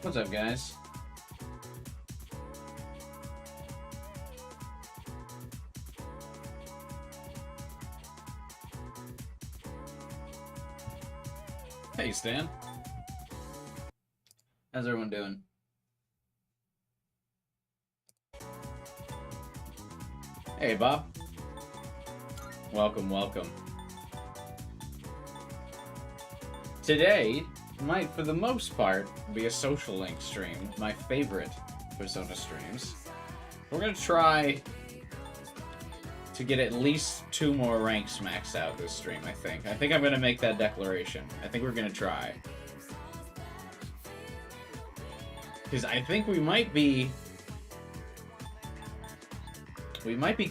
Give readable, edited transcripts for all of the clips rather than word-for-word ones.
What's up, guys? Hey, Stan. How's everyone doing? Hey, Bob. Welcome, welcome. Today might, for the most part, be a Social Link stream, my favorite Persona streams. We're gonna try to get at least 2 more ranks maxed out this stream, I think. I think I'm gonna make that declaration. I think we're gonna try. Because I think we might be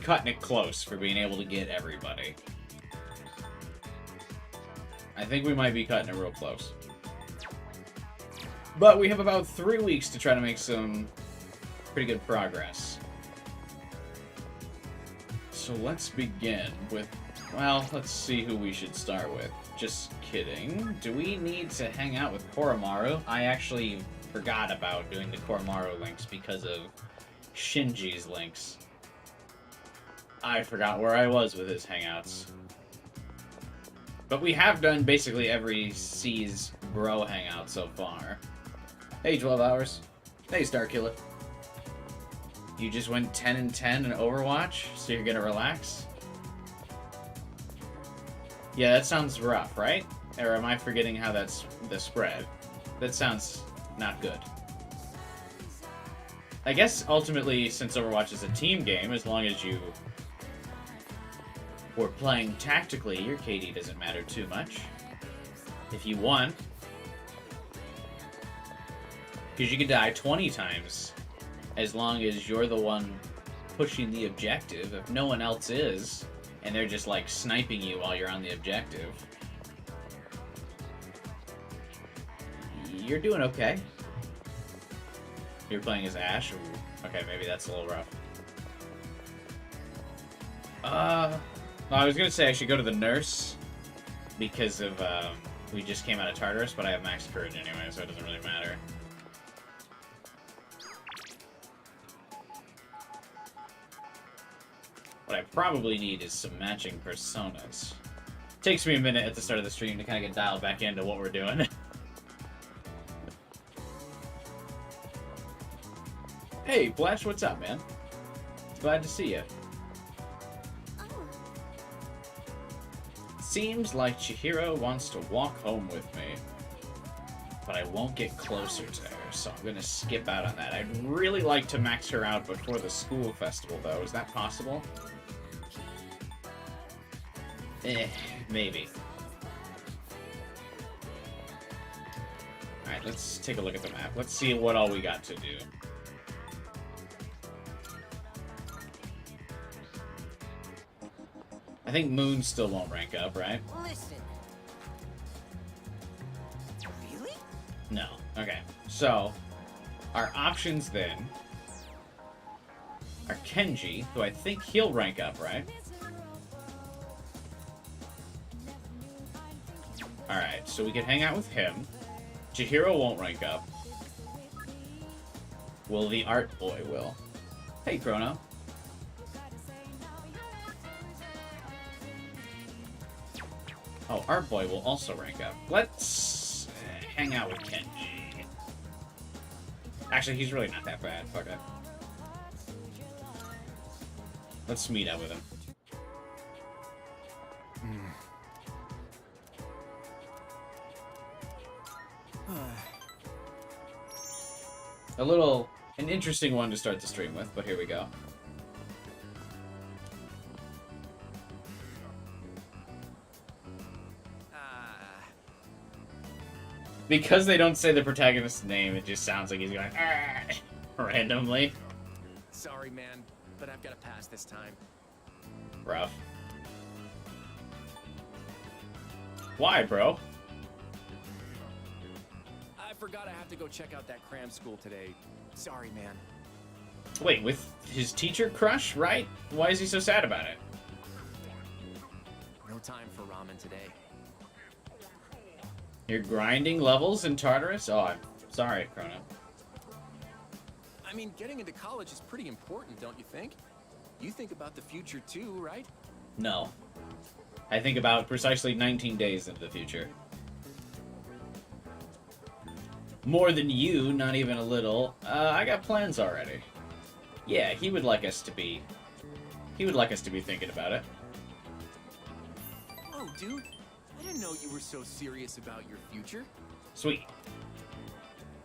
cutting it close for being able to get everybody. I think we might be cutting it real close. But we have about 3 weeks to try to make some pretty good progress. So let's begin with, well, let's see who we should start with. Just kidding. Do we need to hang out with Koromaru? I actually forgot about doing the Koromaru links because of Shinji's links. I forgot where I was with his hangouts. But we have done basically every C's bro hangout so far. Hey, 12 hours. Hey, Starkiller. You just went 10 and 10 in Overwatch, so you're gonna relax? Yeah, that sounds rough, right? Or am I forgetting how that's the spread? That sounds not good. I guess ultimately, since Overwatch is a team game, as long as you were playing tactically, your KD doesn't matter too much. If you won, because you could die 20 times as long as you're the one pushing the objective. If no one else is, and they're just like sniping you while you're on the objective, you're doing okay. You're playing as Ashe? Ooh, okay, maybe that's a little rough. Well, I was gonna say I should go to the nurse because of, we just came out of Tartarus, but I have max courage anyway, so it doesn't really matter. What I probably need is some matching personas. Takes me a minute at the start of the stream to kind of get dialed back into what we're doing. Hey, Flash, what's up, man? Glad to see you. Seems like Chihiro wants to walk home with me, but I won't get closer to her, so I'm gonna skip out on that. I'd really like to max her out before the school festival, though. Is that possible? Maybe. Alright, let's take a look at the map. Let's see what all we got to do. I think Moon still won't rank up, right? Listen. Really? No. Okay. So, our options then are Kenji, who I think he'll rank up, right? Alright, so we can hang out with him. Chihiro won't rank up. Well, the art boy will. Hey, Chrono. Oh, Art Boy will also rank up. Let's hang out with Kenji. Actually, he's really not that bad. Fuck it. Let's meet up with him. An interesting one to start the stream with, but here we go. Because they don't say the protagonist's name, it just sounds like he's going randomly. Sorry, man, but I've got to pass this time. Rough. Why, bro? I forgot I have to go check out that cram school today. Sorry, man. Wait, with his teacher crush, right? Why is he so sad about it? No time for ramen today. You're grinding levels in Tartarus? Oh, I'm sorry, Chrono. I mean, getting into college is pretty important, don't you think? You think about the future too, right? No. I think about precisely 19 days into the future. More than you, not even a little. I got plans already. Yeah, he would like us to be thinking about it. Oh, dude, I didn't know you were so serious about your future. Sweet.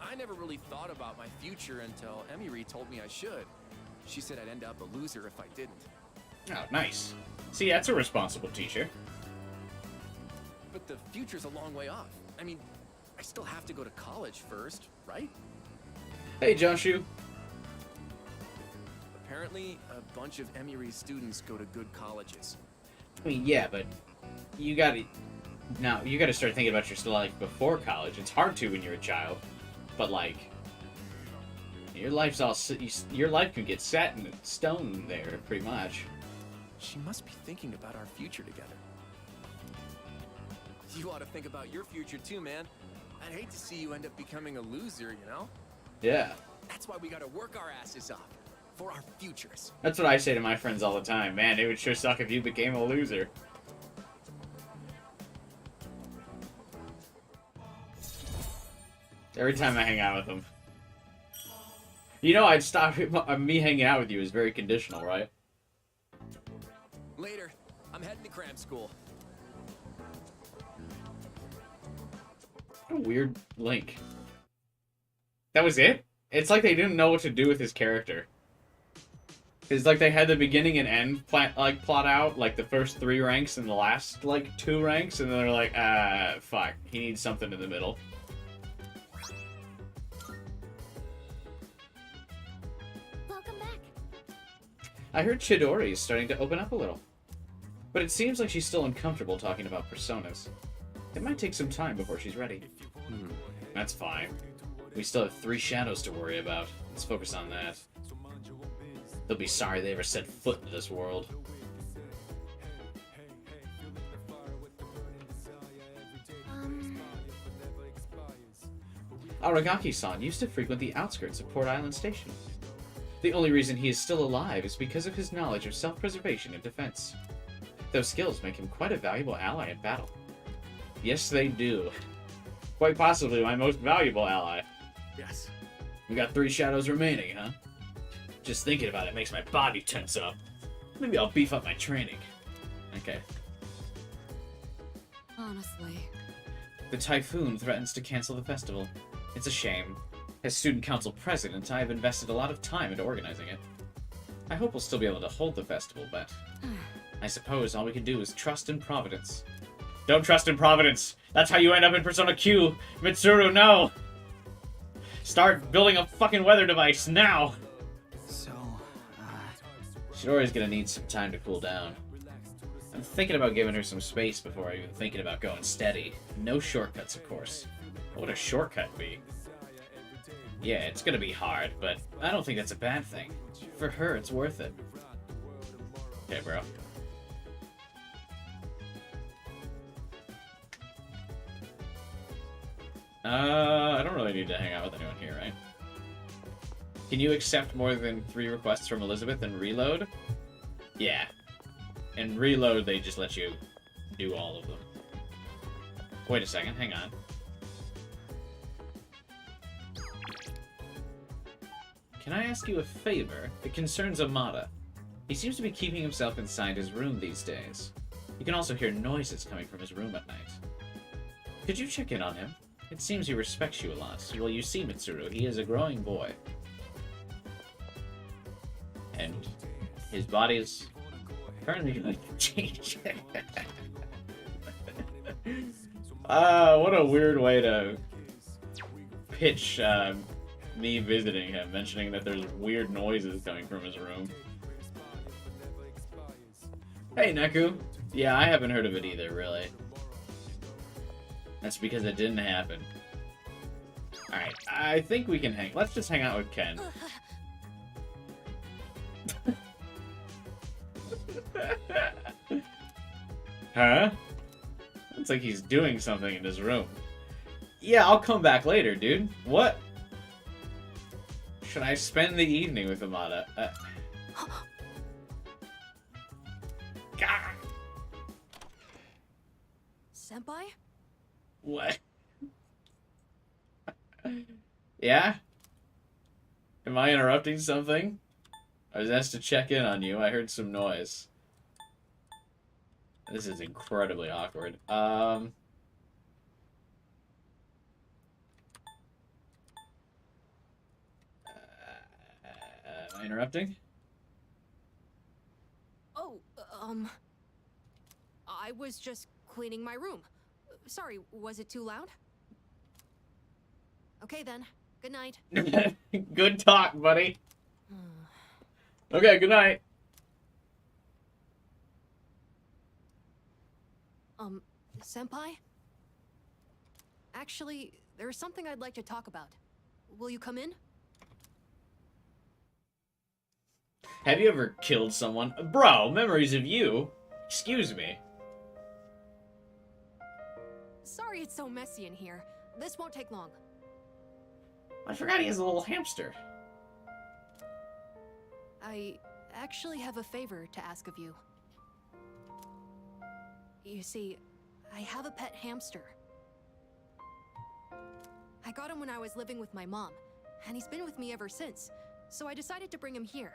I never really thought about my future until Emiri told me I should. She said I'd end up a loser if I didn't. Oh, nice. See, that's a responsible teacher. But the future's a long way off. I mean, I still have to go to college first, right? Hey, Joshu. Apparently, a bunch of Emiri's students go to good colleges. I mean, yeah, but you gotta start thinking about your life before college. It's hard to when you're a child, but like, your life can get set in stone there, pretty much. She must be thinking about our future together. You ought to think about your future too, man. I'd hate to see you end up becoming a loser, you know? Yeah. That's why we gotta work our asses off. For our futures. That's what I say to my friends all the time. Man, it would sure suck if you became a loser. Every time I hang out with them. You know, I'd stop. Me hanging out with you is very conditional, right? Later. I'm heading to cram school. What a weird link. That was it? It's like they didn't know what to do with his character. It's like they had the beginning and end plot out, like the first 3 ranks and the last, like, 2 ranks, and then they're like, fuck, he needs something in the middle. Welcome back. I heard Chidori is starting to open up a little. But it seems like she's still uncomfortable talking about personas. It might take some time before she's ready. That's fine. We still have 3 shadows to worry about. Let's focus on that. They'll be sorry they ever set foot into this world. Aragaki-san used to frequent the outskirts of Port Island Station. The only reason he is still alive is because of his knowledge of self-preservation and defense. Those skills make him quite a valuable ally in battle. Yes, they do. Quite possibly my most valuable ally. Yes. We got 3 shadows remaining, huh? Just thinking about it makes my body tense up. Maybe I'll beef up my training. Okay. Honestly. The typhoon threatens to cancel the festival. It's a shame. As student council president, I have invested a lot of time into organizing it. I hope we'll still be able to hold the festival, but I suppose all we can do is trust in Providence. Don't trust in Providence! That's how you end up in Persona Q! Mitsuru, no! Start building a fucking weather device, now! So, Chidori's gonna need some time to cool down. I'm thinking about giving her some space before even thinking about going steady. No shortcuts, of course. What would a shortcut be? Yeah, it's gonna be hard, but I don't think that's a bad thing. For her, it's worth it. Okay, bro. I don't really need to hang out with anyone here, right? Can you accept more than 3 requests from Elizabeth and reload? Yeah. And reload, they just let you do all of them. Wait a second, hang on. Can I ask you a favor? It concerns Amada. He seems to be keeping himself inside his room these days. You can also hear noises coming from his room at night. Could you check in on him? It seems he respects you a lot. Well, you see, Mitsuru, he is a growing boy. And his body is currently like changing. What a weird way to pitch me visiting him, mentioning that there's weird noises coming from his room. Hey, Neku. Yeah, I haven't heard of it either, really. That's because it didn't happen. Alright, I think we can hang. Let's just hang out with Ken. Huh? Looks like he's doing something in his room. Yeah, I'll come back later, dude. What? Should I spend the evening with Amada? God. Senpai? What? Yeah? Am I interrupting something? I was asked to check in on you. I heard some noise. This is incredibly awkward. Am I interrupting? Oh, I was just cleaning my room. Sorry, was it too loud? Okay then. Good night. Good talk, buddy. Okay, good night. Senpai? Actually, there's something I'd like to talk about. Will you come in? Have you ever killed someone? Bro, memories of you? Excuse me. Sorry it's so messy in here. This won't take long. I forgot he has a little hamster. I actually have a favor to ask of you. You see, I have a pet hamster. I got him when I was living with my mom, and he's been with me ever since, so I decided to bring him here.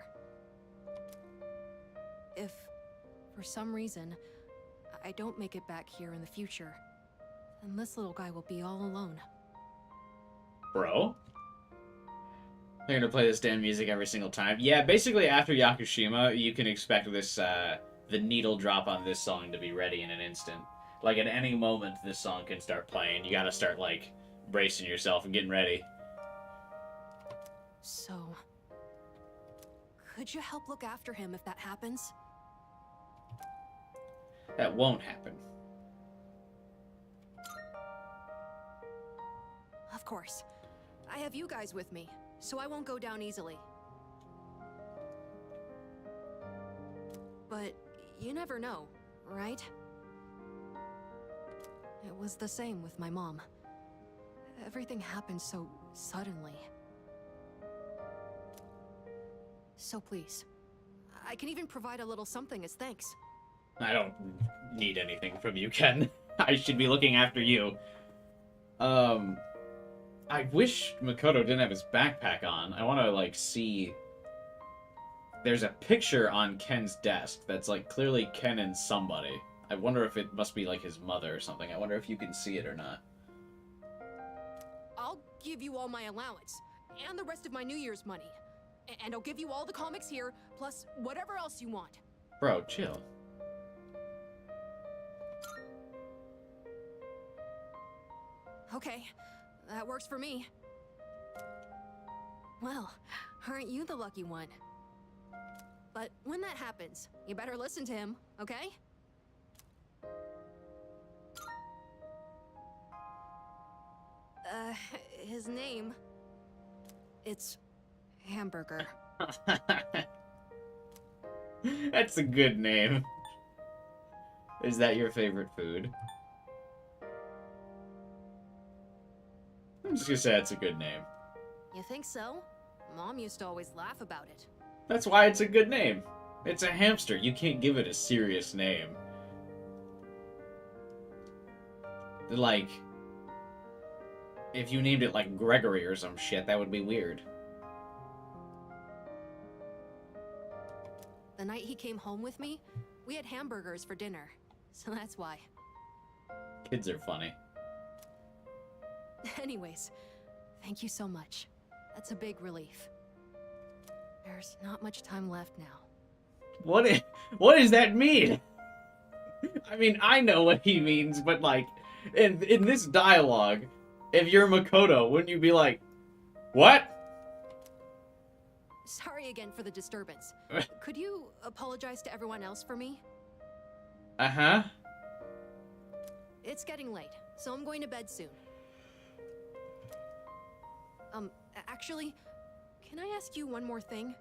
If, for some reason, I don't make it back here in the future, then this little guy will be all alone. Bro? They're gonna play this damn music every single time. Yeah, basically after Yakushima, you can expect this, the needle drop on this song to be ready in an instant. Like, at any moment, this song can start playing. You gotta start, like, bracing yourself and getting ready. So, could you help look after him if that happens? That won't happen. Of course. I have you guys with me, so I won't go down easily. But you never know, right? It was the same with my mom. Everything happened so suddenly. So please, I can even provide a little something as thanks. I don't need anything from you, Ken. I should be looking after you. I wish Makoto didn't have his backpack on. I want to, like, see... There's a picture on Ken's desk that's, like, clearly Ken and somebody. I wonder if it must be, like, his mother or something. I wonder if you can see it or not. I'll give you all my allowance, and the rest of my New Year's money. And I'll give you all the comics here, plus whatever else you want. Bro, chill. Okay, that works for me. Well, aren't you the lucky one? But when that happens, you better listen to him, okay? His name... It's... Hamburger. That's a good name. Is that your favorite food? I'm just gonna say that's a good name. You think so? Mom used to always laugh about it. That's why it's a good name. It's a hamster. You can't give it a serious name. Like, if you named it like Gregory or some shit, that would be weird. The night he came home with me, we had hamburgers for dinner. So that's why. Kids are funny. Anyways, thank you so much. That's a big relief. There's not much time left now. What does that mean? I mean, I know what he means, but like, in this dialogue, if you're Makoto, wouldn't you be like, what? Sorry again for the disturbance. Could you apologize to everyone else for me? Uh-huh. It's getting late, so I'm going to bed soon. Actually, can I ask you one more thing?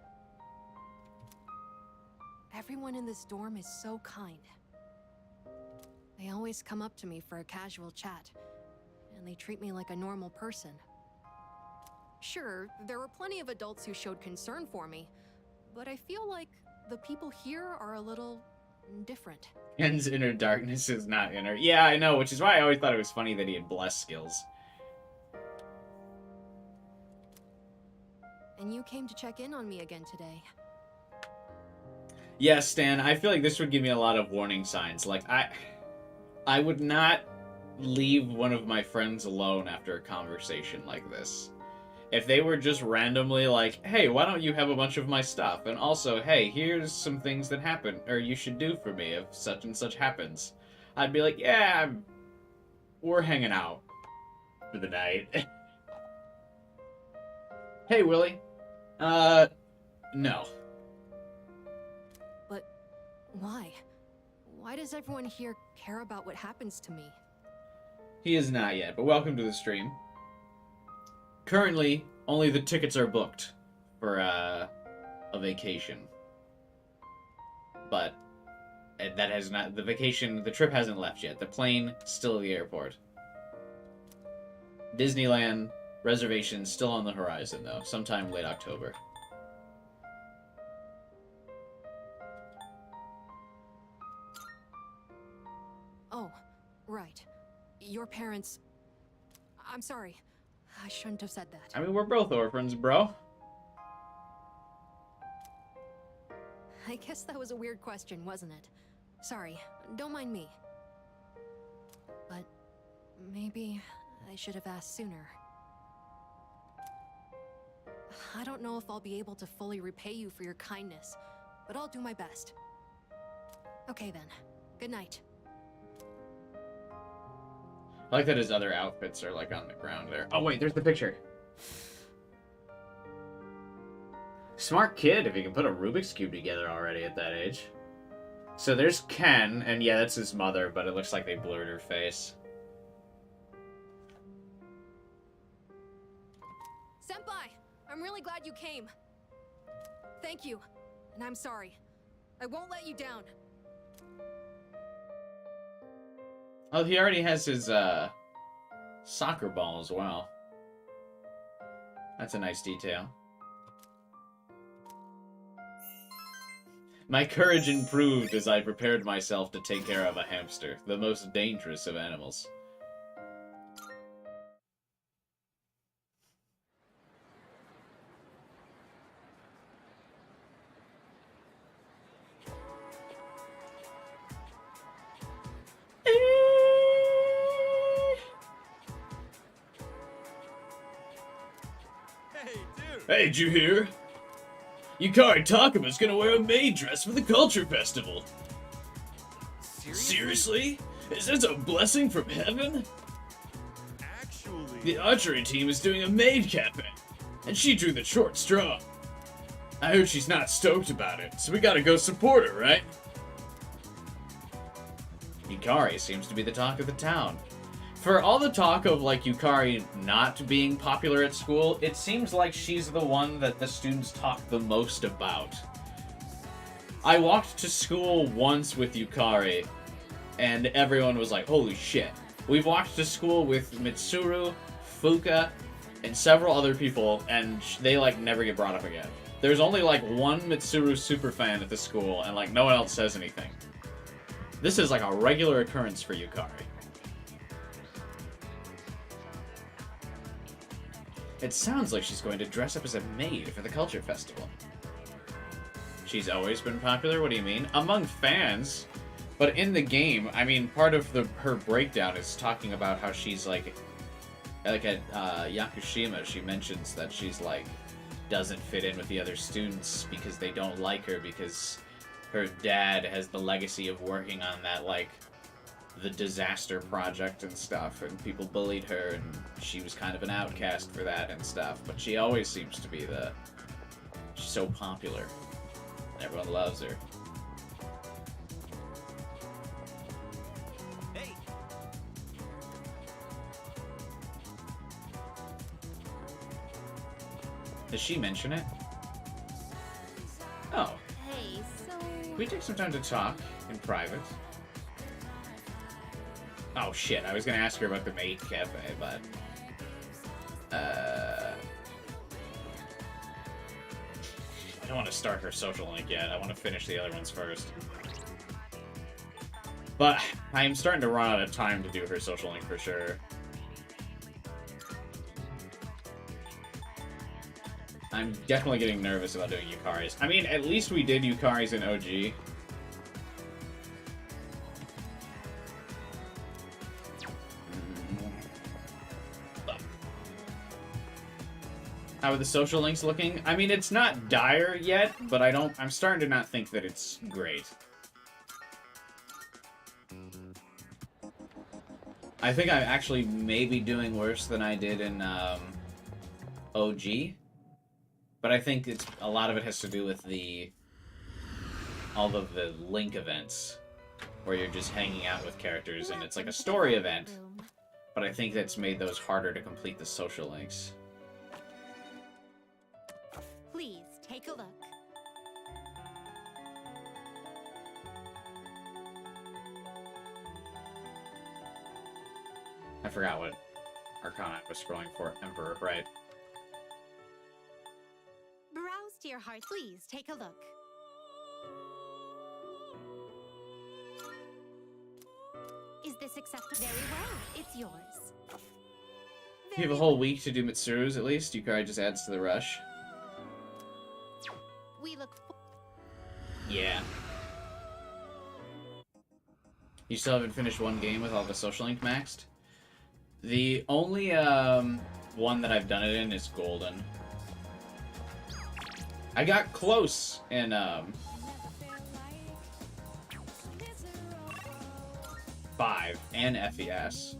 Everyone in this dorm is so kind. They always come up to me for a casual chat, and they treat me like a normal person. Sure, there were plenty of adults who showed concern for me, but I feel like the people here are a little different. Ken's inner darkness is not inner. Yeah, I know, which is why I always thought it was funny that he had bless skills. And you came to check in on me again today. Yes, Stan, I feel like this would give me a lot of warning signs. Like, I would not leave one of my friends alone after a conversation like this. If they were just randomly like, hey, why don't you have a bunch of my stuff? And also, hey, here's some things that happen, or you should do for me if such and such happens. I'd be like, yeah, we're hanging out for the night. Hey, Willie. No. But why? Why does everyone here care about what happens to me? He is not yet, but welcome to the stream. Currently, only the tickets are booked for a vacation. But that has not, the trip hasn't left yet. The plane still at the airport. Disneyland reservations still on the horizon though, sometime late October. Oh, right. Your parents... I'm sorry. I shouldn't have said that. I mean, we're both orphans, bro. I guess that was a weird question, wasn't it? Sorry, don't mind me. But maybe I should have asked sooner. I don't know if I'll be able to fully repay you for your kindness, but I'll do my best. Okay then. Good night. I like that his other outfits are like on the ground there. Oh wait, there's the picture. Smart kid if he can put a Rubik's Cube together already at that age. So there's Ken, and yeah, that's his mother, but it looks like they blurred her face. Senpai! I'm really glad you came. Thank you. And I'm sorry. I won't let you down. Oh, he already has his, soccer ball as well. That's a nice detail. My courage improved as I prepared myself to take care of a hamster, the most dangerous of animals. Hey, did you hear? Yukari Takaba's gonna wear a maid dress for the Culture Festival. Seriously? Is this a blessing from heaven? Actually... The archery team is doing a maid cafe, and she drew the short straw. I heard she's not stoked about it, so we gotta go support her, right? Yukari seems to be the talk of the town. For all the talk of, like, Yukari not being popular at school, it seems like she's the one that the students talk the most about. I walked to school once with Yukari, and everyone was like, holy shit. We've walked to school with Mitsuru, Fuka, and several other people, and they, like, never get brought up again. There's only, like, one Mitsuru superfan at the school, and, like, no one else says anything. This is, like, a regular occurrence for Yukari. It sounds like she's going to dress up as a maid for the Culture Festival. She's always been popular? What do you mean? Among fans. But in the game, I mean, part of her breakdown is talking about how she's, like at Yakushima, she mentions that she's, like, doesn't fit in with the other students because they don't like her because her dad has the legacy of working on that, like, the disaster project and stuff, and people bullied her, and she was kind of an outcast for that and stuff, but she always seems to be she's so popular. Everyone loves her. Hey! Does she mention it? Oh. Hey, so... Can we take some time to talk in private? Oh shit, I was gonna ask her about the maid cafe, but... don't want to start her social link yet. I want to finish the other ones first. But I am starting to run out of time to do her social link for sure. I'm definitely getting nervous about doing Yukari's. I mean, at least we did Yukari's in OG. How are the social links looking? I mean, it's not dire yet, but I'm starting to not think that it's great. I think I'm actually maybe doing worse than I did in OG. But I think a lot of it has to do with all of the link events where you're just hanging out with characters and it's like a story event. But I think that's made those harder to complete the social links. Please take a look. I forgot what Arcana I was scrolling for. Emperor, right. Browse to your heart. Please take a look. Is this acceptable? Very well. It's yours. You have a whole week to do Mitsuru's at least. Yukari just adds to the rush. We look. Yeah. You still haven't finished one game with all the social link maxed? The only one that I've done it in is Golden. I got close in 5 and FES.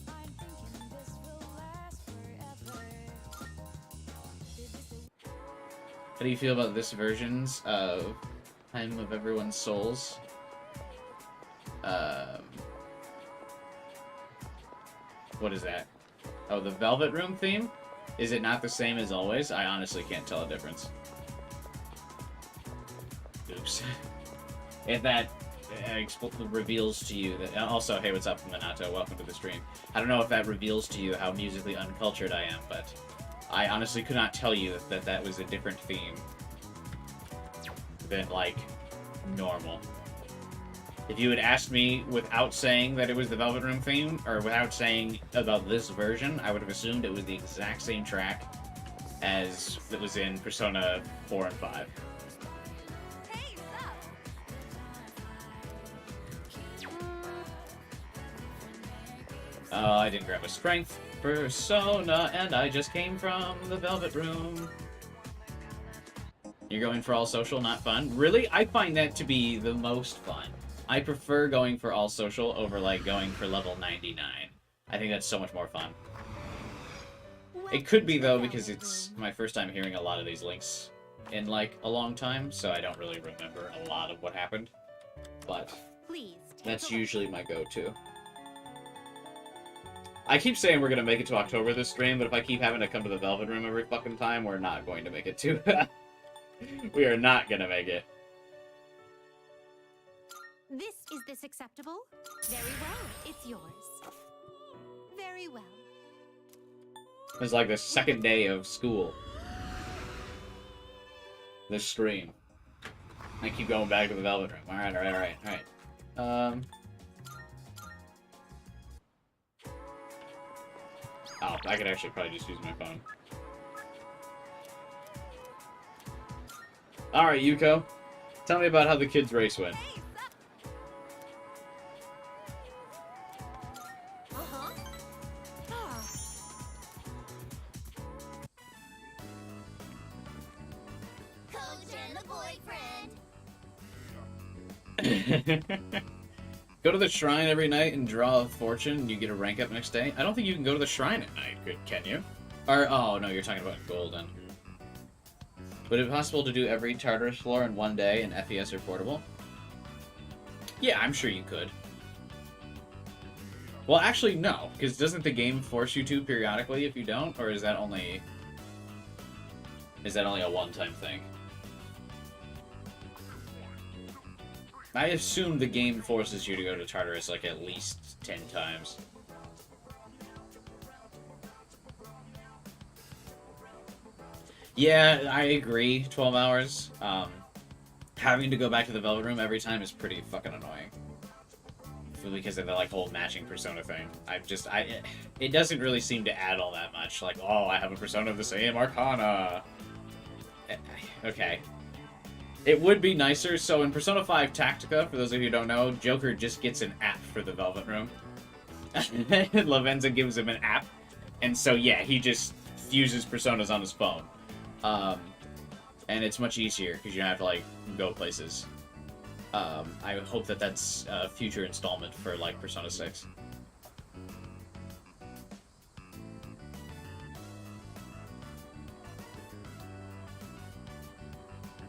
How do you feel about this versions of Time of Everyone's Souls? What is that? Oh, the Velvet Room theme? Is it not the same as always? I honestly can't tell a difference. Oops. If that reveals to you that... Also, hey, what's up, Minato? Welcome to the stream. I don't know if that reveals to you how musically uncultured I am, but I honestly could not tell you that that was a different theme than, like, normal. If you had asked me without saying that it was the Velvet Room theme, or without saying about this version, I would have assumed it was the exact same track as it was in Persona 4 and 5. Hey, Oh, I didn't grab a strength Persona, and I just came from the Velvet Room. You're going for all social, not fun? Really? I find that to be the most fun. I prefer going for all social over, like, going for level 99. I think that's so much more fun. It could be, though, because it's my first time hearing a lot of these links in, like, a long time, so I don't really remember a lot of what happened. But please take that's a look. usually my go-to. I keep saying we're gonna make it to October this stream, but if I keep having to come to the Velvet Room every fucking time, we're not going to make it to. We are not gonna make it. Is this acceptable? Very well. It's yours. Very well. It's like the second day of school. This stream. I keep going back to the Velvet Room. Alright. Oh, I could actually probably just use my phone. Alright, Yuko. Tell me about how the kids' race went. Coach and the boyfriend. Go to the shrine every night and draw a fortune and you get a rank up next day? I don't think you can go to the shrine at night, can you? Or, oh, no, you're talking about Golden. Would it be possible to do every Tartarus floor in one day in FES or Portable? Yeah, I'm sure you could. Well, actually, no, because doesn't the game force you to periodically if you don't? Or is that only a one-time thing? I assume the game forces you to go to Tartarus like at least 10 times. Yeah, I agree. 12 hours. having to go back to the Velvet Room every time is pretty fucking annoying. Because of the like whole matching persona thing. It doesn't really seem to add all that much. Like, oh, I have a persona of the same Arcana. Okay. It would be nicer. So in Persona 5 Tactica, for those of you who don't know, Joker just gets an app for the Velvet Room. Lavenza gives him an app. And so, yeah, he just fuses personas on his phone. And it's much easier because you don't have to, like, go places. I hope that that's a future installment for, like, Persona 6.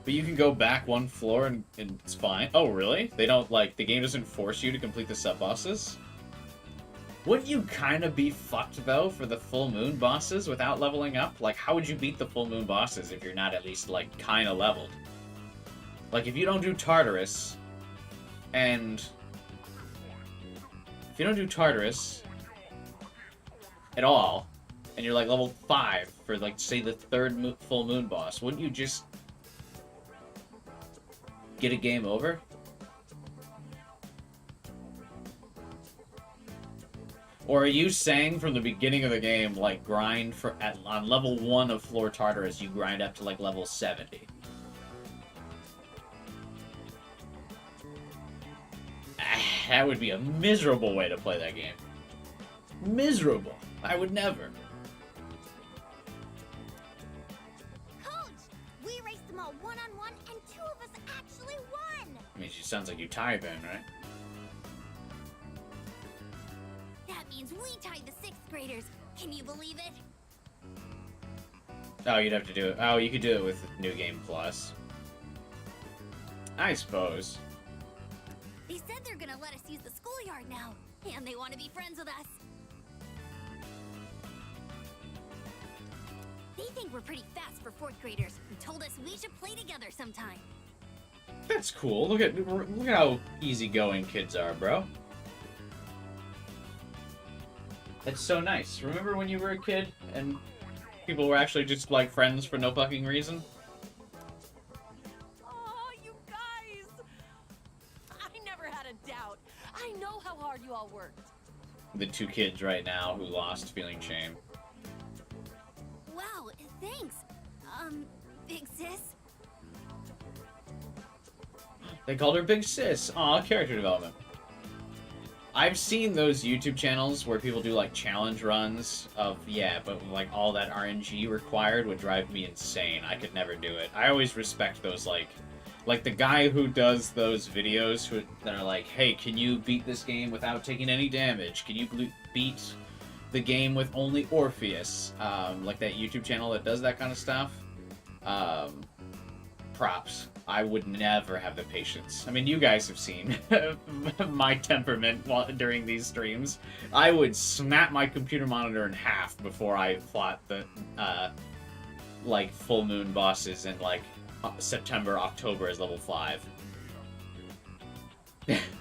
But you can go back one floor and it's fine. Oh, really? They don't, like, the game doesn't force you to complete the sub-bosses? Wouldn't you kind of be fucked, though, for the Full Moon bosses without leveling up? Like, how would you beat the Full Moon bosses if you're not at least, like, kind of leveled? Like, if you don't do Tartarus, and... If you don't do Tartarus at all, and you're, like, level 5 for, like, say, the third Full Moon boss, wouldn't you just get a game over? Or are you saying from the beginning of the game, like, grind for on level 1 of Floor Tartarus, you grind up to, like, level 70? That would be a miserable way to play that game. Miserable. I would never. Coach! We raced them all one-on-one, and 2 of us actually won! I mean, she sounds like you tie then, right? That means we tied the 6th graders. Can you believe it? Oh, you'd have to do it. Oh, you could do it with New Game Plus. I suppose. They said they're gonna let us use the schoolyard now, and they want to be friends with us. They think we're pretty fast for 4th graders and told us we should play together sometime. That's cool. Look at how easygoing kids are, bro. That's so nice. Remember when you were a kid and people were actually just like friends for no fucking reason? Oh, you guys! I never had a doubt. I know how hard you all worked. The 2 kids right now who lost feeling shame. Wow, thanks. Big sis? They called her Big Sis. Aw, character development. I've seen those YouTube channels where people do like challenge runs of, yeah, but like all that RNG required would drive me insane. I could never do it. I always respect those like the guy who does those videos that are like, hey, can you beat this game without taking any damage? Can you beat the game with only Orpheus? Like that YouTube channel that does that kind of stuff. Props. I would never have the patience. I mean, you guys have seen my temperament during these streams. I would snap my computer monitor in half before I fought the, like, Full Moon bosses in, like, September, October as level 5.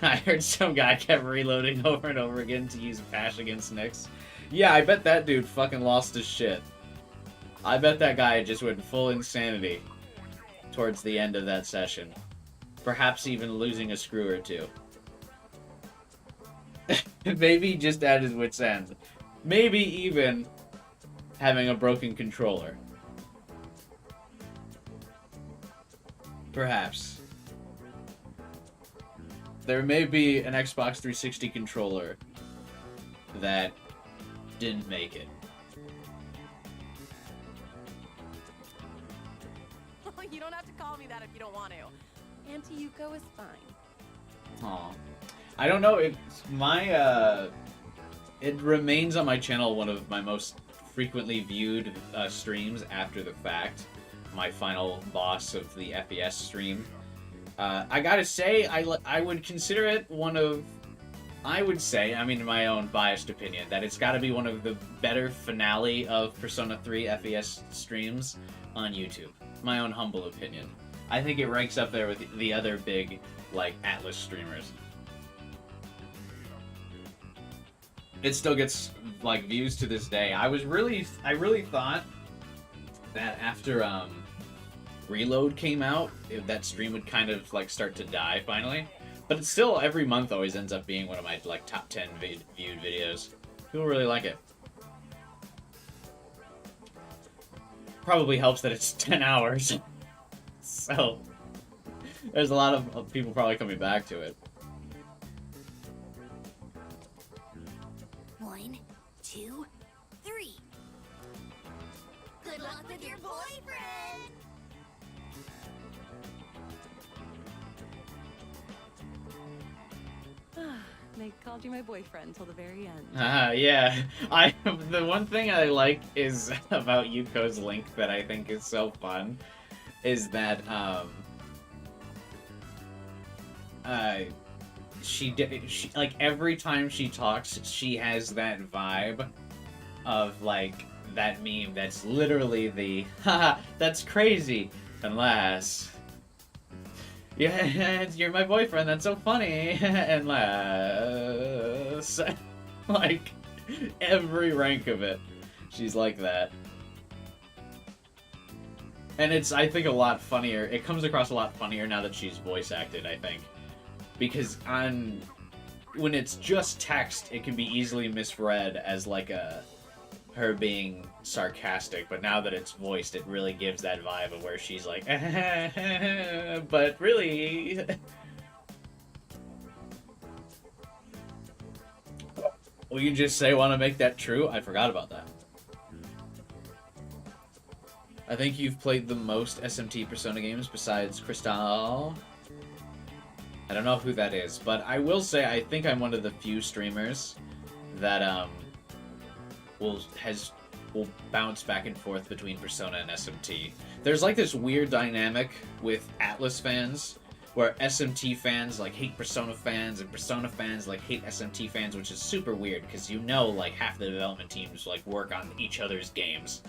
I heard some guy kept reloading over and over again to use Bash against Nyx. Yeah, I bet that dude fucking lost his shit. I bet that guy just went full insanity towards the end of that session. Perhaps even losing a screw or 2. Maybe just at his wit's end. Maybe even having a broken controller. Perhaps. There may be an Xbox 360 controller that didn't make it. You don't have to call me that if you don't want to. Auntie Yuko is fine. Aw. I don't know, it's my, it remains on my channel one of my most frequently viewed streams after the fact. My final boss of the FES stream. I gotta say, I would consider it one of... I would say, I mean, in my own biased opinion, that it's gotta be one of the better finale of Persona 3 FES streams on YouTube. My own humble opinion. I think it ranks up there with the other big, like, Atlas streamers. It still gets, like, views to this day. I really thought that after, Reload came out, that stream would kind of like start to die finally. But it's still, every month always ends up being one of my like top 10 viewed videos. People really like it. Probably helps that it's 10 hours. So there's a lot of people probably coming back to it. 1, 2, 3. Good luck with your boyfriend. They called you my boyfriend till the very end. Yeah. The one thing I like is about Yuko's link that I think is so fun is that she like every time she talks, she has that vibe of like that meme that's literally the haha, that's crazy unless yeah, you're my boyfriend, that's so funny unless like every rank of it she's like that. And it's, I think, a lot funnier. It comes across a lot funnier now that she's voice acted, I think. Because when it's just text, it can be easily misread as like her being sarcastic, but now that it's voiced, it really gives that vibe of where she's like, but really. Will you just say, want to make that true? I forgot about that. I think you've played the most SMT Persona games besides Crystal. I don't know who that is, but I will say I think I'm one of the few streamers that will bounce back and forth between Persona and SMT. There's like this weird dynamic with Atlus fans where SMT fans like hate Persona fans and Persona fans like hate SMT fans, which is super weird because you know like half the development teams like work on each other's games.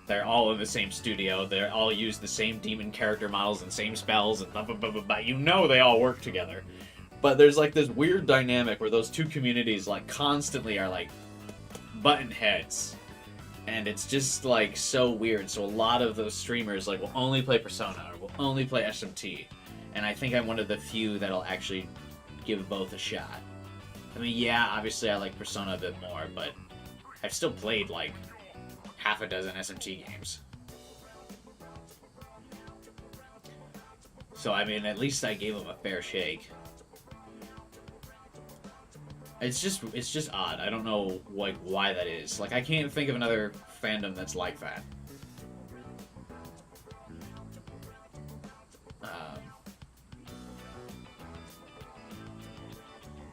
They're all in the same studio. They all use the same demon character models and same spells and blah, blah, blah, blah, blah. You know they all work together. But there's like this weird dynamic where those two communities like constantly are like button heads. And it's just like so weird. So a lot of those streamers like will only play Persona or will only play SMT. And I think I'm one of the few that'll actually give both a shot. I mean, yeah, obviously I like Persona a bit more, but I've still played like half a dozen SMT games. So, I mean, at least I gave them a fair shake. It's just odd. I don't know, like, why that is. Like, I can't think of another fandom that's like that.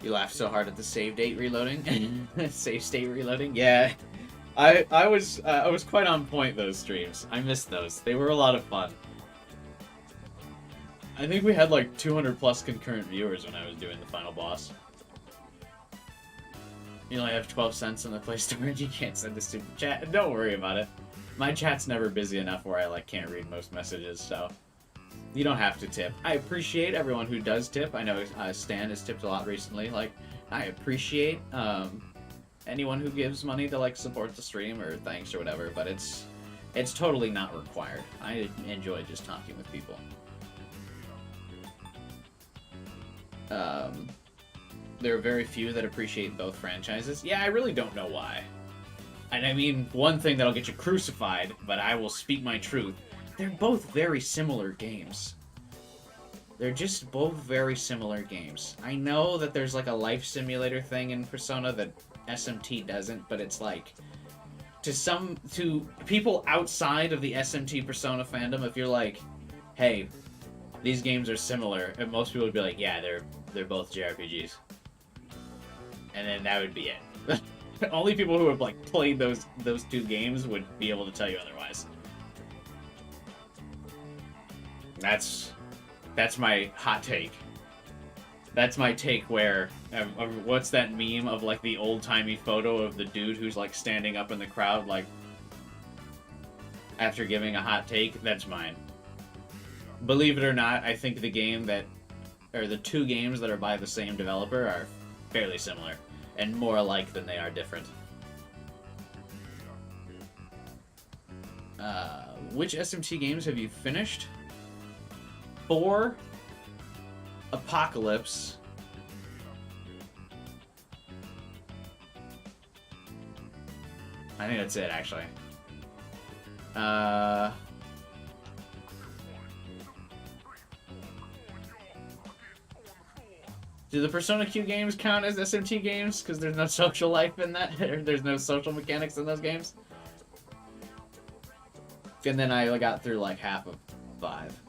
You laughed so hard at the save date reloading? Save state reloading? Yeah. I was quite on point those streams. I missed those. They were a lot of fun. I think we had like 200 plus concurrent viewers when I was doing the final boss. You only have 12 cents in the Play Store and you can't send a super chat. Don't worry about it. My chat's never busy enough where I like can't read most messages, so you don't have to tip. I appreciate everyone who does tip. I know Stan has tipped a lot recently. Like, I appreciate anyone who gives money to like support the stream or thanks or whatever, but it's totally not required. I enjoy just talking with people. There are very few that appreciate both franchises. Yeah, I really don't know why. And I mean, one thing that'll get you crucified, but I will speak my truth. They're both very similar games. They're just both very similar games. I know that there's like a life simulator thing in Persona that SMT doesn't, but it's like to people outside of the SMT Persona fandom, if you're like, hey, these games are similar, and most people would be like, yeah, they're both JRPGs. And then that would be it. Only people who have like played those two games would be able to tell you otherwise. That's my hot take. That's my take where, what's that meme of like the old-timey photo of the dude who's like standing up in the crowd like after giving a hot take? That's mine. Believe it or not, I think the two games that are by the same developer are fairly similar and more alike than they are different. Which SMT games have you finished? 4, Apocalypse, I think that's it, actually. Do the Persona Q games count as SMT games? Because there's no social life in that, or there's no social mechanics in those games? And then I got through like half of 5.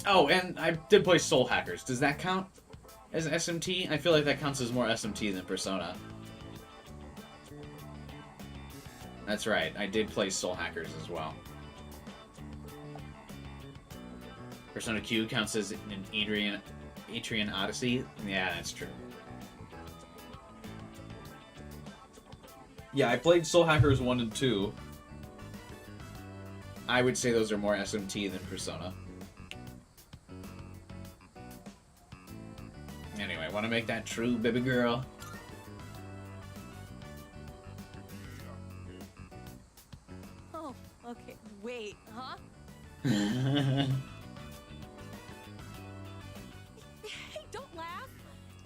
Oh, and I did play Soul Hackers. Does that count as SMT? I feel like that counts as more SMT than Persona. That's right, I did play Soul Hackers as well. Persona Q counts as an Etrian Odyssey? Yeah, that's true. Yeah, I played Soul Hackers 1 and 2. I would say those are more SMT than Persona. Anyway, want to make that true, baby girl? Oh, okay. Wait, huh? Who Hey, don't laugh.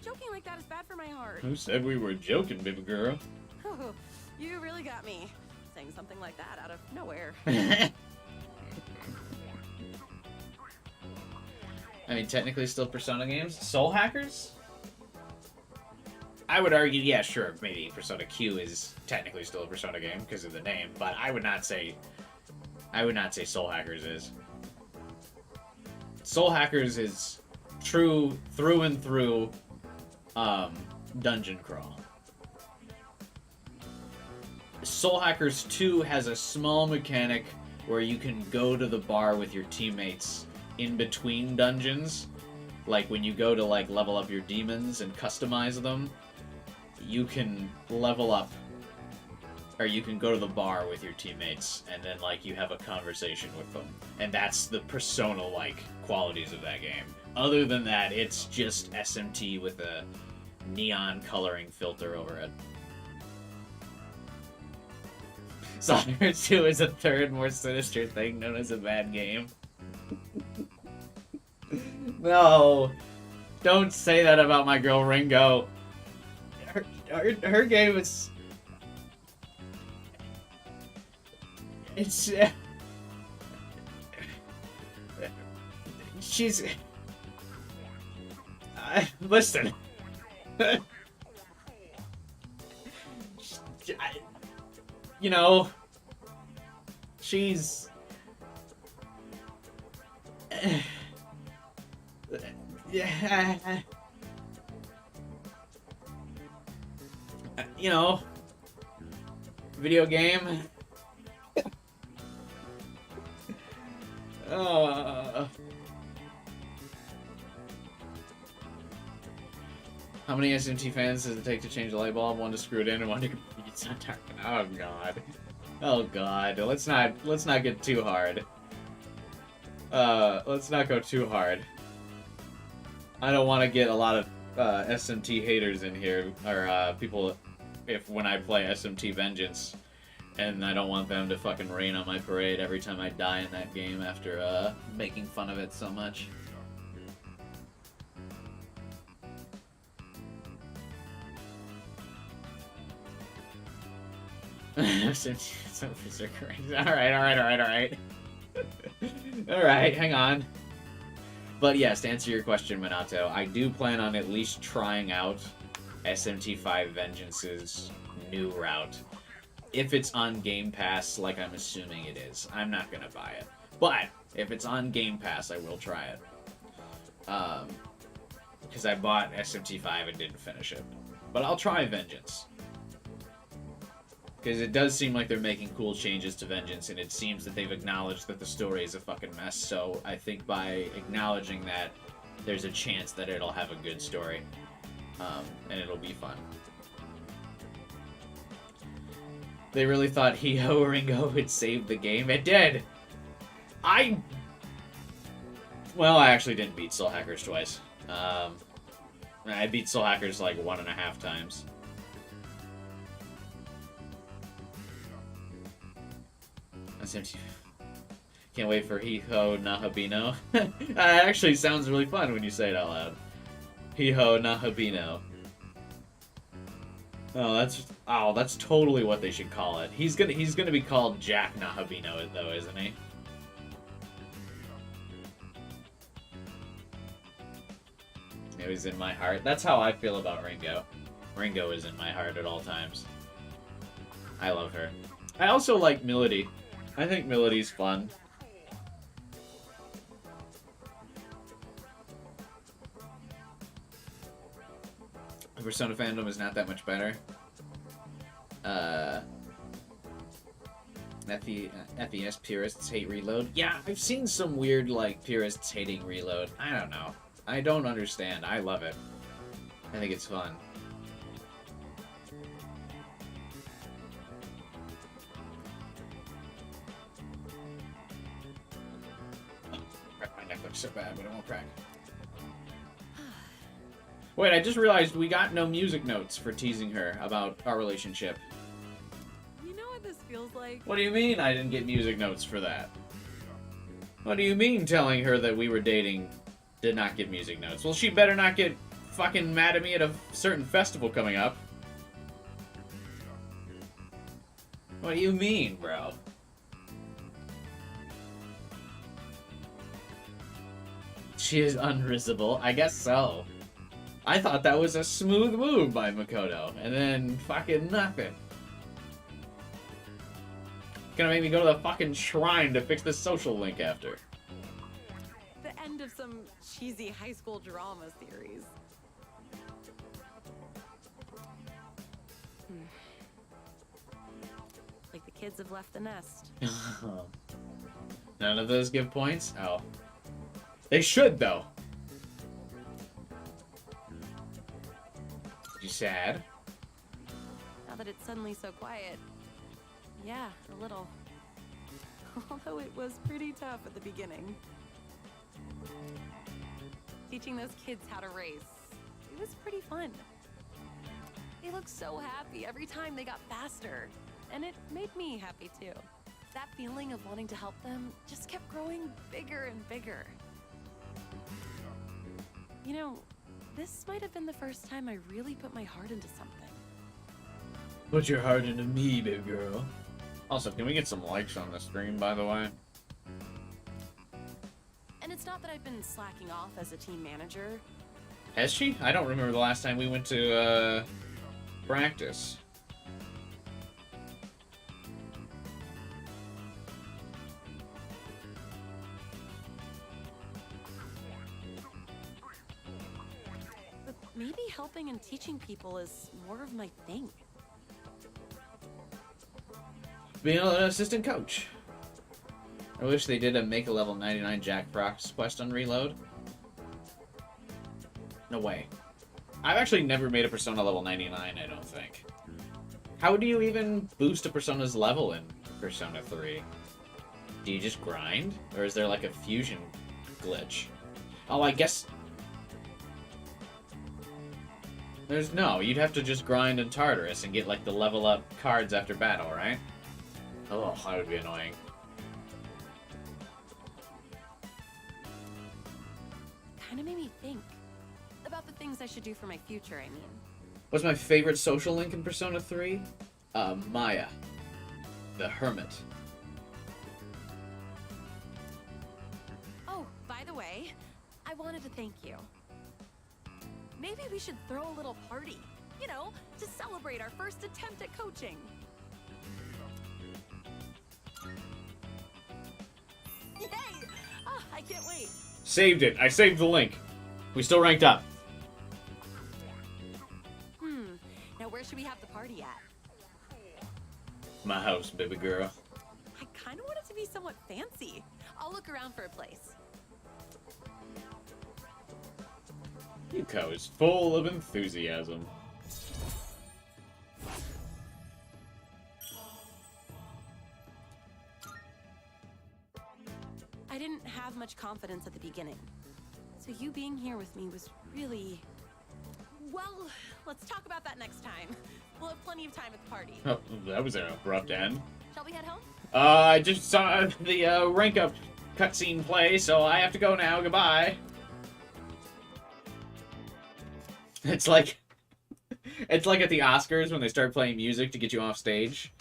Joking like that is bad for my heart. said we were joking, baby girl? Oh, you really got me. Saying something like that out of nowhere. I mean, technically still Persona games. Soul Hackers? I would argue, yeah, sure, maybe Persona Q is technically still a Persona game because of the name, but I would not say Soul Hackers is. Soul Hackers is true through and through dungeon crawl. Soul Hackers 2 has a small mechanic where you can go to the bar with your teammates in between dungeons. Like when you go to like level up your demons and customize them, you can level up, or you can go to the bar with your teammates and then like you have a conversation with them. And that's the Persona-like qualities of that game. Other than that, it's just SMT with a neon coloring filter over it. Soccer 2 is a third, more sinister thing known as a bad game. No, don't say that about my girl Ringo. Her game is... It's... she's... listen. You know, she's... yeah, you know, video game. How many SMT fans does it take to change a light bulb? One to screw it in and one to... It's not dark. Oh god. Oh god. Let's not get too hard. Let's not go too hard. I don't want to get a lot of SMT haters in here, or people when I play SMT Vengeance, and I don't want them to fucking rain on my parade every time I die in that game after making fun of it so much. Alright. Alright, hang on. But yes, to answer your question, Minato, I do plan on at least trying out SMT5 Vengeance's new route. If it's on Game Pass, like I'm assuming it is. I'm not gonna buy it. But, if it's on Game Pass, I will try it. Because I bought SMT5 and didn't finish it. But I'll try Vengeance. Because it does seem like they're making cool changes to Vengeance, and it seems that they've acknowledged that the story is a fucking mess, so I think by acknowledging that, there's a chance that it'll have a good story. And it'll be fun. They really thought Hi-Ho Ringo would save the game. It did! Well, I actually didn't beat Soul Hackers twice. I beat Soul Hackers like 1.5 times. Can't wait for Hiho Nahabino. That actually sounds really fun when you say it out loud. Hiho Nahabino. Oh, that's totally what they should call it. He's gonna be called Jack Nahabino though, isn't he? It was in my heart. That's how I feel about Ringo. Ringo is in my heart at all times. I love her. I also like Melody. I think Melody's fun. The Persona fandom is not that much better. FES purists hate Reload. Yeah, I've seen some weird, like, purists hating Reload. I don't know. I don't understand. I love it. I think it's fun. Oh, my neck looks so bad, but it won't crack. Wait, I just realized we got no music notes for teasing her about our relationship. You know what this feels like? What do you mean I didn't get music notes for that? What do you mean telling her that we were dating did not get music notes? Well, she better not get fucking mad at me at a certain festival coming up. What do you mean, bro? She is unrisible. I guess so. I thought that was a smooth move by Makoto, and then fucking nothing. Gonna make me go to the fucking shrine to fix the social link after. The end of some cheesy high school drama series. Like the kids have left the nest. None of those give points? Oh. They should, though. You sad? Now that it's suddenly so quiet. Yeah, a little. Although it was pretty tough at the beginning. Teaching those kids how to race. It was pretty fun. They looked so happy every time they got faster. And it made me happy too. That feeling of wanting to help them just kept growing bigger and bigger. You know, this might have been the first time I really put my heart into something. Put your heart into me, baby girl. Also, can we get some likes on the stream, by the way? And it's not that I've been slacking off as a team manager. Has she? I don't remember the last time we went to, practice. But maybe helping and teaching people is more of my thing. Being an assistant coach. I wish they did a make a level 99 Jack Frost quest on Reload. No way. I've actually never made a Persona level 99, I don't think. How do you even boost a Persona's level in Persona 3? Do you just grind? Or is there like a fusion glitch? Oh, I guess... you'd have to just grind in Tartarus and get like the level up cards after battle, right? Oh, that would be annoying. Kinda made me think about the things I should do for my future, I mean. What's my favorite social link in Persona 3? Maya. The Hermit. Oh, by the way, I wanted to thank you. Maybe we should throw a little party, you know, to celebrate our first attempt at coaching. Yay! Oh, I can't wait. Saved it. I saved the link. We still ranked up. Now where should we have the party at? My house, baby girl. I kind of want it to be somewhat fancy. I'll look around for a place. Yuko is full of enthusiasm. I didn't have much confidence at the beginning. So you being here with me was really... Well, let's talk about that next time. We'll have plenty of time at the party. Oh, that was an abrupt end. Shall we head home? I just saw the rank up cutscene play, so I have to go now. Goodbye. It's like at the Oscars when they start playing music to get you off stage.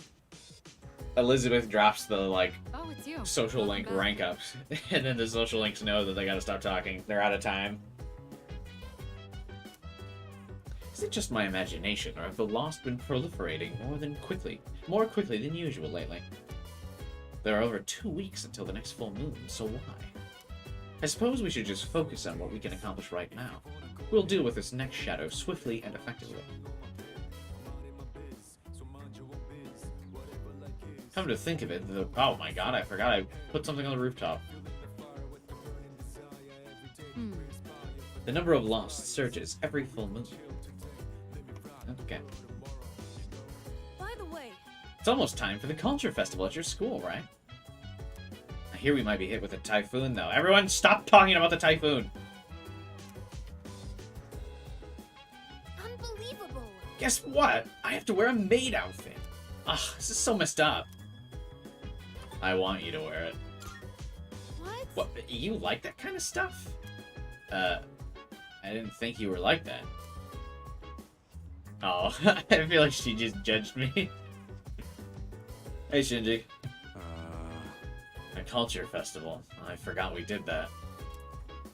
Elizabeth drops the like Oh, it's you. social Welcome link back. rank ups, and then the social links know that they gotta stop talking. They're out of time. Is it just my imagination, or have the Lost been proliferating more quickly than usual lately? There are over 2 weeks until the next full moon, so why? I suppose we should just focus on what we can accomplish right now. We'll deal with this next shadow swiftly and effectively. Come to think of it, oh my god, I forgot I put something on the rooftop. The number of lost surges every full moon. Okay. By the way, It's almost time for the culture festival at your school, right? I hear we might be hit with a typhoon, though. Everyone, stop talking about the typhoon! Unbelievable. Guess what? I have to wear a maid outfit. Ugh, this is so messed up. I want you to wear it. What? What? You like that kind of stuff? I didn't think you were like that. Oh, I feel like she just judged me. Hey, Shinji. A culture festival. I forgot we did that.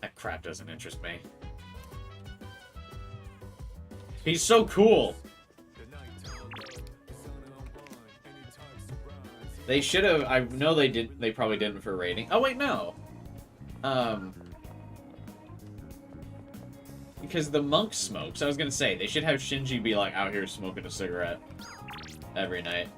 That crap doesn't interest me. He's so cool! They should have. I know they did. They probably didn't for rating. Oh wait, no. Because the monk smokes. I was gonna say they should have Shinji be like out here smoking a cigarette every night.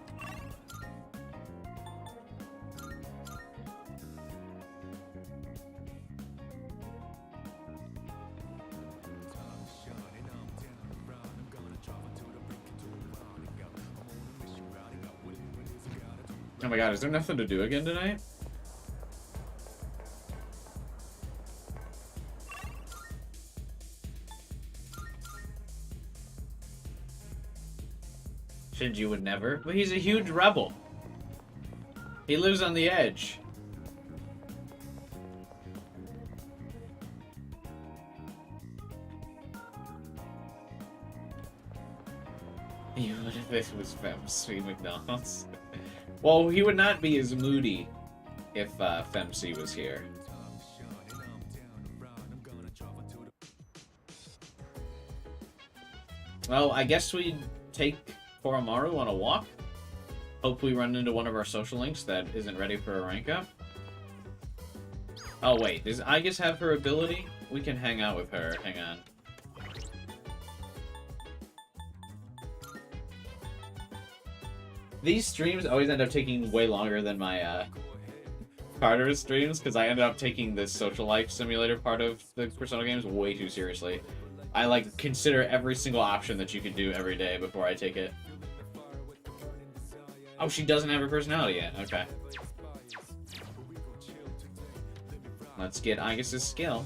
Oh my god, is there nothing to do again tonight? Shinji would never, but he's a huge rebel. He lives on the edge. Even if this was Femc McDonald's. Well, he would not be as moody if Femc was here. Well, I guess we take Koromaru on a walk. Hope we run into one of our social links that isn't ready for a rank up. Oh wait, does Aigis have her ability? We can hang out with her. Hang on. These streams always end up taking way longer than my Carter's streams, because I ended up taking the social life simulator part of the Persona games way too seriously. I like consider every single option that you can do every day before I take it. Oh, she doesn't have her personality yet. Okay. Let's get Aigis' skill.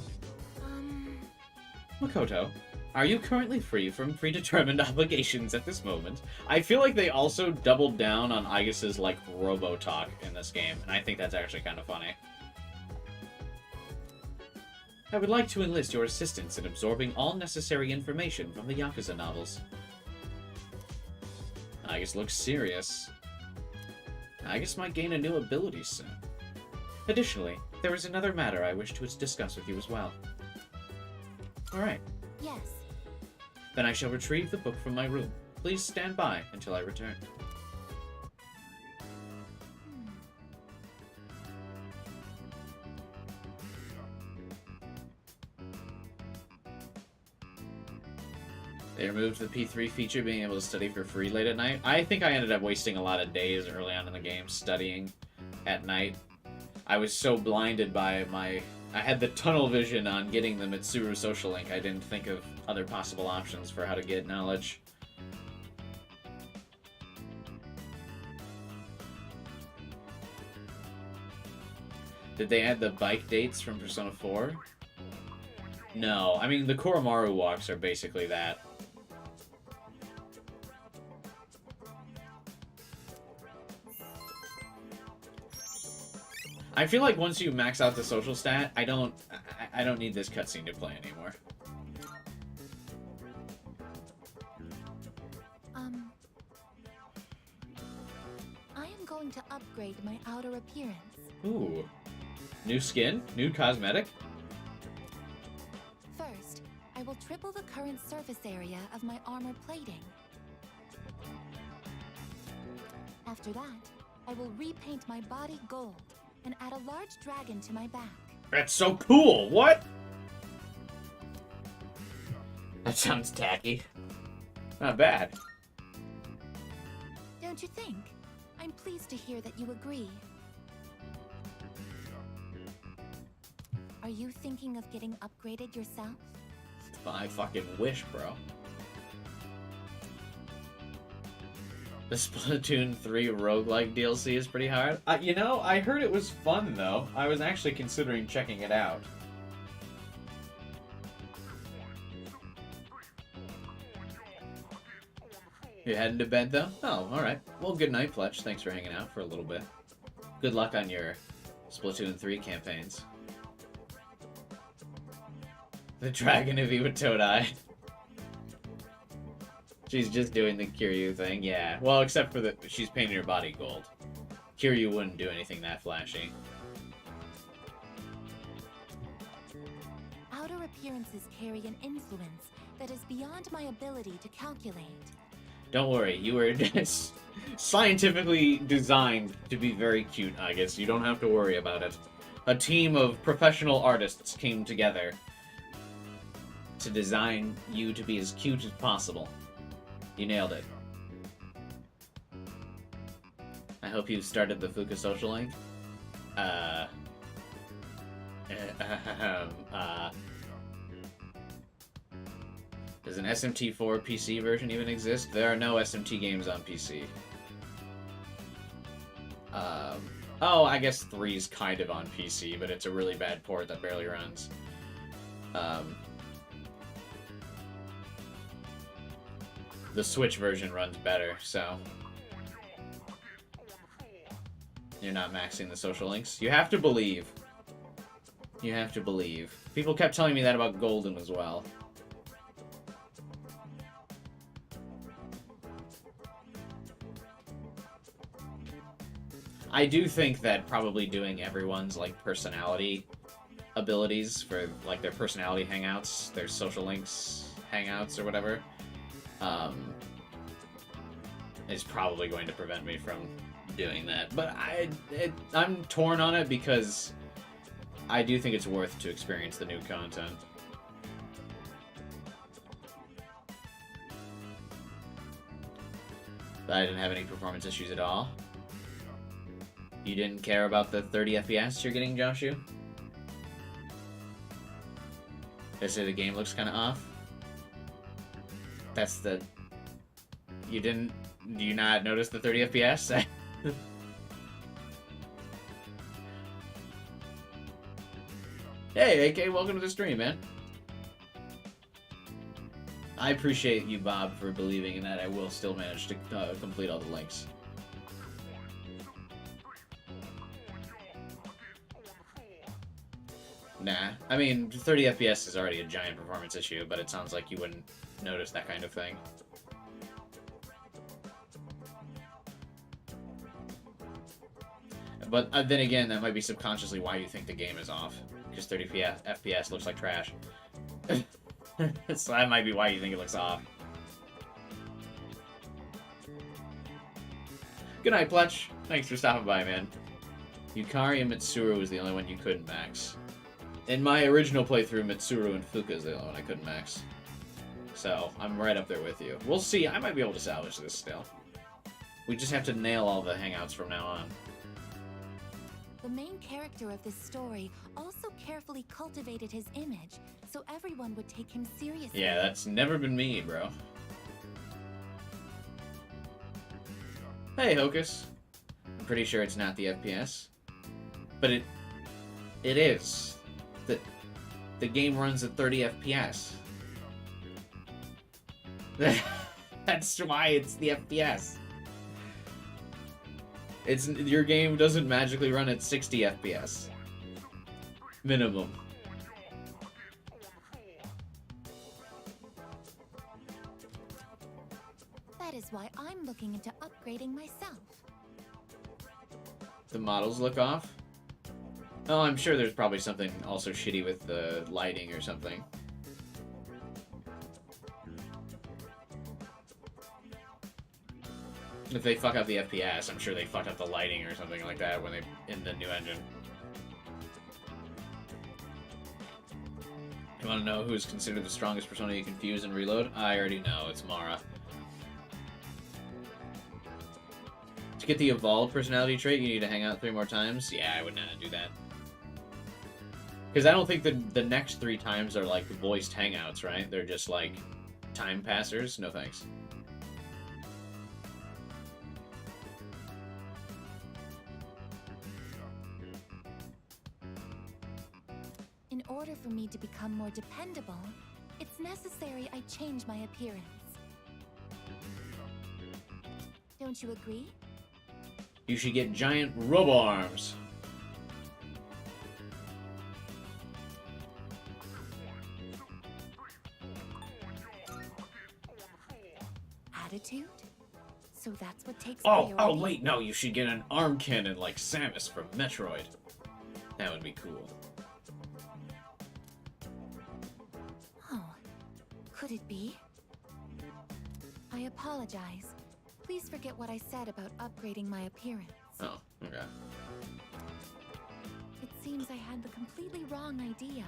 Makoto, are you currently free from predetermined obligations at this moment? I feel like they also doubled down on Aigis' like robo-talk in this game, and I think that's actually kind of funny. I would like to enlist your assistance in absorbing all necessary information from the Yakuza novels. Aigis looks serious. Aigis might gain a new ability soon. Additionally, there is another matter I wish to discuss with you as well. Alright. Yes. Then I shall retrieve the book from my room. Please stand by until I return. They removed the P3 feature, being able to study for free late at night. I think I ended up wasting a lot of days early on in the game studying at night. I was so blinded by I had the tunnel vision on getting the Mitsuru social link. I didn't think of other possible options for how to get knowledge. Did they add the bike dates from Persona 4? No. I mean, the Koromaru walks are basically that. I feel like once you max out the social stat, I don't need this cutscene to play anymore. I am going to upgrade my outer appearance. Ooh. New skin? New cosmetic? First, I will triple the current surface area of my armor plating. After that, I will repaint my body gold and add a large dragon to my back. That's so cool! What? That sounds tacky. Not bad. Don't you think? I'm pleased to hear that you agree. Are you thinking of getting upgraded yourself? I fucking wish, bro. The Splatoon 3 roguelike DLC is pretty hard. You know, I heard it was fun, though. I was actually considering checking it out. You heading to bed, though? Oh, alright. Well, good night, Fletch. Thanks for hanging out for a little bit. Good luck on your Splatoon 3 campaigns. The Dragon of Eva Toadeye. She's just doing the Kiryu thing, yeah. Well, except for she's painting her body gold. Kiryu wouldn't do anything that flashy. Outer appearances carry an influence that is beyond my ability to calculate. Don't worry, you were scientifically designed to be very cute, I guess. You don't have to worry about it. A team of professional artists came together to design you to be as cute as possible. You nailed it. I hope you started the Fuka social link. Does an SMT4 PC version even exist? There are no SMT games on PC. Oh, I guess 3's kind of on PC, but it's a really bad port that barely runs. The Switch version runs better, so... You're not maxing the social links. You have to believe. You have to believe. People kept telling me that about Golden as well. I do think that probably doing everyone's, like, personality abilities for, like, their personality hangouts, their social links hangouts or whatever, is probably going to prevent me from doing that. But I'm torn on it because I do think it's worth to experience the new content. But I didn't have any performance issues at all. You didn't care about the 30 FPS you're getting, Joshu? They say the game looks kind of off? That's the... You didn't... Do you not notice the 30 FPS? Hey, AK, welcome to the stream, man. I appreciate you, Bob, for believing in that I will still manage to complete all the links. Nah. I mean, 30 FPS is already a giant performance issue, but it sounds like you wouldn't notice that kind of thing. But then again, that might be subconsciously why you think the game is off. Because 30 FPS looks like trash. So that might be why you think it looks off. Good night, Pletch. Thanks for stopping by, man. Yukari and Mitsuru was the only one you couldn't max. In my original playthrough, Mitsuru and Fuka is the only one I couldn't max. So, I'm right up there with you. We'll see. I might be able to salvage this still. We just have to nail all the hangouts from now on. The main character of this story also carefully cultivated his image, so everyone would take him seriously. Yeah, that's never been me, bro. Hey, Hocus. I'm pretty sure it's not the FPS. But it is. The game runs at 30 FPS. That's why it's the FPS. Your game doesn't magically run at 60 FPS. Minimum. That is why I'm looking into upgrading myself. The models look off? Oh, I'm sure there's probably something also shitty with the lighting or something. If they fuck up the FPS, I'm sure they fucked up the lighting or something like that when they in the new engine. You want to know who's considered the strongest persona you can fuse and reload? I already know, it's Mara. To get the evolved personality trait, you need to hang out 3 more times? Yeah, I would not do that. Because I don't think the next 3 times are like voiced hangouts, right? They're just like time passers? No thanks. In order for me to become more dependable, it's necessary I change my appearance. Don't you agree? You should get giant robo arms. Attitude? So that's what takes Oh, priority? wait, no, you should get an arm cannon like Samus from Metroid. That would be cool. Oh, could it be? I apologize. Please forget what I said about upgrading my appearance. Oh, okay. It seems I had the completely wrong idea.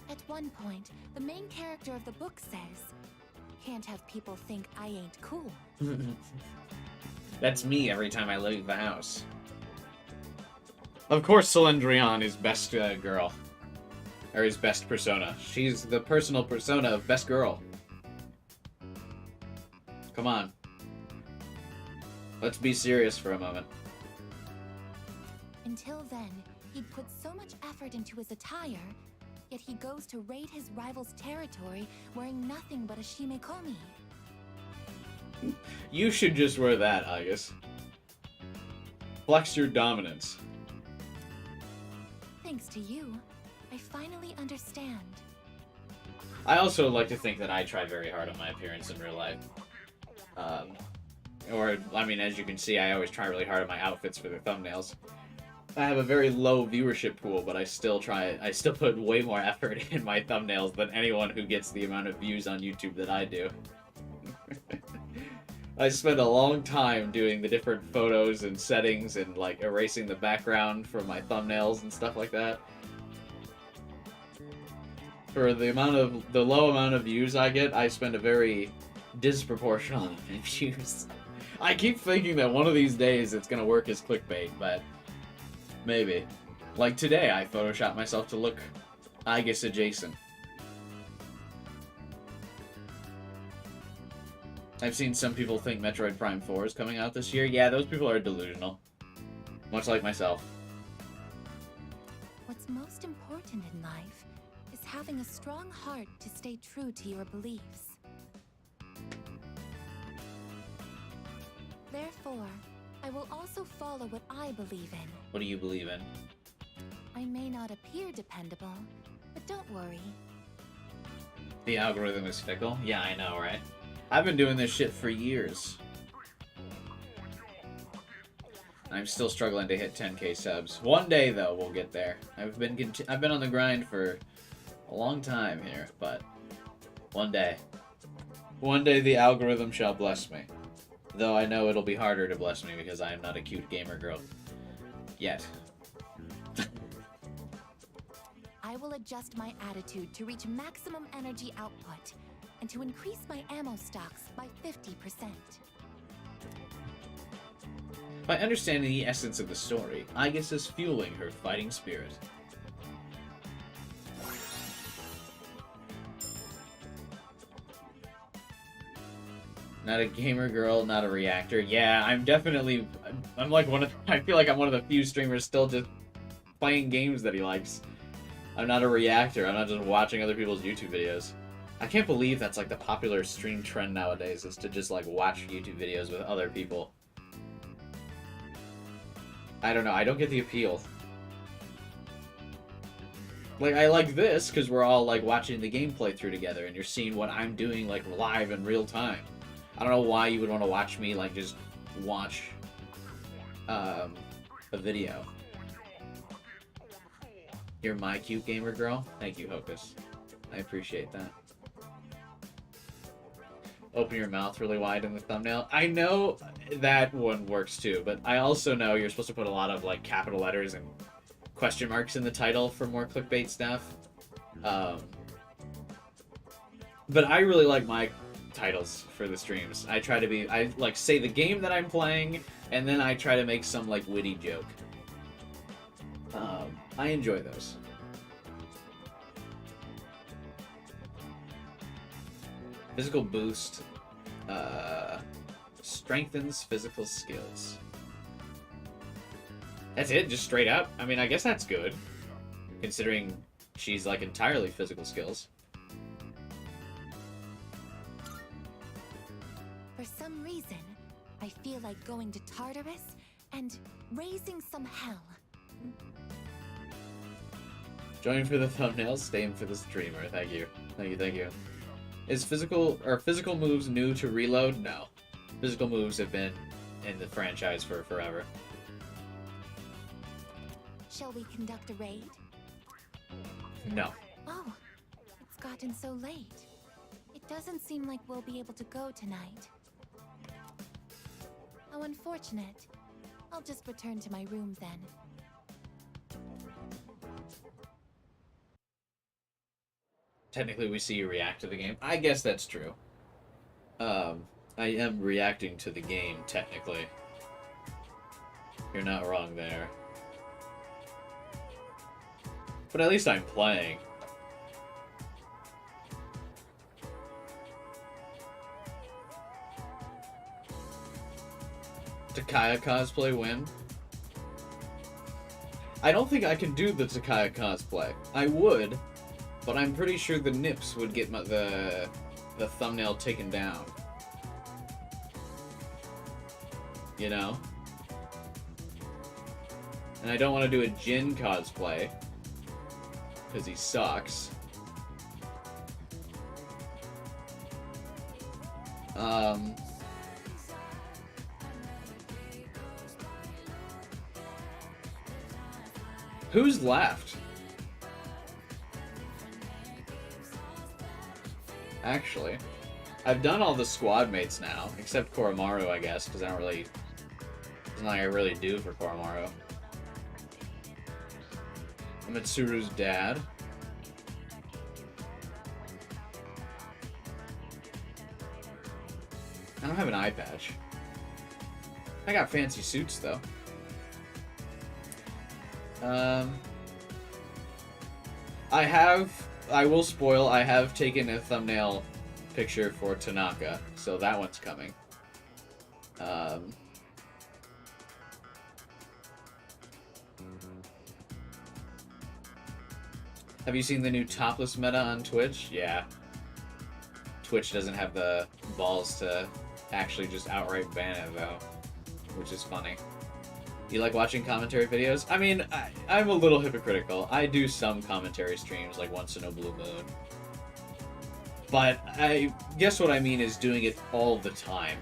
At one point, the main character of the book says, "Can't have people think I ain't cool." That's me every time I leave the house. Of course Cylindrion is best girl. Or his best persona. She's the personal persona of best girl. Come on. Let's be serious for a moment. Until then, he'd put so much effort into his attire, yet he goes to raid his rival's territory wearing nothing but a shimekomi. You should just wear that, Agus. Flex your dominance. Thanks to you, I finally understand. I also like to think that I try very hard on my appearance in real life. As you can see, I always try really hard on my outfits for the thumbnails. I have a very low viewership pool, but I still put way more effort in my thumbnails than anyone who gets the amount of views on YouTube that I do. I spend a long time doing the different photos and settings and like erasing the background for my thumbnails and stuff like that. For the low amount of views I get, I spend a very disproportionate amount of views. I keep thinking that one of these days it's gonna work as clickbait, but maybe. Like today, I photoshopped myself to look Aegis adjacent. I've seen some people think Metroid Prime 4 is coming out this year. Yeah, those people are delusional. Much like myself. What's most important in life is having a strong heart to stay true to your beliefs. Therefore, I will also follow what I believe in. What do you believe in? I may not appear dependable, but don't worry. The algorithm is fickle? Yeah, I know, right? I've been doing this shit for years. I'm still struggling to hit 10k subs. One day, though, we'll get there. I've been on the grind for a long time here, but one day. One day the algorithm shall bless me. Though I know it'll be harder to bless me because I am not a cute gamer girl. Yet. I will adjust my attitude to reach maximum energy output and to increase my ammo stocks by 50%. By understanding the essence of the story, Aegis is fueling her fighting spirit. Not a gamer girl, not a reactor. Yeah, I'm like I feel like I'm one of the few streamers still just playing games that he likes. I'm not a reactor, I'm not just watching other people's YouTube videos. I can't believe that's like the popular stream trend nowadays, is to just like watch YouTube videos with other people. I don't know, I don't get the appeal. Like, I like this because we're all like watching the gameplay through together and you're seeing what I'm doing like live in real time. I don't know why you would want to watch me like just watch a video. You're my cute gamer girl? Thank you, Hocus. I appreciate that. Open your mouth really wide in the thumbnail. I know that one works too, but I also know you're supposed to put a lot of like capital letters and question marks in the title for more clickbait stuff. But I really like my titles for the streams. I try to be, I like say the game that I'm playing, and then I try to make some like witty joke. I enjoy those. Physical boost strengthens physical skills. That's it, just straight up. I mean, I guess that's good, considering she's like entirely physical skills. For some reason, I feel like going to Tartarus and raising some hell. Join for the thumbnails, staying for the streamer. Thank you. Thank you, thank you. Is physical moves new to Reload? No. Physical moves have been in the franchise for forever. Shall we conduct a raid? No. Oh, it's gotten so late. It doesn't seem like we'll be able to go tonight. How unfortunate. I'll just return to my room then. Technically, we see you react to the game. I guess that's true. I am reacting to the game, technically. You're not wrong there. But at least I'm playing. Takaya cosplay win? I don't think I can do the Takaya cosplay. I would, but I'm pretty sure the nips would get the thumbnail taken down. You know? And I don't want to do a Jin cosplay, because he sucks. Who's left? Actually, I've done all the squad mates now, except Koromaru, I guess, because there's nothing I really do for Koromaru. Mitsuru's dad. I don't have an eye patch. I got fancy suits, though. I will spoil, I have taken a thumbnail picture for Tanaka, so that one's coming. Have you seen the new topless meta on Twitch? Yeah. Twitch doesn't have the balls to actually just outright ban it, though, which is funny. You like watching commentary videos? I mean, I'm a little hypocritical. I do some commentary streams, like once in a blue moon. But I guess what I mean is doing it all the time.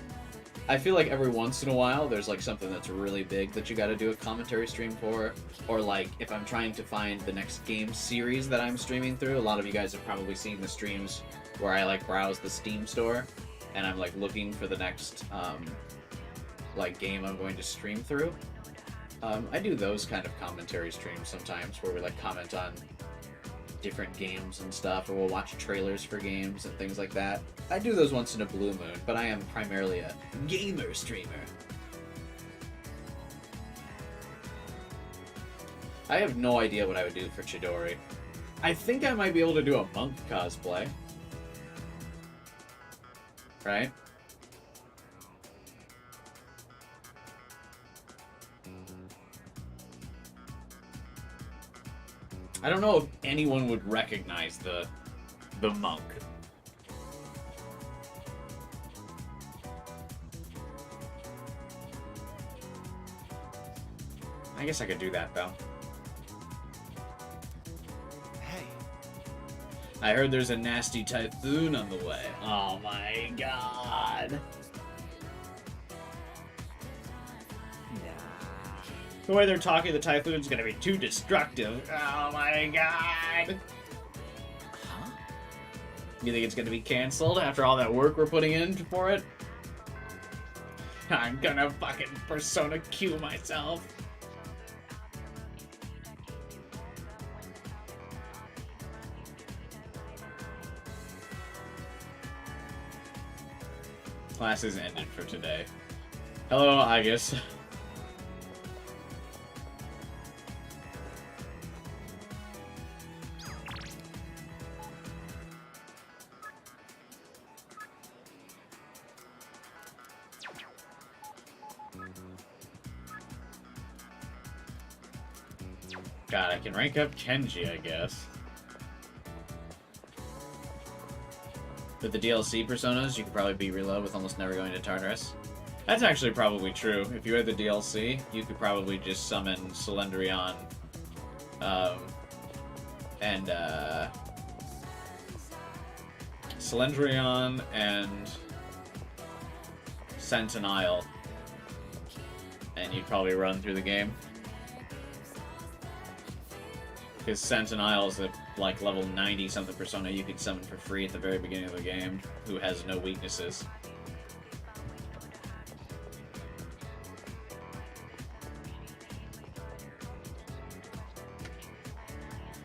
I feel like every once in a while, there's like something that's really big that you gotta do a commentary stream for. Or like, if I'm trying to find the next game series that I'm streaming through, a lot of you guys have probably seen the streams where I like browse the Steam store, and I'm like looking for the next like game I'm going to stream through. I do those kind of commentary streams sometimes where we like comment on different games and stuff, or we'll watch trailers for games and things like that. I do those once in a blue moon, but I am primarily a gamer streamer. I have no idea what I would do for Chidori. I think I might be able to do a monk cosplay. Right? I don't know if anyone would recognize the monk. I guess I could do that, though. Hey, I heard there's a nasty typhoon on the way. Oh my god. The way they're talking, the typhoon's gonna be too destructive. Oh my god. huh? You think it's gonna be canceled after all that work we're putting in for it? I'm gonna fucking Persona Q myself. Class is ended for today. Hello, Agus. God, I can rank up Kenji, I guess. With the DLC personas, you could probably beat Reload with almost never going to Tartarus. That's actually probably true. If you had the DLC, you could probably just summon Cylindrion, Cylindrion and Sentinile, and you'd probably run through the game. Because Sentinile is a like level 90 something persona you could summon for free at the very beginning of the game, who has no weaknesses.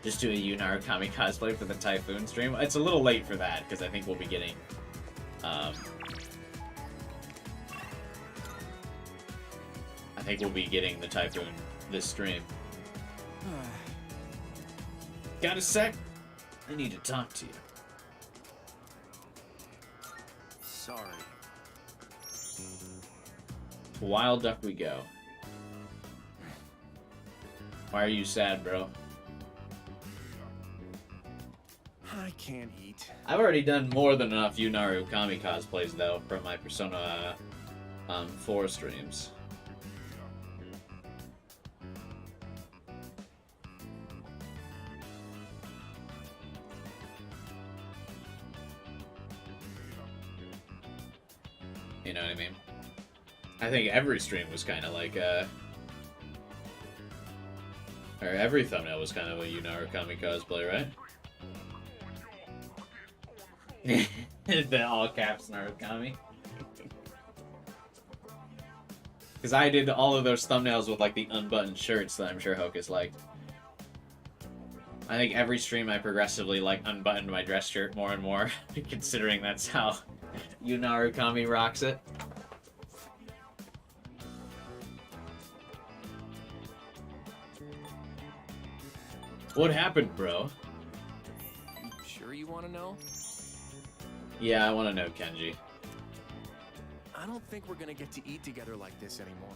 Just do a Yu Narukami cosplay for the Typhoon stream. It's a little late for that, because I think we'll be getting the Typhoon this stream. Got a sec? I need to talk to you. Sorry. To Wild Duck we go. Why are you sad, bro? I can't eat. I've already done more than enough Yu Narukami cosplays, though, from my Persona 4 streams. You know what I mean? I think every stream was kind of like or every thumbnail was kind of a Yu Narukami cosplay, right? The all caps Narukami. Because I did all of those thumbnails with like the unbuttoned shirts that I'm sure Hocus liked. I think every stream I progressively like unbuttoned my dress shirt more and more, considering that's how Yu Narukami rocks it. What happened, bro? You sure you want to know? Yeah, I want to know, Kenji. I don't think we're gonna get to eat together like this anymore.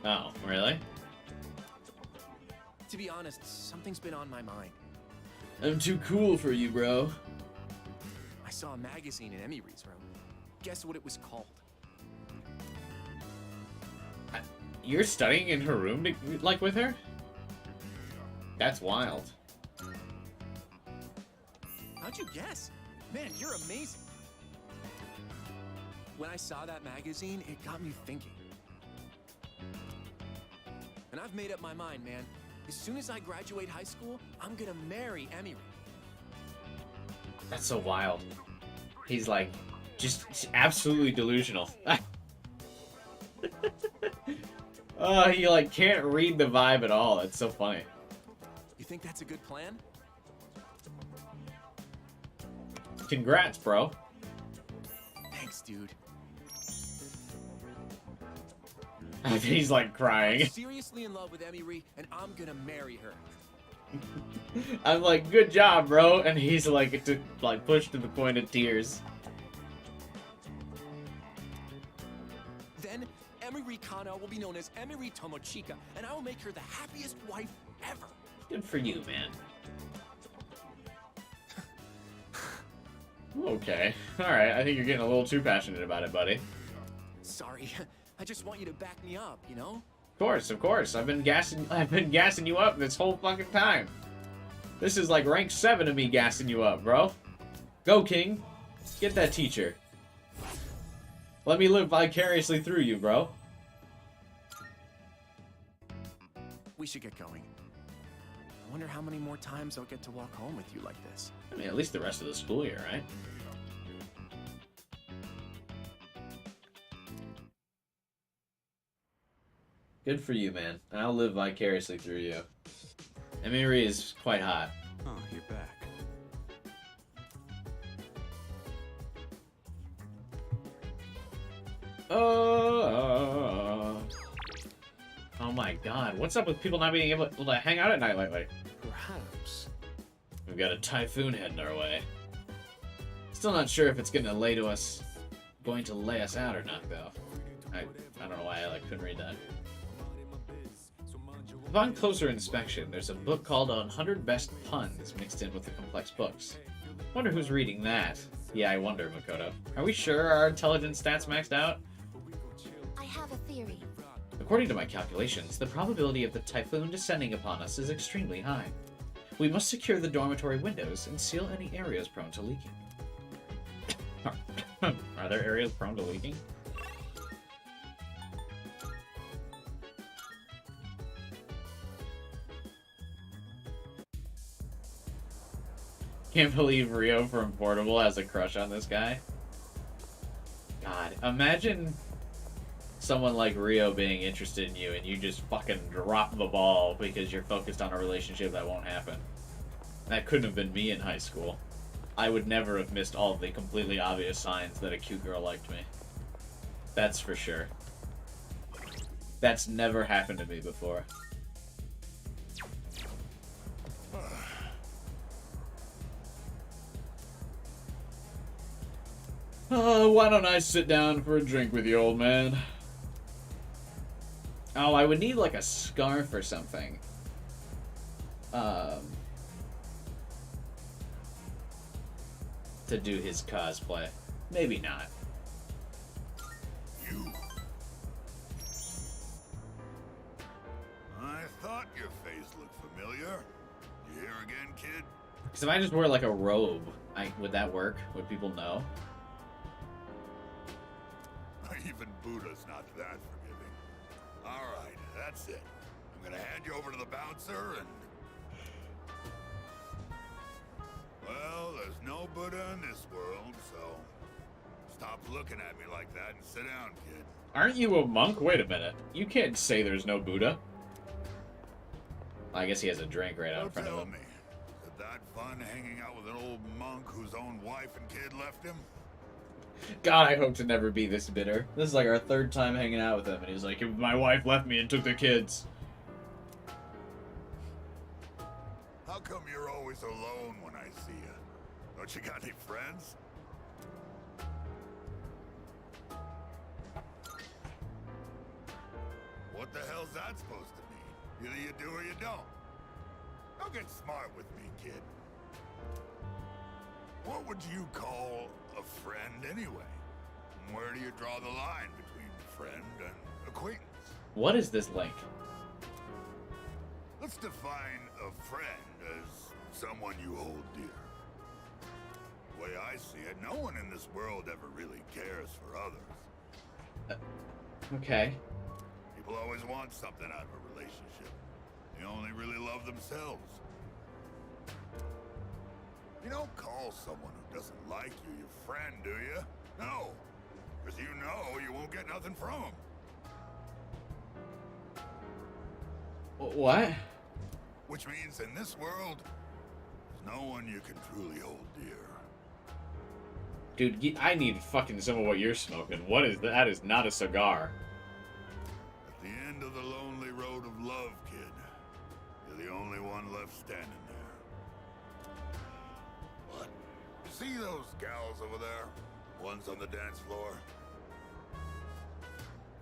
Oh, really? To be honest, something's been on my mind. I'm too cool for you, bro. I saw a magazine in Emiry's room. Guess what it was called? You're studying in her room, like, with her? That's wild. How'd you guess? Man, you're amazing. When I saw that magazine, it got me thinking. And I've made up my mind, man. As soon as I graduate high school, I'm gonna marry Emiry. That's so wild. He's like, just absolutely delusional. Oh, he like can't read the vibe at all. It's so funny. You think that's a good plan? Congrats, bro. Thanks, dude. He's like crying. I'm seriously in love with Emiry, and I'm gonna marry her. I'm like, good job, bro. And he's like, pushed to the point of tears. Then, Emiry Kana will be known as Emiry Tomochika, and I will make her the happiest wife ever. Good for you, man. Okay. Alright, I think you're getting a little too passionate about it, buddy. Sorry, I just want you to back me up, you know? Of course. I've been gassing you up this whole fucking time. This is like rank 7 of me gassing you up, bro. Go, King. Get that teacher. Let me live vicariously through you, bro. We should get going. I wonder how many more times I'll get to walk home with you like this. I mean, at least the rest of the school year, right? Good for you, man. I'll live vicariously through you. Emiri is quite hot. Oh, you're back. Oh my god. What's up with people not being able to hang out at night lately? Perhaps. We've got a typhoon heading our way. Still not sure if it's going to lay us out or not, though. I don't know why I couldn't read that. Upon closer inspection, there's a book called 100 Best Puns mixed in with the complex books. Wonder who's reading that. Yeah, I wonder, Makoto. Are we sure our intelligence stats maxed out? I have a theory. According to my calculations, the probability of the typhoon descending upon us is extremely high. We must secure the dormitory windows and seal any areas prone to leaking. Are there areas prone to leaking? Can't believe Rio from Portable has a crush on this guy. God, imagine someone like Rio being interested in you and you just fucking drop the ball because you're focused on a relationship that won't happen. That couldn't have been me in high school. I would never have missed all of the completely obvious signs that a cute girl liked me. That's for sure. That's never happened to me before. Why don't I sit down for a drink with you, old man? Oh, I would need like a scarf or something. To do his cosplay. Maybe not. You. I thought your face looked familiar. You here again, kid? Because if I just wear like a robe, would that work? Would people know? Even Buddha's not that forgiving. Alright, that's it. I'm gonna hand you over to the bouncer and... Well, there's no Buddha in this world, so... Stop looking at me like that and sit down, kid. Aren't you a monk? Wait a minute. You can't say there's no Buddha. I guess he has a drink right out in front of him. Tell me, is it that fun hanging out with an old monk whose own wife and kid left him? God, I hope to never be this bitter. This is like our 3rd time hanging out with him, and he's like, my wife left me and took the kids. How come you're always alone when I see you? Don't you got any friends? What the hell's that supposed to mean? Either you do or you don't. Don't get smart with me, kid. What would you call a friend anyway? And where do you draw the line between friend and acquaintance? What is this link? Let's define a friend as someone you hold dear. The way I see it, no one in this world ever really cares for others. Okay. People always want something out of a relationship. They only really love themselves. You don't call someone who doesn't like you your friend, do you? No. Because you know you won't get nothing from them. What? Which means in this world, there's no one you can truly hold dear. Dude, I need fucking some of what you're smoking. What is that? That is not a cigar. At the end of the lonely road of love, kid, you're the only one left standing there. What? You see those gals over there? Ones on the dance floor?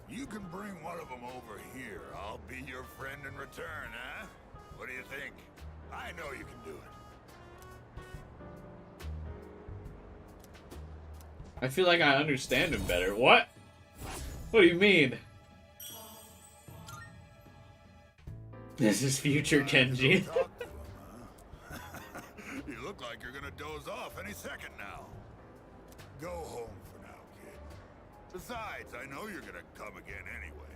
You can bring one of them over here. I'll be your friend in return, huh? What do you think? I know you can do it. I feel like I understand him better. What? What do you mean? This is future Kenji. Talk to him, huh? You look like you're gonna doze off any second now. Go home for now, kid. Besides, I know you're gonna come again anyway,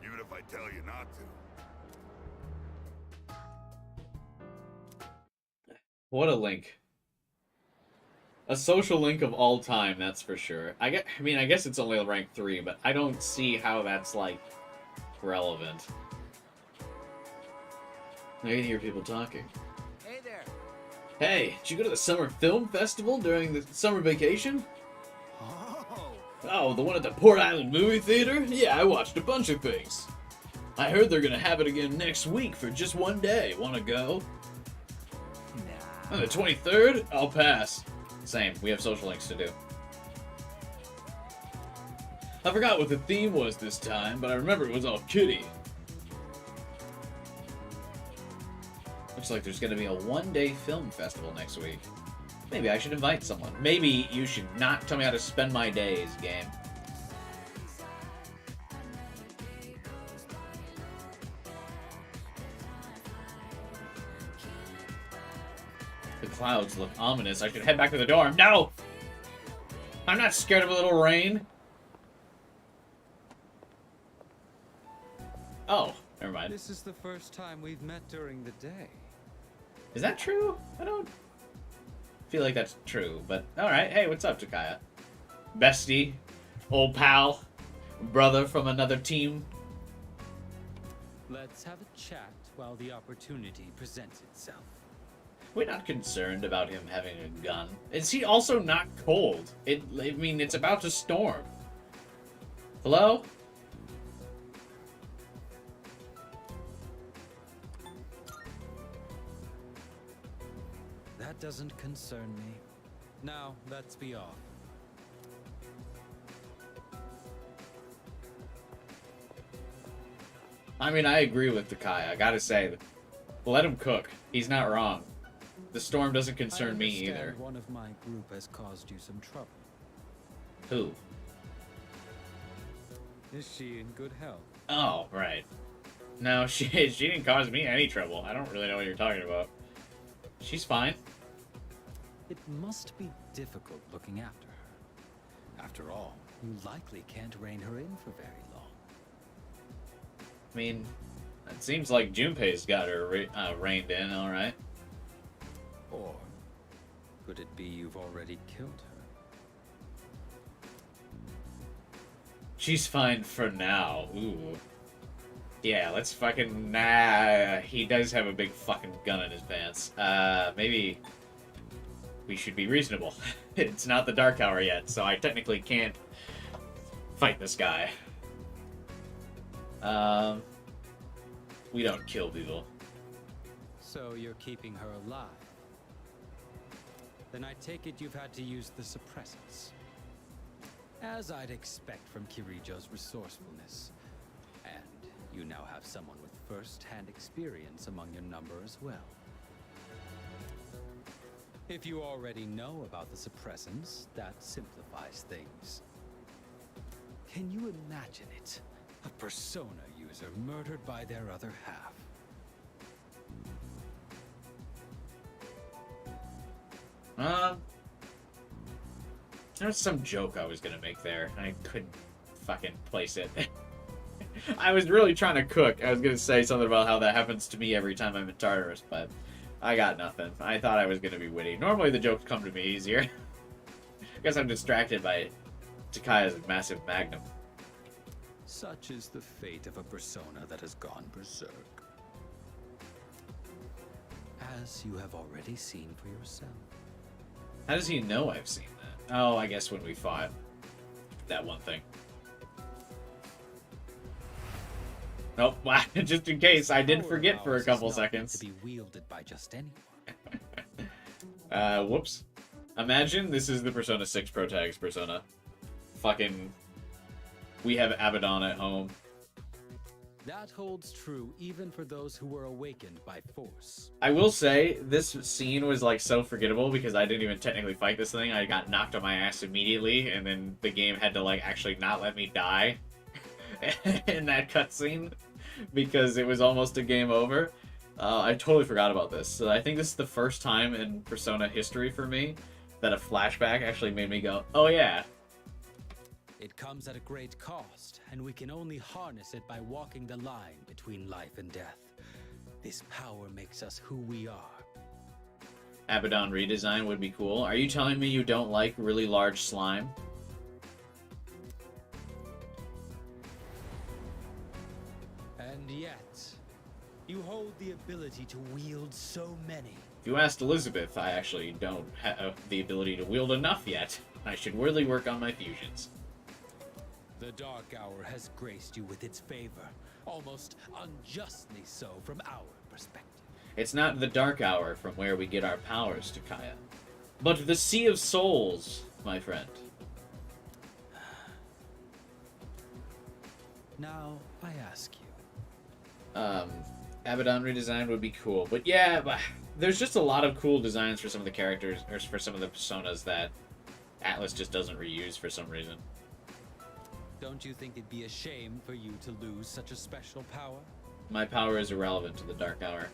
even if I tell you not to. What a link. A social link of all time, that's for sure. I guess it's only rank 3, but I don't see how that's, like, relevant. I can hear people talking. Hey there. Hey, did you go to the summer film festival during the summer vacation? Oh. Oh, the one at the Port Island movie theater? Yeah, I watched a bunch of things. I heard they're gonna have it again next week for just one day. Wanna go? Nah. On the 23rd? I'll pass. Same, we have social links to do. I forgot what the theme was this time, but I remember it was all kitty. Looks like there's gonna be a one-day film festival next week. Maybe I should invite someone. Maybe you should not tell me how to spend my days, game. The clouds look ominous. I should head back to the dorm. No! I'm not scared of a little rain. Oh, never mind. This is the first time we've met during the day. Is that true? I don't feel like that's true, but alright. Hey, what's up, Takaya? Bestie, old pal, brother from another team. Let's have a chat while the opportunity presents itself. We're not concerned about him having a gun. Is he also not cold? I mean, it's about to storm. Hello? That doesn't concern me. Now, let's be off. I mean, I agree with Takaya. I gotta say, let him cook. He's not wrong. The storm doesn't concern me I either. understand one of my group has caused you some trouble. Who? Is she in good health? Oh, right. No, she didn't cause me any trouble. I don't really know what you're talking about. She's fine. It must be difficult looking after her. After all, you likely can't rein her in for very long. I mean, it seems like Junpei's got her reined in, alright. Or could it be you've already killed her? She's fine for now. Ooh. Yeah, let's fucking... Nah, he does have a big fucking gun in his pants. Maybe we should be reasonable. It's not the Dark Hour yet, so I technically can't fight this guy. We don't kill people. So you're keeping her alive. Then I take it you've had to use the suppressants. As I'd expect from Kirijo's resourcefulness. And you now have someone with first-hand experience among your number as well. If you already know about the suppressants, that simplifies things. Can you imagine it? A Persona user murdered by their other half. There was some joke I was gonna make there. I couldn't fucking place it. I was really trying to cook. I was gonna say something about how that happens to me every time I'm in Tartarus, but I got nothing. I thought I was gonna be witty. Normally the jokes come to me easier. I guess I'm distracted by Takaya's massive magnum. Such is the fate of a persona that has gone berserk. As you have already seen for yourself. How does he know I've seen that? Oh, I guess when we fought that one thing. Nope, just in case, I did forget for a couple seconds. To be wielded by just anyone. Whoops. Imagine this is the Persona 6 protagonist persona. Fucking... We have Abaddon at home. That holds true even for those who were awakened by force. I will say, this scene was like so forgettable because I didn't even technically fight this thing. I got knocked on my ass immediately, and then the game had to like actually not let me die in that cutscene. because it was almost a game over. I totally forgot about this. So I think this is the first time in Persona history for me that a flashback actually made me go, oh yeah. It comes at a great cost, and we can only harness it by walking the line between life and death. This power makes us who we are. Abaddon redesign would be cool. Are you telling me you don't like really large slime? And yet, you hold the ability to wield so many. If you asked Elizabeth, I actually don't have the ability to wield enough yet. I should really work on my fusions. The Dark Hour has graced you with its favor, almost unjustly so from our perspective. It's not the Dark Hour from where we get our powers, Takaya, but the Sea of Souls, my friend. Now, I ask you. Abaddon redesign would be cool, but yeah, there's just a lot of cool designs for some of the characters, or for some of the personas that Atlas just doesn't reuse for some reason. Don't you think it'd be a shame for you to lose such a special power? My power is irrelevant to the Dark Hour.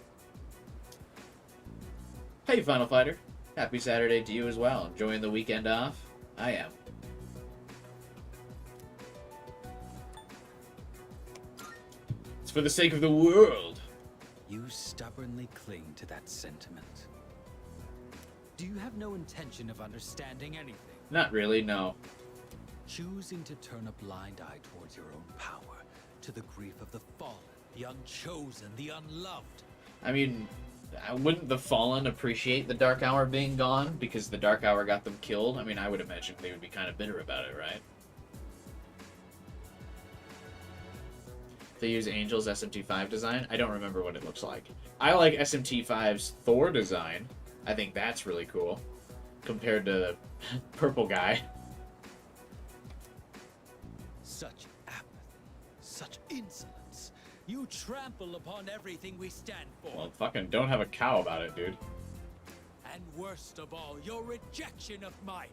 Hey, Final Fighter. Happy Saturday to you as well. Enjoying the weekend off? I am. It's for the sake of the world. You stubbornly cling to that sentiment. Do you have no intention of understanding anything? Not really, no. Choosing to turn a blind eye towards your own power, to the grief of the fallen, the unchosen, the unloved. I mean, wouldn't the Fallen appreciate the Dark Hour being gone because the Dark Hour got them killed? I mean, I would imagine they would be kind of bitter about it, right? They use Angel's SMT5 design. I don't remember what it looks like. I like SMT5's Thor design. I think that's really cool compared to the purple guy. Such apathy, such insolence. You trample upon everything we stand for. Well, fucking don't have a cow about it, dude. And worst of all, your rejection of my...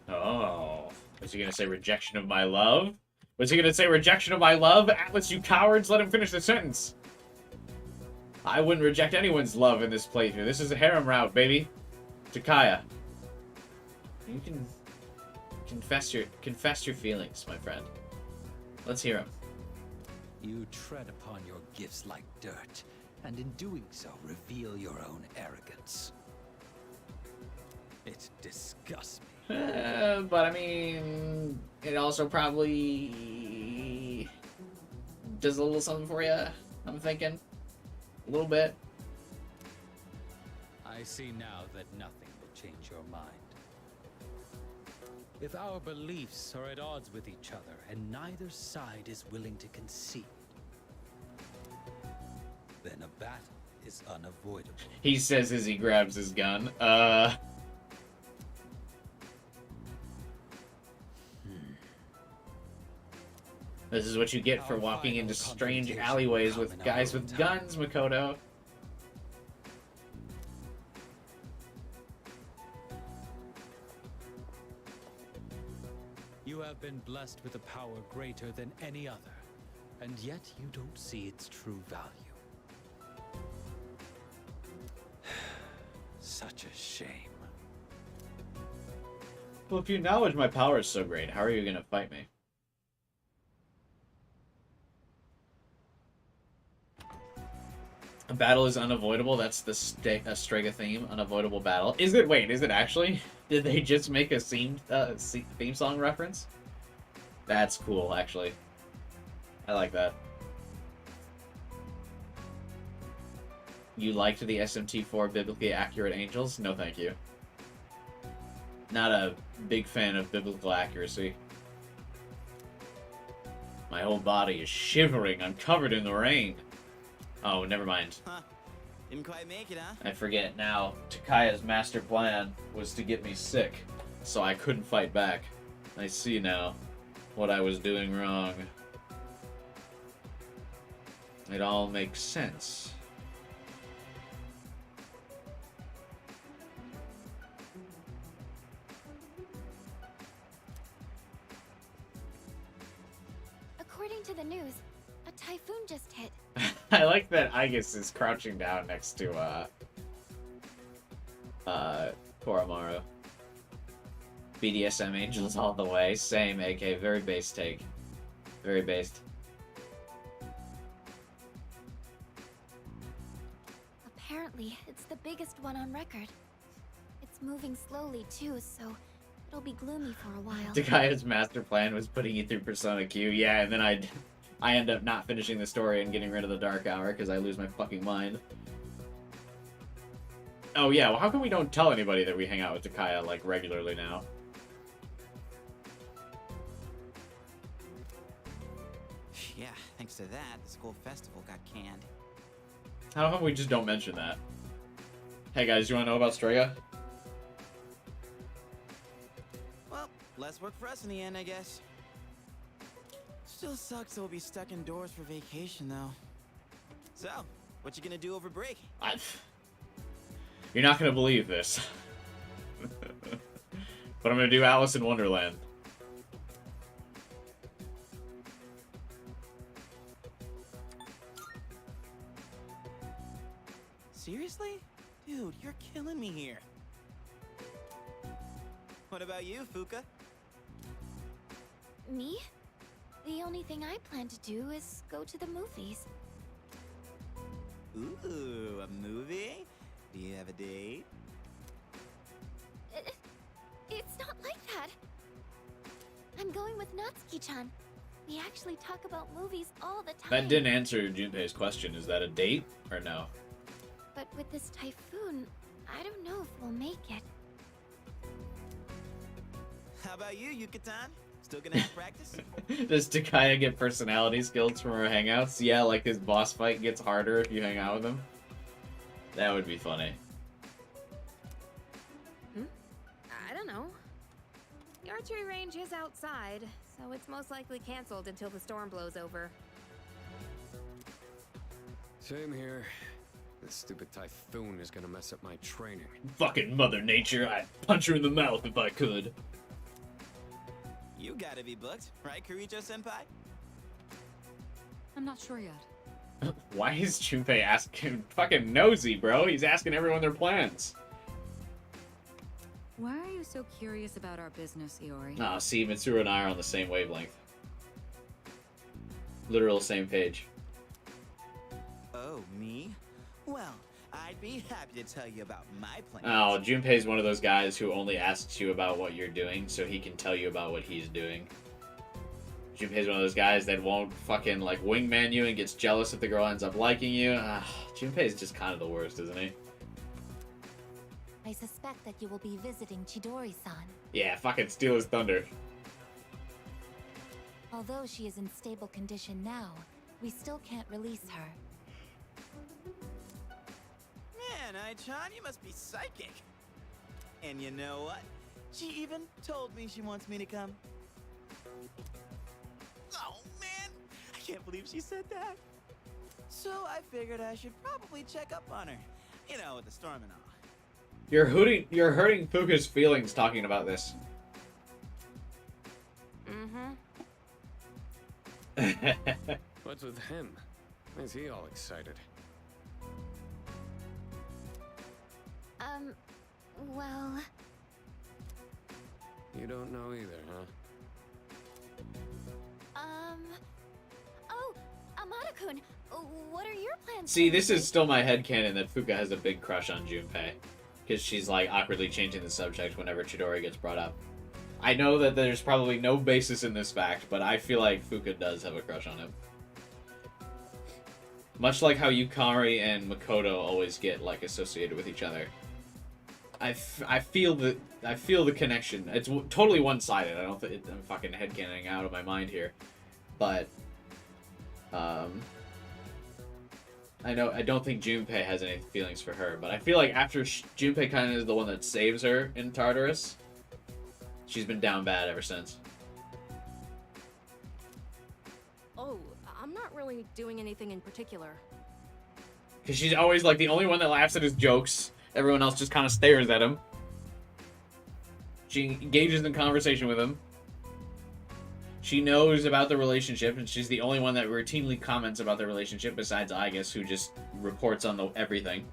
Oh. Was he gonna say rejection of my love? Was he gonna say rejection of my love? Atlas, you cowards, let him finish the sentence. I wouldn't reject anyone's love in this playthrough. This is a harem route, baby. Takaya. You can confess your feelings, my friend. Let's hear him. You tread upon your gifts like dirt, and in doing so, reveal your own arrogance. It disgusts me. But I mean, it also probably does a little something for you, I'm thinking. A little bit. I see now that nothing will change your mind. If our beliefs are at odds with each other and neither side is willing to concede, then a battle is unavoidable. He says as he grabs his gun. This is what you get for walking into strange alleyways with guys with guns, Makoto. You have been blessed with a power greater than any other, and yet you don't see its true value. Such a shame. Well, if you acknowledge my power is so great, how are you gonna fight me? A battle is unavoidable. That's the Strega theme. Unavoidable battle. Is it? Wait, is it actually? Did they just make a theme song reference? That's cool, actually. I like that. You liked the SMT4 biblically accurate angels? No, thank you. Not a big fan of biblical accuracy. My whole body is shivering. I'm covered in the rain. Oh, never mind. Huh. Didn't quite make it, huh? I forget now. Takaya's master plan was to get me sick, so I couldn't fight back. I see now what I was doing wrong. It all makes sense. According to the news, a typhoon just hit. I like that Aigis is crouching down next to Koromaru. BDSM angels all the way. Same, AK. Very base take. Very based. Apparently, it's the biggest one on record. It's moving slowly too, so it'll be gloomy for a while. Takaya's master plan was putting you through Persona Q. Yeah, and then I end up not finishing the story and getting rid of the Dark Hour because I lose my fucking mind. Oh yeah, well how come we don't tell anybody that we hang out with Takaya, like, regularly now? Yeah, thanks to that, the school festival got canned. How come we just don't mention that? Hey guys, you wanna know about Strega? Well, less work for us in the end, I guess. Still sucks we'll be stuck indoors for vacation, though. So, what you gonna do over break? You're not gonna believe this. But I'm gonna do Alice in Wonderland. Seriously? Dude, you're killing me here. What about you, Fuka? Me? The only thing I plan to do is go to the movies. Ooh, a movie? Do you have a date? It's not like that. I'm going with Natsuki-chan. We actually talk about movies all the time. That didn't answer Junpei's question. Is that a date or no? But with this typhoon, I don't know if we'll make it. How about you, Yucatan? Still gonna have practice? Does Takaya get personality skills from her hangouts? Yeah, like his boss fight gets harder if you hang out with him. That would be funny. I don't know. The archery range is outside, so it's most likely canceled until the storm blows over. Same here. This stupid typhoon is gonna mess up my training. Fucking Mother Nature, I'd punch her in the mouth if I could. You gotta be booked, right, Kirijo-senpai? I'm not sure yet. Why is Junpei asking? Fucking nosy, bro. He's asking everyone their plans. Why are you so curious about our business, Iori? Nah, see, Mitsuru and I are on the same wavelength. Literal same page. Oh, me? Well, I'd be happy to tell you about my plans. Oh, Junpei's one of those guys who only asks you about what you're doing so he can tell you about what he's doing. Junpei's one of those guys that won't fucking, like, wingman you and gets jealous if the girl ends up liking you. Junpei's just kind of the worst, isn't he? I suspect that you will be visiting Chidori-san. Yeah, fucking steal his thunder. Although she is in stable condition now, we still can't release her. Man, Ai-chan, you must be psychic. And you know what? She even told me she wants me to come. Oh, man! I can't believe she said that. So I figured I should probably check up on her. You know, with the storm and all. You're hurting Fuka's feelings talking about this. What's with him? Why is he all excited? Well... You don't know either, huh? Oh, Amada-kun, what are your plans? See, this is still my headcanon that Fuka has a big crush on Junpei. Because she's, like, awkwardly changing the subject whenever Chidori gets brought up. I know that there's probably no basis in this fact, but I feel like Fuka does have a crush on him. Much like how Yukari and Makoto always get, like, associated with each other. I feel the connection. It's totally one-sided. I don't think I'm fucking headcanoning out of my mind here. But, I don't think Junpei has any feelings for her, but I feel like after Junpei kind of is the one that saves her in Tartarus, she's been down bad ever since. Oh, I'm not really doing anything in particular. Because she's always, like, the only one that laughs at his jokes. Everyone else just kind of stares at him. She engages in conversation with him. She knows about the relationship, and she's the only one that routinely comments about the relationship, besides Aigis, who just reports on everything.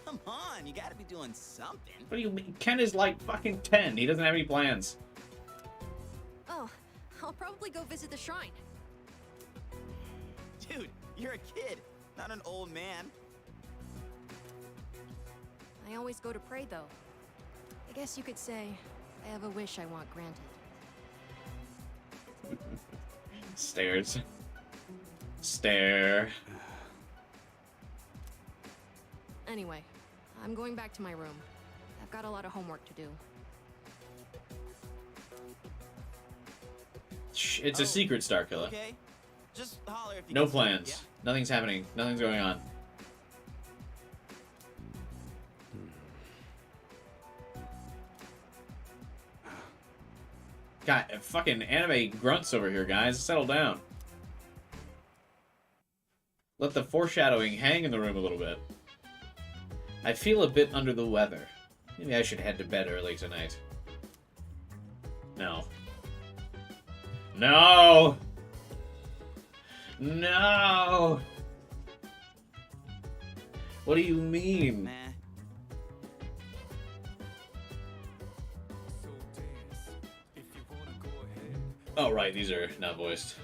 Come on, you gotta be doing something. What do you mean? Ken is like fucking 10. He doesn't have any plans. Oh, I'll probably go visit the shrine. Dude, you're a kid, not an old man. I always go to pray, though. I guess you could say I have a wish I want granted. Stares. Stare. Anyway, I'm going back to my room. I've got a lot of homework to do. Shh, it's a secret, Starkiller. Okay, just holler if you No get stuck, plans. yeah? Nothing's happening. Nothing's going on. Got fucking anime grunts over here, guys. Settle down. Let the foreshadowing hang in the room a little bit. I feel a bit under the weather. Maybe I should head to bed early tonight. No. No! No! What do you mean? Nah. Oh, right, these are not voiced.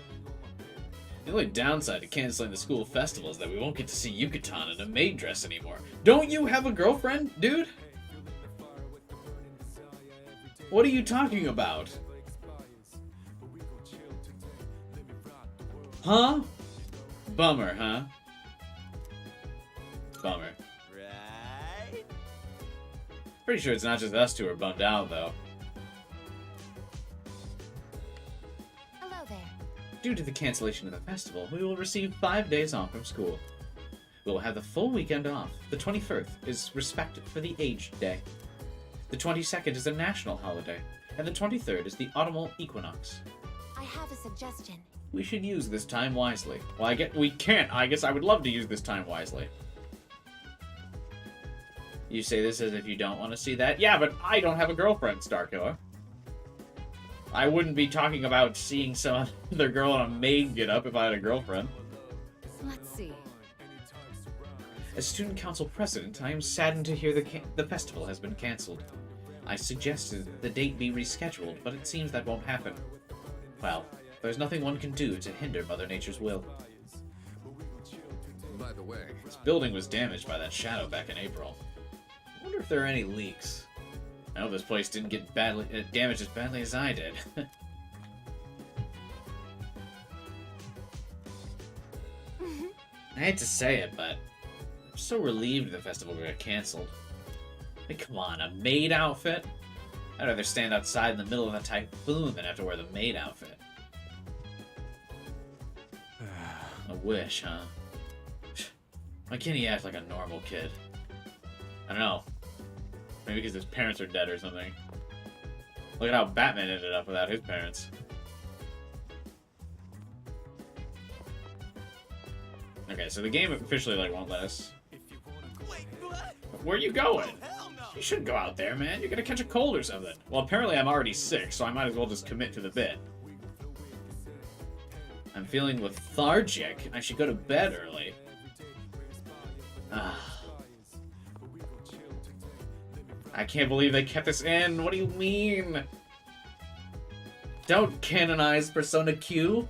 The only downside to canceling the school festival is that we won't get to see Yucatan in a maid dress anymore. Don't you have a girlfriend, dude? What are you talking about? Huh? Bummer, huh? Bummer. Right? Pretty sure it's not just us two who are bummed out, though. Hello there. Due to the cancellation of the festival, we will receive 5 days off from school. We will have the full weekend off. The 21st is respected for the Aged Day. The 22nd is a national holiday, and the 23rd is the autumnal equinox. I have a suggestion. We should use this time wisely. Well, we can't. I guess I would love to use this time wisely. You say this as if you don't want to see that? Yeah, but I don't have a girlfriend, Starkiller. I wouldn't be talking about seeing some other girl in a maid get-up if I had a girlfriend. Let's see. As student council president, I am saddened to hear the festival has been cancelled. I suggested the date be rescheduled, but it seems that won't happen. Well, there's nothing one can do to hinder Mother Nature's will. By the way, This building was damaged by that shadow back in April. I wonder if there are any leaks. I hope this place didn't get damaged as badly as I did. I hate to say it, but I'm so relieved the festival got canceled. I mean, come on, a maid outfit? I'd rather stand outside in the middle of a typhoon than have to wear the maid outfit. A wish, huh? Why can't he act like a normal kid? I don't know. Maybe because his parents are dead or something. Look at how Batman ended up without his parents. Okay, so the game officially won't let us. Wait, what? Where are you going? Oh, hell no! You shouldn't go out there, man. You're gonna catch a cold or something. Well, apparently I'm already sick, so I might as well just commit to the bit. I'm feeling lethargic. I should go to bed early. I can't believe they kept this in. What do you mean? Don't canonize Persona Q.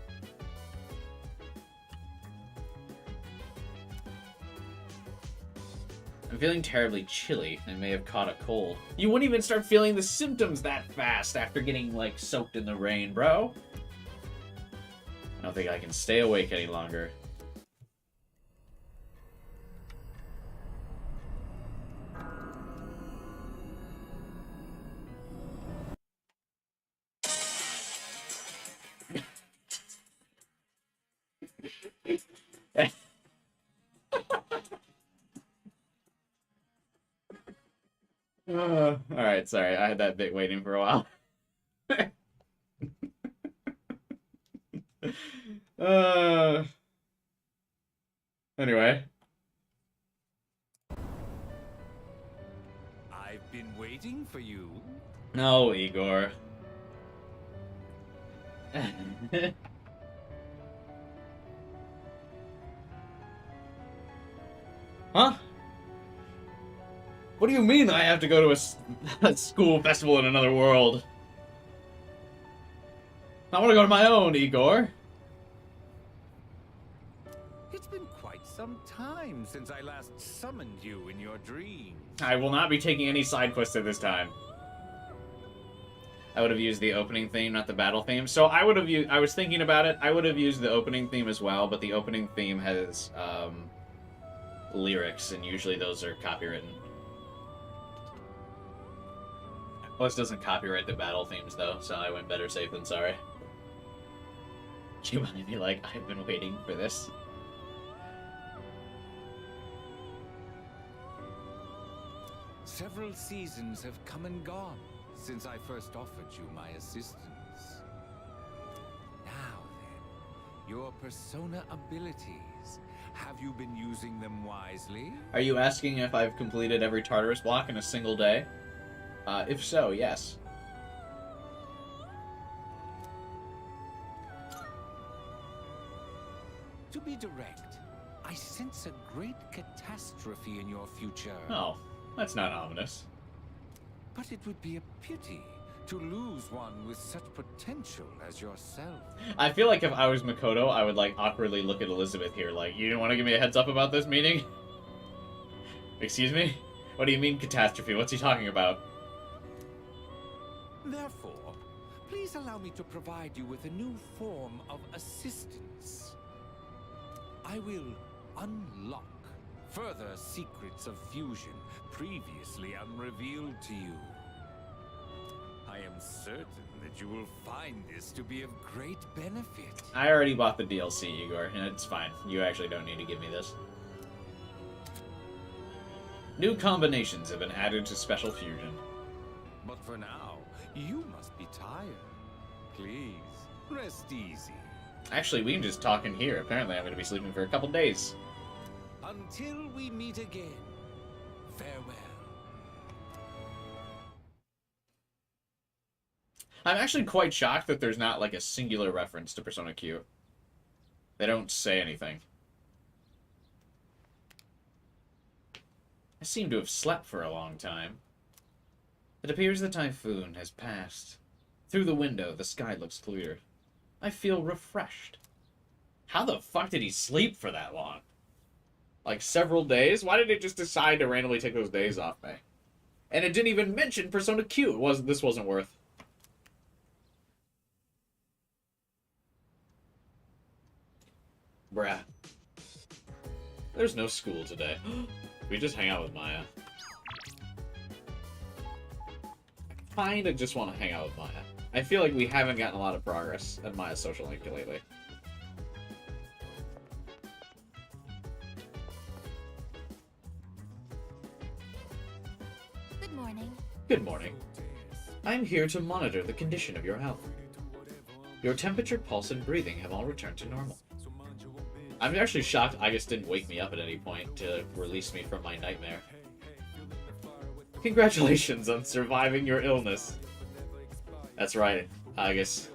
I'm feeling terribly chilly and may have caught a cold. You wouldn't even start feeling the symptoms that fast after getting, soaked in the rain, bro. I don't think I can stay awake any longer. Alright, sorry. I had that bit waiting for a while. Anyway. I've been waiting for you. No, Igor. Huh? What do you mean I have to go to a school festival in another world? I want to go to my own, Igor. It's been quite some time since I last summoned you in your dream. I will not be taking any side quests at this time. I would have used the opening theme, not the battle theme. So I would have used, I was thinking about it, I would have used the opening theme as well, but the opening theme has lyrics, and usually those are copywritten. Plus doesn't copyright the battle themes though, so I went better safe than sorry. You might be like, I've been waiting for this. Several seasons have come and gone since I first offered you my assistance. Now then, your persona abilities. Have you been using them wisely? Are you asking if I've completed every Tartarus block in a single day? If so, yes. To be direct, I sense a great catastrophe in your future. Oh, that's not ominous. But it would be a pity to lose one with such potential as yourself. I feel like if I was Makoto, I would like awkwardly look at Elizabeth here, like, you didn't want to give me a heads up about this meeting? Excuse me? What do you mean catastrophe? What's he talking about? Therefore, please allow me to provide you with a new form of assistance. I will unlock further secrets of fusion previously unrevealed to you. I am certain that you will find this to be of great benefit. I already bought the DLC, Igor, and it's fine. You actually don't need to give me this. New combinations have been added to Special Fusion. But for now, you must be tired. Please, rest easy. Actually, we can just talk in here. Apparently, I'm going to be sleeping for a couple days. Until we meet again, farewell. I'm actually quite shocked that there's not, like, a singular reference to Persona Q. They don't say anything. I seem to have slept for a long time. It appears the typhoon has passed. Through the window, the sky looks clear. I feel refreshed. How the fuck did he sleep for that long? Like, several days? Why did it just decide to randomly take those days off me? And it didn't even mention Persona Q. This wasn't worth. Bruh. There's no school today. We just hang out with Maya. I kinda just want to hang out with Maya. I feel like we haven't gotten a lot of progress at Maya's social link lately. Good morning. Good morning. I'm here to monitor the condition of your health. Your temperature, pulse, and breathing have all returned to normal. I'm actually shocked Aigis didn't wake me up at any point to release me from my nightmare. Congratulations on surviving your illness. That's right, Aigis.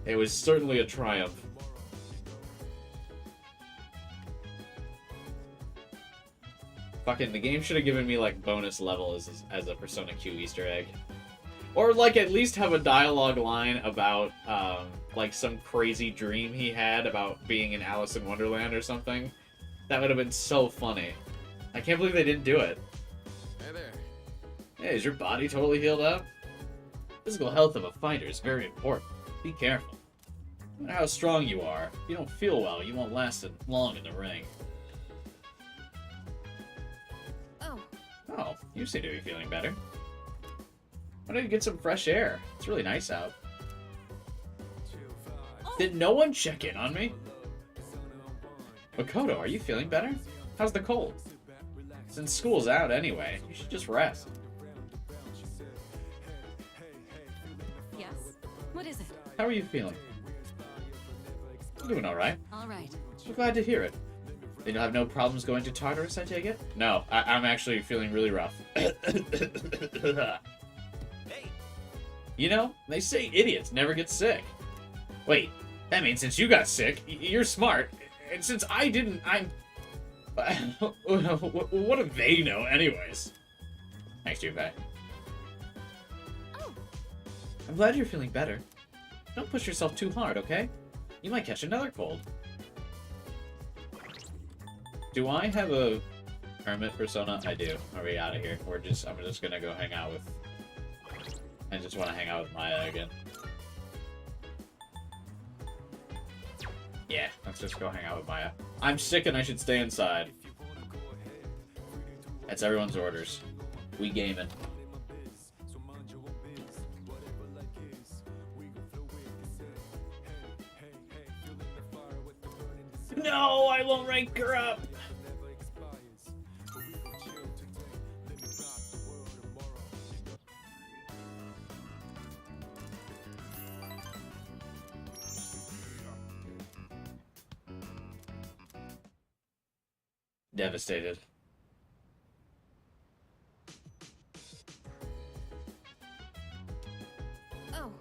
It was certainly a triumph. Fucking, the game should have given me, like, bonus level as a Persona Q Easter egg. Or, like, at least have a dialogue line about, like, some crazy dream he had about being in Alice in Wonderland or something. That would have been so funny. I can't believe they didn't do it. Hey there. Hey, is your body totally healed up? Physical health of a fighter is very important. Be careful. No matter how strong you are, if you don't feel well, you won't last long in the ring. Oh, you seem to be feeling better. Why don't you get some fresh air? It's really nice out. Did no one check in on me? Makoto, are you feeling better? How's the cold? Since school's out anyway, you should just rest. Yes? What is it? How are you feeling? I'm doing alright. Alright. I'm glad to hear it. Then you'll have no problems going to Tartarus, I take it? No, I'm actually feeling really rough. You know, they say idiots never get sick. Wait, that means since you got sick, you're smart. And since I didn't, I'm... what do they know anyways? Thanks, Junpei. Oh. I'm glad you're feeling better. Don't push yourself too hard, okay? You might catch another cold. Do I have a hermit persona? I do. Are we out of here? I'm just gonna go hang out with... I just want to hang out with Maya again. Yeah, let's just go hang out with Maya. I'm sick and I should stay inside. That's everyone's orders. We gaming. No, I won't rank her up. Devastated. Oh.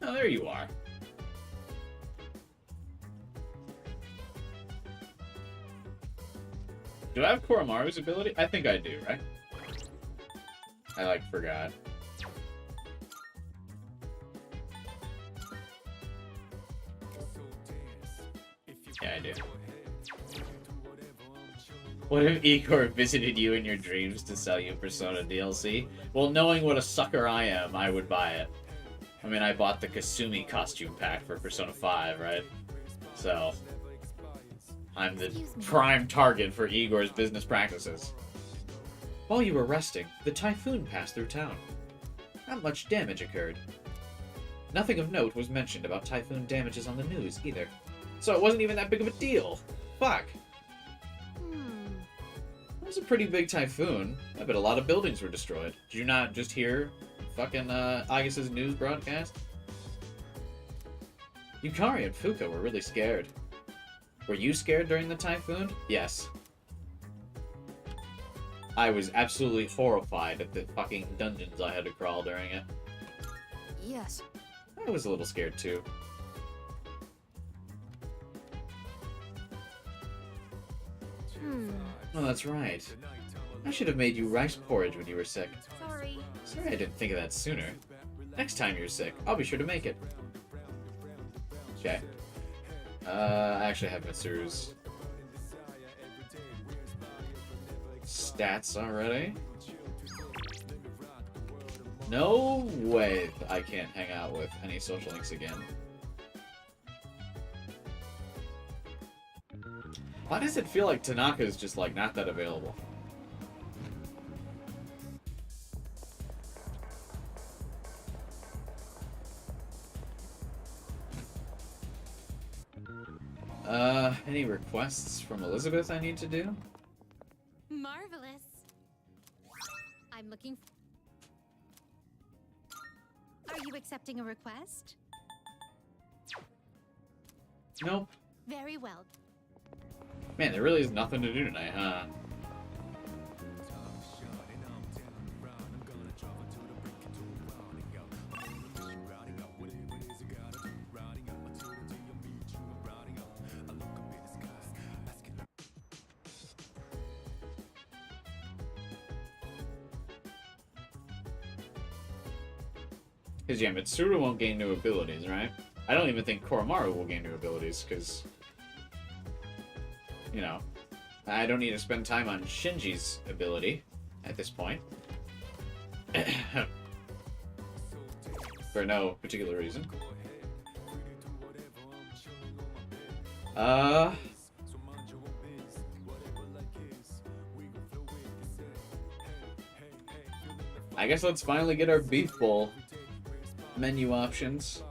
Oh, there you are. Do I have Koromaru's ability? I think I do, right? I, forgot. Yeah, I do. What if Igor visited you in your dreams to sell you Persona DLC? Well, knowing what a sucker I am, I would buy it. I mean, I bought the Kasumi costume pack for Persona 5, right? So, I'm the prime target for Igor's business practices. While you were resting, the typhoon passed through town. Not much damage occurred. Nothing of note was mentioned about typhoon damages on the news, either. So it wasn't even that big of a deal. Fuck. It was a pretty big typhoon. I bet a lot of buildings were destroyed. Did you not just hear fucking Agus's news broadcast? Yukari and Fuka were really scared. Were you scared during the typhoon? Yes. I was absolutely horrified at the fucking dungeons I had to crawl during it. Yes. I was a little scared too. Oh, that's right. I should have made you rice porridge when you were sick. Sorry. Sorry I didn't think of that sooner. Next time you're sick, I'll be sure to make it. Okay. I actually have Mitsuru's stats already. No way I can't hang out with any social links again. Why does it feel like Tanaka is just not that available? Any requests from Elizabeth I need to do? Marvelous. I'm looking. Are you accepting a request? Nope. Very well. Man, there really is nothing to do tonight, huh? Because, yeah, Mitsuru won't gain new abilities, right? I don't even think Koromaru will gain new abilities, because... You know, I don't need to spend time on Shinji's ability at this point. For no particular reason. I guess let's finally get our beef bowl menu options.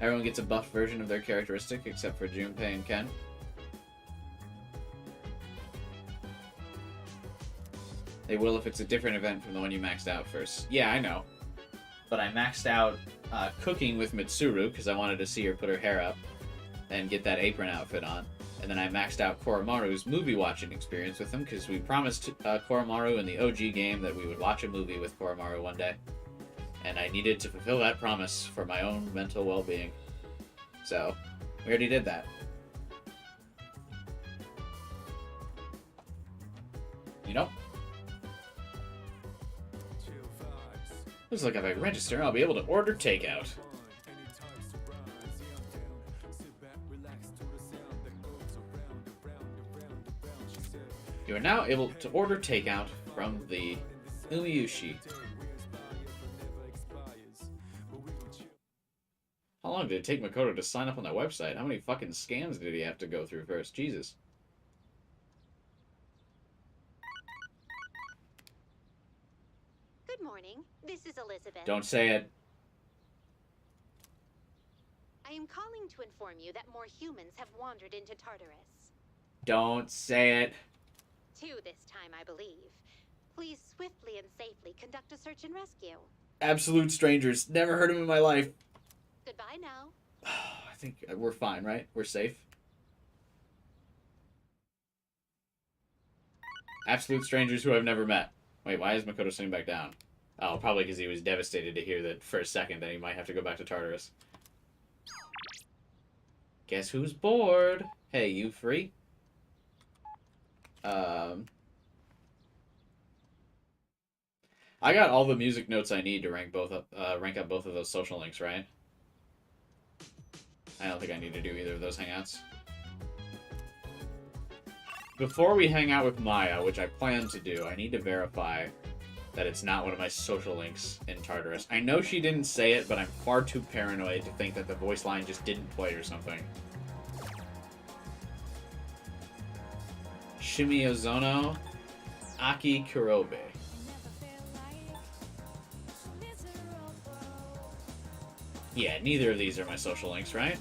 Everyone gets a buffed version of their characteristic, except for Junpei and Ken. They will if it's a different event from the one you maxed out first. Yeah, I know. But I maxed out cooking with Mitsuru, because I wanted to see her put her hair up and get that apron outfit on. And then I maxed out Koromaru's movie watching experience with him because we promised Koromaru in the OG game that we would watch a movie with Koromaru one day. And I needed to fulfill that promise for my own mental well-being. So, we already did that. You know? Looks like if I register, I'll be able to order takeout. You are now able to order takeout from the Umiyushi. How long did it take Makoto to sign up on that website? How many fucking scams did he have to go through first? Jesus. Good morning. This is Elizabeth. Don't say it. I am calling to inform you that more humans have wandered into Tartarus. Don't say it. Two this time, I believe. Please swiftly and safely conduct a search and rescue. Absolute strangers. Never heard of him in my life. Goodbye now. I think we're fine, right? We're safe. Absolute strangers who I've never met. Wait, why is Makoto sitting back down? Oh, probably because he was devastated to hear that for a second that he might have to go back to Tartarus. Guess who's bored? Hey, you free? I got all the music notes I need to rank up both of those social links, right? I don't think I need to do either of those hangouts. Before we hang out with Maya, which I plan to do, I need to verify that it's not one of my social links in Tartarus. I know she didn't say it, but I'm far too paranoid to think that the voice line just didn't play or something. Shimiozono Aki Kurobe. Yeah, neither of these are my social links, right?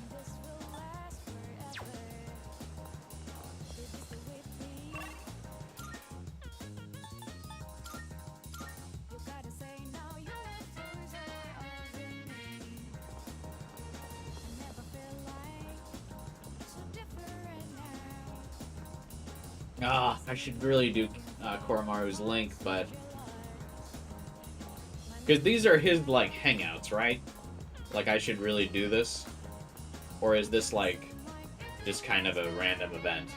Ah, I should really do Koromaru's link, but... because these are his, like, hangouts, right? Like, I should really do this? Or is this, like, just kind of a random event?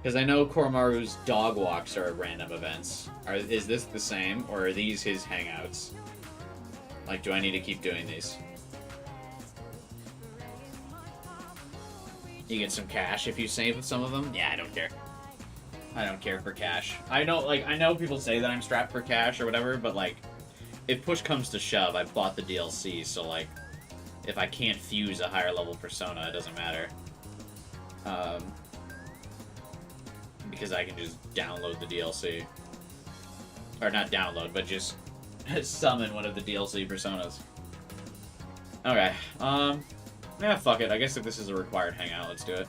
Because I know Koromaru's dog walks are random events. Is this the same, or are these his hangouts? Like, do I need to keep doing these? You get some cash if you save some of them? Yeah, I don't care. I don't care for cash. I know people say that I'm strapped for cash or whatever, but, like, if push comes to shove, I bought the DLC, so, like, if I can't fuse a higher level persona, it doesn't matter. Because I can just download the DLC. Or not download, but just summon one of the DLC personas. Okay, yeah, fuck it. I guess if this is a required hangout, let's do it.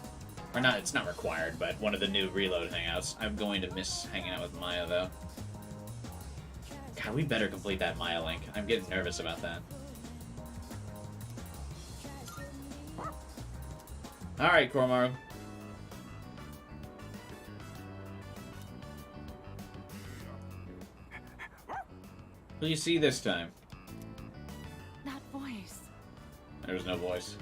Or not, it's not required, but one of the new reload hangouts. I'm going to miss hanging out with Maya, though. God, we better complete that Maya link. I'm getting nervous about that. Alright, Koromaru. Who do you see this time? That voice. There was no voice.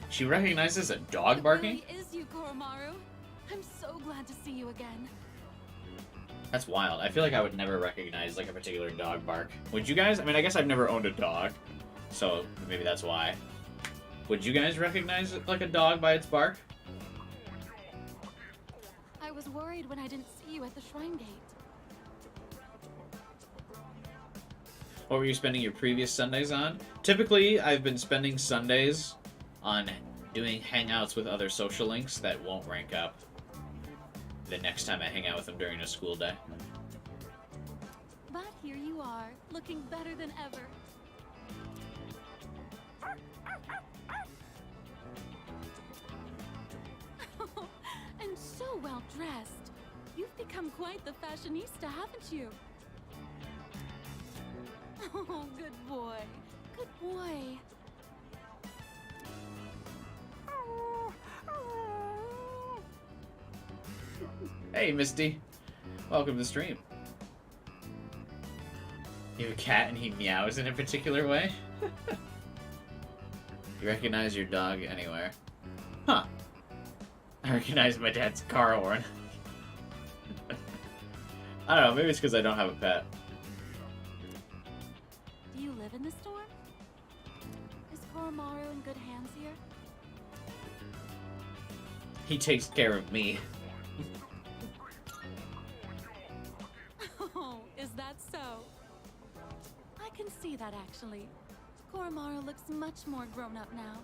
She recognizes a dog barking? It really is you, Koromaru. I'm so glad to see you again. That's wild. I feel like I would never recognize, like, a particular dog bark. Would you guys? I mean, I guess I've never owned a dog, so maybe that's why. Would you guys recognize, like, a dog by its bark? I was worried when I didn't see you at the shrine gate. What were you spending your previous Sundays on? Typically, I've been spending Sundays on doing hangouts with other social links that won't rank up the next time I hang out with them during a school day. But here you are, looking better than ever. And so well dressed. You've become quite the fashionista, haven't you? Oh, good boy. Good boy. Hey, Misty. Welcome to the stream. You have a cat and he meows in a particular way? You recognize your dog anywhere? Huh. I recognize my dad's car horn. I don't know, maybe it's because I don't have a pet. Do you live in the storm? Is Koromaru in good hands here? He takes care of me. Oh, is that so? I can see that actually. Koromaru looks much more grown up now.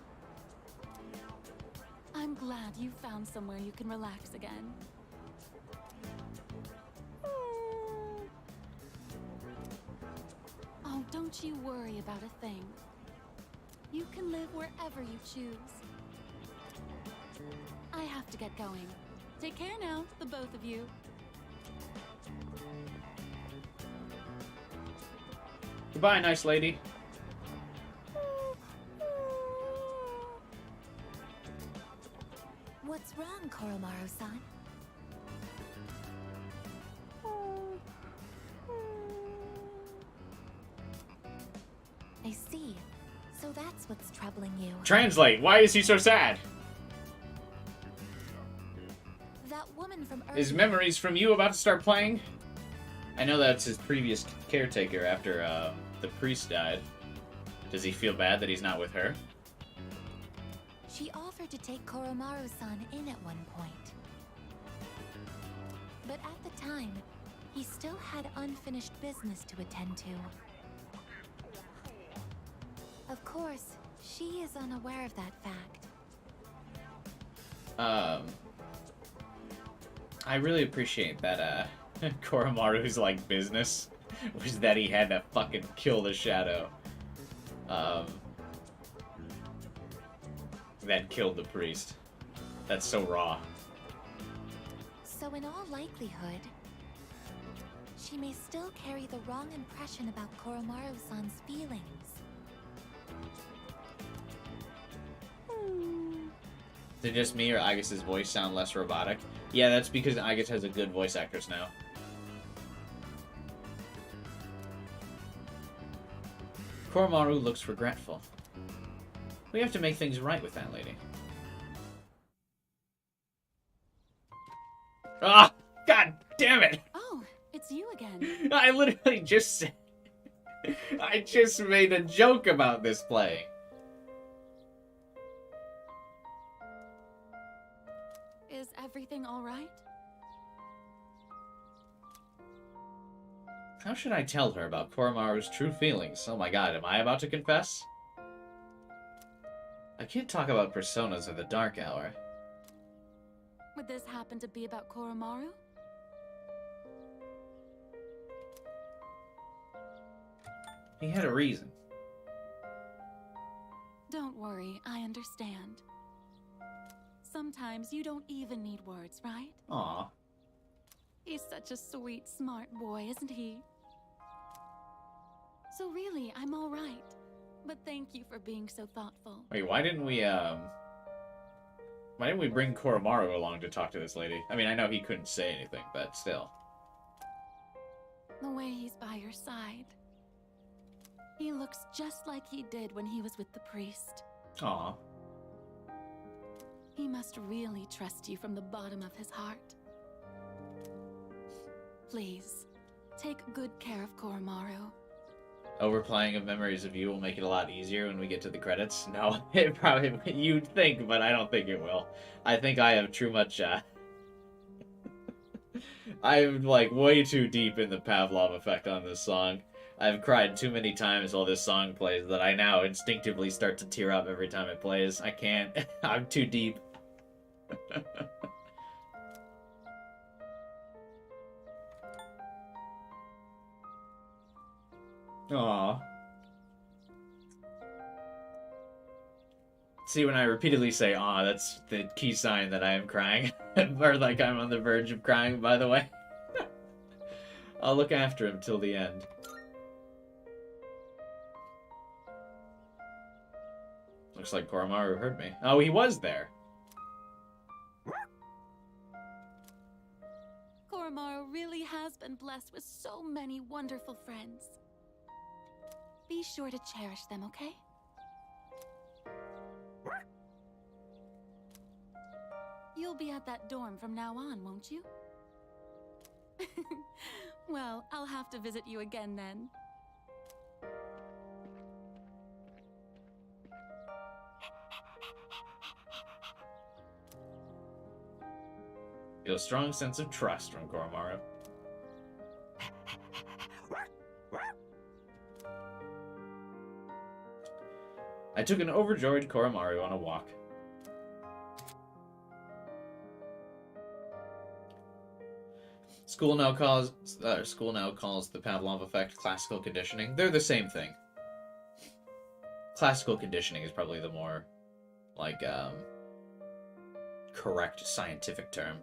I'm glad you found somewhere you can relax again. Oh, don't you worry about a thing. You can live wherever you choose. I have to get going. Take care now, the both of you. Goodbye, nice lady. What's wrong, Koromaru-san? I see. So that's what's troubling you. Translate, why is he so sad? That woman from Is earlier- Memories from You about to start playing? I know that's his previous caretaker after the priest died. Does he feel bad that he's not with her? She offered to take Koromaru-san in at one point. But at the time, he still had unfinished business to attend to. Of course, she is unaware of that fact. I really appreciate that, Koromaru's, like, business was that he had to fucking kill the shadow. That killed the priest. That's so raw. So in all likelihood, she may still carry the wrong impression about Koromaru-san's feelings. Did just me or Agas's voice sound less robotic? Yeah, that's because Agus has a good voice actress now. Koromaru looks regretful. We have to make things right with that lady. Ah! God damn it! Oh, it's you again. I literally just said... I just made a joke about this play. Is everything all right? How should I tell her about Koromaru's true feelings? Oh my god, am I about to confess? I can't talk about personas of the Dark Hour. Would this happen to be about Koromaru? He had a reason. Don't worry, I understand. Sometimes you don't even need words, right? Aw. He's such a sweet, smart boy, isn't he? So really, I'm all right. But thank you for being so thoughtful. Wait, why didn't we bring Koromaru along to talk to this lady? I mean, I know he couldn't say anything, but still. The way he's by your side. He looks just like he did when he was with the priest. Aw. He must really trust you from the bottom of his heart. Please, take good care of Koromaru. Overplaying of Memories of You will make it a lot easier when we get to the credits. No, it probably, you'd think, but I don't think it will. I think I have too much, I'm, like, way too deep in the Pavlov effect on this song. I've cried too many times while this song plays that I now instinctively start to tear up every time it plays. I can't. I'm too deep. Aww. See, when I repeatedly say "aw," that's the key sign that I am crying. Or like I'm on the verge of crying, by the way. I'll look after him till the end. Looks like Koromaru heard me. Oh, he was there. Koromaru really has been blessed with so many wonderful friends. Be sure to cherish them, okay? You'll be at that dorm from now on, won't you? Well, I'll have to visit you again then. Feel a strong sense of trust from Koromaru. I took an overjoyed Koromaru on a walk. School now calls the Pavlov effect classical conditioning. They're the same thing. Classical conditioning is probably the more, like, correct scientific term.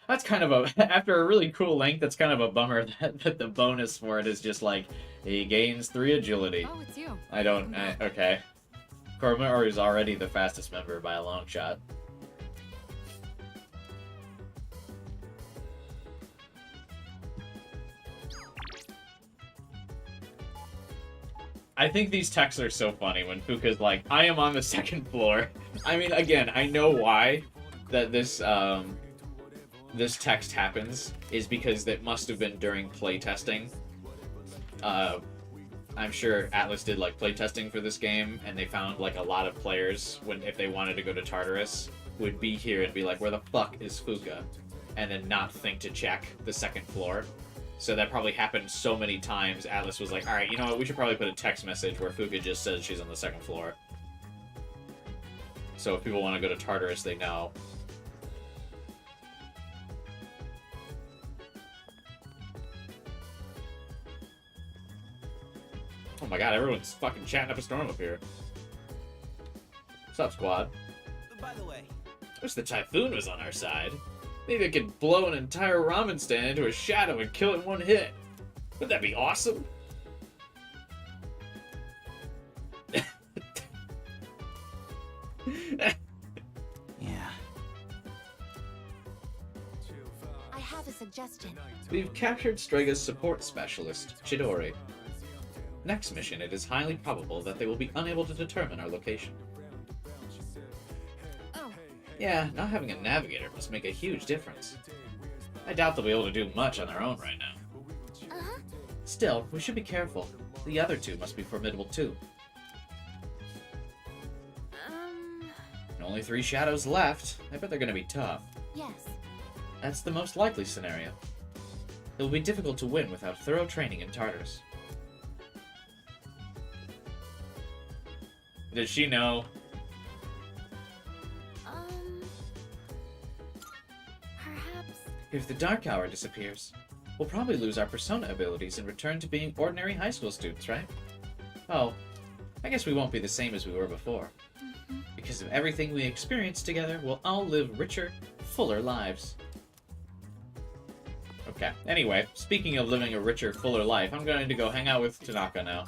That's kind of a, after a really cool length, that's kind of a bummer that the bonus for it is just like, he gains 3 agility. Oh, it's you. Okay. Koromaru is already the fastest member by a long shot. I think these texts are so funny when Fuka's like, I am on the 2nd floor. I mean, again, I know why that this text happens is because it must have been during playtesting. I'm sure Atlus did like playtesting for this game, and they found like a lot of players if they wanted to go to Tartarus would be here and be like, where the fuck is Fuka? And then not think to check the 2nd floor. So that probably happened so many times, Atlus was like, alright, you know what, we should probably put a text message where Fuka just says she's on the 2nd floor. So if people want to go to Tartarus, they know. Oh my god, everyone's fucking chatting up a storm up here. What's up, squad? By the way, Wish the typhoon was on our side. Maybe it could blow an entire ramen stand into a shadow and kill it in one hit. Wouldn't that be awesome? yeah. I have a suggestion. We've captured Strega's support specialist, Chidori. Next mission, it is highly probable that they will be unable to determine our location. Oh. Yeah, not having a navigator must make a huge difference. I doubt they'll be able to do much on their own right now. Uh-huh. Still, we should be careful. The other two must be formidable too. Only 3 shadows left. I bet they're gonna be tough. Yes. That's the most likely scenario. It will be difficult to win without thorough training in Tartarus. Did she know? Perhaps. If the Dark Hour disappears, we'll probably lose our persona abilities and return to being ordinary high school students, right? Oh, I guess we won't be the same as we were before. Because of everything we experienced together, we'll all live richer, fuller lives. Okay, anyway, speaking of living a richer, fuller life, I'm going to go hang out with Tanaka now.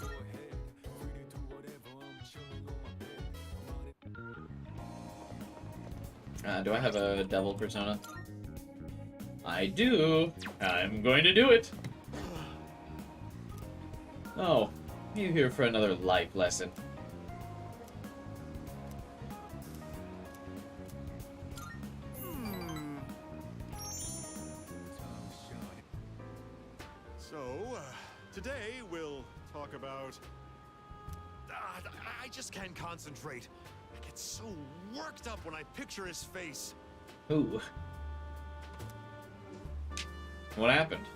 Do I have a devil persona? I do! I'm going to do it! Oh, you here for another life lesson. So, today we'll talk about... I just can't concentrate. I get so worked up when I picture his face. Ooh. What happened?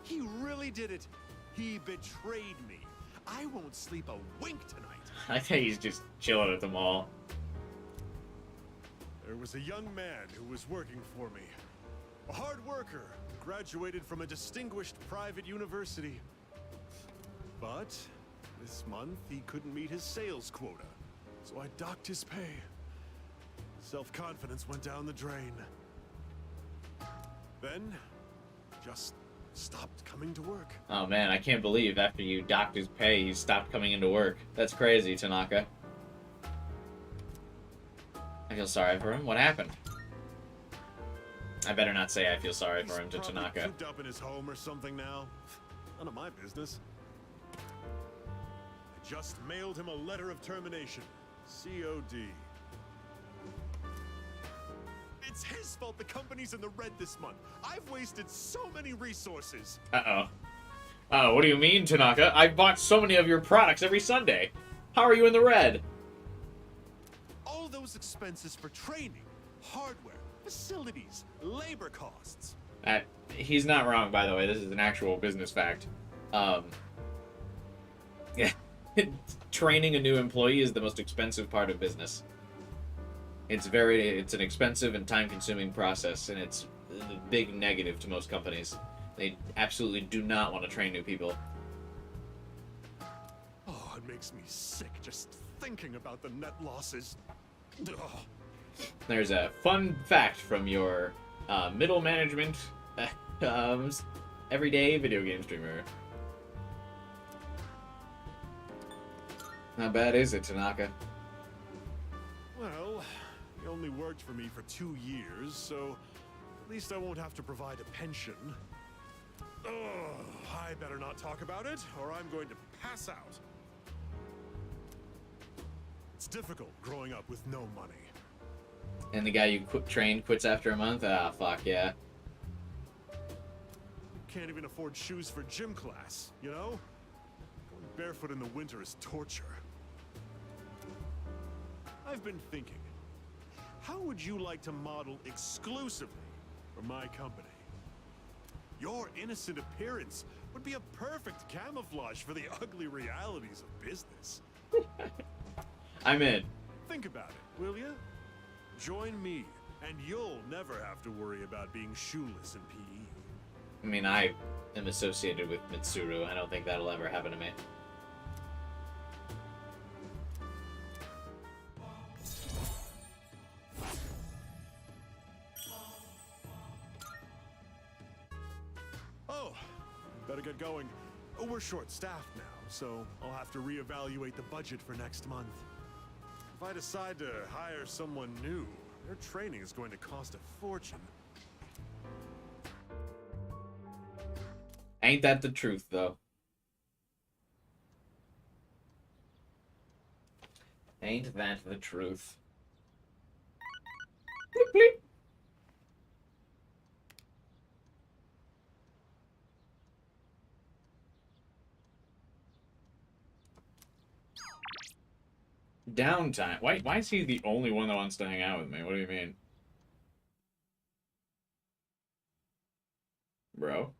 He really did it. He betrayed me. I won't sleep a wink tonight. I think he's just chilling at the mall. There was a young man who was working for me. A hard worker, graduated from a distinguished private university. But this month he couldn't meet his sales quota, so I docked his pay. Self-confidence went down the drain. Then just stopped coming to work. Oh man, I can't believe after you docked his pay, he stopped coming into work. That's crazy, Tanaka. I feel sorry for him. What happened? I better not say I feel sorry for him to Probably Tanaka. cooped up in his home or something now. None of my business. I just mailed him a letter of termination. COD. It's his fault the company's in the red this month. I've wasted so many resources. Uh-oh. Oh, what do you mean, Tanaka? I bought so many of your products every Sunday. How are you in the red? All those expenses for training, hardware, facilities, labor costs. He's not wrong, by the way. This is an actual business fact. Yeah. Training a new employee is the most expensive part of business. It's an expensive and time-consuming process, and it's a big negative to most companies. They absolutely do not want to train new people. Oh, it makes me sick just thinking about the net losses. Ugh. There's a fun fact from your middle management everyday video game streamer. How bad is it, Tanaka? Well, he only worked for me for 2 years, so at least I won't have to provide a pension. Ugh, I better not talk about it, or I'm going to pass out. It's difficult growing up with no money. And the guy you trained quits after a month? Ah, fuck yeah. Can't even afford shoes for gym class, you know? Going barefoot in the winter is torture. I've been thinking, how would you like to model exclusively for my company? Your innocent appearance would be a perfect camouflage for the ugly realities of business. I'm in. Think about it, will you? Join me, and you'll never have to worry about being shoeless in PE. I mean, I am associated with Mitsuru. I don't think that'll ever happen to me. Oh, better get going. We're short-staffed now, so I'll have to reevaluate the budget for next month. If I decide to hire someone new, their training is going to cost a fortune. Ain't that the truth, though? Ain't that the truth? Bleep, bleep. Downtime. Why is he the only one that wants to hang out with me? What do you mean? Bro.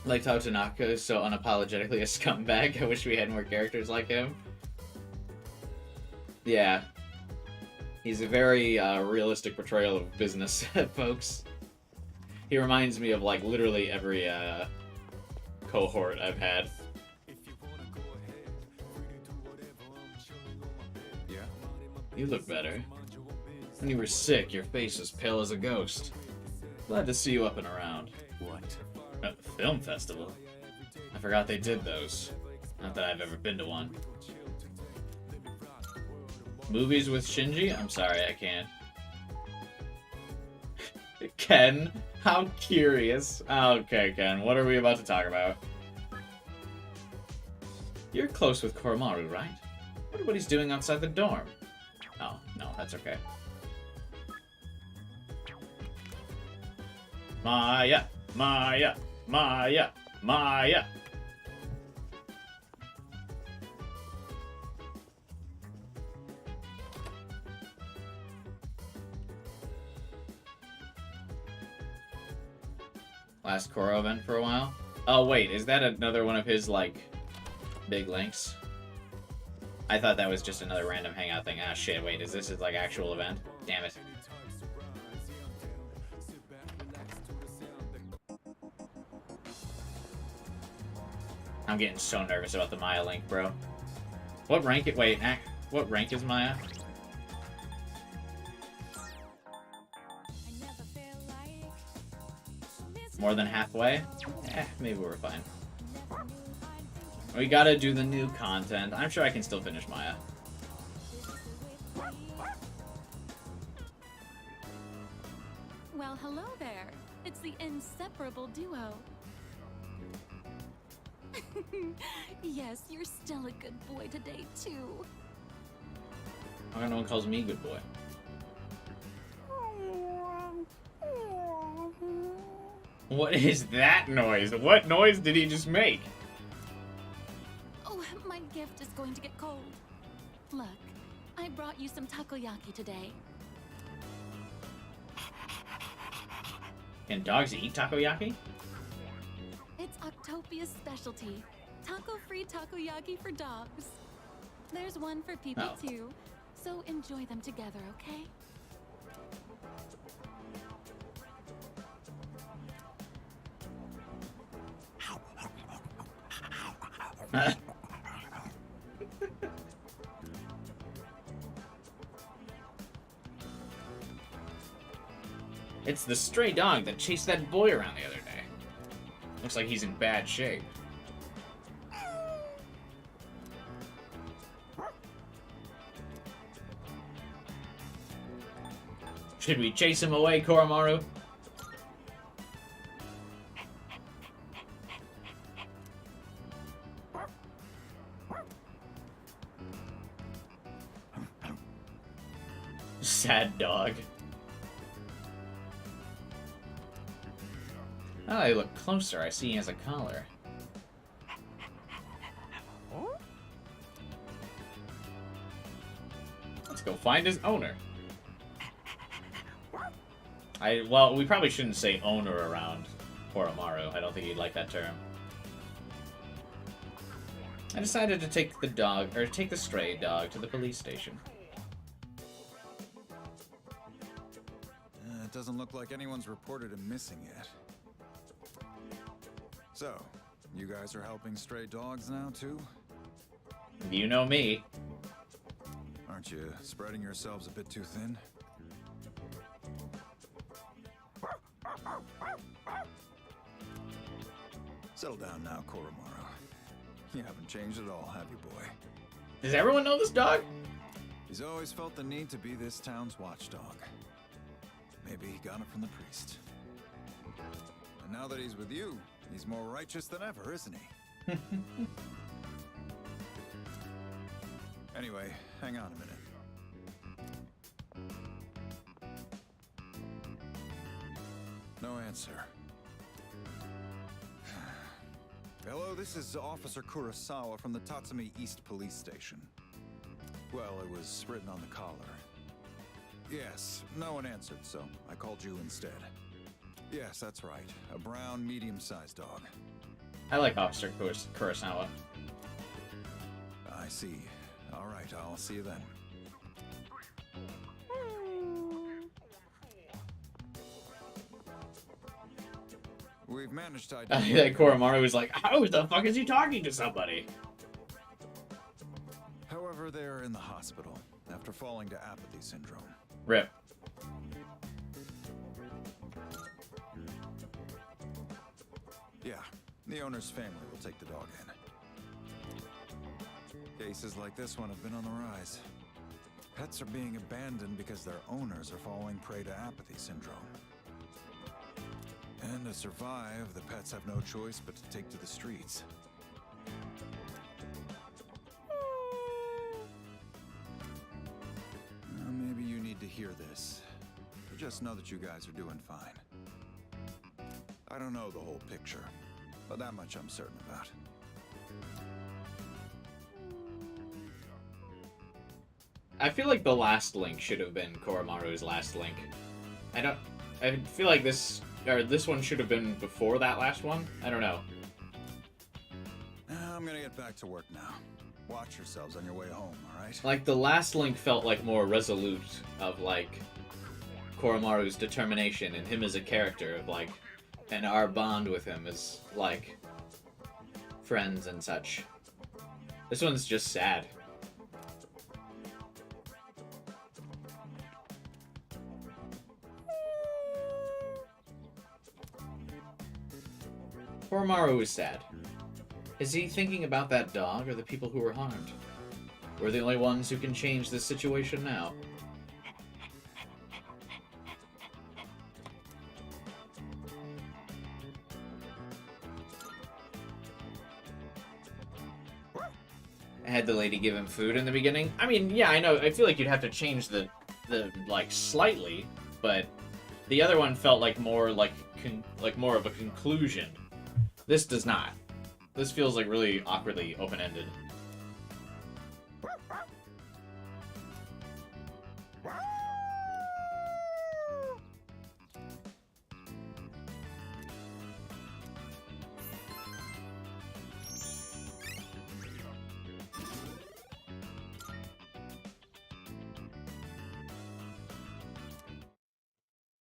Liked how Tanaka is so unapologetically a scumbag. I wish we had more characters like him. Yeah. He's a very realistic portrayal of business, folks. He reminds me of, like, literally every cohort I've had. Yeah? You look better. When you were sick, your face was pale as a ghost. Glad to see you up and around. What? Film festival? I forgot they did those. Not that I've ever been to one. Movies with Shinji? I'm sorry, I can't. Ken? How curious. Okay, Ken, what are we about to talk about? You're close with Koromaru, right? Wonder what he's doing outside the dorm. Oh, no, that's okay. Maya! Maya! Maya! Maya! Last Koro event for a while? Oh wait, is that another one of his, like, big links? I thought that was just another random hangout thing. Ah shit, wait, is this his, like, actual event? Damn it. I'm getting so nervous about the Maya link, bro. What rank it? Wait, What rank is Maya? More than halfway? Maybe we're fine. We gotta do the new content. I'm sure I can still finish Maya. Well, hello there. It's the inseparable duo. Yes, you're still a good boy today, too. How come no one calls me good boy? What is that noise? What noise did he just make? Oh, my gift is going to get cold. Look, I brought you some takoyaki today. Can dogs eat takoyaki? It's Octopia's specialty. Taco-free takoyaki for dogs. There's one for people, too. So enjoy them together, okay? It's the stray dog that chased that boy around the other day. Looks like he's in bad shape. Should we chase him away, Koromaru? Sad dog. Oh, I look closer. I see he has a collar. Let's go find his owner. Well, we probably shouldn't say owner around Koromaru. I don't think he'd like that term. I decided to take the stray dog to the police station. It doesn't look like anyone's reported him missing yet. So, you guys are helping stray dogs now, too? You know me. Aren't you spreading yourselves a bit too thin? Settle down now, Koromaru. You haven't changed at all, have you, boy? Does everyone know this dog? He's always felt the need to be this town's watchdog. Maybe he got it from the priest. And now that he's with you, he's more righteous than ever, isn't he? Anyway, hang on a minute. No answer. Hello, this is Officer Kurosawa from the Tatsumi East Police Station. Well, it was written on the collar. Yes, no one answered, so I called you instead. Yes, that's right. A brown, medium-sized dog. I like Officer Kurosawa. I see. All right, I'll see you then. We've managed to identify... That Koromaru was like, how the fuck is he talking to somebody? However, they're in the hospital after falling to apathy syndrome. Rip. Yeah, the owner's family will take the dog in. Cases like this one have been on the rise. Pets are being abandoned because their owners are falling prey to apathy syndrome. And to survive, the pets have no choice but to take to the streets. Maybe you need to hear this. But just know that you guys are doing fine. I don't know the whole picture, but that much I'm certain about. I feel like the last link should have been Koromaru's last link. I feel like this one should have been before that last one. I don't know. I'm gonna get back to work now. Watch yourselves on your way home, alright? Like, the last link felt like more resolute of, like, Koromaru's determination and him as a character of, like, and our bond with him as, like, friends and such. This one's just sad. Koromaru is sad. Is he thinking about that dog or the people who were harmed? We're the only ones who can change this situation now. Had the lady give him food in the beginning? I mean, yeah, I know. I feel like you'd have to change the like slightly, but the other one felt like more like more of a conclusion. This does not. This feels like really awkwardly open-ended.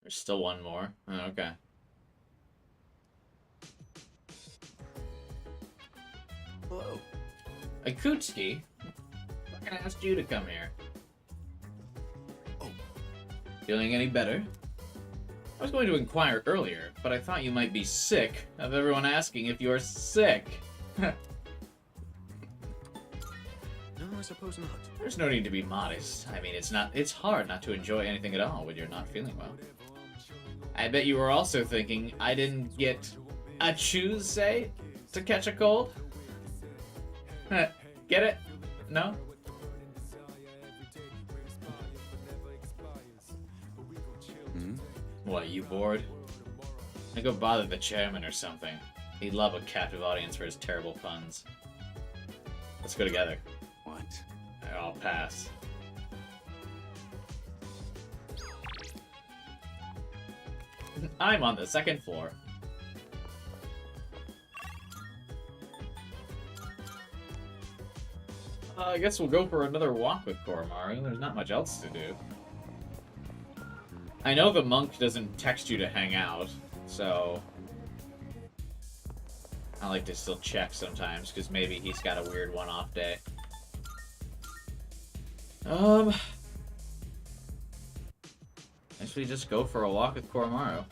There's still one more. Oh, okay. Hello. Akutsuki? I'm gonna ask you to come here. Oh. Feeling any better? I was going to inquire earlier, but I thought you might be sick of everyone asking if you're sick. No, I suppose not. There's no need to be modest. I mean, it's hard not to enjoy anything at all when you're not feeling well. I bet you were also thinking I didn't get a choose, say, to catch a cold? Get it? No? What, you bored? I go bother the chairman or something. He'd love a captive audience for his terrible puns. Let's go together. What? I'll pass. I'm on the second floor. I guess we'll go for another walk with Koromaru. There's not much else to do. I know the monk doesn't text you to hang out, so I like to still check sometimes, because maybe he's got a weird one-off day. Guess we just go for a walk with Koromaru.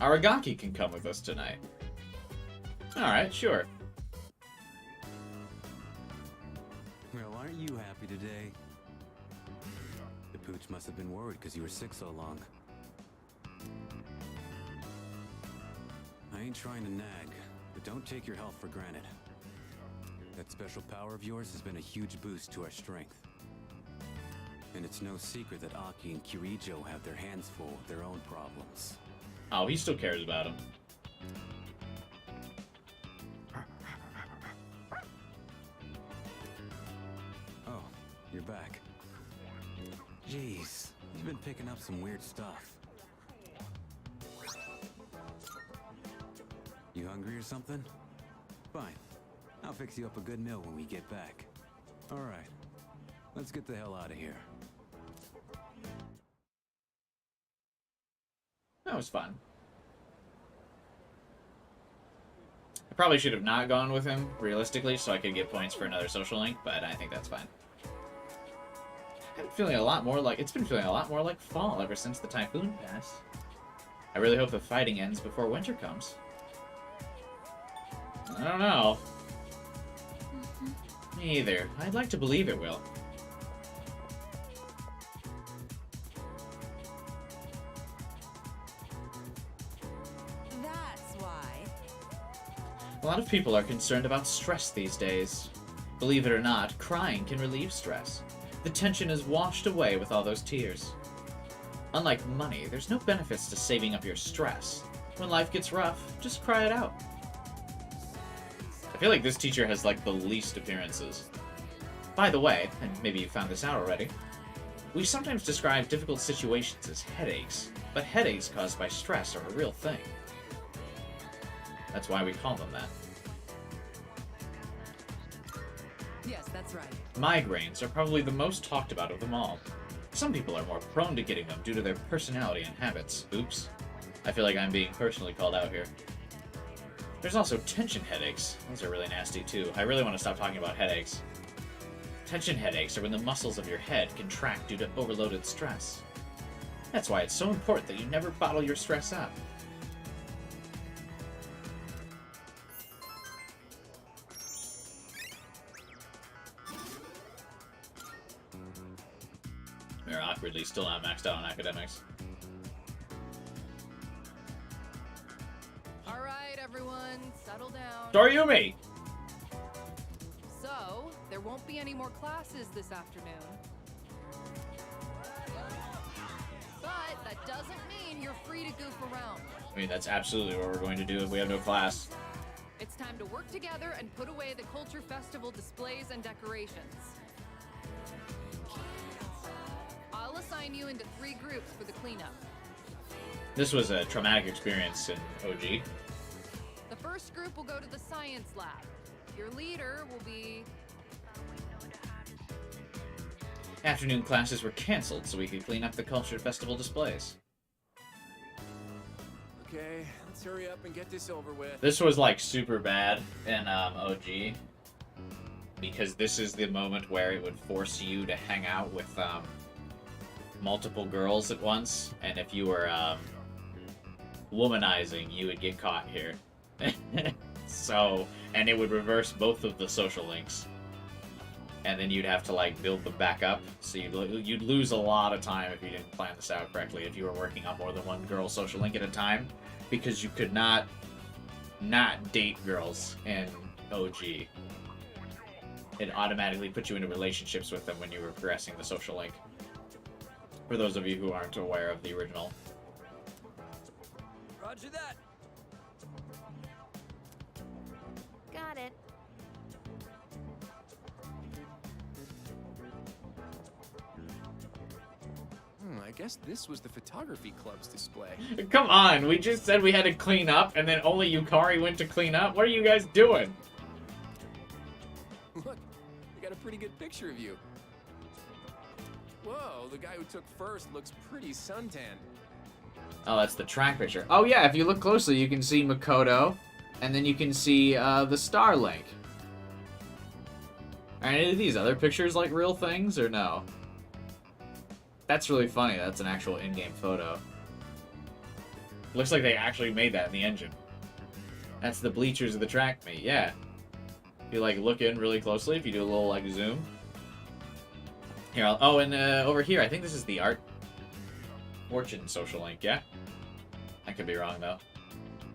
Aragaki can come with us tonight. Alright, sure. Well, aren't you happy today? The pooch must have been worried because you were sick so long. I ain't trying to nag, but don't take your health for granted. That special power of yours has been a huge boost to our strength. And it's no secret that Aki and Kirijo have their hands full with their own problems. Oh, he still cares about him. Oh, you're back. Jeez, you've been picking up some weird stuff. You hungry or something? Fine. I'll fix you up a good meal when we get back. Alright. Let's get the hell out of here. That was fun. I probably should have not gone with him, realistically, so I could get points for another social link, but I think that's fine. It's been feeling a lot more like fall ever since the typhoon passed. I really hope the fighting ends before winter comes. I don't know. Me either. I'd like to believe it will. That's why. A lot of people are concerned about stress these days. Believe it or not, crying can relieve stress. The tension is washed away with all those tears. Unlike money, there's no benefits to saving up your stress. When life gets rough, just cry it out. I feel like this teacher has like the least appearances. By the way, and maybe you found this out already, we sometimes describe difficult situations as headaches, but headaches caused by stress are a real thing. That's why we call them that. Yes, that's right. Migraines are probably the most talked about of them all. Some people are more prone to getting them due to their personality and habits. Oops. I feel like I'm being personally called out here. There's also tension headaches. Those are really nasty too. I really want to stop talking about headaches. Tension headaches are when the muscles of your head contract due to overloaded stress. That's why it's so important that you never bottle your stress up. They're awkwardly still not maxed out on academics. Alright, everyone, settle down. Toriumi! So, there won't be any more classes this afternoon. But that doesn't mean you're free to goof around. I mean, that's absolutely what we're going to do if we have no class. It's time to work together and put away the Culture Festival displays and decorations. I'll assign you into 3 groups for the cleanup. This was a traumatic experience in OG. The first group will go to the science lab. Your leader will be... Afternoon classes were cancelled so we could clean up the Culture Festival displays. Okay, let's hurry up and get this over with. This was like super bad in OG because this is the moment where it would force you to hang out with multiple girls at once, and if you were womanizing, you would get caught here. So, and it would reverse both of the social links. And then you'd have to like build them back up. So you'd lose a lot of time if you didn't plan this out correctly. If you were working on more than one girl social link at a time, because you could not date girls in OG. It automatically put you into relationships with them when you were progressing the social link. For those of you who aren't aware of the original. Roger that. Got it. I guess this was the photography club's display. Come on, we just said we had to clean up, and then only Yukari went to clean up? What are you guys doing? Look, we got a pretty good picture of you. Whoa, the guy who took first looks pretty suntanned. Oh, that's the track picture. Oh yeah, if you look closely, you can see Makoto, and then you can see the Starlink. Are any of these other pictures like real things, or no? That's really funny. That's an actual in-game photo. Looks like they actually made that in the engine. That's the bleachers of the track meet, yeah. If you like look in really closely, if you do a little like zoom. Here, and over here, I think this is the Art Fortune social link, yeah? I could be wrong though.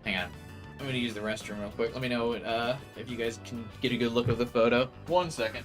Hang on. I'm gonna use the restroom real quick. Let me know if you guys can get a good look of the photo. 1 second.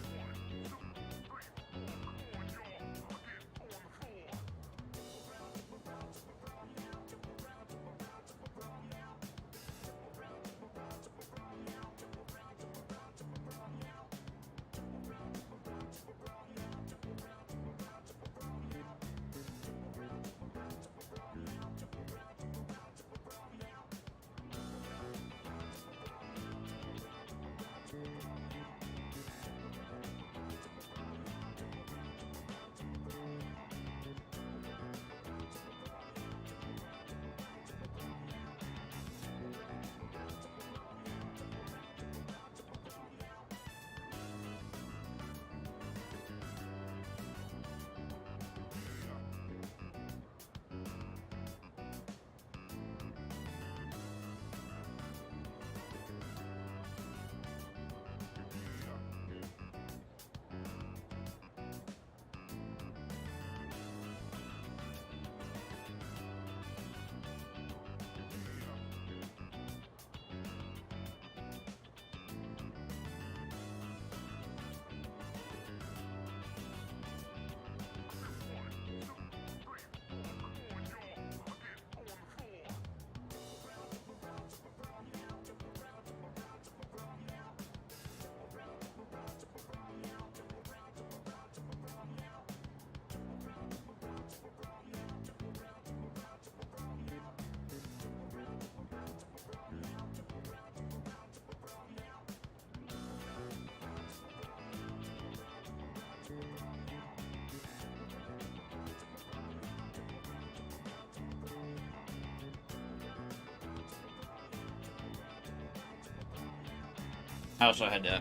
I also had to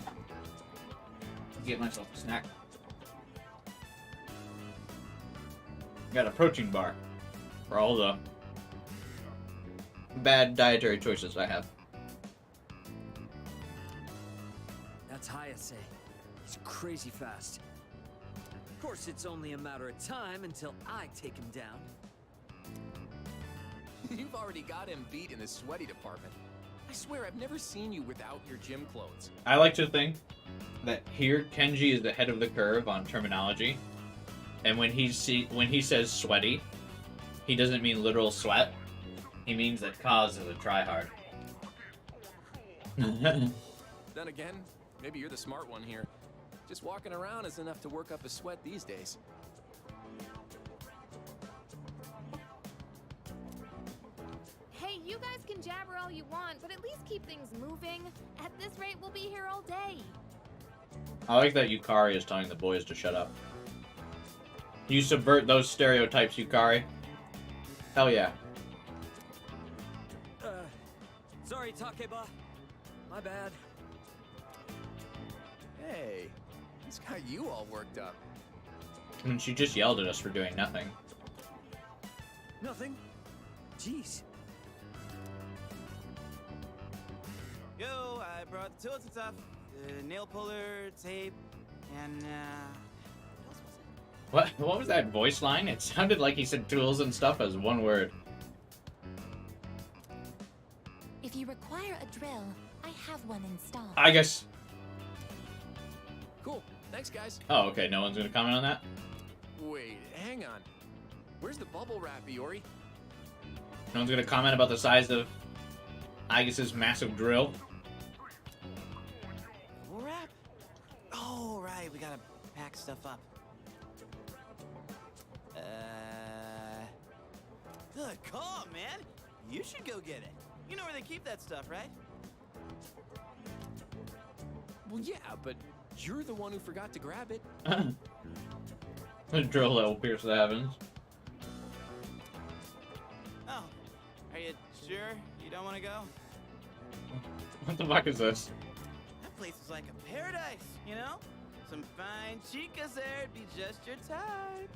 get myself a snack. Got a protein bar. for all the bad dietary choices I have. That's Hayase. He's crazy fast. Of course, it's only a matter of time until I take him down. You've already got him beat in the sweaty department. I swear I've never seen you without your gym clothes. I like to think that here Kenji is ahead of the curve on terminology, and when he says sweaty, he doesn't mean literal sweat. He means that Kaz is a tryhard. Then again, maybe you're the smart one here. Just walking around is enough to work up a sweat these days. Hey, you guys can jabber all you want, but at least keep things moving. At this rate, we'll be here all day. I like that Yukari is telling the boys to shut up. You subvert those stereotypes, Yukari. Hell yeah. Sorry, Takeba. My bad. Hey, this got you all worked up. And she just yelled at us for doing nothing. Nothing? Jeez. Yo, I brought the tools and stuff. Nail puller, tape, and What was that voice line? It sounded like he said tools and stuff as one word. If you require a drill, I have one in stock. I guess. Cool. Thanks, guys. Oh, okay. No one's gonna comment on that? Wait, hang on. Where's the bubble wrap, Iori? No one's gonna comment about the size of Aigis' massive drill? bubble wrap? Oh, right. We gotta pack stuff up. Good call, man. You should go get it. You know where they keep that stuff, right? Well, yeah, but you're the one who forgot to grab it. The drill that will pierce the heavens. Oh, are you sure you don't want to go? What the fuck is this? That place is like a paradise, you know? Some fine chicas there, it'd be just your type.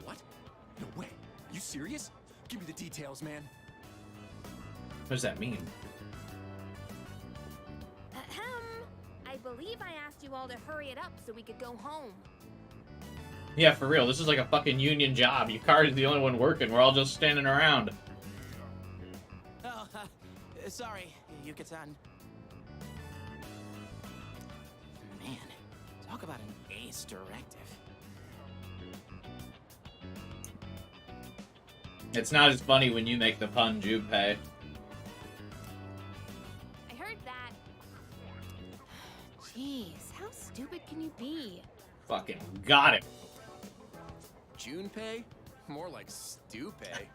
What? No way. You serious? Give me the details, man. What does that mean? Ahem. I believe I asked you all to hurry it up so we could go home. Yeah, for real. This is like a fucking union job. Yukari's the only one working. We're all just standing around. Oh, sorry, Yuka-san. Man, talk about an ace directive. It's not as funny when you make the pun, Junpei. I heard that. Jeez, how stupid can you be? Fucking got it. Junpei? More like Stupay.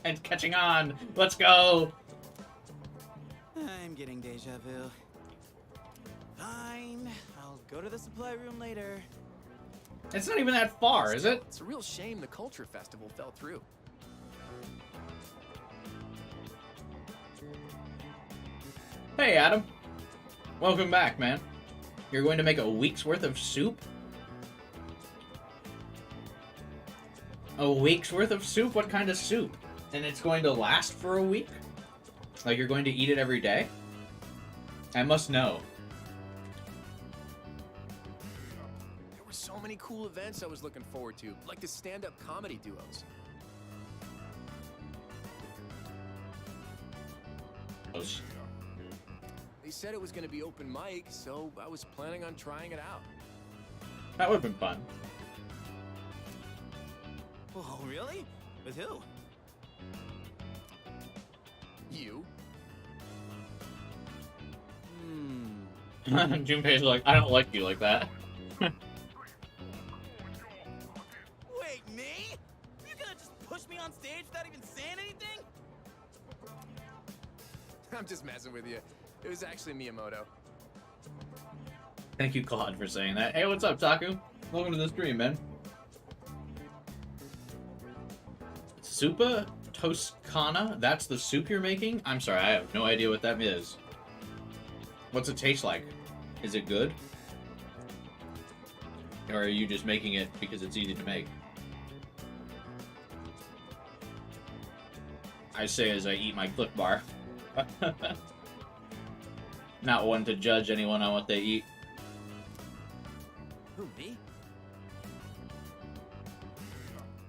It's catching on. Let's go. I'm getting deja vu. Fine, I'll go to the supply room later. It's not even that far, is it? It's a real shame the Culture Festival fell through. Hey, Adam. Welcome back, man. You're going to make a week's worth of soup? A week's worth of soup? What kind of soup? And it's going to last for a week? Like you're going to eat it every day? I must know. There were so many cool events I was looking forward to, like the stand-up comedy duos. They said it was going to be open mic, so I was planning on trying it out. That would have been fun. Oh, really? With who? You? Junpei's like, I don't like you like that. Wait, me? You gonna just push me on stage without even saying anything? I'm just messing with you. It was actually Miyamoto. Thank you, Claude, for saying that. Hey, what's up, Taku? Welcome to the stream, man. Supa Toscana? That's the soup you're making? I'm sorry, I have no idea what that is. What's it taste like? Is it good? Or are you just making it because it's easy to make? I say as I eat my Cliff Bar. Not one to judge anyone on what they eat. Who, me?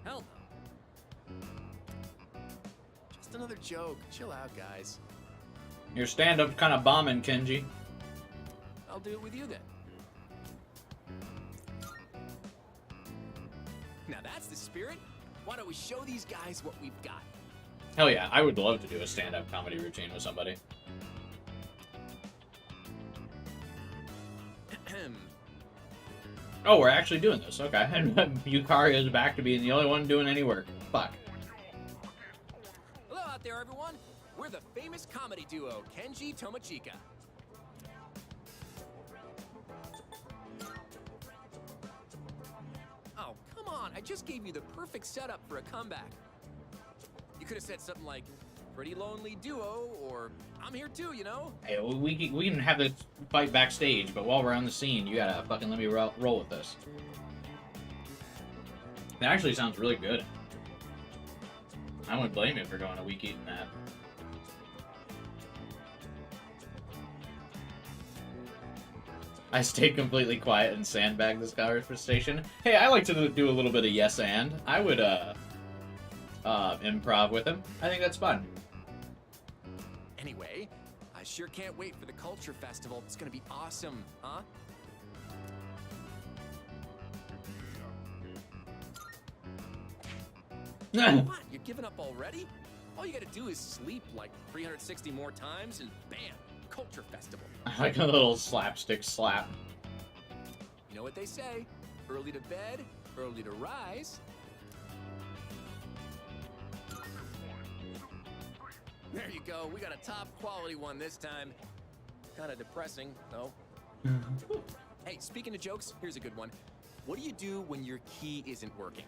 Hell no. Just another joke. Chill out, guys. Your stand-up's kind of bombing, Kenji. I'll do it with you then. Now that's the spirit. Why don't we show these guys what we've got? Hell yeah, I would love to do a stand-up comedy routine with somebody. Oh, we're actually doing this. Okay. And Yukari is back to being the only one doing any work. Fuck. Hello out there, everyone. We're the famous comedy duo, Kenji Tomochika. Oh, come on. I just gave you the perfect setup for a comeback. You could have said something like, pretty lonely duo, or I'm here too, you know? Hey, we can have this fight backstage, but while we're on the scene, you gotta fucking let me roll with this. That actually sounds really good. I wouldn't blame you for going a week eating that. I stayed completely quiet and sandbagged this conversation. Hey, I like to do a little bit of yes and. I would improv with him. I think that's fun. Anyway, I sure can't wait for the Culture Festival. It's gonna be awesome, huh? What? You're giving up already? All you gotta do is sleep like 360 more times and bam, Culture Festival. Like a little slapstick slap. You know what they say? Early to bed, early to rise. There you go. We got a top quality one this time. Kind of depressing, though. Hey, speaking of jokes, here's a good one. What do you do when your key isn't working?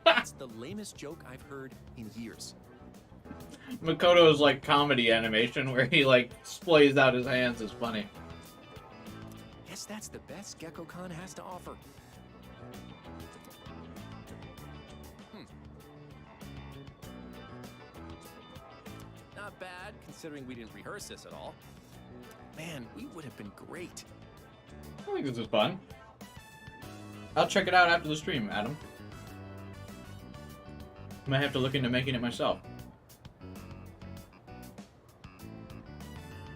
That's the lamest joke I've heard in years. Makoto's like comedy animation where he like splays out his hands is funny. Guess that's the best GeckoCon has to offer. Not bad, considering we didn't rehearse this at all. Man, we would have been great. I think this is fun. I'll check it out after the stream, Adam. Might have to look into making it myself.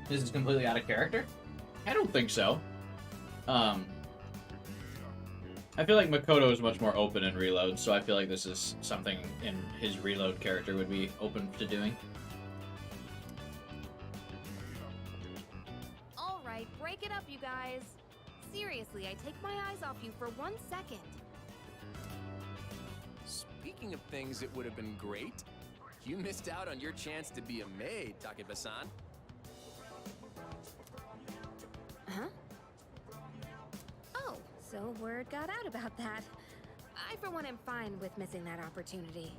This is completely out of character? I don't think so. I feel like Makoto is much more open in Reload, so I feel like this is something in his Reload character would be open to doing. Alright, break it up, you guys. Seriously, I take my eyes off you for 1 second. Speaking of things that would have been great, you missed out on your chance to be a maid, Takeba-san. Huh? Oh, so word got out about that. I, for one, am fine with missing that opportunity.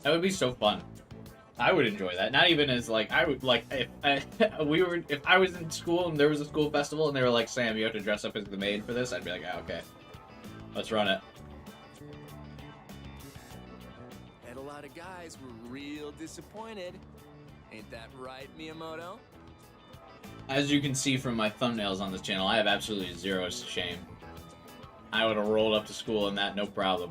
That would be so fun. I would enjoy that. Not even as like I would like if I was in school and there was a school festival and they were like, Sam, you have to dress up as the maid for this. I'd be like, oh, okay, let's run it. And a lot of guys were real disappointed. Ain't that right, Miyamoto? As you can see from my thumbnails on this channel, I have absolutely zero shame. I would have rolled up to school in that, no problem.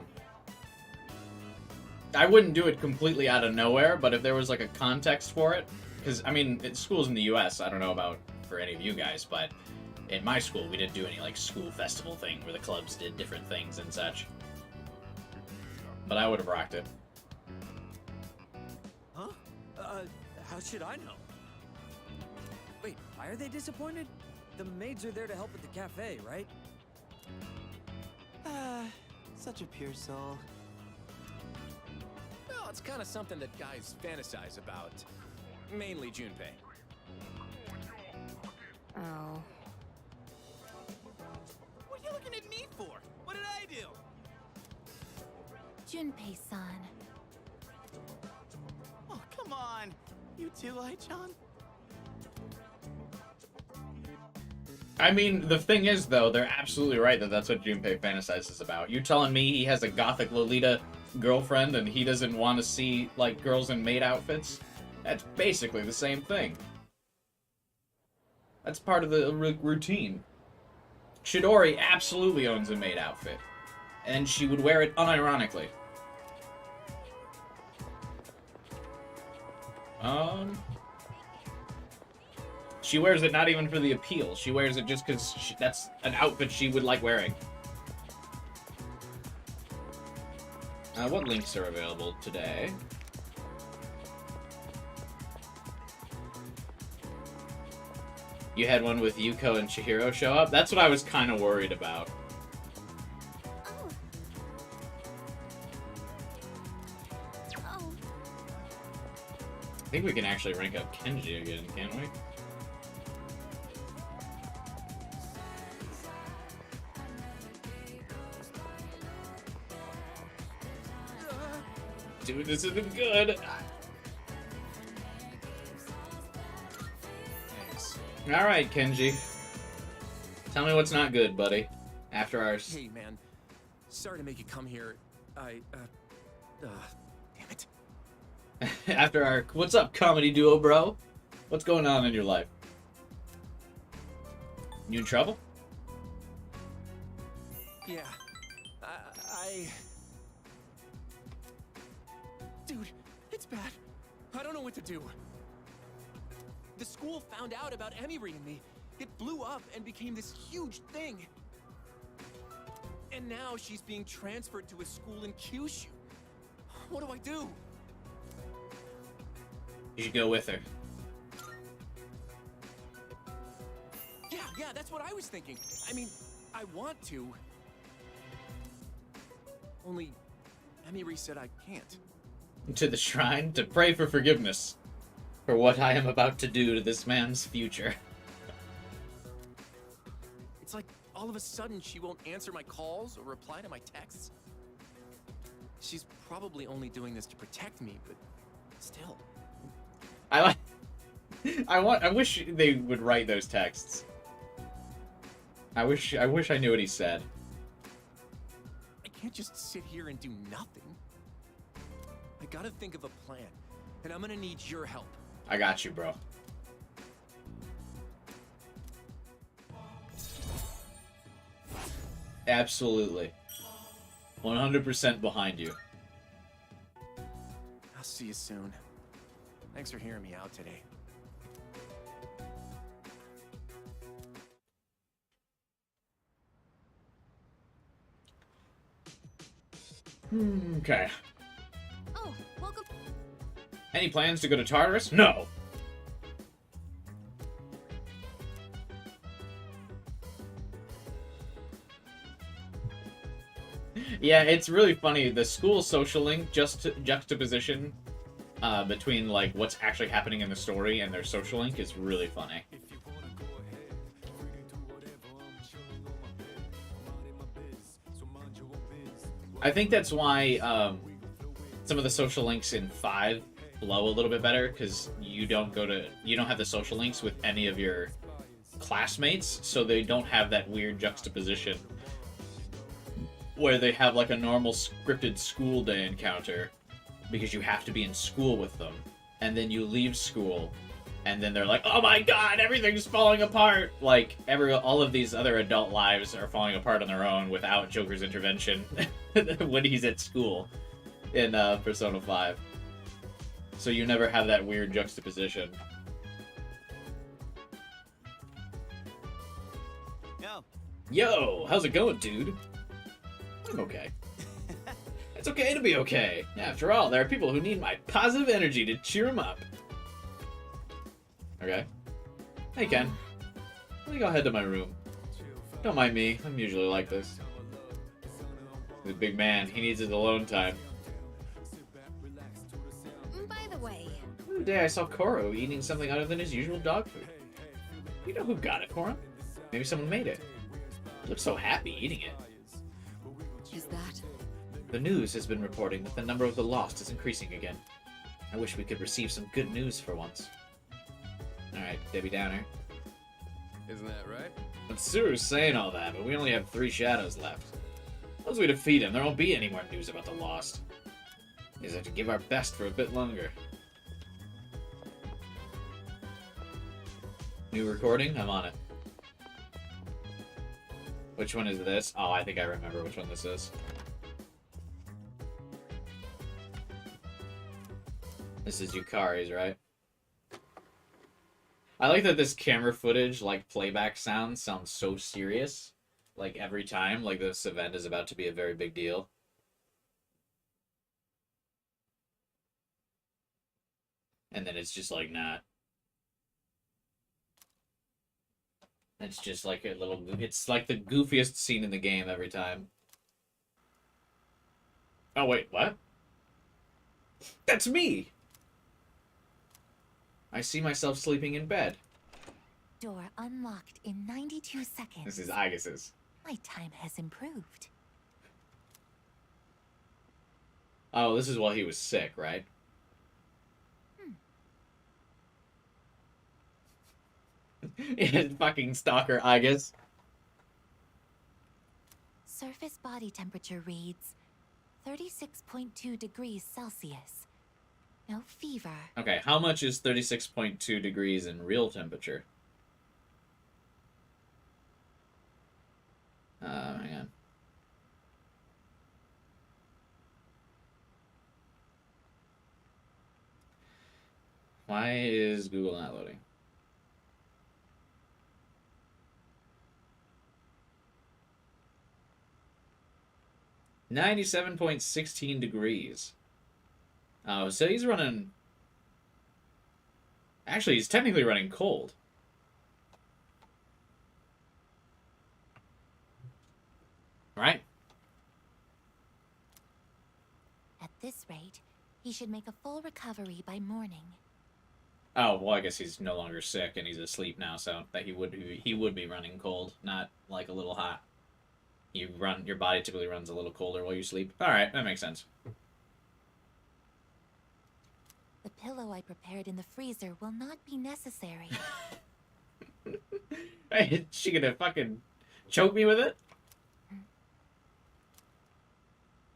I wouldn't do it completely out of nowhere, but if there was like a context for it, because I mean, schools in the U.S., I don't know about for any of you guys, but in my school, we didn't do any like school festival thing where the clubs did different things and such. But I would have rocked it. Huh? How should I know? Wait, why are they disappointed? The maids are there to help at the cafe, right? Such a pure soul. Well, it's kind of something that guys fantasize about. Mainly Junpei. Oh. What are you looking at me for? What did I do? Junpei-san. Oh, come on. You too, Ai-chan? I mean, the thing is, though, they're absolutely right that that's what Junpei fantasizes about. You telling me he has a gothic Lolita girlfriend and he doesn't want to see, like, girls in maid outfits? That's basically the same thing. That's part of the routine. Chidori absolutely owns a maid outfit. And she would wear it unironically. She wears it not even for the appeal. She wears it just because that's an outfit she would like wearing. What links are available today? You had one with Yuko and Chihiro show up? That's what I was kind of worried about. I think we can actually rank up Kenji again, can't we? Dude, this isn't good. Thanks. Alright, Kenji. Tell me what's not good, buddy. After our... Hey, man. Sorry to make you come here. Damn it. After our... What's up, comedy duo, bro? What's going on in your life? You in trouble? Yeah. Dude, it's bad. I don't know what to do. The school found out about Emiri and me. It blew up and became this huge thing. And now she's being transferred to a school in Kyushu. What do I do? You should go with her. Yeah, that's what I was thinking. I mean, I want to. Only, Emiri said I can't. To the shrine to pray for forgiveness for what I am about to do to this man's future. It's like all of a sudden she won't answer my calls or reply to my texts. She's probably only doing this to protect me, but still. I wish they would write those texts. I wish I knew what he said. I can't just sit here and do nothing. I gotta think of a plan, and I'm gonna need your help. I got you, bro. Absolutely. 100% behind you. I'll see you soon. Thanks for hearing me out today. Okay. Oh, welcome. Any plans to go to Tartarus? No. Yeah, it's really funny. The school social link juxtaposition between like what's actually happening in the story and their social link is really funny. I think that's why some of the social links in 5 flow a little bit better, because you don't have the social links with any of your classmates, so they don't have that weird juxtaposition where they have like a normal scripted school day encounter because you have to be in school with them, and then you leave school and then they're like, oh my god, everything's falling apart. Like all of these other adult lives are falling apart on their own without Joker's intervention when he's at school in Persona 5. So you never have that weird juxtaposition. Yo, how's it going, dude? I'm okay. It's okay to be okay. After all, there are people who need my positive energy to cheer them up. Okay. Hey, Ken. Let me go head to my room. Don't mind me. I'm usually like this. He's a big man. He needs his alone time. By the way... The other day I saw Koro eating something other than his usual dog food. You know who got it for him? Maybe someone made it. He looks so happy eating it. Is that? The news has been reporting that the number of the lost is increasing again. I wish we could receive some good news for once. Alright, Debbie Downer. Isn't that right? But Tsuru's saying all that, but we only have 3 shadows left. Once we defeat him, there won't be any more news about the Lost. We just have to give our best for a bit longer. New recording? I'm on it. Which one is this? Oh, I think I remember which one this is. This is Yukari's, right? I like that this camera footage, like playback sounds so serious. Like every time, like this event is about to be a very big deal. And then it's just like not. It's just like a little. It's like the goofiest scene in the game every time. Oh wait, what? That's me! I see myself sleeping in bed. Door unlocked in 92 seconds. This is Aegis's. My time has improved. Oh, this is while he was sick, right? Fucking stalker, Aegis. Surface body temperature reads 36.2 degrees Celsius. No fever. Okay, how much is 36.2 degrees in real temperature? Hang on. Why is Google not loading? $97.16 degrees. Oh, so he's running... Actually, he's technically running cold. Right? At this rate, he should make a full recovery by morning. Oh, well, I guess he's no longer sick and he's asleep now, so that he would be running cold, not like a little hot. Your body typically runs a little colder while you sleep. All right, that makes sense. The pillow I prepared in the freezer will not be necessary. Hey, is she gonna fucking choke me with it?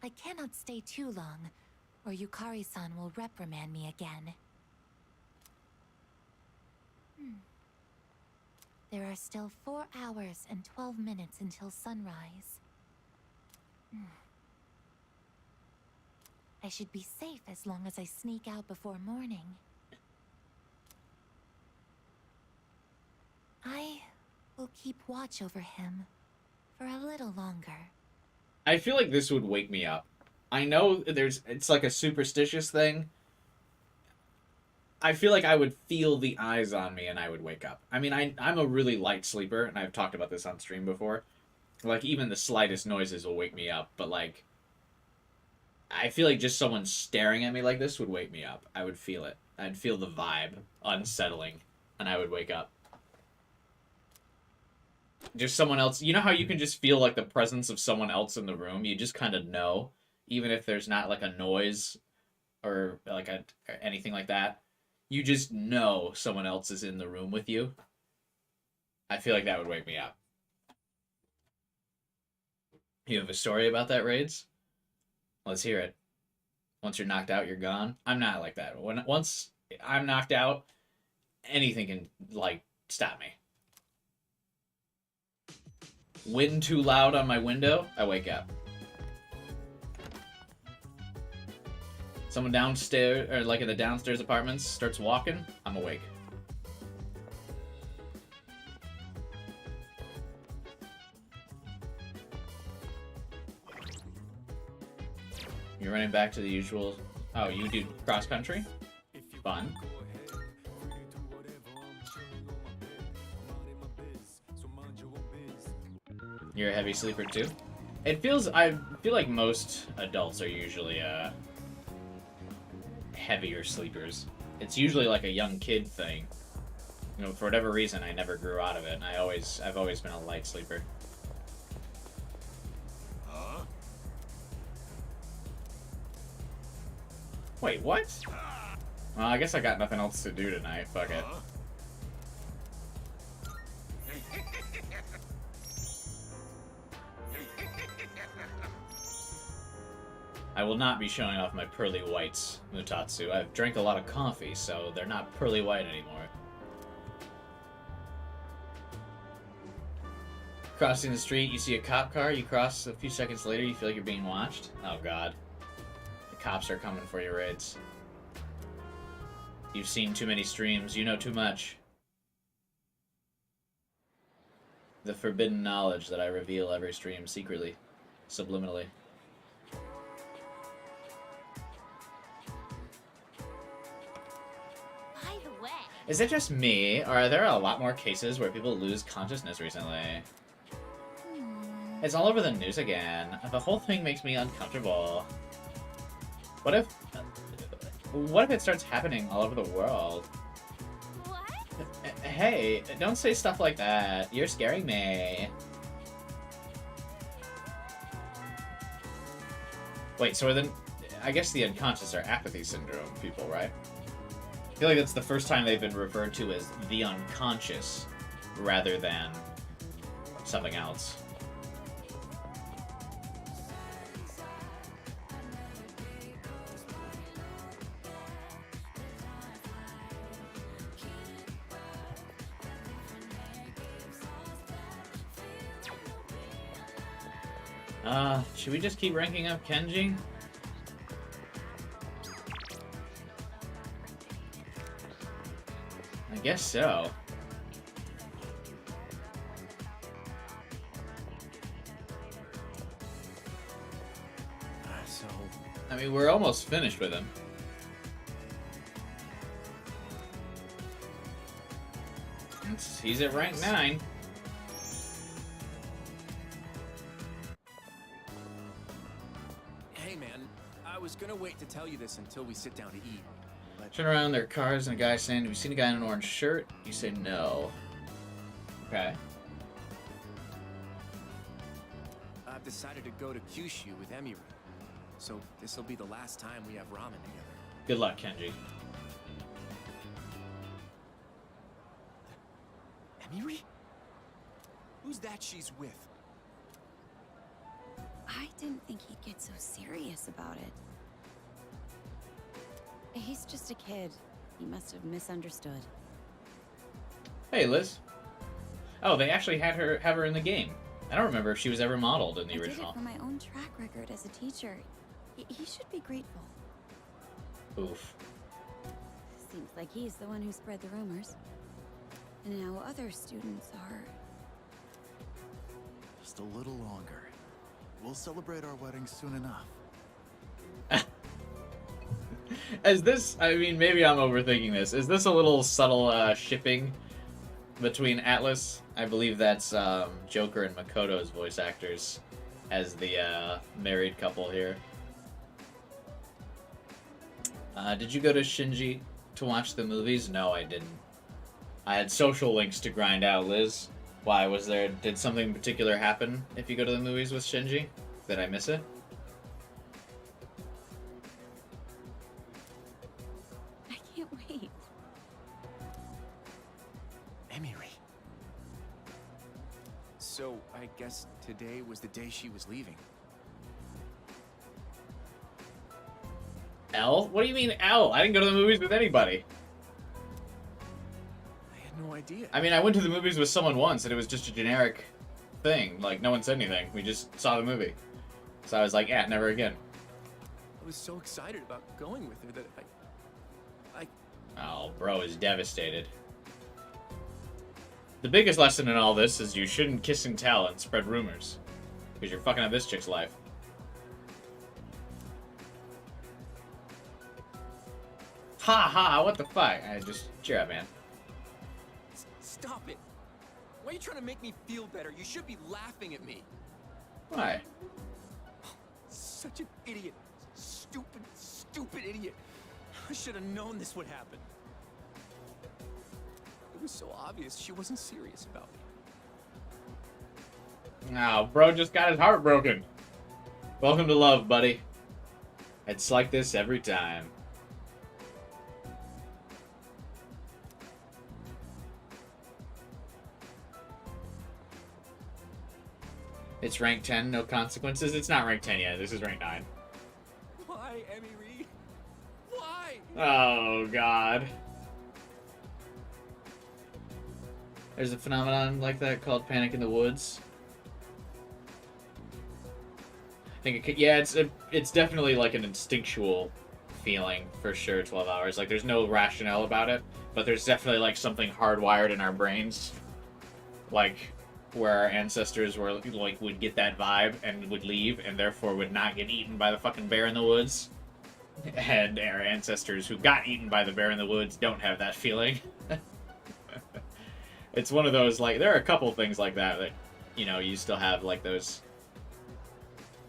I cannot stay too long, or Yukari-san will reprimand me again. There are still 4 hours and 12 minutes until sunrise. I should be safe as long as I sneak out before morning. I will keep watch over him for a little longer. I feel like this would wake me up. I know it's like a superstitious thing. I feel like I would feel the eyes on me and I would wake up. I mean, I'm a really light sleeper, and I've talked about this on stream before. Like, even the slightest noises will wake me up, but, like, I feel like just someone staring at me like this would wake me up. I would feel it. I'd feel the vibe unsettling, and I would wake up. Just someone else. You know how you can just feel, like, the presence of someone else in the room? You just kind of know, even if there's not, like, a noise or, like, or anything like that. You just know someone else is in the room with you. I feel like that would wake me up. You have a story about that, Raids? Let's hear it. Once you're knocked out, you're gone. I'm not like that. Once I'm knocked out, anything can, like, stop me. Wind too loud on my window, I wake up. Someone downstairs, or like in the downstairs apartments, starts walking, I'm awake. You're running back to the usual... Oh, you do cross-country? Fun. You're a heavy sleeper too? I feel like most adults are usually, heavier sleepers. It's usually like a young kid thing. You know, for whatever reason, I never grew out of it. I've always been a light sleeper. Wait, what? Well, I guess I got nothing else to do tonight. Fuck it. I will not be showing off my pearly whites, Mutatsu. I've drank a lot of coffee, so they're not pearly white anymore. Crossing the street, you see a cop car, you cross a few seconds later, you feel like you're being watched. Oh god. The cops are coming for your raids. You've seen too many streams, you know too much. The forbidden knowledge that I reveal every stream secretly, subliminally. By the way, Is it just me, or are there a lot more cases where people lose consciousness recently? It's all over the news again. The whole thing makes me uncomfortable. What if it starts happening all over the world? what? Hey, don't say stuff like that. You're scaring me. Wait, so then, I guess the unconscious are apathy syndrome people, right? I feel like that's the first time they've been referred to as the unconscious, rather than something else. Should we just keep ranking up Kenji? I guess so. I mean, we're almost finished with him. He's at rank 9. Hey man, I was gonna wait to tell you this until we sit down to eat. But Turn around, there are cars and a guy saying, "Have you seen a guy in an orange shirt?" You say no. Okay. I've decided to go to Kyushu with Emiri. So this'll be the last time we have ramen together. Good luck, Kenji. Emiri? Who's that she's with? I didn't think he'd get so serious about it. He's just a kid. He must have misunderstood. Hey, Liz. Oh, they actually have her in the game. I don't remember if she was ever modeled in the I original. did it for my own track record as a teacher. He should be grateful. Oof. Seems like he's the one who spread the rumors. And now other students are... Just a little longer. We'll celebrate our wedding soon enough. Is this, I mean, maybe I'm overthinking this. Is this a little subtle shipping between Atlas? I believe that's Joker and Makoto's voice actors as the married couple here. Did you go to Shinji to watch the movies? No, I didn't. I had social links to grind out, Liz. Why, did something in particular happen if you go to the movies with Shinji? Did I miss it? I can't wait. Emiri. So, I guess today was the day she was leaving. L? What do you mean L? I didn't go to the movies with anybody. I had no idea. I mean, I went to the movies with someone once, and it was just a generic thing. Like, no one said anything. We just saw the movie. So I was like, yeah, never again. I was so excited about going with her that I... Oh, bro is devastated. The biggest lesson in all this is you shouldn't kiss and tell and spread rumors. Because you're fucking up this chick's life. Ha ha, what the fuck? Just cheer up, man. Stop it! Why are you trying to make me feel better? You should be laughing at me. Why? Such an idiot. Stupid, stupid idiot. I should have known this would happen. It was so obvious she wasn't serious about me. Oh, bro just got his heart broken. Welcome to love, buddy. It's like this every time. It's rank 10, no consequences. It's not rank 10 yet. This is rank 9. Oh, God. There's a phenomenon like that called Panic in the Woods. I think it's definitely like an instinctual feeling for sure. 12 hours, like there's no rationale about it, but there's definitely like something hardwired in our brains, like where our ancestors were like would get that vibe and would leave, and therefore would not get eaten by the fucking bear in the woods. And our ancestors who got eaten by the bear in the woods don't have that feeling. It's one of those, like, there are a couple things like that, you know, you still have, like, those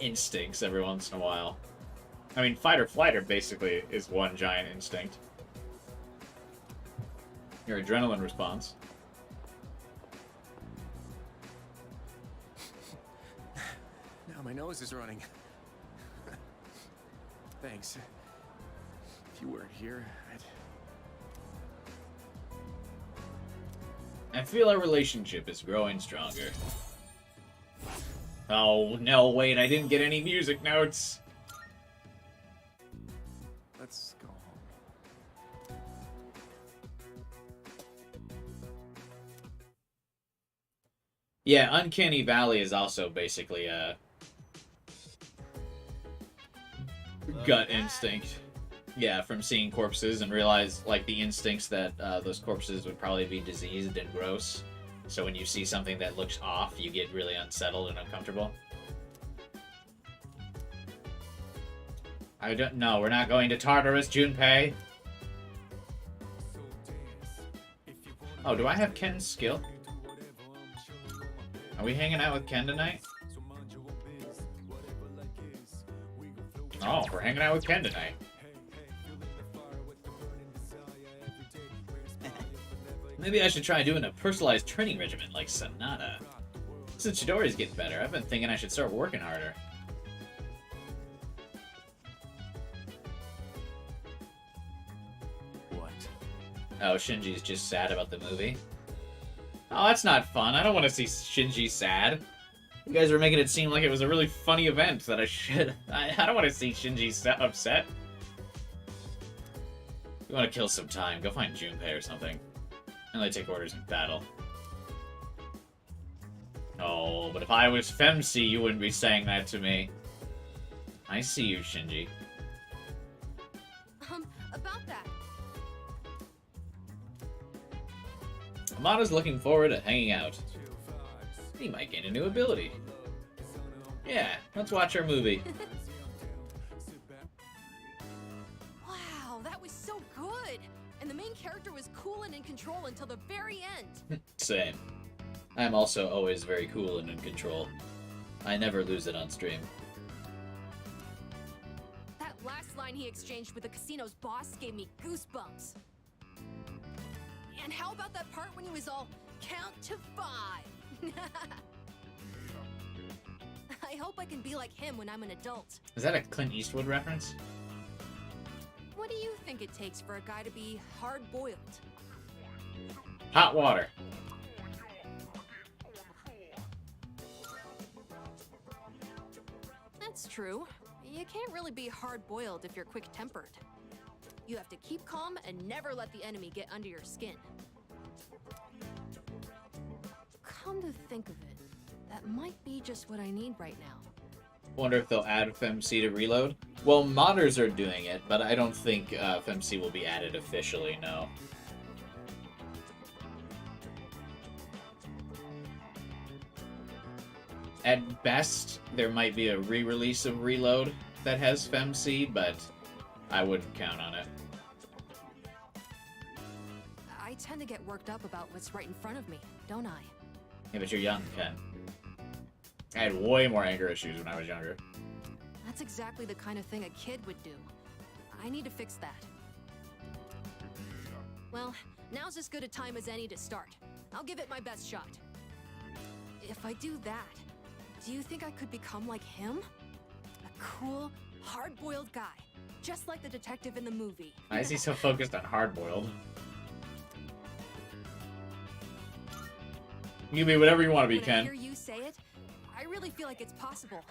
instincts every once in a while. I mean, fight or flight basically is one giant instinct. Your adrenaline response. Now my nose is running. Thanks. If you weren't here, I feel our relationship is growing stronger. Oh, no, wait, I didn't get any music notes. Let's go home. Yeah, Uncanny Valley is also basically a gut instinct. Yeah, from seeing corpses and realize, like, the instincts that those corpses would probably be diseased and gross. So when you see something that looks off, you get really unsettled and uncomfortable. I don't know. We're not going to Tartarus, Junpei. Oh, do I have Ken's skill? Are we hanging out with Ken tonight? Oh, we're hanging out with Ken tonight. Maybe I should try doing a personalized training regimen like Sonata. Since Chidori's getting better, I've been thinking I should start working harder. What? Oh, Shinji's just sad about the movie. Oh, that's not fun. I don't want to see Shinji sad. You guys were making it seem like it was a really funny event that I should... I don't want to see Shinji upset. You want to kill some time, go find Junpei or something. And they take orders in battle. Oh, but if I was Femc, you wouldn't be saying that to me. I see you, Shinji. About that. Amada's looking forward to hanging out. He might gain a new ability. Yeah, let's watch our movie. Wow, that was so good! And the main character was cool and in control until the very end. Same. I'm also always very cool and in control. I never lose it on stream. That last line he exchanged with the casino's boss gave me goosebumps. And how about that part when he was all, count to 5? I hope I can be like him when I'm an adult. Is that a Clint Eastwood reference? What do you think it takes for a guy to be hard-boiled? Hot water. That's true. You can't really be hard-boiled if you're quick-tempered. You have to keep calm and never let the enemy get under your skin. Come to think of it, that might be just what I need right now. Wonder if they'll add Femc to Reload? Well, modders are doing it, but I don't think Femc will be added officially, no. At best, there might be a re-release of Reload that has Femc, but I wouldn't count on it. I tend to get worked up about what's right in front of me, don't I? Yeah, but you're young, Ken. I had way more anger issues when I was younger. That's exactly the kind of thing a kid would do. I need to fix that. Well, now's as good a time as any to start. I'll give it my best shot. If I do that, do you think I could become like him? A cool, hard-boiled guy, just like the detective in the movie. Why is he so focused on hard-boiled? You can be whatever you want to be, When Ken. I hear you say it, I really feel like it's possible.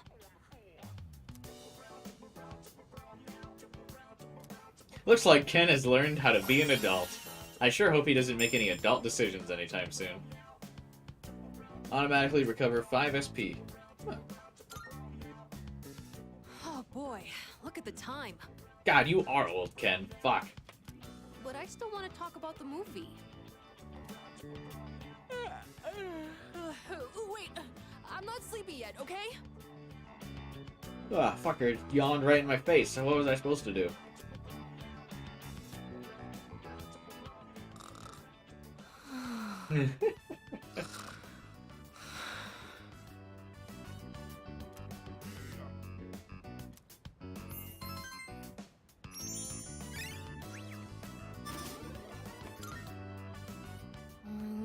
Looks like Ken has learned how to be an adult. I sure hope he doesn't make any adult decisions anytime soon. Automatically recover 5 SP. Huh. Oh boy, look at the time. God, you are old, Ken. Fuck. But I still want to talk about the movie. Wait, I'm not sleepy yet, okay? Ah, fucker yawned right in my face, so what was I supposed to do?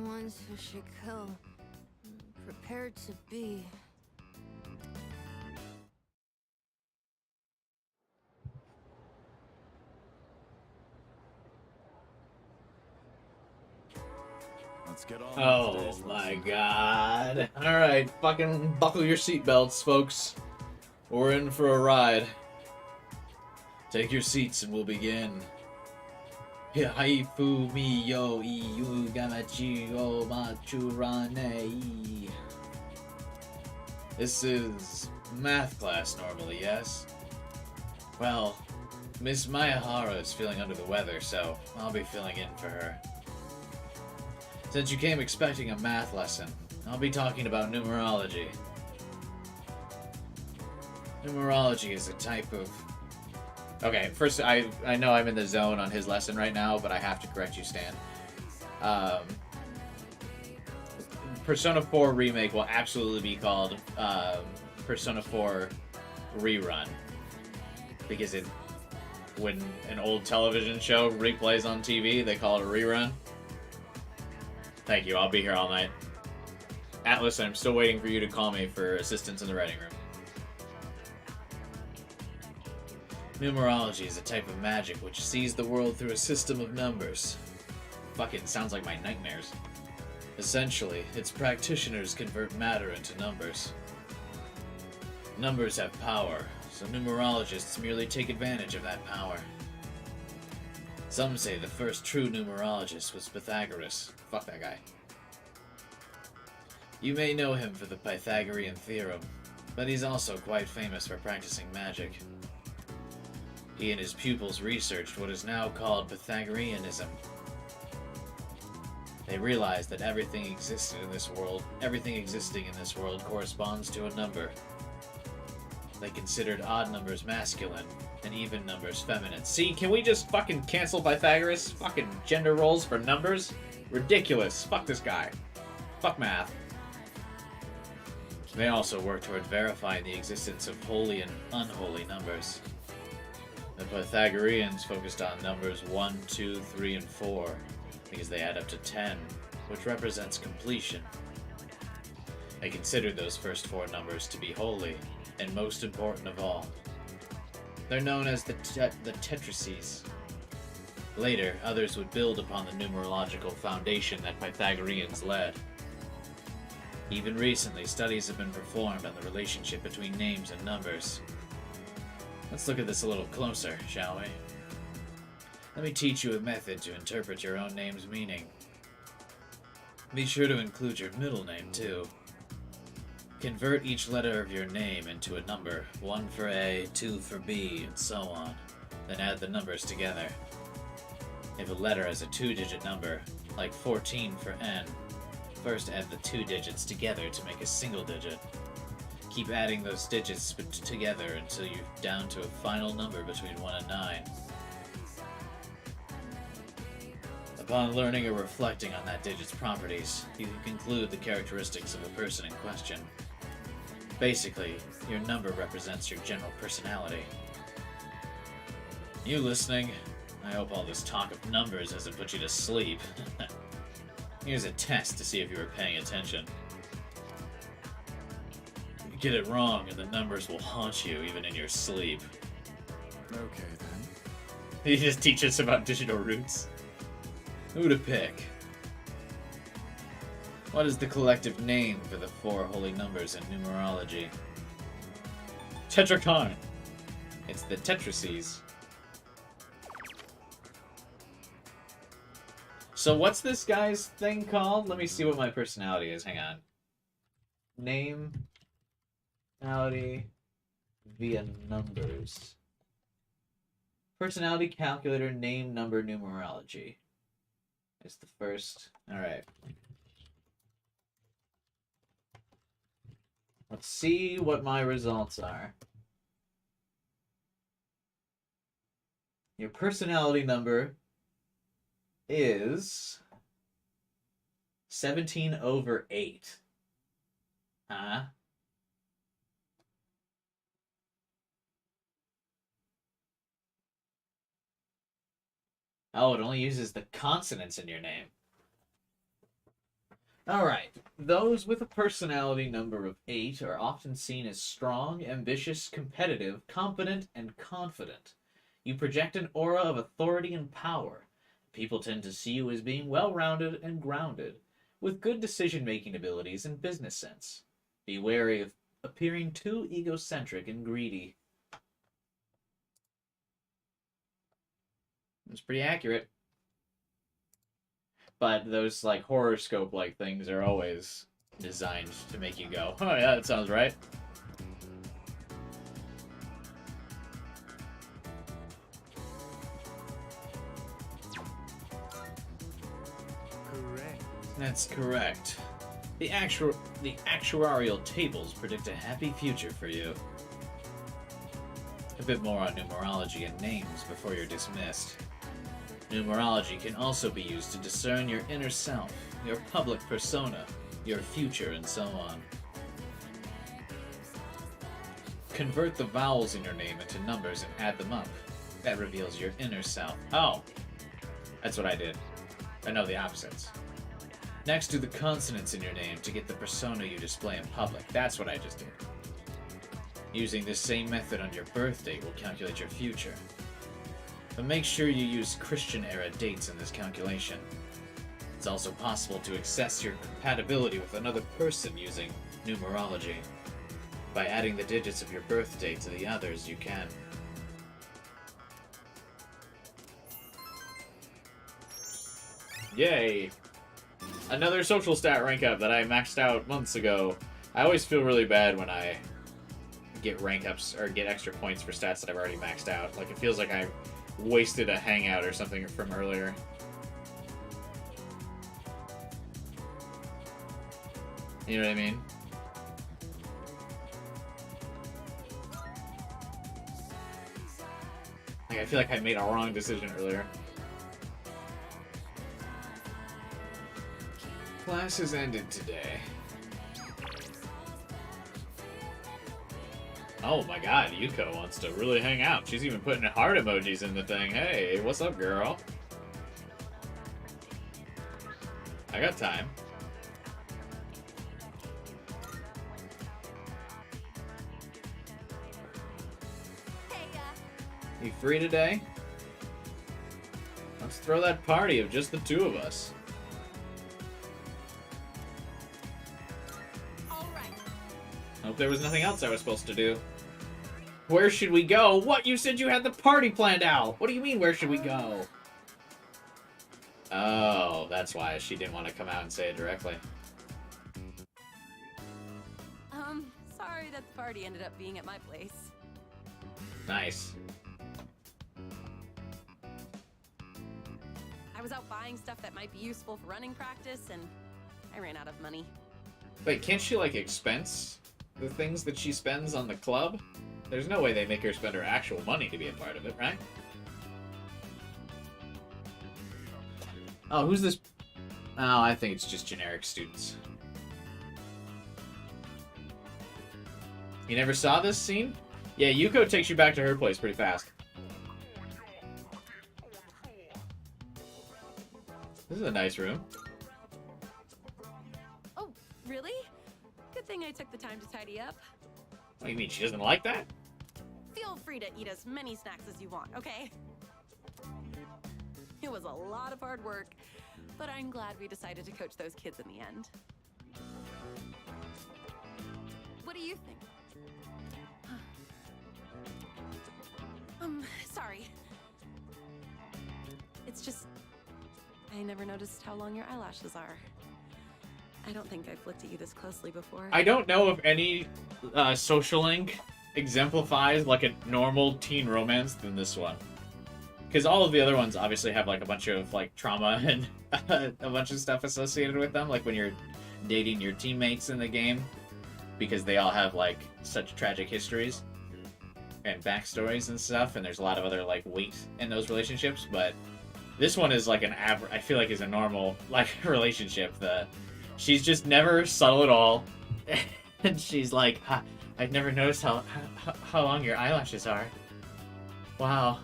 Ones who should kill. Prepared to be. Let's get on. Oh my god. Alright, fucking buckle your seatbelts, folks. We're in for a ride. Take your seats and we'll begin. Haifu mi yo iu gamachi o machurane. This is math class normally, yes? Well, Miss Mayahara is feeling under the weather, so I'll be filling in for her. Since you came expecting a math lesson, I'll be talking about numerology. Numerology is a type of... Okay, first, I know I'm in the zone on his lesson right now, but I have to correct you, Stan. Persona 4 Remake will absolutely be called Persona 4 Rerun. Because when an old television show replays on TV, they call it a rerun. Thank you, I'll be here all night. Atlas, I'm still waiting for you to call me for assistance in the writing room. Numerology is a type of magic which sees the world through a system of numbers. Fucking sounds like my nightmares. Essentially, its practitioners convert matter into numbers. Numbers have power, so numerologists merely take advantage of that power. Some say the first true numerologist was Pythagoras. Fuck that guy. You may know him for the Pythagorean theorem, but he's also quite famous for practicing magic. He and his pupils researched what is now called Pythagoreanism. They realized that everything existing in this world corresponds to a number. They considered odd numbers masculine and even numbers feminine. See, can we just fucking cancel Pythagoras? Fucking gender roles for numbers? Ridiculous. Fuck this guy. Fuck math. They also worked toward verifying the existence of holy and unholy numbers. The Pythagoreans focused on numbers 1, 2, 3, and 4 because they add up to 10, which represents completion. They considered those first 4 numbers to be holy, and most important of all. They're known as the Tetraces. Later, others would build upon the numerological foundation that Pythagoreans led. Even recently, studies have been performed on the relationship between names and numbers. Let's look at this a little closer, shall we? Let me teach you a method to interpret your own name's meaning. Be sure to include your middle name, too. Convert each letter of your name into a number, 1 for A, 2 for B, and so on. Then add the numbers together. If a letter has a 2-digit number, like 14 for N, first add the 2 digits together to make a single digit. Keep adding those digits together until you're down to a final number between 1 and 9. Upon learning or reflecting on that digit's properties, you can conclude the characteristics of a person in question. Basically, your number represents your general personality. You listening? I hope all this talk of numbers hasn't put you to sleep. Here's a test to see if you were paying attention. You get it wrong and the numbers will haunt you even in your sleep. Okay, then. He just teaches us about digital roots. Who to pick? What is the collective name for the 4 holy numbers in numerology? Tetrachon. It's the Tetraces. So what's this guy's thing called? Let me see what my personality is. Hang on. Name, personality via numbers. Personality calculator, name, number, numerology. Is the first. All right. Let's see what my results are. Your personality number is 17/8. Huh? Oh, it only uses the consonants in your name. Alright. Those with a personality number of 8 are often seen as strong, ambitious, competitive, confident, and confident. You project an aura of authority and power. People tend to see you as being well-rounded and grounded, with good decision-making abilities and business sense. Be wary of appearing too egocentric and greedy. It's pretty accurate. But those, like, horoscope-like things are always designed to make you go, oh yeah, that sounds right. Correct. That's correct. The actuarial tables predict a happy future for you. A bit more on numerology and names before you're dismissed. Numerology can also be used to discern your inner self, your public persona, your future, and so on. Convert the vowels in your name into numbers and add them up. That reveals your inner self. Oh! That's what I did. I know the opposites. Next, do the consonants in your name to get the persona you display in public. That's what I just did. Using this same method on your birth date will calculate your future. But make sure you use Christian-era dates in this calculation. It's also possible to assess your compatibility with another person using numerology. By adding the digits of your birth date to the others, you can. Yay! Another social stat rank up that I maxed out months ago. I always feel really bad when I get rank ups or get extra points for stats that I've already maxed out. Like, it feels like I wasted a hangout or something from earlier. You know what I mean? Like, I feel like I made a wrong decision earlier. Class has ended today. Oh my god, Yuko wants to really hang out. She's even putting heart emojis in the thing. Hey, what's up, girl? I got time. You free today? Let's throw that party of just the two of us. Hope there was nothing else I was supposed to do. Where should we go? What? You said you had the party planned out. What do you mean, where should we go? Oh, that's why she didn't want to come out and say it directly. Sorry that the party ended up being at my place. Nice. I was out buying stuff that might be useful for running practice, and I ran out of money. Wait, can't she, like, expense the things that she spends on the club? There's no way they make her spend her actual money to be a part of it, right? Oh, who's this? Oh, I think it's just generic students. You never saw this scene? Yeah, Yuko takes you back to her place pretty fast. This is a nice room. Oh, really? Good thing I took the time to tidy up. What do you mean, she doesn't like that? Feel free to eat as many snacks as you want, okay? It was a lot of hard work, but I'm glad we decided to coach those kids in the end. What do you think? Sorry. It's just, I never noticed how long your eyelashes are. I don't think I've looked at you this closely before. I don't know if any social link exemplifies like a normal teen romance than this one. Because all of the other ones obviously have like a bunch of like trauma and a bunch of stuff associated with them, like when you're dating your teammates in the game, because they all have like such tragic histories and backstories and stuff, and there's a lot of other like weight in those relationships. But this one is like an average. I feel like is a normal like relationship. She's just never subtle at all, and she's like, I've never noticed how long your eyelashes are. Wow.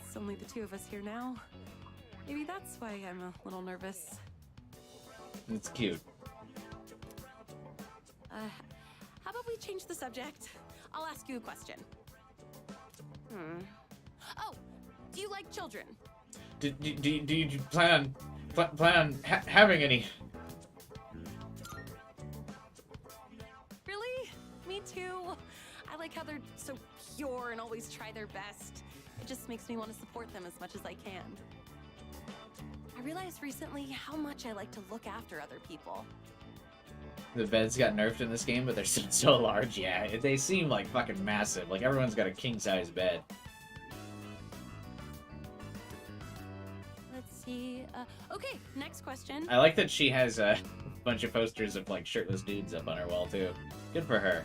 It's only the two of us here now. Maybe that's why I'm a little nervous. It's cute. How about we change the subject? I'll ask you a question. Oh, do you like children? Do you plan on having any? Really? Me too. I like how they're so pure and always try their best. It just makes me want to support them as much as I can. I realized recently how much I like to look after other people. The beds got nerfed in this game, but they're still so large. Yeah, they seem like fucking massive. Like everyone's got a king-size bed. Let's see. Okay, next question. I like that she has a bunch of posters of like shirtless dudes up on her wall too. Good for her.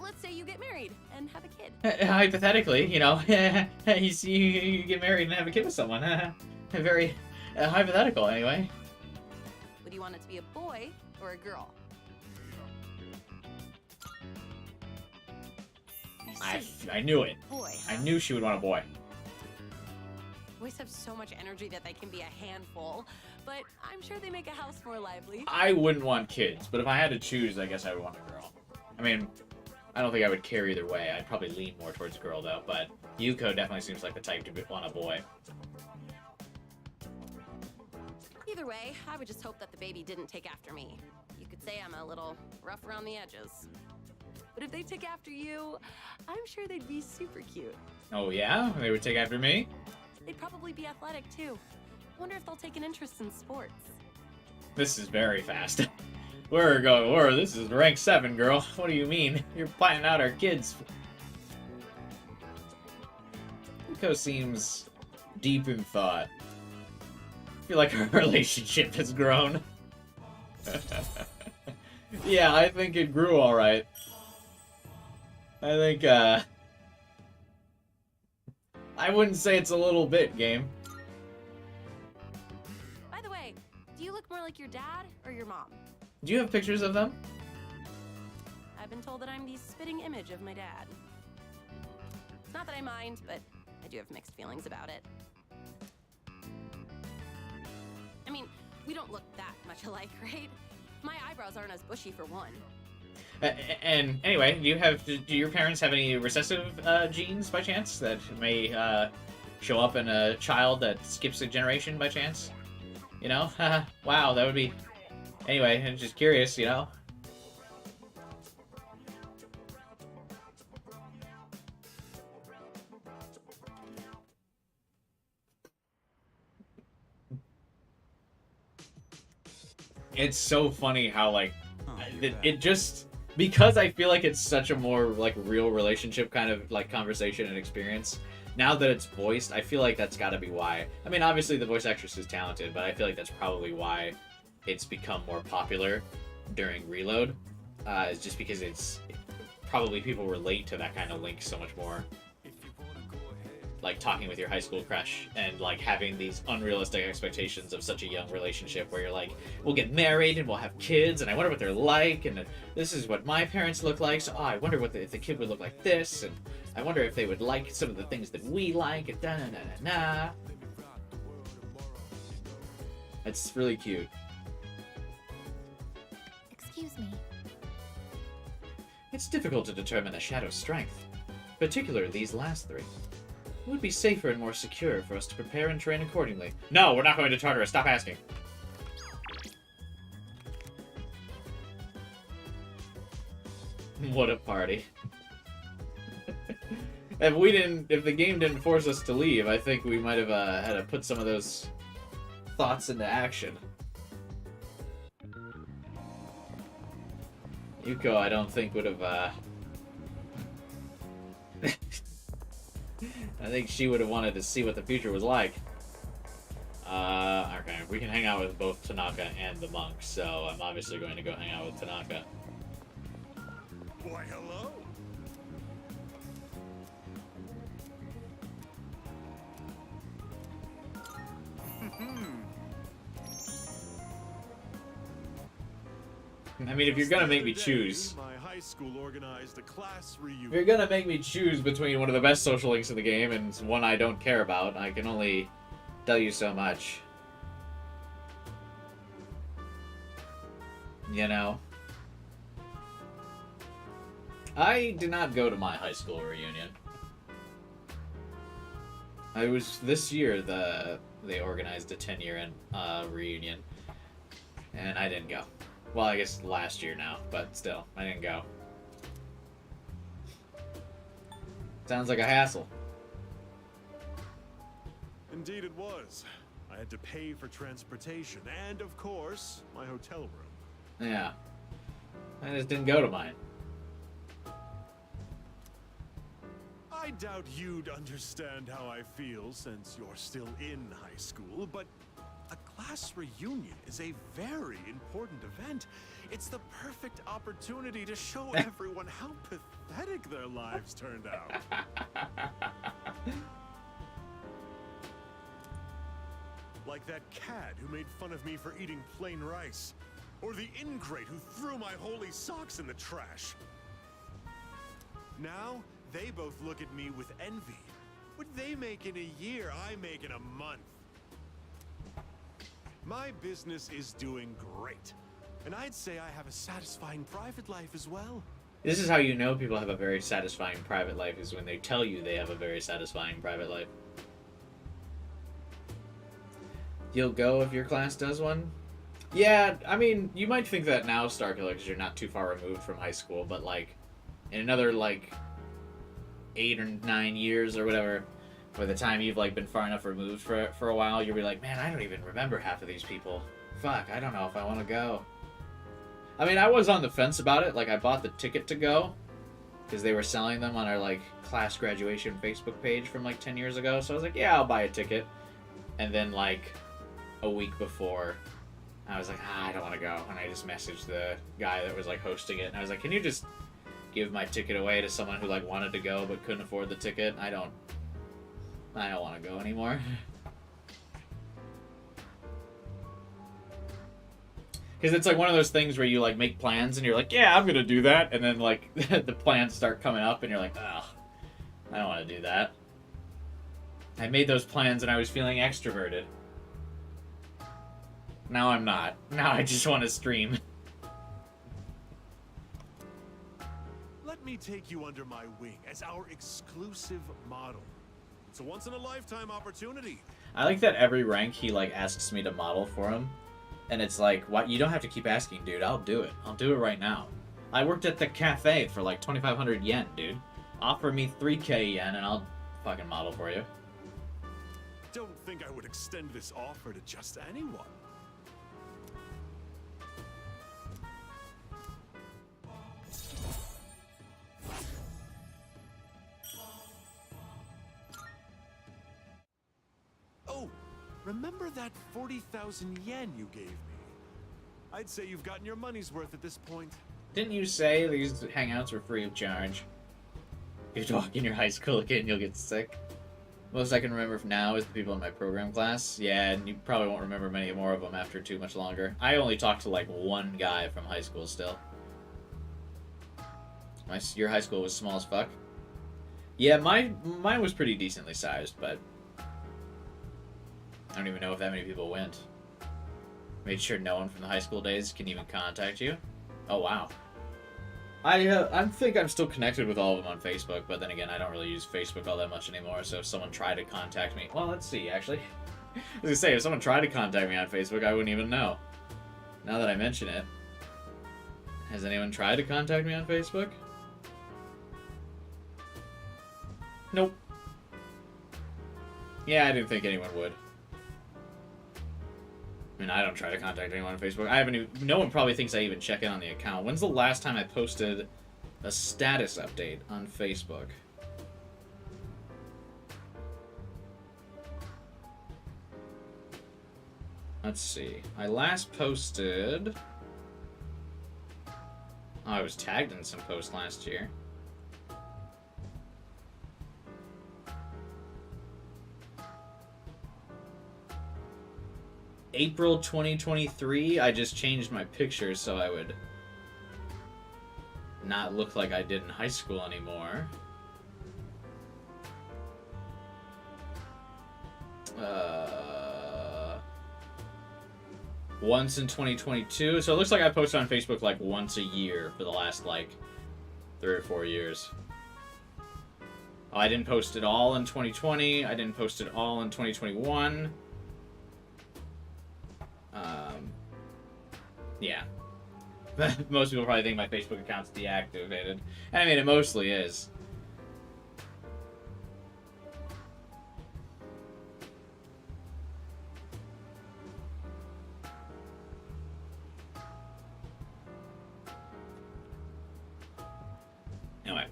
Let's say you get married and have a kid. Hypothetically, you know, you get married and have a kid with someone. Very hypothetical, anyway. Would you want it to be a boy or a girl? I knew it. Boy, I knew she would want a boy. Boys have so much energy that they can be a handful, but I'm sure they make a house more lively. I wouldn't want kids, but if I had to choose, I guess I would want a girl. I mean, I don't think I would care either way. I'd probably lean more towards girl, though, but Yuko definitely seems like the type to want a boy. Either way, I would just hope that the baby didn't take after me. You could say I'm a little rough around the edges. But if they took after you, I'm sure they'd be super cute. Oh yeah? They would take after me? They'd probably be athletic, too. Wonder if they'll take an interest in sports. This is very fast. This is rank 7, girl. What do you mean? You're planning out our kids. Yuko seems deep in thought. I feel like our relationship has grown. Yeah, I think it grew alright. I think, I wouldn't say it's a little bit, game. By the way, do you look more like your dad or your mom? Do you have pictures of them? I've been told that I'm the spitting image of my dad. It's not that I mind, but I do have mixed feelings about it. I mean, we don't look that much alike, right? My eyebrows aren't as bushy for one. And anyway, do your parents have any recessive genes by chance that may show up in a child that skips a generation by chance? You know? Wow, that would be... Anyway, I'm just curious, you know? It's so funny how, like, it just... Because I feel like it's such a more, like, real relationship kind of, like, conversation and experience, now that it's voiced, I feel like that's gotta be why. I mean, obviously the voice actress is talented, but I feel like that's probably why it's become more popular during Reload. Is just because it's... Probably people relate to that kind of link so much more. Like, talking with your high school crush and, like, having these unrealistic expectations of such a young relationship where you're like, we'll get married and we'll have kids and I wonder what they're like and this is what my parents look like, so I wonder what if the kid would look like this and I wonder if they would like some of the things that we like and da-na-na-na-na. It's really cute. Excuse me. It's difficult to determine a shadow's strength, particularly these last 3. It would be safer and more secure for us to prepare and train accordingly. No, we're not going to Tartarus. Stop asking. What a party. if the game didn't force us to leave, I think we might have had to put some of those thoughts into action. Yuko, I don't think would have, I think she would have wanted to see what the future was like. Okay, we can hang out with both Tanaka and the monk, so I'm obviously going to go hang out with Tanaka. Why, hello. I mean, if you're gonna make me choose, My high school organized a class reunion. if you're gonna make me choose between one of the best social links in the game and one I don't care about, I can only tell you so much. You know? I did not go to my high school reunion. I was this year they organized a 10-year reunion, and I didn't go. Well, I guess last year now, but still, I didn't go. Sounds like a hassle. Indeed it was. I had to pay for transportation and, of course, my hotel room. Yeah. I just didn't go to mine. I doubt you'd understand how I feel since you're still in high school, but a class reunion is a very important event. It's the perfect opportunity to show everyone how pathetic their lives turned out. Like that cad who made fun of me for eating plain rice. Or the ingrate who threw my holy socks in the trash. Now, they both look at me with envy. What they make in a year, I make in a month. My business is doing great. And I'd say I have a satisfying private life as well. This is how you know people have a very satisfying private life, is when they tell you they have a very satisfying private life. You'll go if your class does one? Yeah, I mean, you might think that now, Starkiller, because you're not too far removed from high school, but, like, in another, like, 8 or 9 years or whatever, by the time you've, like, been far enough removed for a while, you'll be like, man, I don't even remember half of these people. Fuck, I don't know if I want to go. I mean, I was on the fence about it. Like, I bought the ticket to go, because they were selling them on our, like, class graduation Facebook page from, like, 10 years ago, so I was like, yeah, I'll buy a ticket. And then, like, a week before, I was like, I don't want to go. And I just messaged the guy that was, like, hosting it. And I was like, can you just give my ticket away to someone who, like, wanted to go but couldn't afford the ticket? I don't want to go anymore. Because it's, like, one of those things where you, like, make plans and you're like, yeah, I'm going to do that. And then, like, the plans start coming up and you're like, ugh, I don't want to do that. I made those plans and I was feeling extroverted. Now I'm not. Now I just want to stream. Let me take you under my wing as our exclusive model. It's a once-in-a-lifetime opportunity. I like that every rank he, like, asks me to model for him. And it's like, what? You don't have to keep asking, dude. I'll do it. I'll do it right now. I worked at the cafe for, like, 2,500 yen, dude. Offer me 3k yen and I'll fucking model for you. Don't think I would extend this offer to just anyone. Oh, remember that 40,000 yen you gave me? I'd say you've gotten your money's worth at this point. Didn't you say these hangouts were free of charge? If you walk in your high school again, you'll get sick. Most I can remember from now is the people in my program class. Yeah, and you probably won't remember many more of them after too much longer. I only talked to, like, one guy from high school still. Your high school was small as fuck? Yeah, mine was pretty decently sized, but I don't even know if that many people went. Made sure no one from the high school days can even contact you. Oh, wow. I think I'm still connected with all of them on Facebook, but then again, I don't really use Facebook all that much anymore, so if someone tried to contact me... Well, let's see, actually. I was gonna say, if someone tried to contact me on Facebook, I wouldn't even know. Now that I mention it. Has anyone tried to contact me on Facebook? Nope. Yeah, I didn't think anyone would. I mean, I don't try to contact anyone on Facebook. I haven't even... No one probably thinks I even check in on the account. When's the last time I posted a status update on Facebook? Let's see. I last posted... Oh, I was tagged in some posts last year. April 2023, I just changed my picture so I would not look like I did in high school anymore. Once in 2022, so it looks like I posted on Facebook like once a year for the last like 3 or 4 years. Oh, I didn't post it all in 2020. I didn't post it all in 2021. Yeah. Most people probably think my Facebook account's deactivated. And I mean, it mostly is. Anyway.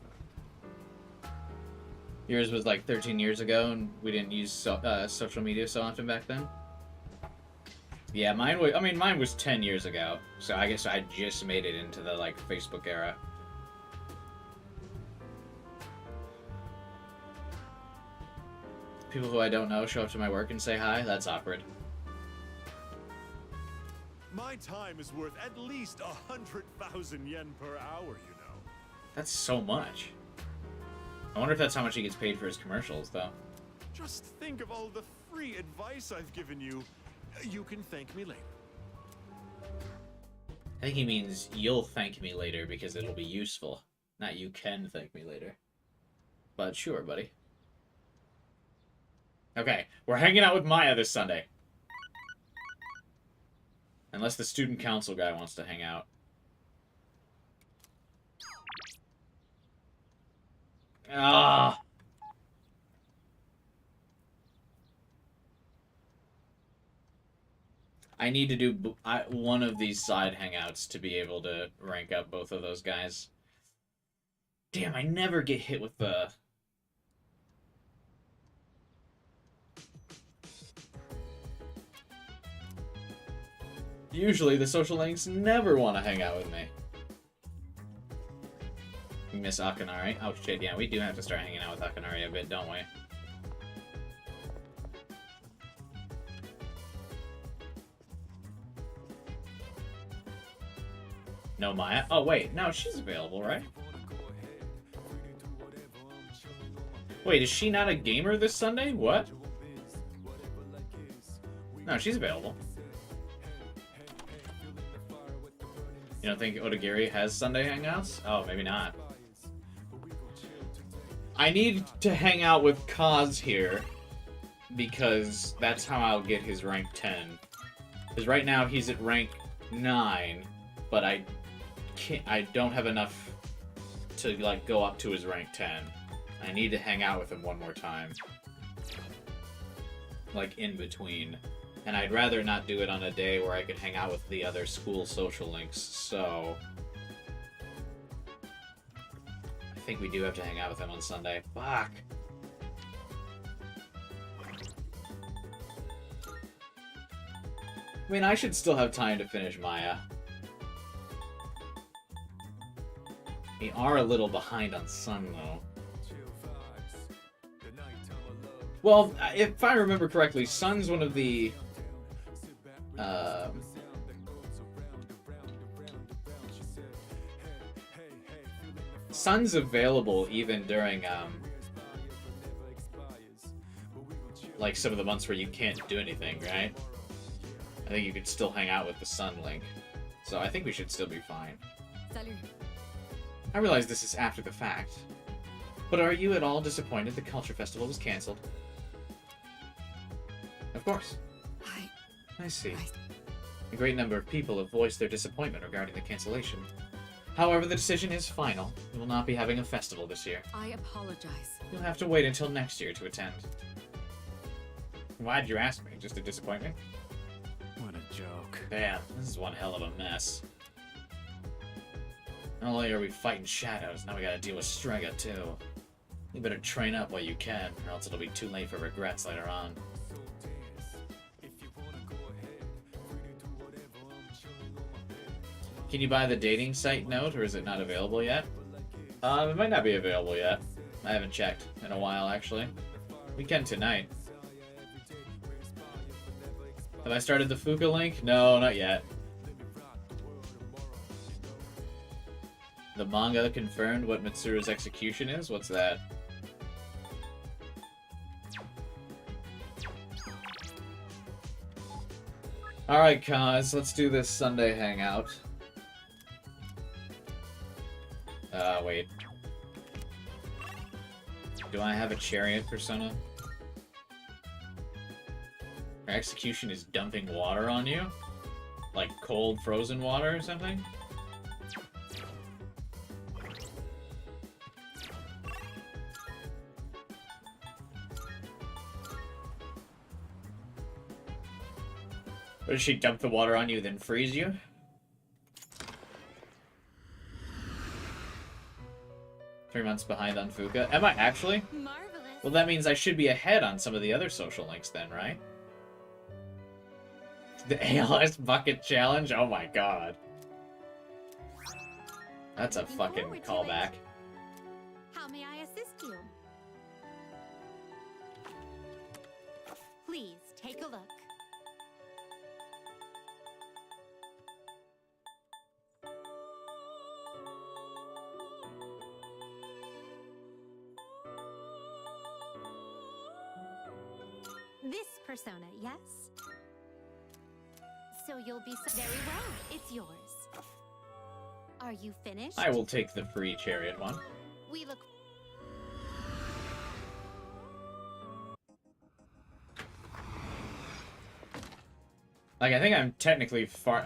Yours was like 13 years ago, and we didn't use social media so often back then? Yeah, mine was 10 years ago, so I guess I just made it into the, like, Facebook era. People who I don't know show up to my work and say hi? That's awkward. My time is worth at least 100,000 yen per hour, you know. That's so much. I wonder if that's how much he gets paid for his commercials, though. Just think of all the free advice I've given you. You can thank me later. I think he means you'll thank me later because it'll be useful. Not you can thank me later. But sure, buddy. Okay, we're hanging out with Maya this Sunday. Unless the student council guy wants to hang out. Ah. I need to do one of these side hangouts to be able to rank up both of those guys. Damn, I never get hit with the... Usually, the social links never want to hang out with me. Miss Akanari. Oh shit, yeah, we do have to start hanging out with Akanari a bit, don't we? No Maya? Oh wait, no, she's available, right? Wait, is she not a gamer this Sunday? What? No, she's available. You don't think Odagiri has Sunday hangouts? Oh, maybe not. I need to hang out with Kaz here because that's how I'll get his rank 10. Because right now he's at rank 9, but I don't have enough to like go up to his rank 10. I need to hang out with him one more time. Like in between. And I'd rather not do it on a day where I could hang out with the other school social links, so... I think we do have to hang out with him on Sunday. Fuck! I mean, I should still have time to finish Maya. We are a little behind on Sun, though. Well, if I remember correctly, Sun's one of the... Sun's available even during, like some of the months where you can't do anything, right? I think you could still hang out with the Sun link. So I think we should still be fine. Salut. I realize this is after the fact, but are you at all disappointed the Culture Festival was cancelled? Of course. I see. A great number of people have voiced their disappointment regarding the cancellation. However, the decision is final. We will not be having a festival this year. I apologize. You'll have to wait until next year to attend. Why'd you ask me? Just to disappoint me? What a joke. Damn, this is one hell of a mess. Not only are we fighting shadows, now we gotta deal with Strega too. You better train up while you can, or else it'll be too late for regrets later on. Can you buy the dating site note, or is it not available yet? It might not be available yet. I haven't checked in a while, actually. We can tonight. Have I started the Fuka link? No, not yet. The manga confirmed what Mitsuru's execution is? What's that? Alright, Kaz, let's do this Sunday hangout. Wait. Do I have a chariot persona? Her execution is dumping water on you? Like cold, frozen water or something? Or does she dump the water on you, then freeze you? Three months behind on Fuka. Am I actually? Marvelous. Well, that means I should be ahead on some of the other social links then, right? The ALS bucket challenge? Oh my god. That's a fucking callback. How may I assist you? Please take a look. This persona, yes? So you'll be very well. It's yours. Are you finished? I will take the free chariot one. We look. Like, I think I'm technically far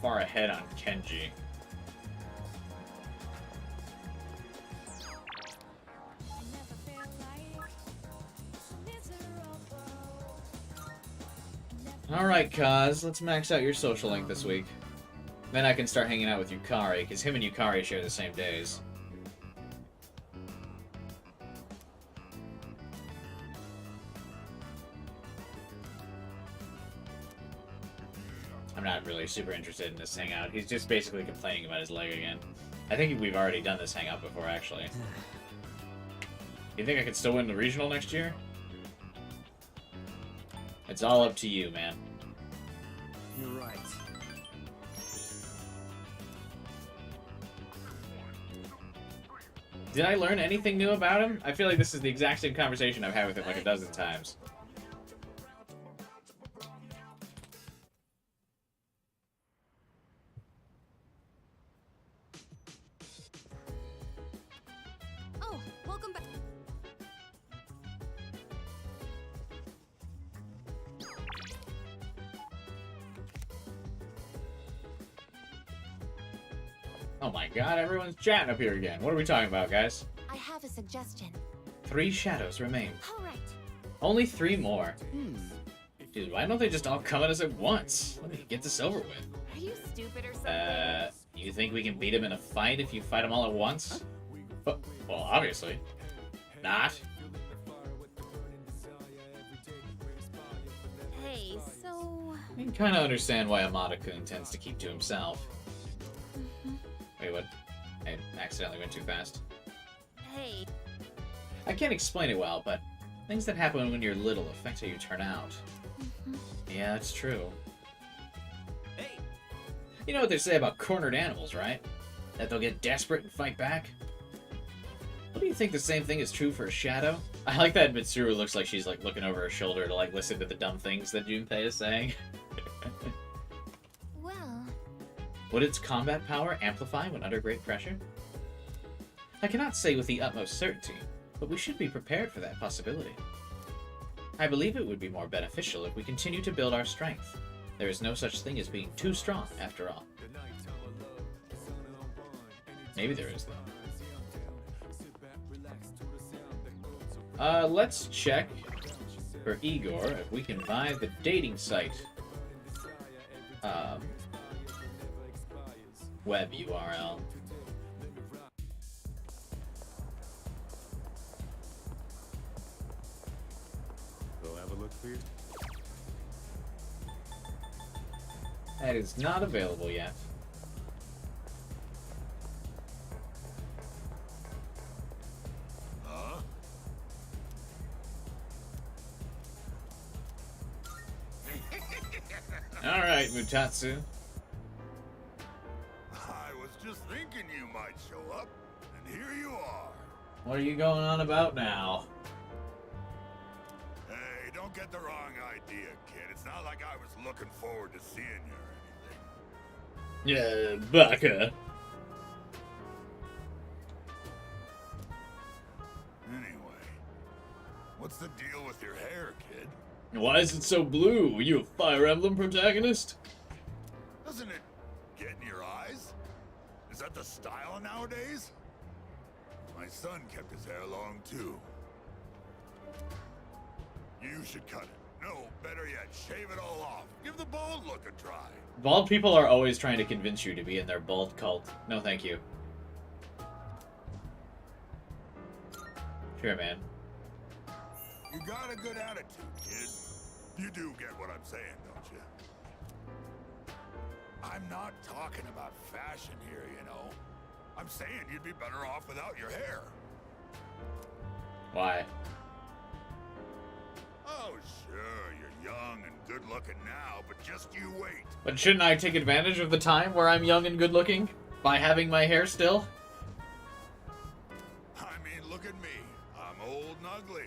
ahead on Kenji. Alright, Kaz, let's max out your social link this week. Then I can start hanging out with Yukari, because him and Yukari share the same days. I'm not really super interested in this hangout. He's just basically complaining about his leg again. I think we've already done this hangout before, actually. You think I could still win the regional next year? It's all up to you, man. You're right. Did I learn anything new about him? I feel like this is the exact same conversation I've had with him like a dozen times. Oh, welcome back. Oh my god, everyone's chatting up here again. What are we talking about, guys? I have a suggestion. 3 shadows remain. All right. Only 3 more. Dude, why don't they just all come at us at once? Let me get this over with. Are you stupid or something? You think we can beat him in a fight if you fight them all at once? Well, obviously. Not. Hey, so... I can kind of understand why Amada-kun tends to keep to himself. Wait, what? I accidentally went too fast. Hey. I can't explain it well, but things that happen when you're little affect how you turn out. Yeah, it's true. Hey. You know what they say about cornered animals, right? That they'll get desperate and fight back? What do you think the same thing is true for a shadow? I like that Mitsuru looks like she's like looking over her shoulder to like listen to the dumb things that Junpei is saying. Well... Would its combat power amplify when under great pressure? I cannot say with the utmost certainty, but we should be prepared for that possibility. I believe it would be more beneficial if we continue to build our strength. There is no such thing as being too strong, after all. Maybe there is, though. Let's check for Igor if we can buy the dating site. Web URL. Go have a look for you. That is not available yet. Huh? Alright, Mutatsu. I was just thinking you might show up, and here you are. What are you going on about now? Hey, don't get the wrong idea, kid. It's not like I was looking forward to seeing you or anything. Yeah, baka. Anyway, what's the deal with your hair, kid? Why is it so blue? Are you a Fire Emblem protagonist? Doesn't it get in your eyes? Is that the style nowadays? My son kept his hair long, too. You should cut it. No, better yet, shave it all off. Give the bald look a try. Bald people are always trying to convince you to be in their bald cult. No, thank you. Sure, man. You got a good attitude, kid. You do get what I'm saying, don't you? I'm not talking about fashion here, you know. I'm saying you'd be better off without your hair. Why? Oh, sure, you're young and good-looking now, but just you wait. But shouldn't I take advantage of the time where I'm young and good looking? By having my hair still? I mean, look at me. I'm old and ugly.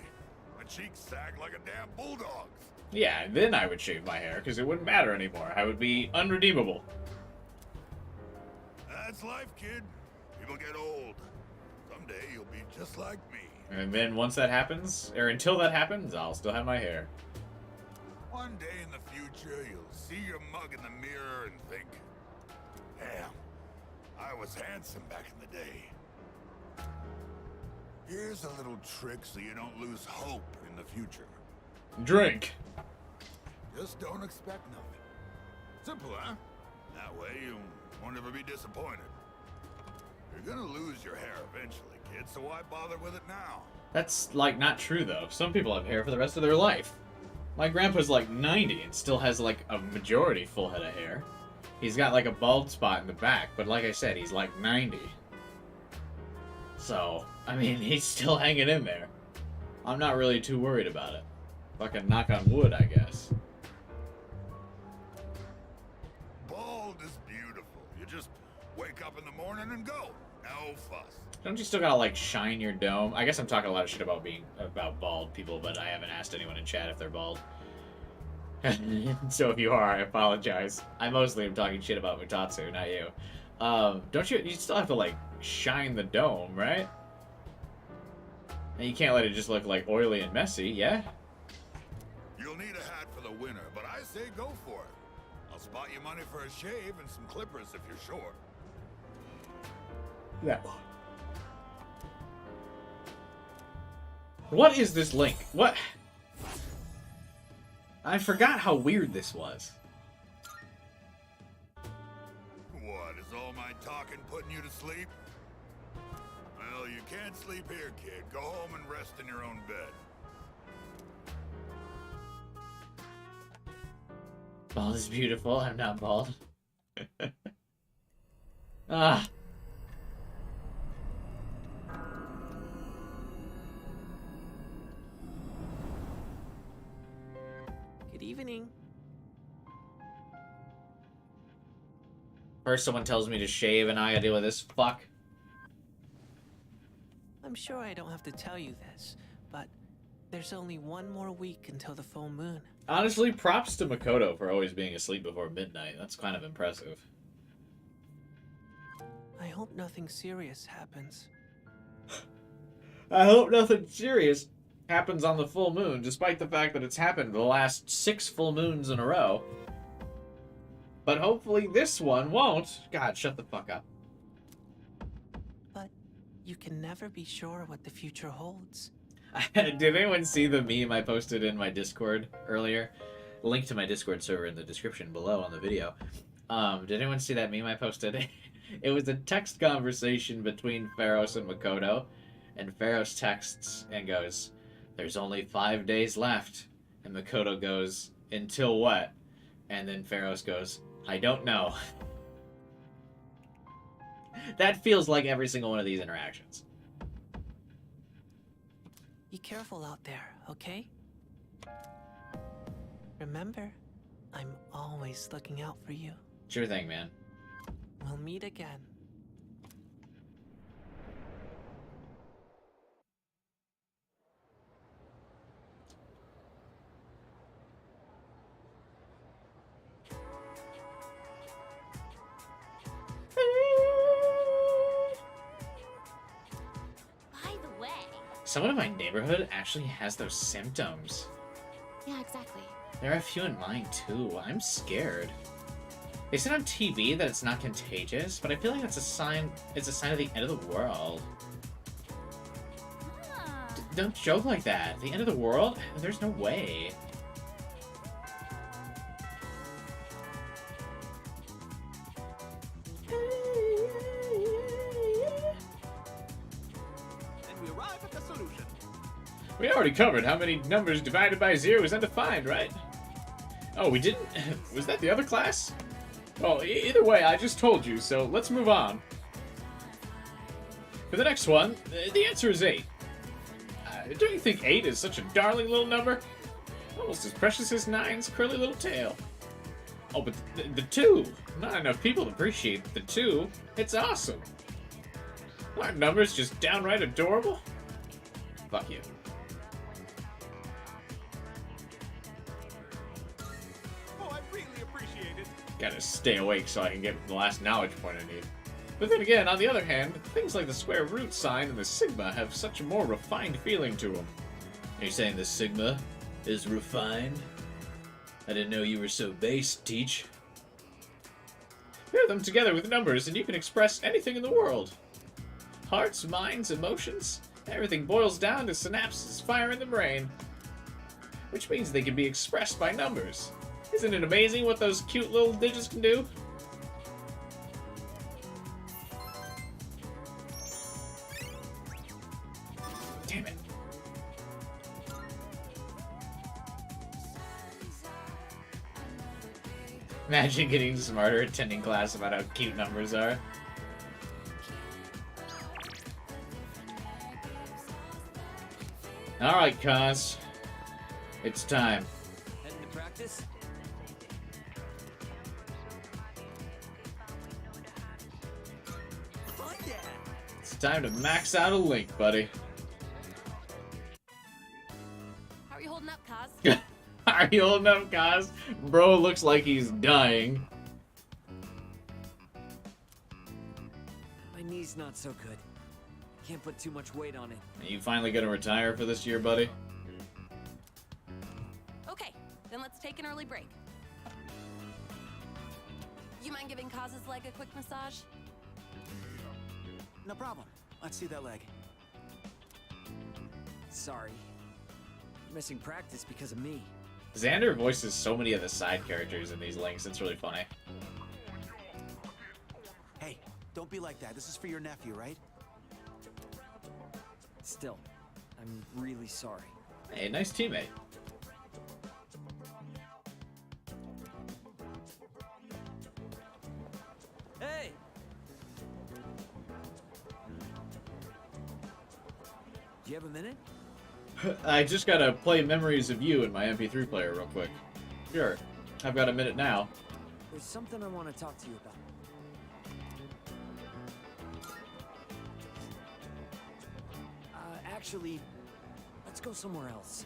My cheeks sag like a damn bulldog's. Yeah, then I would shave my hair, because it wouldn't matter anymore. I would be unredeemable. That's life, kid. People get old. Someday you'll be just like me. And then once that happens, or until that happens, I'll still have my hair. One day in the future, you'll see your mug in the mirror and think, damn, I was handsome back in the day. Here's a little trick so you don't lose hope in the future. Drink. Just don't expect nothing. Simple, huh? That way you won't ever be disappointed. You're gonna lose your hair eventually, kid, so why bother with it now? That's, like, not true, though. Some people have hair for the rest of their life. My grandpa's, like, 90 and still has, like, a majority full head of hair. He's got, like, a bald spot in the back, but like I said, he's, like, 90. So, I mean, he's still hanging in there. I'm not really too worried about it. Fucking knock on wood, I guess. Bald is beautiful. You just wake up in the morning and go. No fuss. Don't you still gotta, like, shine your dome? I guess I'm talking a lot of shit about bald people, but I haven't asked anyone in chat if they're bald. So if you are, I apologize. I mostly am talking shit about Mutatsu, not you. Don't you still have to, like, shine the dome, right? And you can't let it just look, like, oily and messy, yeah? You'll need a hat for the winter, but I say go for it. I'll spot you money for a shave and some clippers if you're short. Yeah. What is this link? What? I forgot how weird this was. What, is all my talking putting you to sleep? Well, you can't sleep here, kid. Go home and rest in your own bed. Bald is beautiful. I'm not bald. Ah. Good evening. First someone tells me to shave and I gotta deal with this fuck. I'm sure I don't have to tell you this, but there's only one more week until the full moon. Honestly, props to Makoto for always being asleep before midnight. That's kind of impressive. I hope nothing serious happens. I hope nothing serious happens on the full moon, despite the fact that it's happened the last 6 full moons in a row. But hopefully this one won't. God, shut the fuck up. But you can never be sure what the future holds. Did anyone see the meme I posted in my Discord earlier? Link to my Discord server in the description below on the video. Did anyone see that meme I posted? It was a text conversation between Pharos and Makoto, and Pharos texts and goes, "There's only 5 days left," and Makoto goes, "Until what?" And then Pharos goes, "I don't know." That feels like every single one of these interactions. Be careful out there, okay? Remember, I'm always looking out for you. Sure thing, man. We'll meet again. By the way. Someone in my neighborhood actually has those symptoms. Yeah, exactly. There are a few in mine too. I'm scared. They said on TV that it's not contagious, but I feel like that's a sign. It's a sign of the end of the world. Don't joke like that. The end of the world? There's no way. And we arrive at the solution. We already covered how many numbers divided by 0 is undefined, right? Oh, we didn't? Was that the other class? Well, either way, I just told you, so let's move on. For the next one, the answer is 8. Don't you think 8 is such a darling little number? Almost as precious as 9's curly little tail. Oh, but the 2. Not enough people appreciate the 2. It's awesome. Aren't numbers just downright adorable? Fuck you. Oh, I really appreciate it. Gotta stay awake so I can get the last knowledge point I need. But then again, on the other hand, things like the square root sign and the sigma have such a more refined feeling to them. Are you saying the sigma is refined? I didn't know you were so base, Teach. Pair them together with numbers and you can express anything in the world. Hearts, minds, emotions, everything boils down to synapses firing the brain. Which means they can be expressed by numbers. Isn't it amazing what those cute little digits can do? Damn it. Imagine getting smarter attending class about how cute numbers are. Alright, Kaz. It's time. Heading to practice? Oh, yeah. It's time to max out a link, buddy. How are you holding up, Kaz? Are you holding up, Kaz? Bro looks like he's dying. My knee's not so good. Can't put too much weight on it. Are you finally gonna retire for this year, buddy? Okay, then let's take an early break. You mind giving Kaz's leg a quick massage? No problem. Let's see that leg. Sorry. Missing practice because of me. Xander voices so many of the side characters in these links, it's really funny. Hey, don't be like that. This is for your nephew, right? Still, I'm really sorry. Hey, nice teammate. Hey! Do you have a minute? I just gotta play Memories of You in my MP3 player real quick. Sure. I've got a minute now. There's something I want to talk to you about. Actually, let's go somewhere else.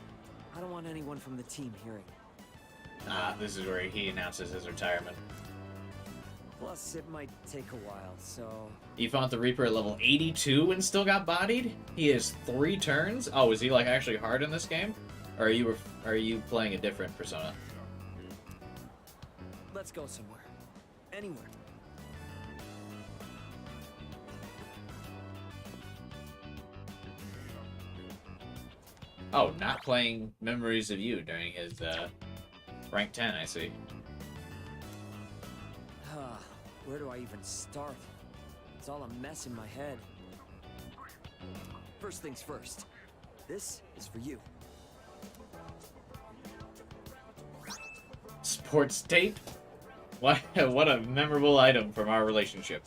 I don't want anyone from the team hearing. Ah, this is where he announces his retirement. Plus, it might take a while, so... He fought the Reaper at level 82 and still got bodied? He has 3 turns? Oh, is he like actually hard in this game? Or are you playing a different Persona? Let's go somewhere. Anywhere. Oh, not playing Memories of You during his rank 10, I see. Where do I even start? It's all a mess in my head. First things first. This is for you. Sports tape? What a memorable item from our relationship.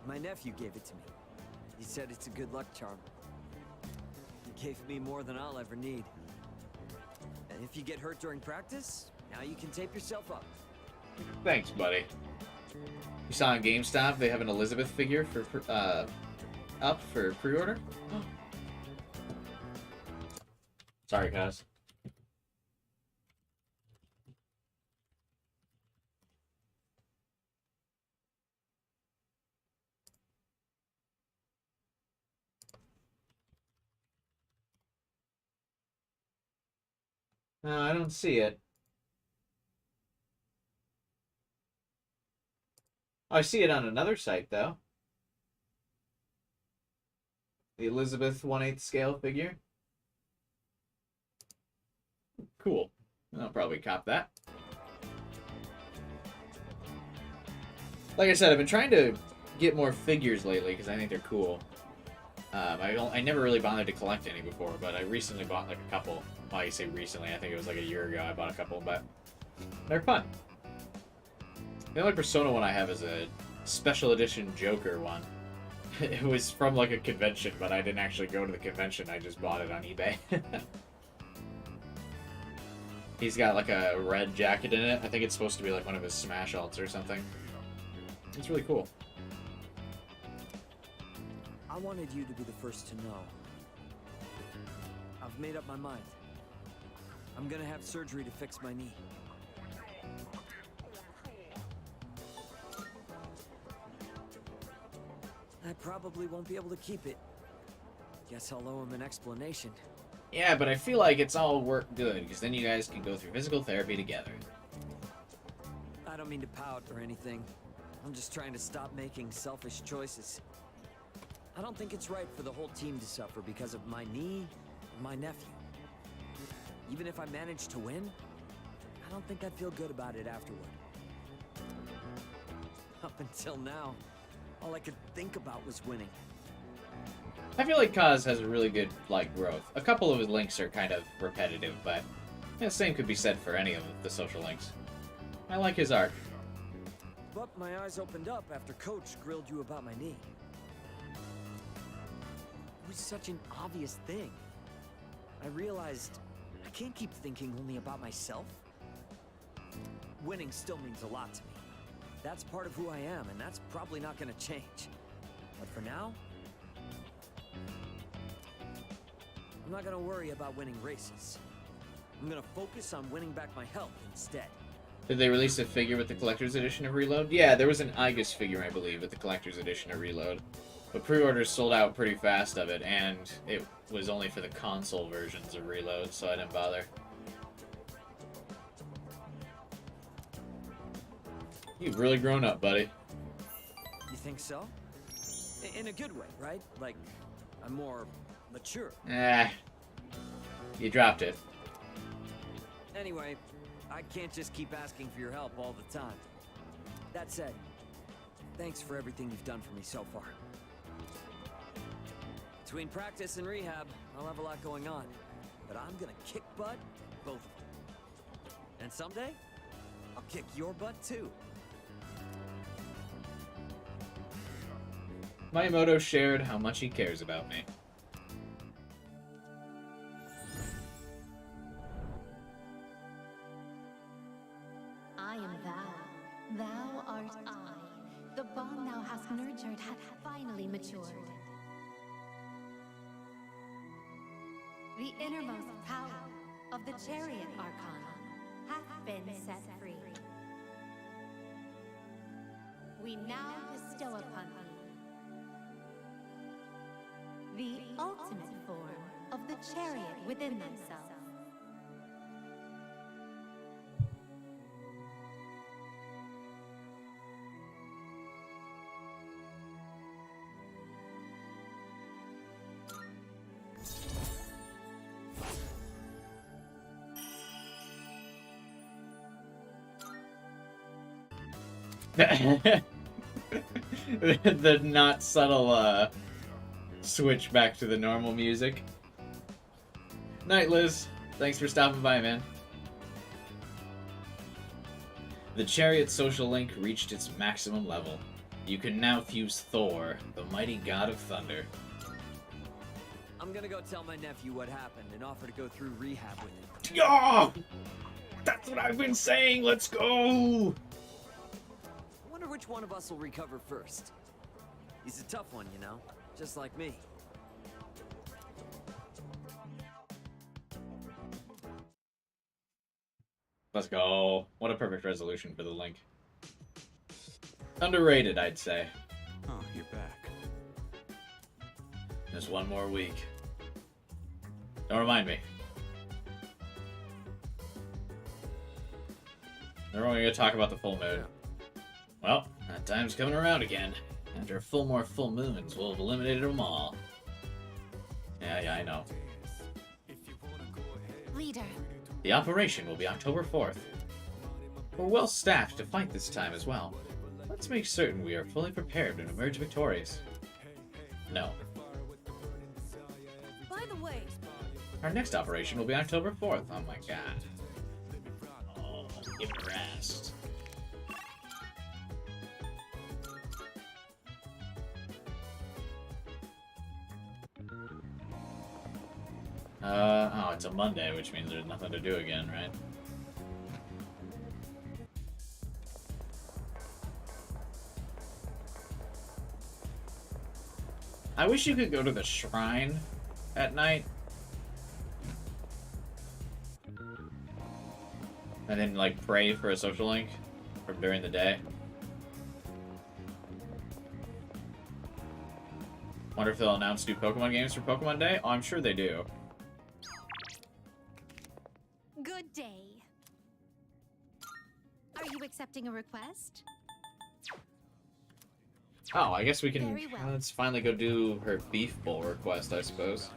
My nephew gave it to me. He said it's a good luck charm. He gave me more than I'll ever need. And if you get hurt during practice, now you can tape yourself up. Thanks, buddy. You saw on GameStop they have an Elizabeth figure for up for pre-order. Sorry, guys. No, I don't see it. Oh, I see it on another site, though. The Elizabeth 1/8 scale figure. Cool. I'll probably cop that. Like I said, I've been trying to get more figures lately because I think they're cool. I never really bothered to collect any before, but I recently bought like a couple. Well, you say recently, I think it was like a year ago I bought a couple, but they're fun. The only Persona one I have is a special edition Joker one. It was from like a convention, but I didn't actually go to the convention, I just bought it on eBay. He's got like a red jacket in it. I think it's supposed to be like one of his Smash alts or something. It's really cool. I wanted you to be the first to know. I've made up my mind. I'm gonna have surgery to fix my knee. I probably won't be able to keep it. Guess I'll owe him an explanation. Yeah, but I feel like it's all worked good, because then you guys can go through physical therapy together. I don't mean to pout or anything. I'm just trying to stop making selfish choices. I don't think it's right for the whole team to suffer because of my knee and my nephew. Even if I manage to win, I don't think I'd feel good about it afterward. Up until now, all I could think about was winning. I feel like Kaz has a really good, like, growth. A couple of his links are kind of repetitive, but the same could be said for any of the social links. I like his arc. But my eyes opened up after Coach grilled you about my knee. It was such an obvious thing. I realized I can't keep thinking only about myself. Winning still means a lot to me. That's part of who I am, and that's probably not going to change. But for now, I'm not going to worry about winning races. I'm going to focus on winning back my health instead. Did they release a figure with the collector's edition of Reload? Yeah, there was an Igus figure, I believe, with the collector's edition of Reload. But pre-orders sold out pretty fast of it, and it was only for the console versions of Reload, so I didn't bother. You've really grown up, buddy. You think so? In a good way, right? Like, I'm more mature. You dropped it. Anyway, I can't just keep asking for your help all the time. That said, thanks for everything you've done for me so far. Between practice and rehab, I'll have a lot going on. But I'm gonna kick butt, both of them. And someday, I'll kick your butt too. Miyamoto shared how much he cares about me. I am thou. Thou art I. The bond thou hast nurtured hath finally matured. The innermost power of the Chariot Arcana hath been set free. We now bestow upon thee the ultimate form of the chariot within thyself. The not subtle switch back to the normal music. Night, Liz. Thanks for stopping by, man. The Chariot social link reached its maximum level. You can now fuse Thor, the mighty god of thunder. I'm gonna go tell my nephew what happened and offer to go through rehab with him. Yeah! That's what I've been saying! Let's go! I wonder which one of us will recover first. He's a tough one, you know? Just like me. Let's go. What a perfect resolution for the link. Underrated, I'd say. Oh, you're back. Just one more week. Don't remind me. Then we're going to talk about the full moon. Well, that time's coming around again. After 4 more full moons, we'll have eliminated them all. Yeah, I know. Leader. The operation will be October 4th. We're well staffed to fight this time as well. Let's make certain we are fully prepared and emerge victorious. No. By the way, Our next operation will be October 4th. Oh my god. Oh, give it a rest. Oh, it's a Monday, which means there's nothing to do again, right? I wish you could go to the shrine at night. And then, like, pray for a social link from during the day. Wonder if they'll announce new Pokemon games for Pokemon Day? Oh, I'm sure they do. Good day. Are you accepting a request? Oh, I guess we can... Very well. Let's finally go do her beef bowl request, I suppose.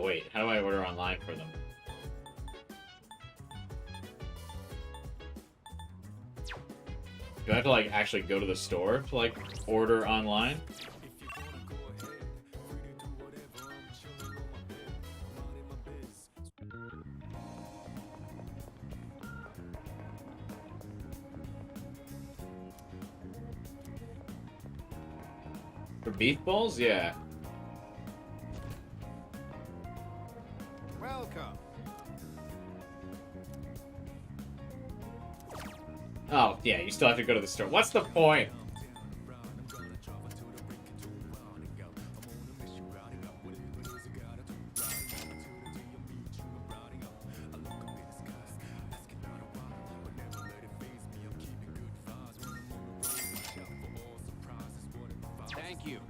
Wait, how do I order online for them? Do I have to, like, actually go to the store to, like, order online? For beef bowls? Yeah. Welcome. Oh, yeah, you still have to go to the store. What's the point? Thank you.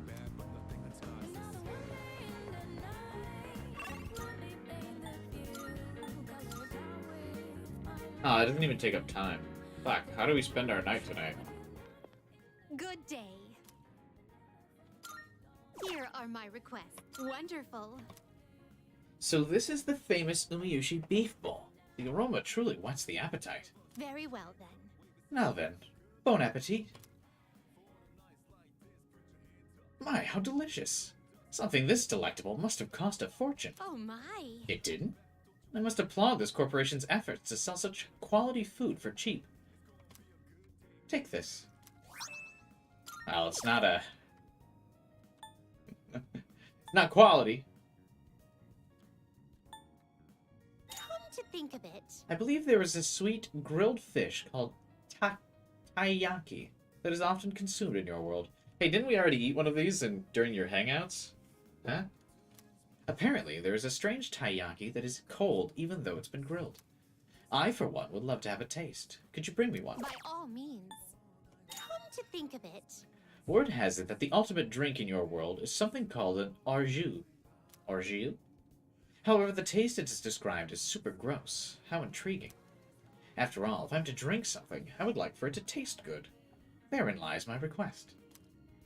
Oh, it doesn't even take up time. Fuck, how do we spend our night tonight? Good day. Here are my requests. Wonderful. So this is the famous Umiyushi beef bowl. The aroma truly whets the appetite. Very well then. Now then, bon appetit. My, how delicious. Something this delectable must have cost a fortune. Oh my. It didn't? I must applaud this corporation's efforts to sell such quality food for cheap. Take this. Well, it's not a... not quality. Come to think of it. I believe there is a sweet grilled fish called taiyaki that is often consumed in your world. Hey, didn't we already eat one of these during your hangouts? Huh? Apparently, there is a strange taiyaki that is cold even though it's been grilled. I, for one, would love to have a taste. Could you bring me one? By all means. Come to think of it. Word has it that the ultimate drink in your world is something called an orgeat. Orgeat? However, the taste it is described is super gross. How intriguing. After all, if I'm to drink something, I would like for it to taste good. Therein lies my request.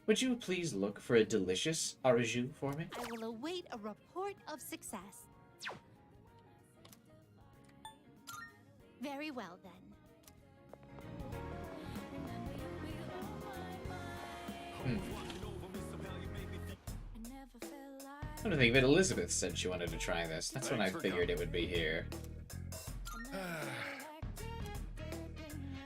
Would you please look for a delicious orgeat for me? I will await a report of success. Very well, then. I don't think that Elizabeth said she wanted to try this. That's when I figured it would be here.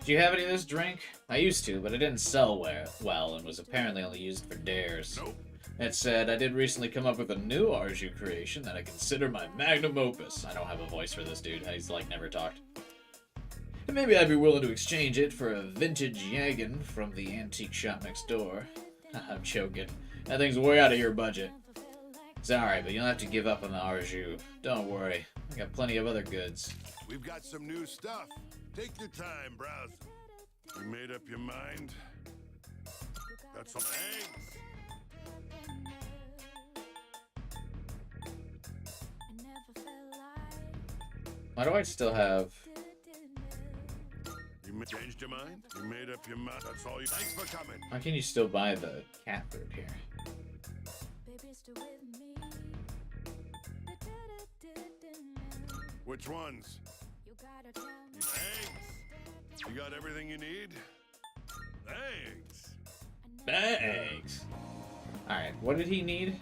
Do you have any of this drink? I used to, but it didn't sell well and was apparently only used for dares. Nope. That said, I did recently come up with a new orgeat creation that I consider my magnum opus. I don't have a voice for this dude. He's like never talked. And maybe I'd be willing to exchange it for a vintage Jagen from the antique shop next door. I'm joking. That thing's way out of your budget. It's alright, but you'll have to give up on the orgeat. Don't worry. I got plenty of other goods. We've got some new stuff. Take your time, browse. You made up your mind? Got some eggs? Why do I still have... You changed your mind? You made up your mind? That's all you... Thanks for coming. Why can you still buy the cat food here? Which ones? Thanks. You got everything you need? Thanks. Thanks. Alright, what did he need?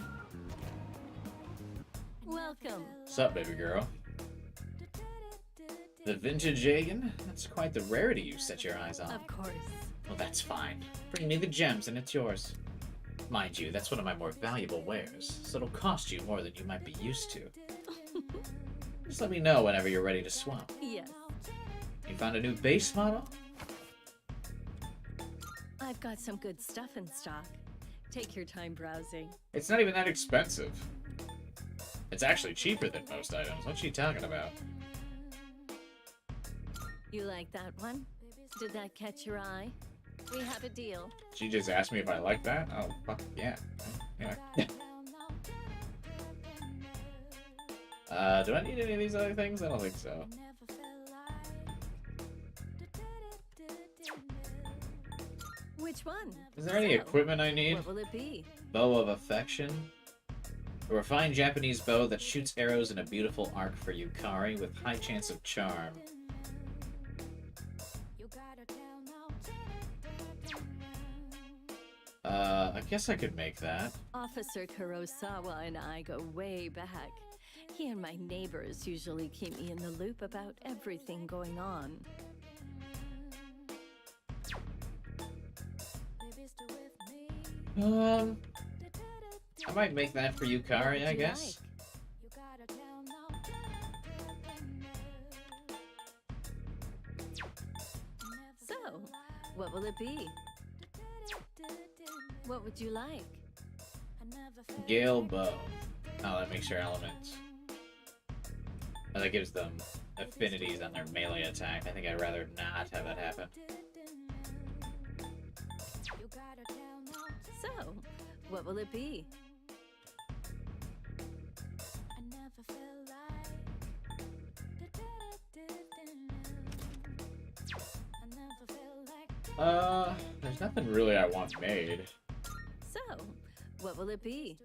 Welcome. What's up, baby girl? The vintage Jagen? That's quite the rarity you set your eyes on. Of course. Well, that's fine. Bring me the gems and it's yours. Mind you, that's one of my more valuable wares, so it'll cost you more than you might be used to. Just let me know whenever you're ready to swap. Yes. You found a new base model? I've got some good stuff in stock. Take your time browsing. It's not even that expensive. It's actually cheaper than most items. What's she talking about? You like that one? Did that catch your eye? We have a deal. She just asked me if I like that? Oh, fuck yeah. Yeah. Do I need any of these other things? I don't think so. Which one? Is there any equipment I need? What will it be? Bow of Affection. A refined Japanese bow that shoots arrows in a beautiful arc for Yukari with high chance of charm. I guess I could make that. Officer Kurosawa and I go way back. He and my neighbors usually keep me in the loop about everything going on. I might make that for Yukari, I guess. So, what will it be? What would you like? Gale bow. Oh, that makes your elements. Oh, that gives them affinities on their melee attack. I think I'd rather not have that happen. So, what will it be? There's nothing really I want made. So, what will it be?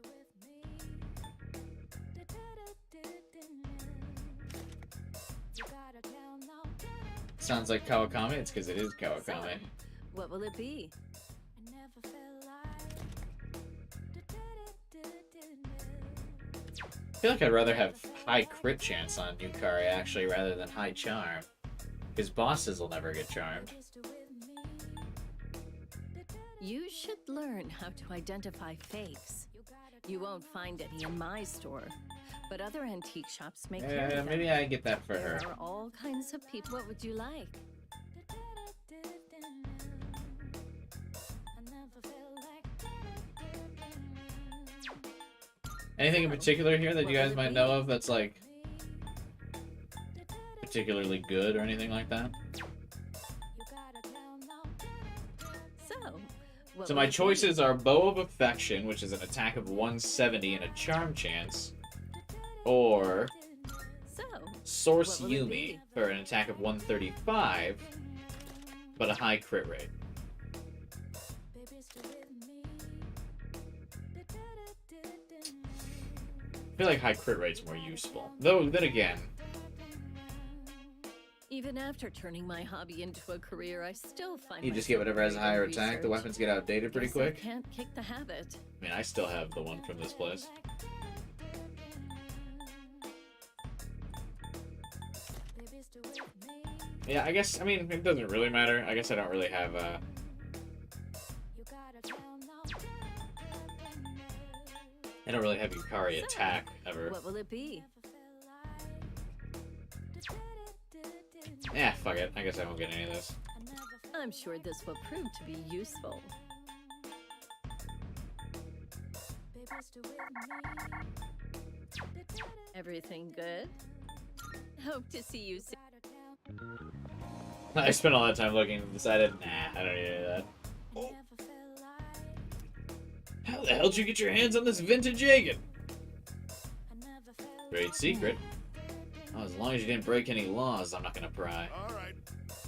Sounds like Kawakami. It's because it is Kawakami. What will it be? I feel like I'd rather have high crit chance on Yukari, actually, rather than high charm. Because bosses will never get charmed. You should learn how to identify fakes. You won't find any in my store, but other antique shops make carry them. Maybe I get that for her. There are all kinds of people. What would you like? Anything in particular here that you guys might know of that's like particularly good or anything like that? So my choices are Bow of Affection, which is an attack of 170 and a charm chance, or Source What will it Yumi be? for an attack of 135, but a high crit rate. I feel like high crit rate's more useful. Though, then again, Even after turning my hobby into a career, I still find you just get myself whatever has a great in higher attack. The research. weapons get outdated pretty Guess quick. I can't kick the habit. I mean, I still have the one from this place. Yeah, I guess, I mean, it doesn't really matter. I guess I don't really have, I don't really have Yukari attack ever. What will it be? Yeah, fuck it. I guess I won't get any of this. I'm sure this will prove to be useful. Everything good? Hope to see you soon. I spent all that time looking and decided, nah, I don't need any of that. How the hell did you get your hands on this vintage Jagan? Great secret. Oh, as long as you didn't break any laws, I'm not gonna pry.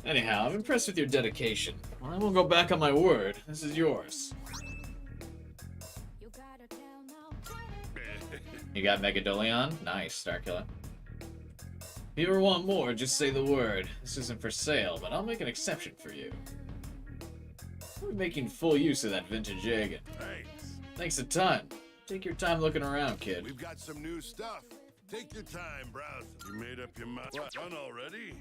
Anyhow, I'm impressed with your dedication. Well, I won't go back on my word. This is yours. You got Megadolion? Nice, Starkiller. If you ever want more, just say the word. This isn't for sale, but I'll make an exception for you. We're making full use of that vintage Jagan. Thanks a ton. Take your time looking around, kid. We've got some new stuff. Take your time, browse. You made up your mind. What, done already?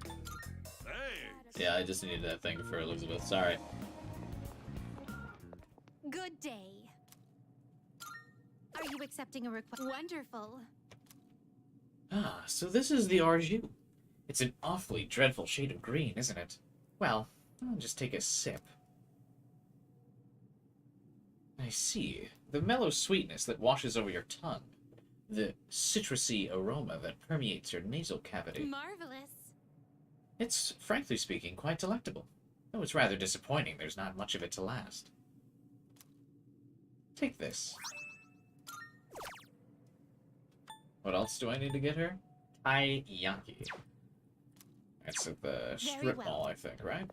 Thanks. Yeah, I just needed that thing for Elizabeth. Sorry. Good day. Are you accepting a request? Wonderful. Ah, so this is the Arju. It's an awfully dreadful shade of green, isn't it? Well, I'll just take a sip. I see. The mellow sweetness that washes over your tongue. The citrusy aroma that permeates your nasal cavity. Marvelous. It's, frankly speaking, quite delectable. Though it's rather disappointing there's not much of it to last. Take this. What else do I need to get her? Taiyaki. That's at the strip mall, I think, right?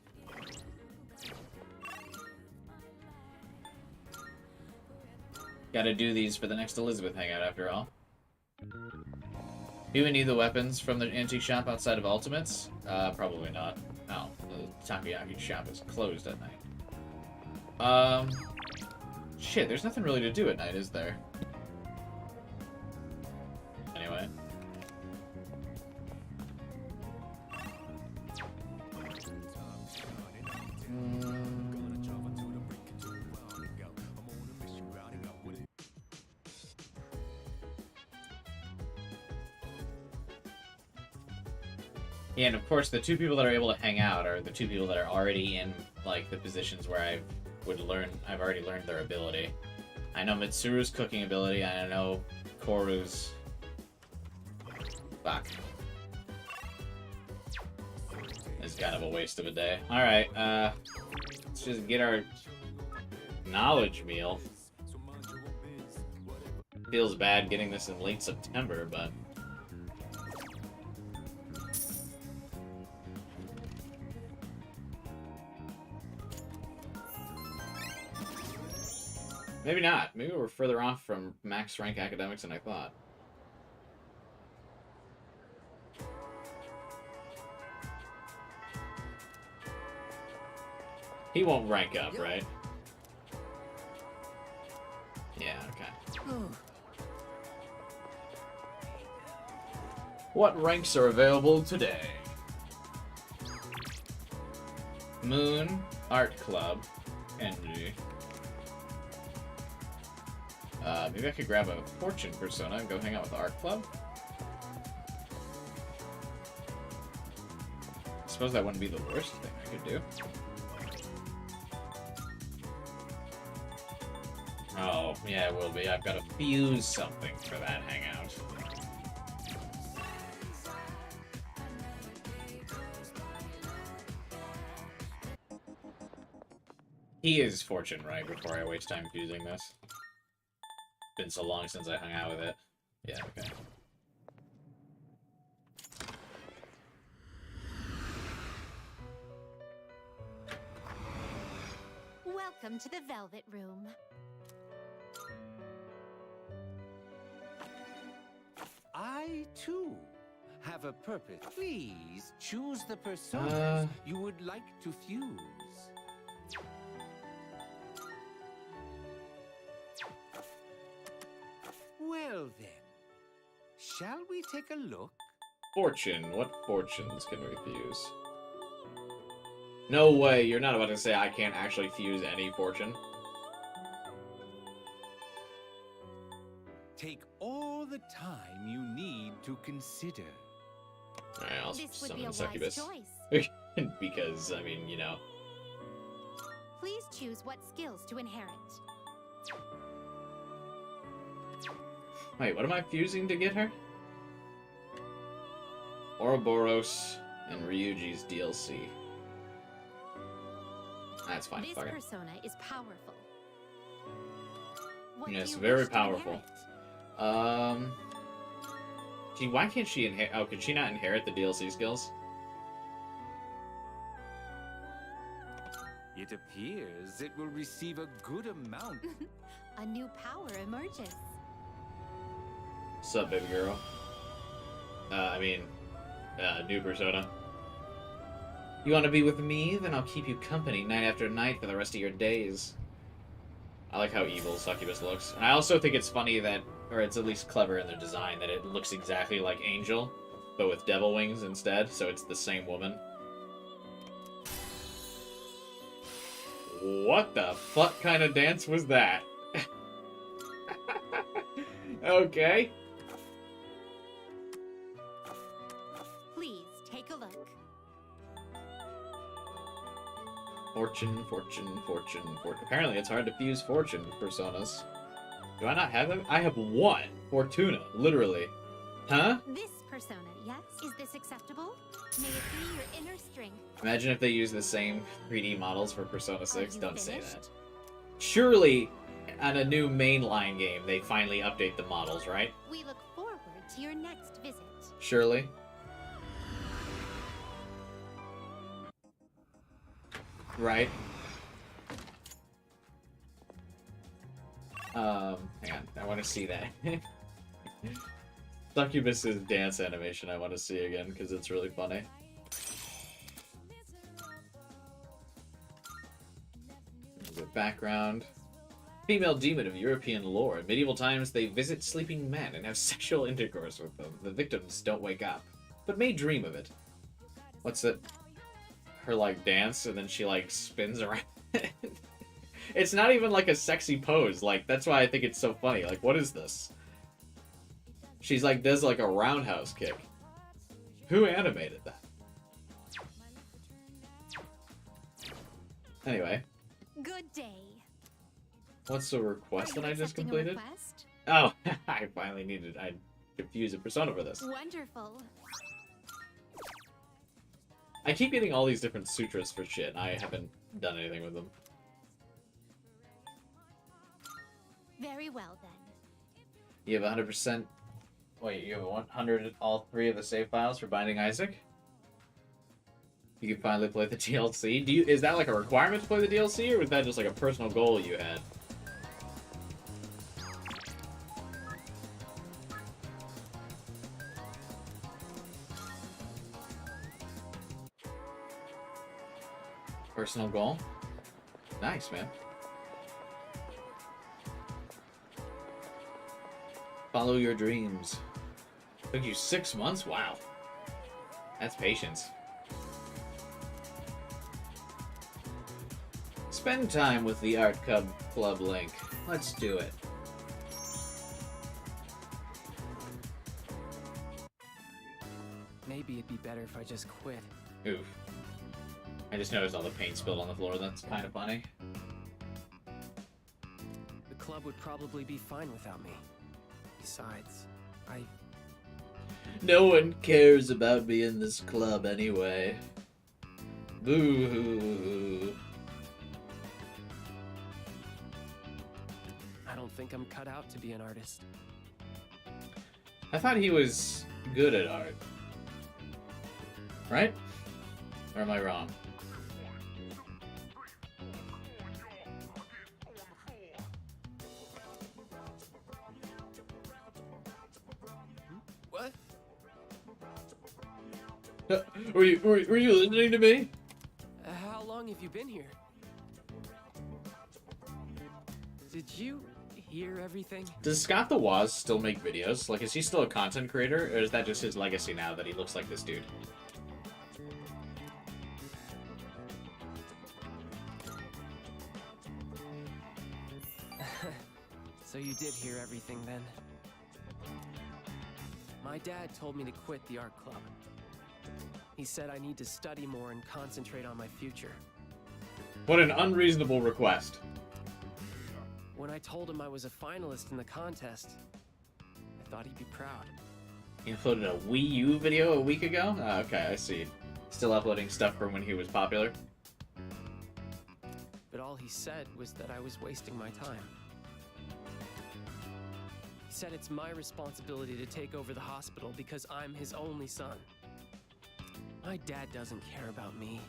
Gotta do these for the next Elizabeth hangout, after all. Do you even need the weapons from the antique shop outside of Ultimates? Probably not. No, the takoyaki shop is closed at night. Shit, there's nothing really to do at night, is there? Anyway. Yeah, and of course, the two people that are able to hang out are the two people that are already in, like, the positions where I've already learned their ability. I know Mitsuru's cooking ability, and I know Koru's... Fuck. It's kind of a waste of a day. Alright, let's just get our knowledge meal. Feels bad getting this in late September, but... Maybe not. Maybe we're further off from max rank academics than I thought. He won't rank up, right? Yeah, okay. What ranks are available today? Moon, Art Club, Envy. Maybe I could grab a Fortune persona and go hang out with the Art Club? I suppose that wouldn't be the worst thing I could do. Oh, yeah, it will be. I've got to fuse something for that hangout. He is Fortune, right? Before I waste time fusing this. Been so long since I hung out with it. Yeah, okay. Welcome to the Velvet Room. I, too, have a purpose. Please choose the personas you would like to fuse. Well then, shall we take a look? Fortune. What fortunes can we fuse? No way, you're not about to say I can't actually fuse any fortune. Take all the time you need to consider. Alright, I'll This would summon be a wise Succubus. choice. Because, I mean, you know. Please choose what skills to inherit. Wait, what am I fusing to get her? Ouroboros and Ryuji's DLC. That's fine, This fuck it. persona is powerful. What Yes, do you very wish to powerful. Gee, why can't she inherit? Oh, could she not inherit the DLC skills? It appears it will receive a good amount. A new power emerges. Sup, baby girl? New persona. You want to be with me? Then I'll keep you company night after night for the rest of your days. I like how evil Succubus looks. And I also think it's funny that, or it's at least clever in their design, that it looks exactly like Angel, but with devil wings instead, so it's the same woman. What the fuck kind of dance was that? Okay. Please take a look. Fortune, fortune, fortune, fortune. Apparently it's hard to fuse fortune personas. Do I not have them? I have one. Fortuna, literally. Huh? This persona, yes? Is this acceptable? May it be your inner strength. Imagine if they use the same 3D models for Persona 6. you Don't say finished? that. Surely, on a new mainline game, they finally update the models, right? We look forward to your next visit. Surely. Right? Hang on. I want to see that. Succubus's dance animation I want to see again, because it's really funny. The background. Female demon of European lore. In medieval times, they visit sleeping men and have sexual intercourse with them. The victims don't wake up, but may dream of it. What's it? Her, like, dance, and then she, like, spins around. It's not even, like, a sexy pose. Like, that's why I think it's so funny. Like, what is this? She's, like, does, like, a roundhouse kick. Who animated that? Anyway. Good day. What's the request that I just Accepting a completed? request? Oh, I finally needed... I confused a persona for this. Wonderful. I keep getting all these different sutras for shit, and I haven't done anything with them. Very well then. You have 100%... Wait, you have 100 all 3 of the save files for Binding Isaac? You can finally play the DLC? Is that like a requirement to play the DLC, or was that just like a personal goal you had? Personal goal? Nice, man. Follow your dreams. Took you 6 months? Wow. That's patience. Spend time with the Art Club Link. Let's do it. Maybe it'd be better if I just quit. Oof. I just noticed all the paint spilled on the floor. That's kind of funny. The club would probably be fine without me. Besides, No one cares about me in this club anyway. Boo-hoo. I don't think I'm cut out to be an artist. I thought he was good at art. Right? Or am I wrong? Were you listening to me? How long have you been here? Did you hear everything? Does Scott the Woz still make videos? Like, is he still a content creator, or is that just his legacy now that he looks like this dude? So you did hear everything then? My dad told me to quit the art club. He said I need to study more and concentrate on my future. What an unreasonable request. When I told him I was a finalist in the contest, I thought he'd be proud. He uploaded a Wii U video a week ago? Oh, okay, I see. Still uploading stuff from when he was popular? But all he said was that I was wasting my time. He said it's my responsibility to take over the hospital because I'm his only son. My dad doesn't care about me.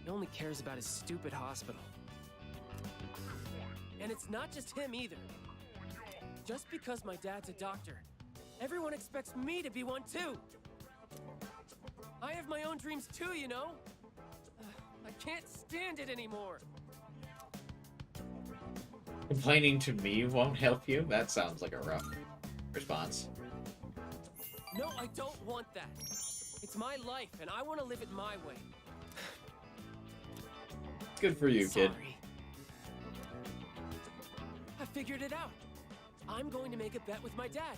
He only cares about his stupid hospital. And it's not just him either. Just because my dad's a doctor, everyone expects me to be one too. I have my own dreams too, you know? I can't stand it anymore. Complaining to me won't help you? That sounds like a rough response. No, I don't want that. It's my life, and I want to live it my way. Good for you, kid. Sorry. I figured it out. I'm going to make a bet with my dad.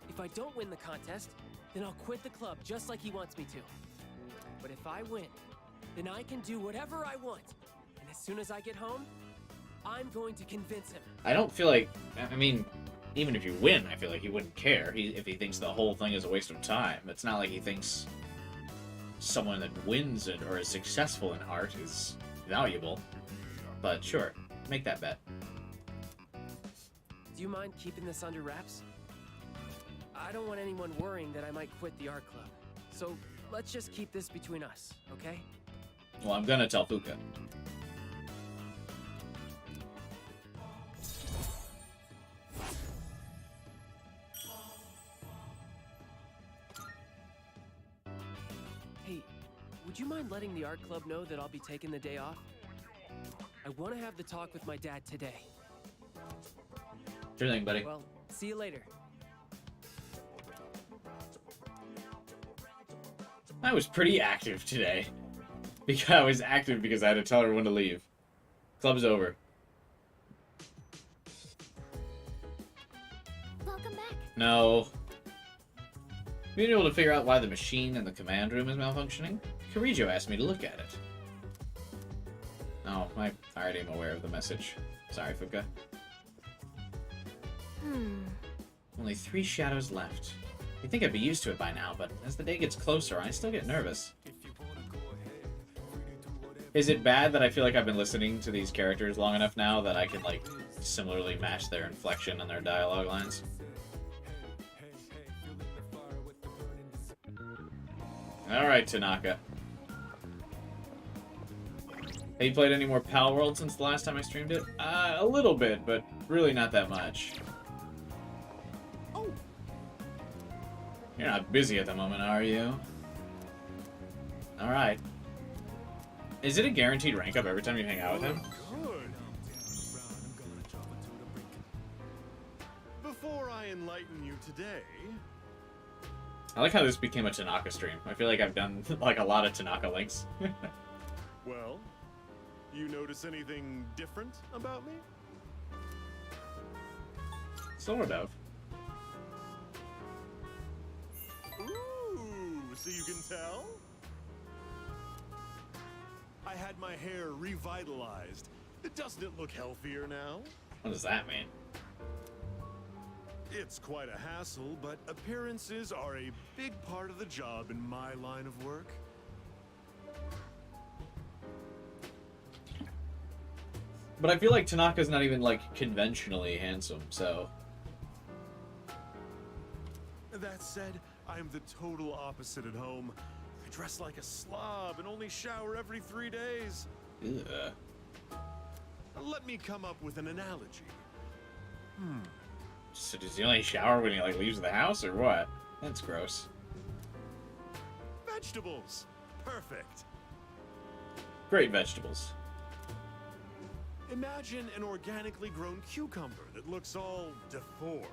If I don't win the contest, then I'll quit the club just like he wants me to. But if I win, then I can do whatever I want. And as soon as I get home, I'm going to convince him. I don't feel like... I mean, even if you win, I feel like he wouldn't care if he thinks the whole thing is a waste of time. It's not like he thinks someone that wins it or is successful in art is valuable. But sure, make that bet. Do you mind keeping this under wraps? I don't want anyone worrying that I might quit the art club. So let's just keep this between us, okay? Well, I'm gonna tell Fuka. Hey, would you mind letting the art club know that I'll be taking the day off? I want to have the talk with my dad today. Sure thing, buddy. Well, see you later. I was pretty active today. Because I was active because I had to tell everyone to leave. Club's over. Welcome back. No. Being able to figure out why the machine in the command room is malfunctioning? Kirijo asked me to look at it. Oh, I already am aware of the message. Sorry, Fuka. Only 3 shadows left. You'd think I'd be used to it by now, but as the day gets closer, I still get nervous. Is it bad that I feel like I've been listening to these characters long enough now that I can, like, similarly match their inflection and their dialogue lines? Alright, Tanaka. Have you played any more Pal World since the last time I streamed it? A little bit, but really not that much. You're not busy at the moment, are you? Alright. Is it a guaranteed rank up every time you hang out with him? Good. Before I enlighten you today, I like how this became a Tanaka stream. I feel like I've done like a lot of Tanaka links. well, you notice anything different about me? Sort of. Ooh, so you can tell? I had my hair revitalized. Doesn't it look healthier now? What does that mean? It's quite a hassle, but appearances are a big part of the job in my line of work. But I feel like Tanaka's not even, like, conventionally handsome, so... That said, I am the total opposite at home. I dress like a slob and only shower every 3 days. Ugh. Let me come up with an analogy. So does he only shower when he, like, leaves the house, or what? That's gross. Vegetables! Perfect! Great vegetables. Imagine an organically grown cucumber that looks all deformed.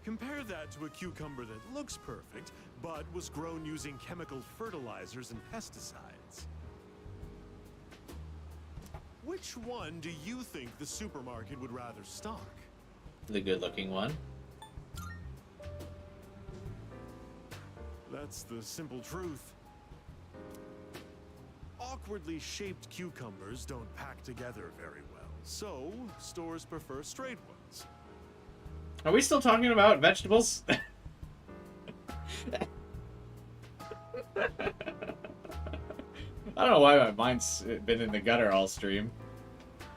Compare that to a cucumber that looks perfect, but was grown using chemical fertilizers and pesticides. Which one do you think the supermarket would rather stock? The good-looking one. That's the simple truth. Awkwardly shaped cucumbers don't pack together very well, so stores prefer straight ones. Are we still talking about vegetables? I don't know why my mind's been in the gutter all stream.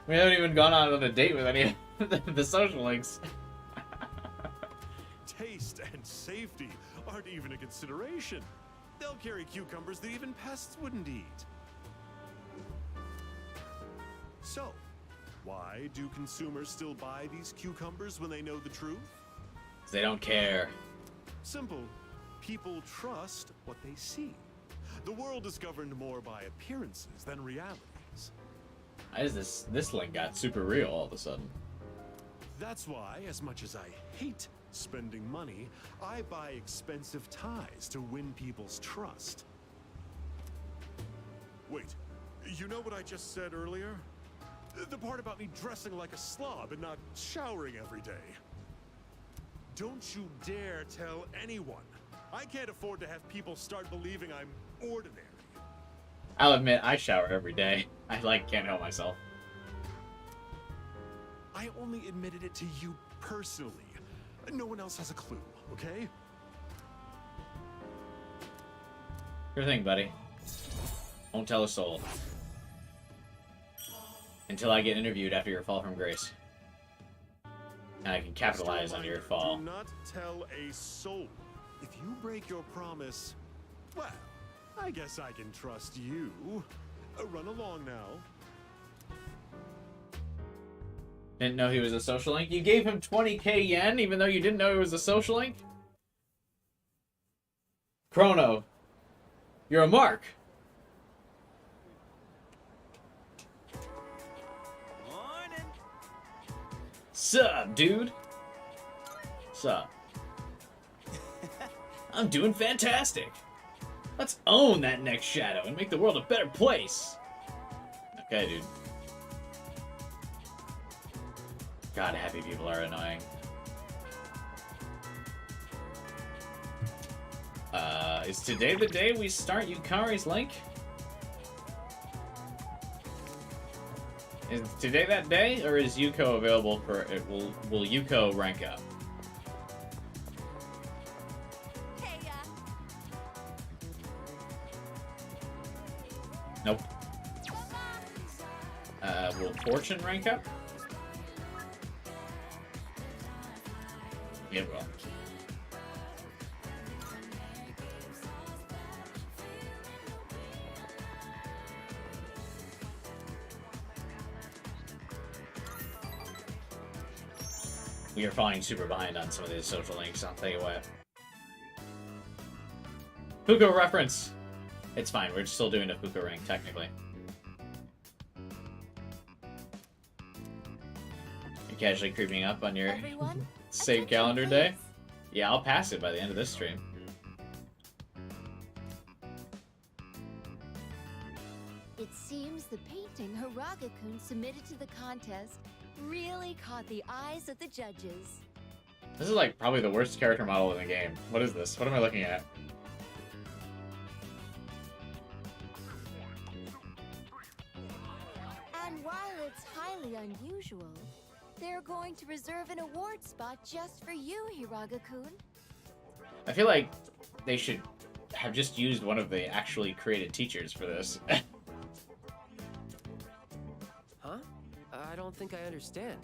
We haven't even gone on a date with any of the social links. Taste and safety aren't even a consideration. They'll carry cucumbers that even pests wouldn't eat. So, why do consumers still buy these cucumbers when they know the truth? They don't care. Simple. People trust what they see. The world is governed more by appearances than realities. Why is this link got super real all of a sudden? That's why, as much as I hate spending money, I buy expensive ties to win people's trust. Wait, you know what I just said earlier? The part about me dressing like a slob and not showering every day. Don't you dare tell anyone. I can't afford to have people start believing I'm ordinary. I'll admit, I shower every day. I can't help myself. I only admitted it to you personally. No one else has a clue, okay? Sure thing, buddy. Won't tell a soul. Until I get interviewed after your fall from grace. And I can capitalize on your fall. Do not tell a soul. If you break your promise, well, I guess I can trust you. Run along now. Didn't know he was a social link? You gave him 20k yen even though you didn't know he was a social link? Chrono, you're a mark. Morning. Sup, dude? Sup? I'm doing fantastic. Let's own that next shadow and make the world a better place. Okay, dude. God, happy people are annoying. Is today the day we start Yukari's link? Is today that day, or is Yuko available for it? Will Yuko rank up? Nope. Will Fortune rank up? It will. We are falling super behind on some of these social links, I'll tell you what. Fuko reference! It's fine, we're still doing a Fuko rank, technically. You're casually creeping up on your save calendar day? Yeah, I'll pass it by the end of this stream. It seems the painting Hiraga-kun submitted to the contest really caught the eyes of the judges. This is probably the worst character model in the game. What is this? What am I looking at? And while it's highly unusual, they're going to reserve an award spot just for you, Hiraga-kun. I feel like they should have just used one of the actually created teachers for this. Huh? I don't think I understand.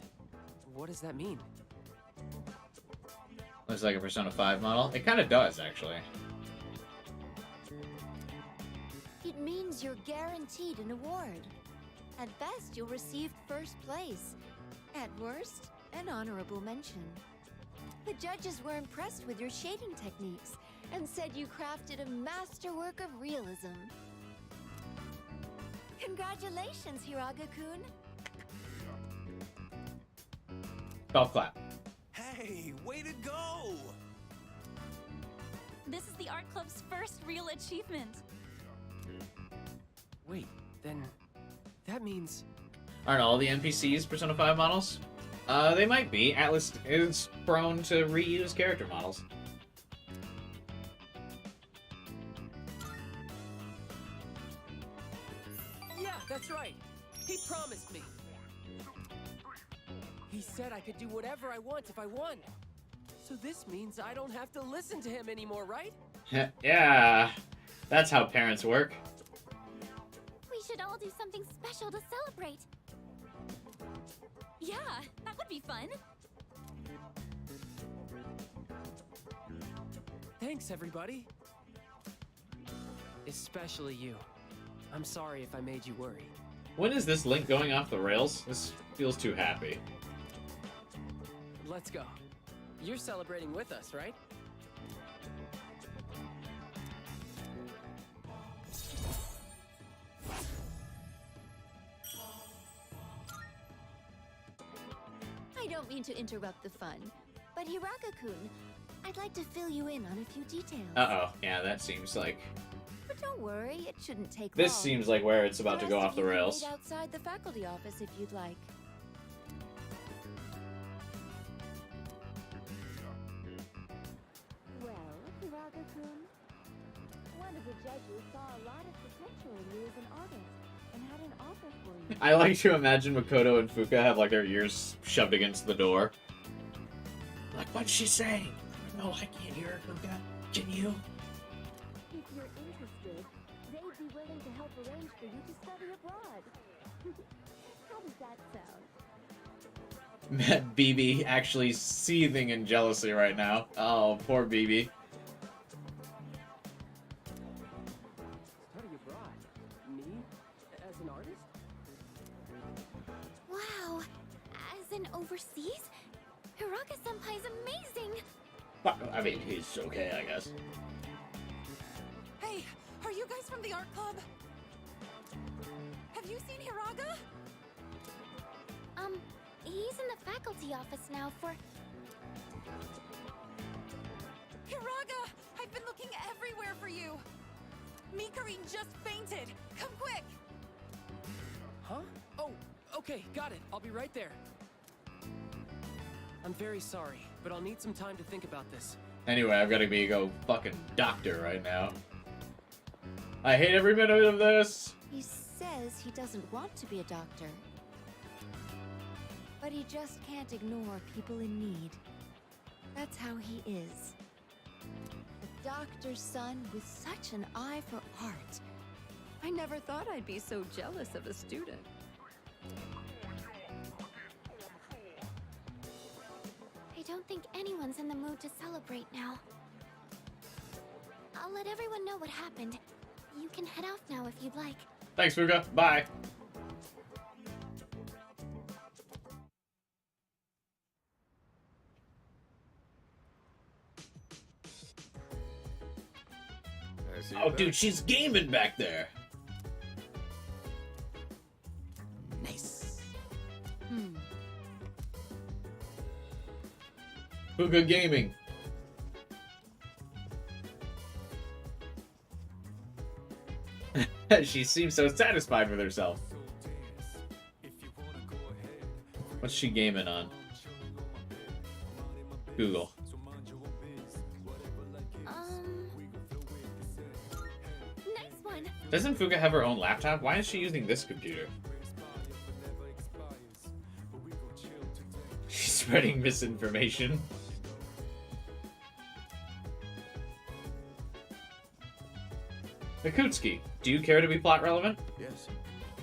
What does that mean? Looks like a Persona 5 model. It kind of does, actually. It means you're guaranteed an award. At best, you'll receive first place. At worst, an honorable mention. The judges were impressed with your shading techniques and said you crafted a masterwork of realism. Congratulations, Hiraga-kun. Golf clap. Hey, way to go! This is the art club's first real achievement. Wait, then that means... Aren't all the NPCs Persona 5 models? They might be. Atlas is prone to reuse character models. Yeah, that's right. He promised me. He said I could do whatever I want if I won. So this means I don't have to listen to him anymore, right? Yeah, that's how parents work. We should all do something special to celebrate. Yeah, that would be fun. Thanks, everybody. Especially you. I'm sorry if I made you worry. When is this link going off the rails? This feels too happy. Let's go. You're celebrating with us, right? I don't mean to interrupt the fun, but Hiraga-kun, I'd like to fill you in on a few details. Uh-oh. Yeah, that seems like... But don't worry, it shouldn't take This long. seems like where it's about to The go rest off of the you can rails. wait outside the faculty office if you'd like. Well, Hiraga-kun, one of the judges saw a lot of potential in you as an artist and had an offer for you. I like to imagine Makoto and Fuka have like their ears shoved against the door. Like, what's she saying? No, I can't hear her, Fuka. Can you? If you're interested, they'd be willing to help arrange for you to study abroad. How does that sound? BB actually seething in jealousy right now. Oh, poor BB. Study abroad? Me? As an artist? Wow, as in overseas? Hiraga-senpai's amazing! I mean, he's okay, I guess. Hey, are you guys from the art club? Have you seen Hiraga? He's in the faculty office now for... Hiraga! I've been looking everywhere for you! Mikarin just fainted! Come quick! Huh? Oh, okay, got it. I'll be right there. I'm very sorry, but I'll need some time to think about this. Anyway, I've got to go fucking doctor right now. I hate every minute of this! He says he doesn't want to be a doctor. But he just can't ignore people in need. That's how he is. A doctor's son with such an eye for art. I never thought I'd be so jealous of a student. I don't think anyone's in the mood to celebrate now. I'll let everyone know what happened. You can head off now if you'd like. Thanks, Fuka. Bye. Oh, dude, she's gaming back there. Nice. Fuka Gaming. She seems so satisfied with herself. What's she gaming on? Google. Nice one. Doesn't Fuka have her own laptop? Why is she using this computer? She's spreading misinformation. Mikutsuki, do you care to be plot relevant? Yes.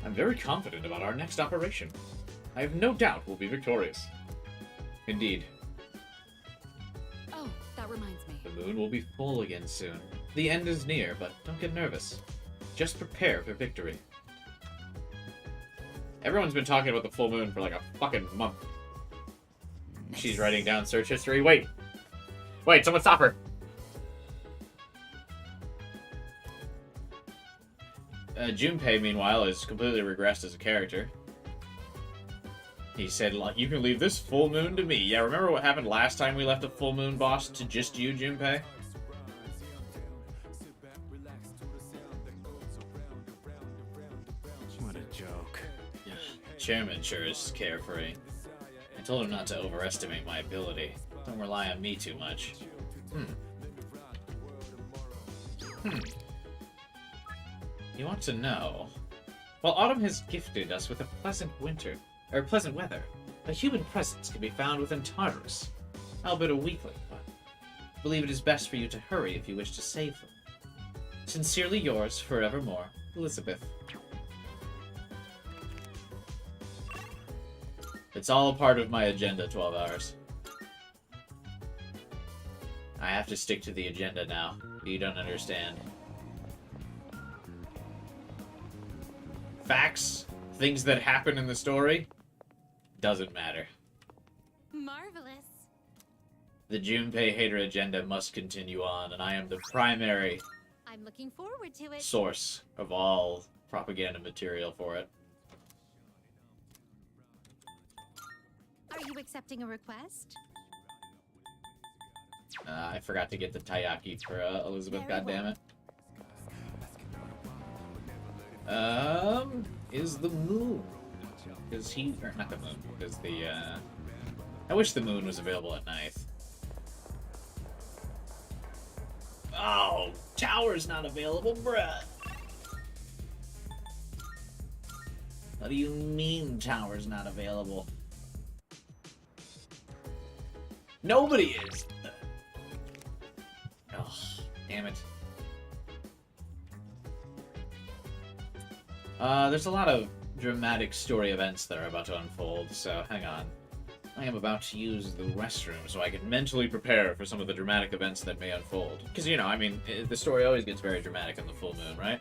I'm very confident about our next operation. I have no doubt we'll be victorious. Indeed. Oh, that reminds me. The moon will be full again soon. The end is near, but don't get nervous. Just prepare for victory. Everyone's been talking about the full moon for like a fucking month. She's writing down search history. Wait! Wait, someone stop her! Junpei, meanwhile, is completely regressed as a character. He said, like, you can leave this full moon to me. Yeah, remember what happened last time we left a full moon boss to just you, Junpei? What a joke. Chairman sure is carefree. I told him not to overestimate my ability. Don't rely on me too much. You want to know? While autumn has gifted us with a pleasant weather, a human presence can be found within Tartarus, albeit a weakling one. I believe it is best for you to hurry if you wish to save them. Sincerely yours, forevermore, Elizabeth. It's all a part of my agenda, 12 hours. I have to stick to the agenda now. You don't understand. Facts, things that happen in the story, doesn't matter. Marvelous. The Junpei hater agenda must continue on, and I am the primary I'm looking forward to it. source of all propaganda material for it. Are you accepting a request? I forgot to get the Taiyaki for Elizabeth, goddammit. Is the moon. Because he, or not the moon, because the, I wish the moon was available at night. Oh, tower's not available, bruh. What do you mean tower's not available? Nobody is. Oh, damn it. There's a lot of dramatic story events that are about to unfold, so hang on. I am about to use the restroom so I can mentally prepare for some of the dramatic events that may unfold. Because, you know, I mean, the story always gets very dramatic on the full moon, right?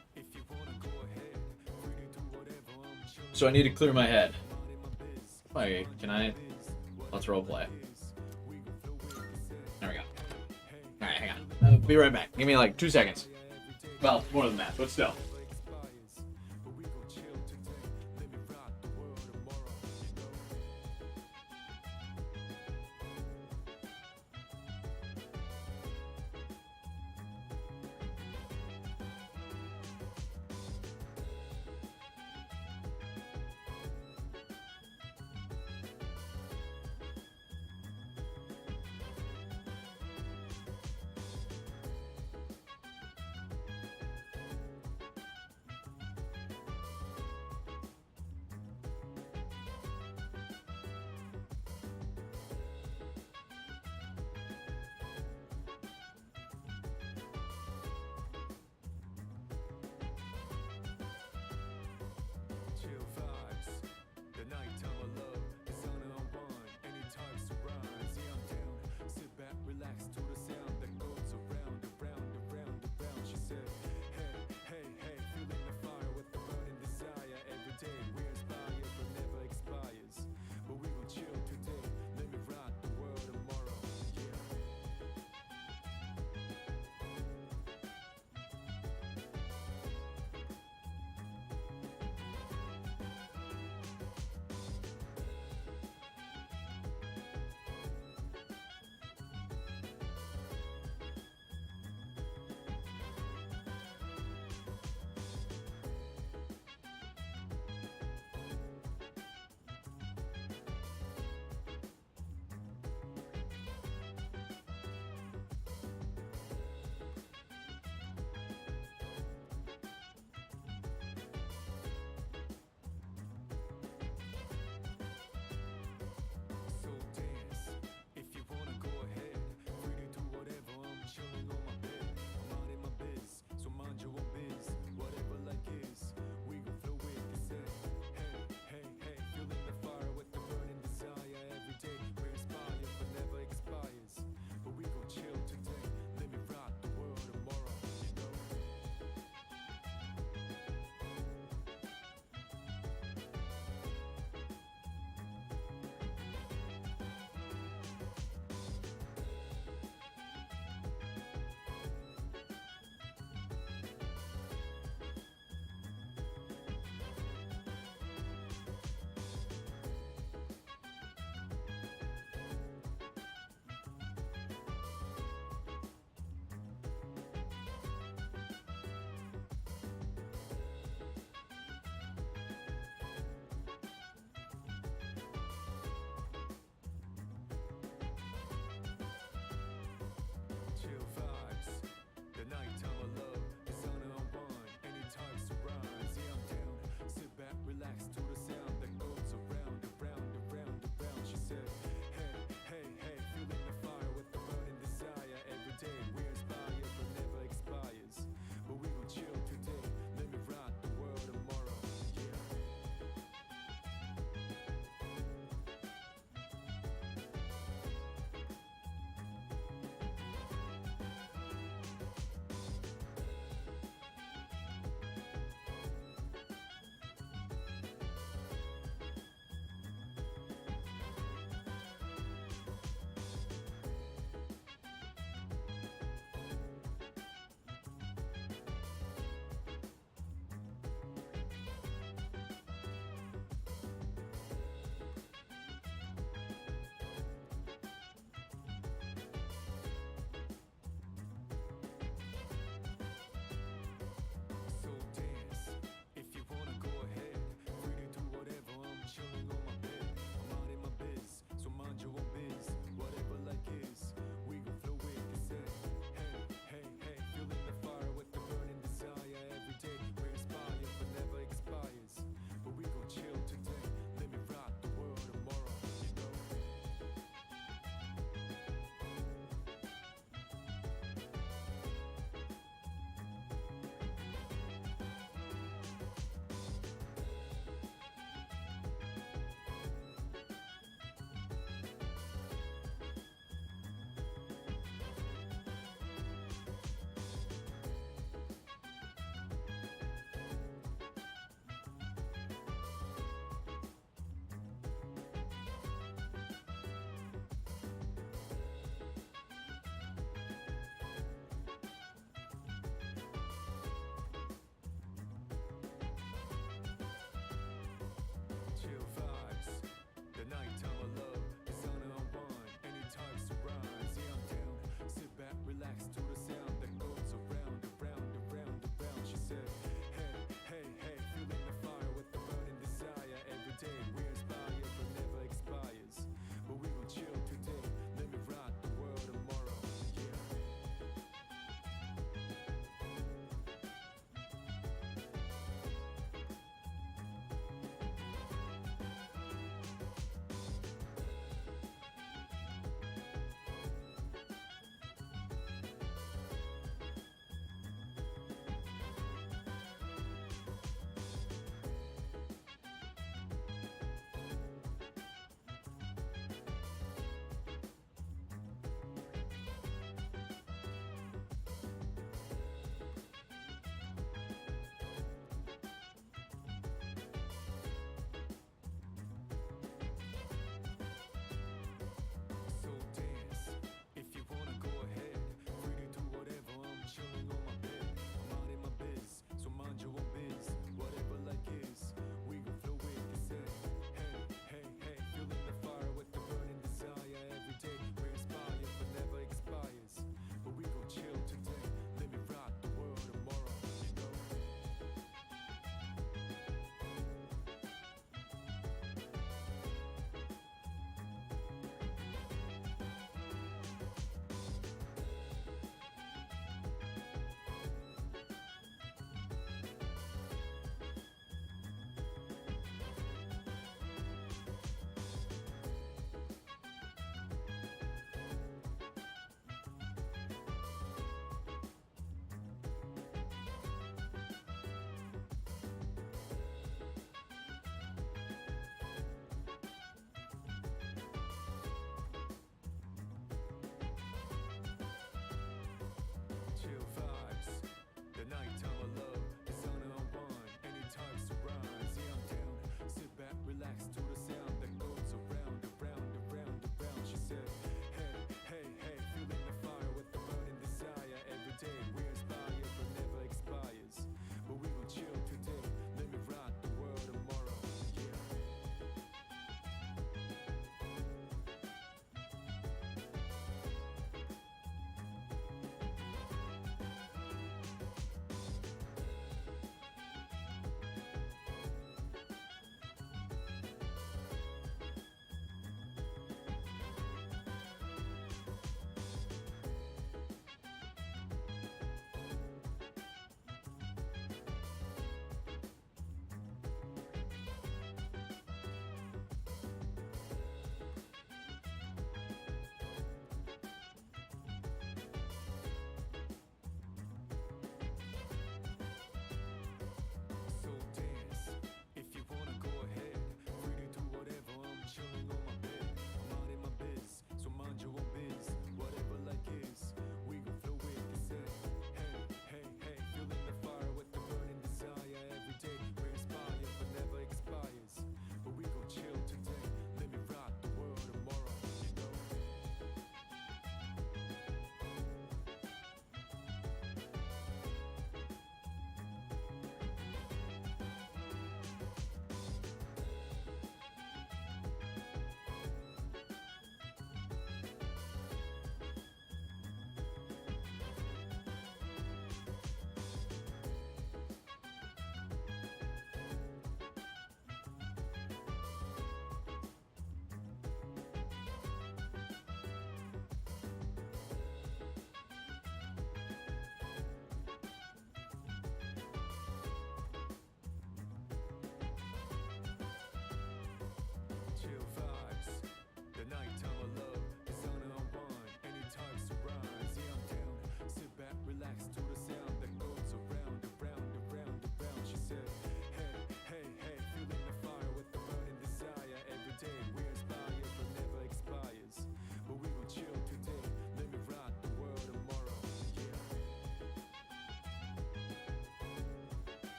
So I need to clear my head. Wait, can I? Let's roleplay. There we go. Alright, hang on. I'll be right back. Give me like 2 seconds. Well, more than that, but still.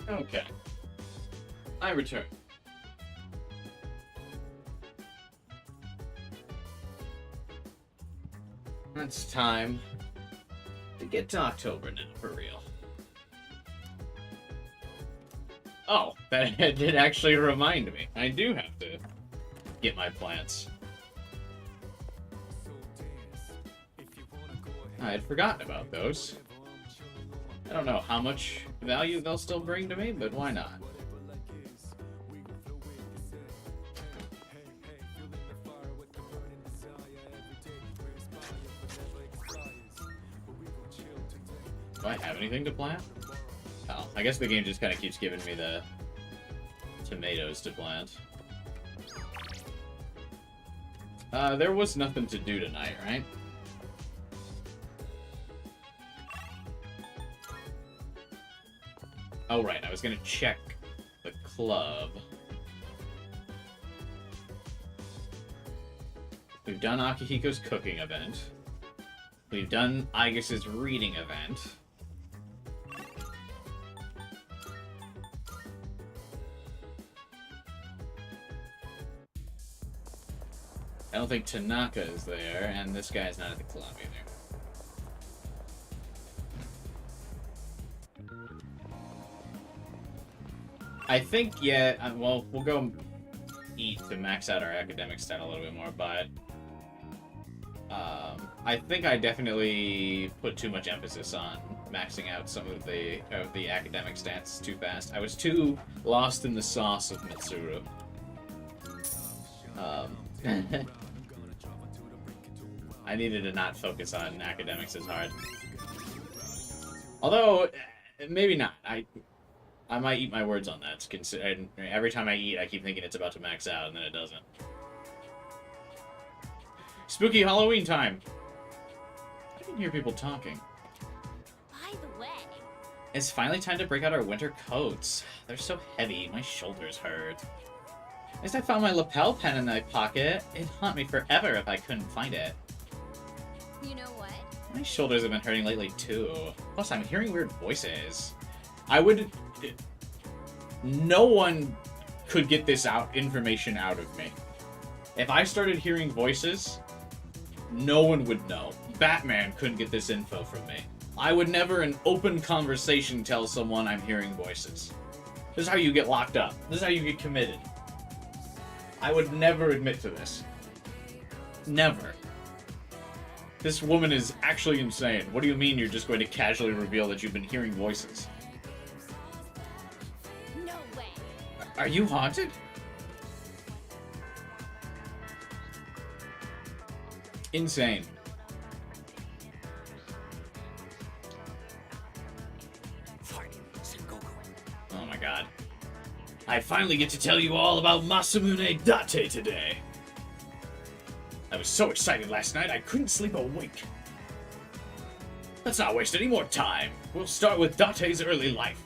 Okay. I return. It's time to get to October now, for real. Oh, that did actually remind me. I do have to get my plants. I had forgotten about those. I don't know how much value they'll still bring to me, but why not? Do I have anything to plant? Oh, I guess the game just kind of keeps giving me the tomatoes to plant. There was nothing to do tonight, right? Oh, right, I was gonna check the club. We've done Akihiko's cooking event. We've done Aigus's reading event. I don't think Tanaka is there, and this guy's not at the club either. I think, yeah, well, we'll go eat to max out our academic stat a little bit more, but I think I definitely put too much emphasis on maxing out some of the academic stats too fast. I was too lost in the sauce of Mitsuru. I needed to not focus on academics as hard. Although, maybe not. I might eat my words on that. Every time I eat, I keep thinking it's about to max out, and then it doesn't. Spooky Halloween time! I can hear people talking. By the way... It's finally time to break out our winter coats. They're so heavy, my shoulders hurt. At least I found my lapel pen in my pocket. It'd haunt me forever if I couldn't find it. You know what? My shoulders have been hurting lately, too. Plus, I'm hearing weird voices. No one could get this information out of me. If I started hearing voices, no one would know. Batman couldn't get this info from me. I would never in open conversation tell someone I'm hearing voices. This is how you get locked up. This is how you get committed. I would never admit to this. Never. This woman is actually insane. What do you mean you're just going to casually reveal that you've been hearing voices? No way. Are you haunted? Insane. Oh my god. I finally get to tell you all about Masamune Date today. I was so excited last night I couldn't sleep a wink. Let's not waste any more time. We'll start with Date's early life.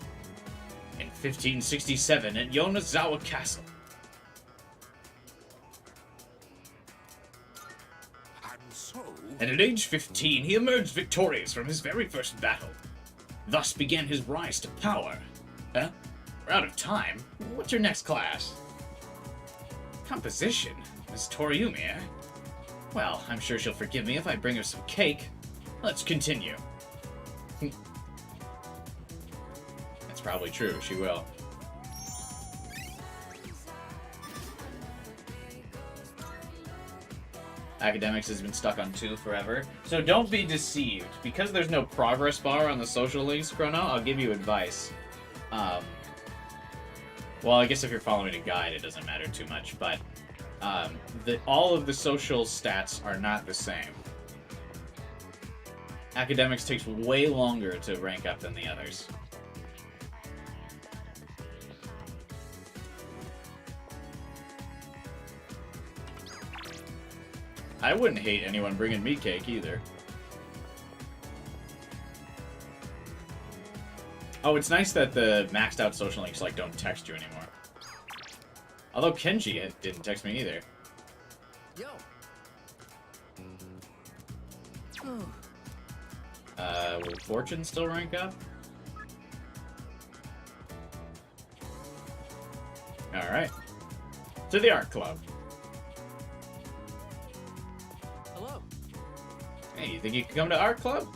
In 1567 at Yonezawa Castle. And at age 15, he emerged victorious from his very first battle. Thus began his rise to power. Huh? We're out of time. What's your next class? Composition? Miss Toriumi, eh? Well, I'm sure she'll forgive me if I bring her some cake. Let's continue. That's probably true, she will. Academics has been stuck on 2 forever. So don't be deceived. Because there's no progress bar on the social links, Chrono, I'll give you advice. Well, I guess if you're following a guide, it doesn't matter too much, but all of the social stats are not the same. Academics takes way longer to rank up than the others. I wouldn't hate anyone bringing me cake either. Oh, it's nice that the maxed out social links like don't text you anymore. Although Kenji didn't text me either. Yo. Will Fortune still rank up? Alright. To the art club. Hello. Hey, you think you could come to art club?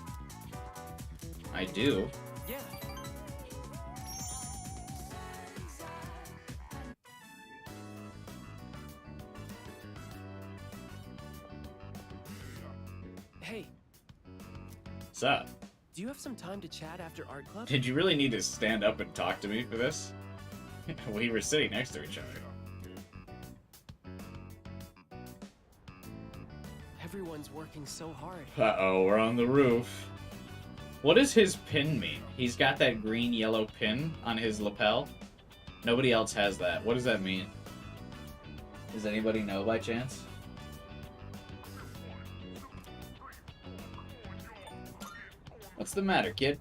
I do. Yeah. Hey, What's up? do you have some time to chat after art club? Did you really need to stand up and talk to me for this? We were sitting next to each other. Everyone's working so hard. Uh-oh, we're on the roof. What does his pin mean? He's got that green-yellow pin on his lapel. Nobody else has that. What does that mean? Does anybody know by chance? What's the matter, kid?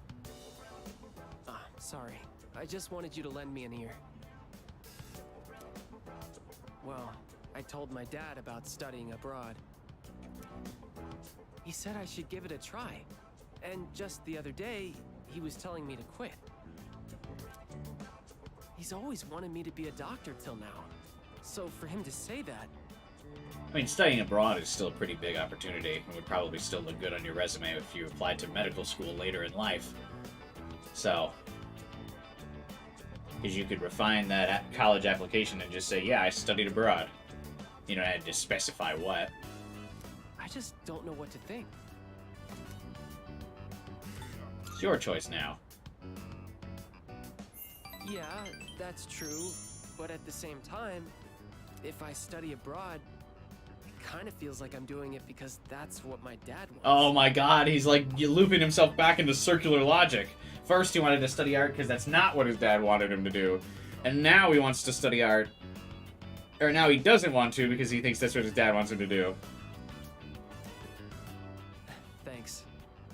Sorry. I just wanted you to lend me an ear. Well, I told my dad about studying abroad. He said I should give it a try. And just the other day, he was telling me to quit. He's always wanted me to be a doctor till now. So for him to say that... I mean, studying abroad is still a pretty big opportunity and would probably still look good on your resume if you applied to medical school later in life. So, because you could refine that college application and just say, yeah, I studied abroad. You don't have to specify what. I just don't know what to think. It's your choice now. Yeah, that's true. But at the same time, if I study abroad, it kind of feels like I'm doing it because that's what my dad wants. Oh my god, he's like looping himself back into circular logic. First he wanted to study art because that's not what his dad wanted him to do. And now he wants to study art. Or now he doesn't want to because he thinks that's what his dad wants him to do. Thanks.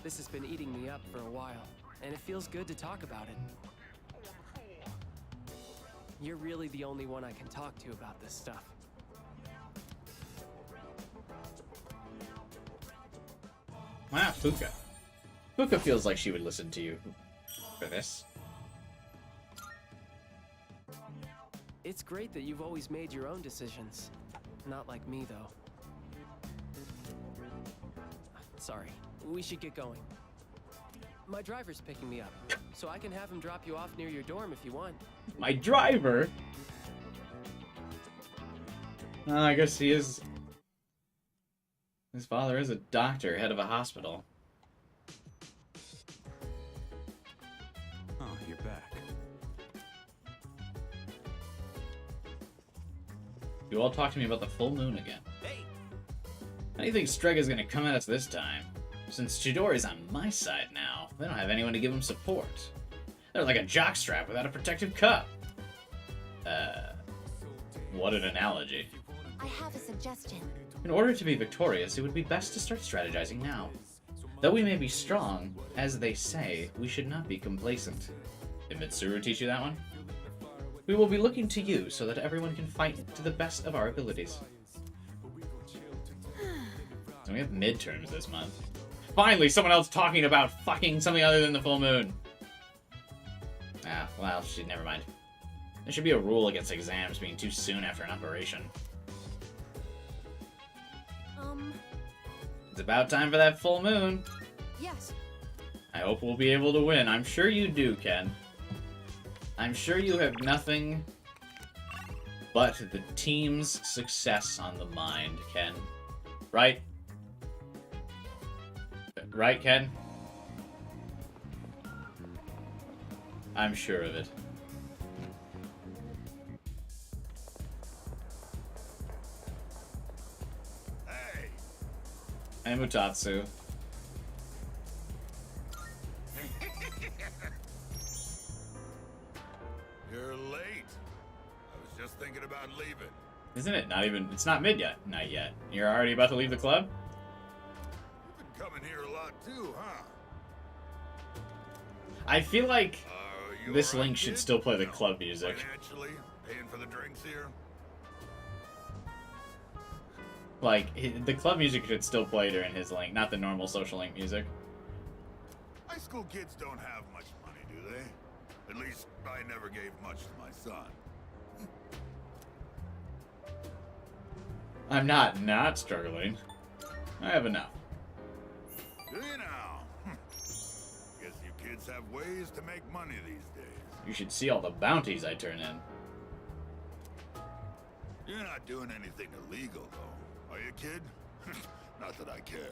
This has been eating me up for a while, and it feels good to talk about it. You're really the only one I can talk to about this stuff. Wow, Fuka. Fuka feels like she would listen to you for this. It's great that you've always made your own decisions. Not like me, though. Sorry. We should get going. My driver's picking me up, so I can have him drop you off near your dorm if you want. My driver? I guess he is... His father is a doctor, head of a hospital. Oh, you're back. You all talk to me about the full moon again. Hey! How do you think Strega's gonna come at us this time? Since Chidori's on my side now, they don't have anyone to give him support. They're like a jockstrap without a protective cup. What an analogy. I have a suggestion. In order to be victorious, it would be best to start strategizing now. Though we may be strong, as they say, we should not be complacent. Did Mitsuru teach you that one? We will be looking to you so that everyone can fight to the best of our abilities. So we have midterms this month. Finally, someone else talking about fucking something other than the full moon. Ah, well, shit, never mind. There should be a rule against exams being too soon after an operation. It's about time for that full moon. Yes. I hope we'll be able to win. I'm sure you do, Ken. I'm sure you have nothing but the team's success on the mind, Ken. Right? Right, Ken? I'm sure of it. Hey! Hey, Mutatsu. You're late. I was just thinking about leaving. Isn't it? Not even... It's not mid yet. Not yet. You're already about to leave the club? You've been coming here a lot too, huh? I feel like You this all right, link should kid? still play the club music. Financially, paying for the drinks here. Like, the club music should still play during his link, not the normal social link music. High school kids don't have much money, do they? At least I never gave much to my son. I'm not struggling. I have enough. Do you now? Guess you kids have ways to make money these days. You should see all the bounties I turn in. You're not doing anything illegal, though. Are you, kid? Not that I care.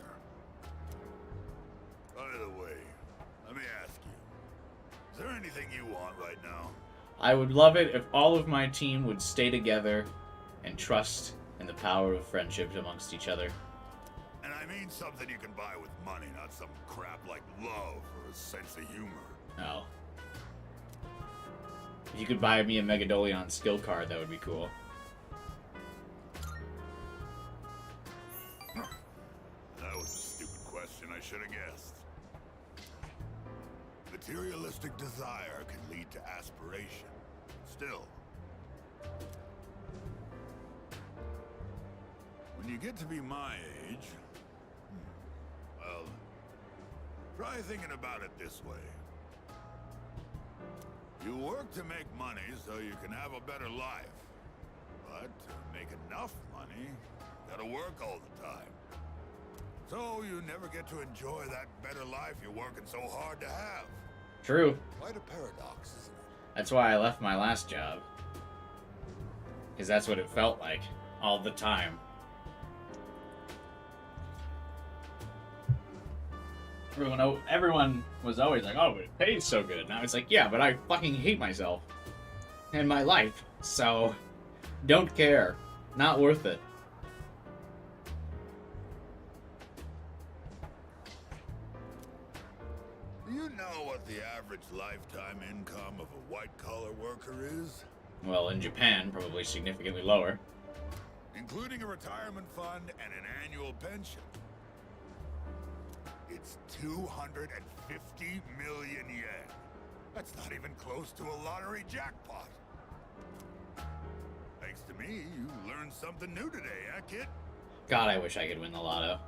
By the way, let me ask you. Is there anything you want right now? I would love it if all of my team would stay together and trust in the power of friendship amongst each other. And I mean something you can buy with money, not some crap like love or a sense of humor. No. If you could buy me a Megadolion skill card, that would be cool. That was a stupid question I should have guessed. Materialistic desire can lead to aspiration. Still, when you get to be my age, well, try thinking about it this way. You work to make money so you can have a better life. But to make enough money, you gotta work all the time. So you never get to enjoy that better life you're working so hard to have. True. Quite a paradox, isn't it? That's why I left my last job. Because that's what it felt like all the time. Everyone was always like, oh, but it pays so good. Now it's like, yeah, but I fucking hate myself and my life. So, don't care. Not worth it. Do you know what the average lifetime income of a white-collar worker is? Well, in Japan, probably significantly lower. Including a retirement fund and an annual pension. It's 250 million yen. That's not even close to a lottery jackpot. Thanks to me, you learned something new today, huh, kid? God, I wish I could win the lotto.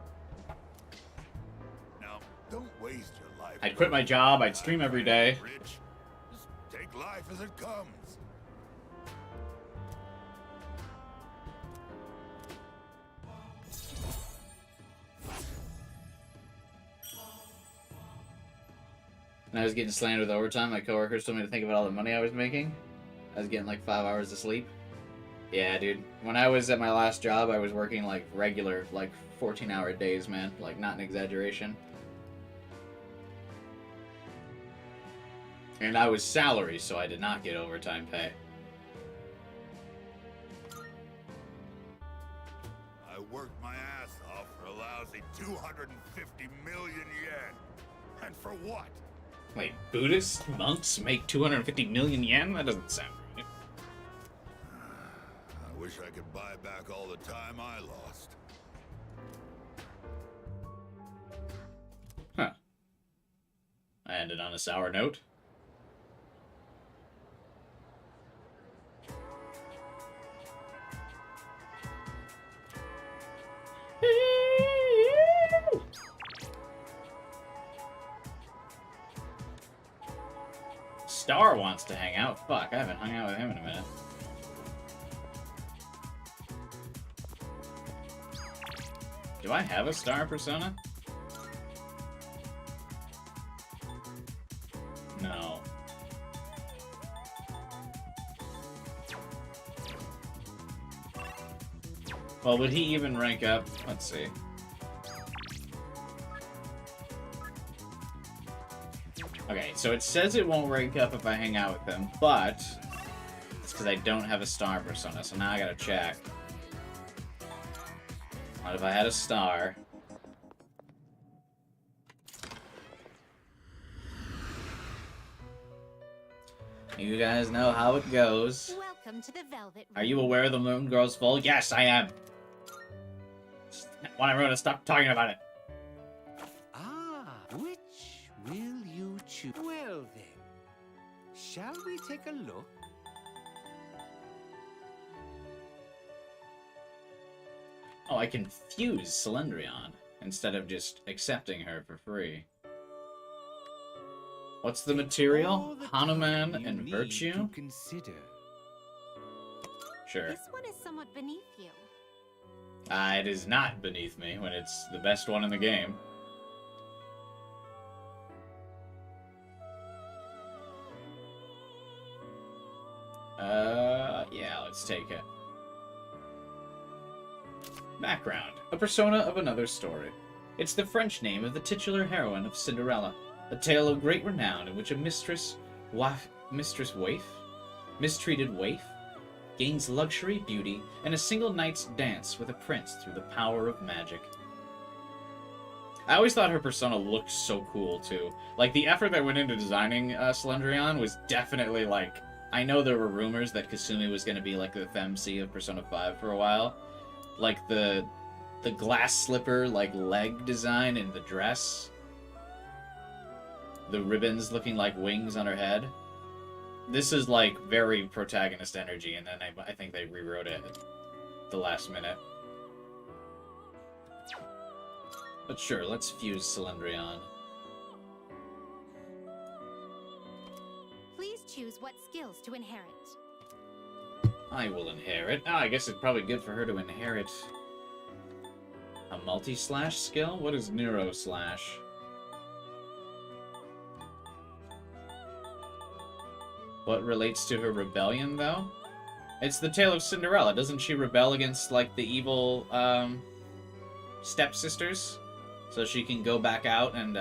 Now, don't waste your life. I'd quit my job, I'd stream every day. Rich. Just take life as it comes. And I was getting slammed with overtime. My coworkers told me to think about all the money I was making. I was getting like 5 hours of sleep. Yeah, dude. When I was at my last job, I was working like regular, like 14-hour days, man. Like, not an exaggeration. And I was salary, so I did not get overtime pay. I worked my ass off for a lousy 250 million yen. And for what? Wait, Buddhist monks make 250 million yen? That doesn't sound right. I wish I could buy back all the time I lost. Huh. I ended on a sour note. Star wants to hang out. Fuck, I haven't hung out with him in a minute. Do I have a Star persona? No. Well, would he even rank up? Let's see. Okay, so it says it won't rank up if I hang out with them, but it's because I don't have a Star persona, so now I gotta check. What if I had a Star? You guys know how it goes. Welcome to the Velvet Room. Are you aware of the Moon Girl's full? Yes, I am. Want everyone to stop talking about it. Ah, which will you choose? Well then, shall we take a look? Oh, I can fuse Cylindrion instead of just accepting her for free. What's the material? Hanuman and Virtue? Consider. Sure. This one is somewhat beneath you. It is not beneath me when it's the best one in the game. Yeah, let's take it. Background. A persona of another story. It's the French name of the titular heroine of Cinderella, a tale of great renown in which a mistreated waif, gains luxury, beauty, and a single night's dance with a prince through the power of magic. I always thought her persona looked so cool, too. Like, the effort that went into designing Slendrion was definitely, like... I know there were rumors that Kasumi was going to be, like, the femc of Persona 5 for a while. Like, the glass slipper, like, leg design in the dress. The ribbons looking like wings on her head. This is, like, very protagonist energy, and then I think they rewrote it at the last minute. But sure, let's fuse Slendrion. Please choose what skills to inherit. I will inherit. I guess it's probably good for her to inherit a multi-slash skill? What is Neuro Slash? What relates to her rebellion, though? It's the tale of Cinderella. Doesn't she rebel against, like, the evil, stepsisters? So she can go back out and,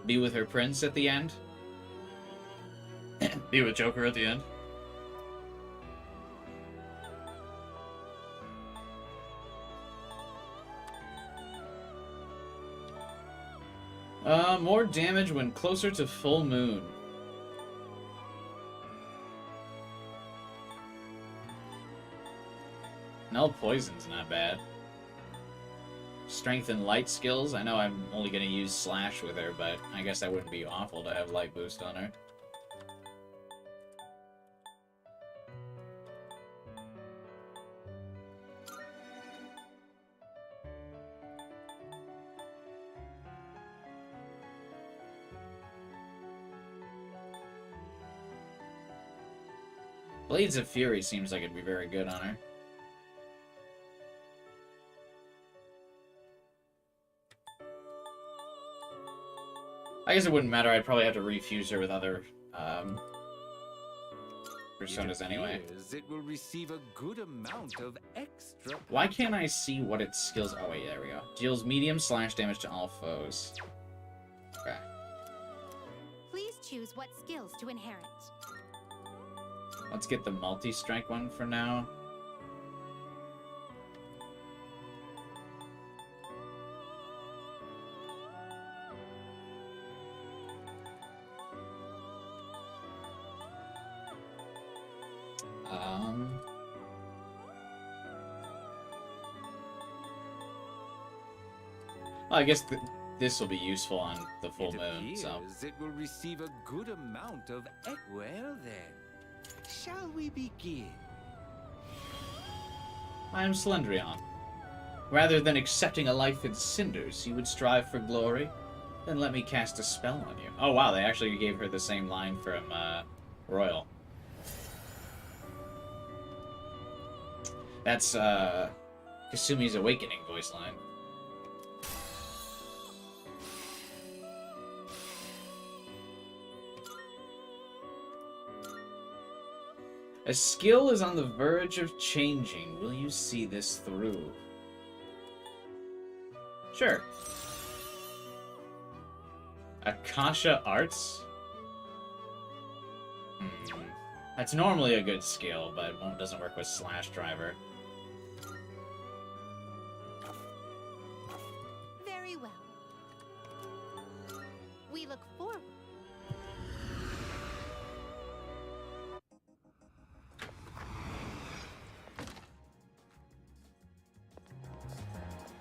be with her prince at the end? Be with Joker at the end? More damage when closer to full moon. Null Poison's not bad. Strength and light skills. I know I'm only going to use Slash with her, but I guess that wouldn't be awful to have light boost on her. Blades of Fury seems like it'd be very good on her. I guess it wouldn't matter. I'd probably have to refuse her with other personas anyway. It will receive a good amount of extra. Why can't I see what its skills... Oh, wait, there we go. Deals medium slash damage to all foes. Okay. Please choose what skills to inherit. Let's get the multi-strike one for now. Well, I guess this will be useful on the full moon, so... It will receive a good amount of... Well then, shall we begin? I am Slendrion. Rather than accepting a life in cinders, you would strive for glory? Then let me cast a spell on you. Oh wow, they actually gave her the same line from, Royal. That's, Kasumi's Awakening voice line. A skill is on the verge of changing. Will you see this through? Sure. Akasha Arts? That's normally a good skill, but it doesn't work with Slash Driver. Very well. We look forward.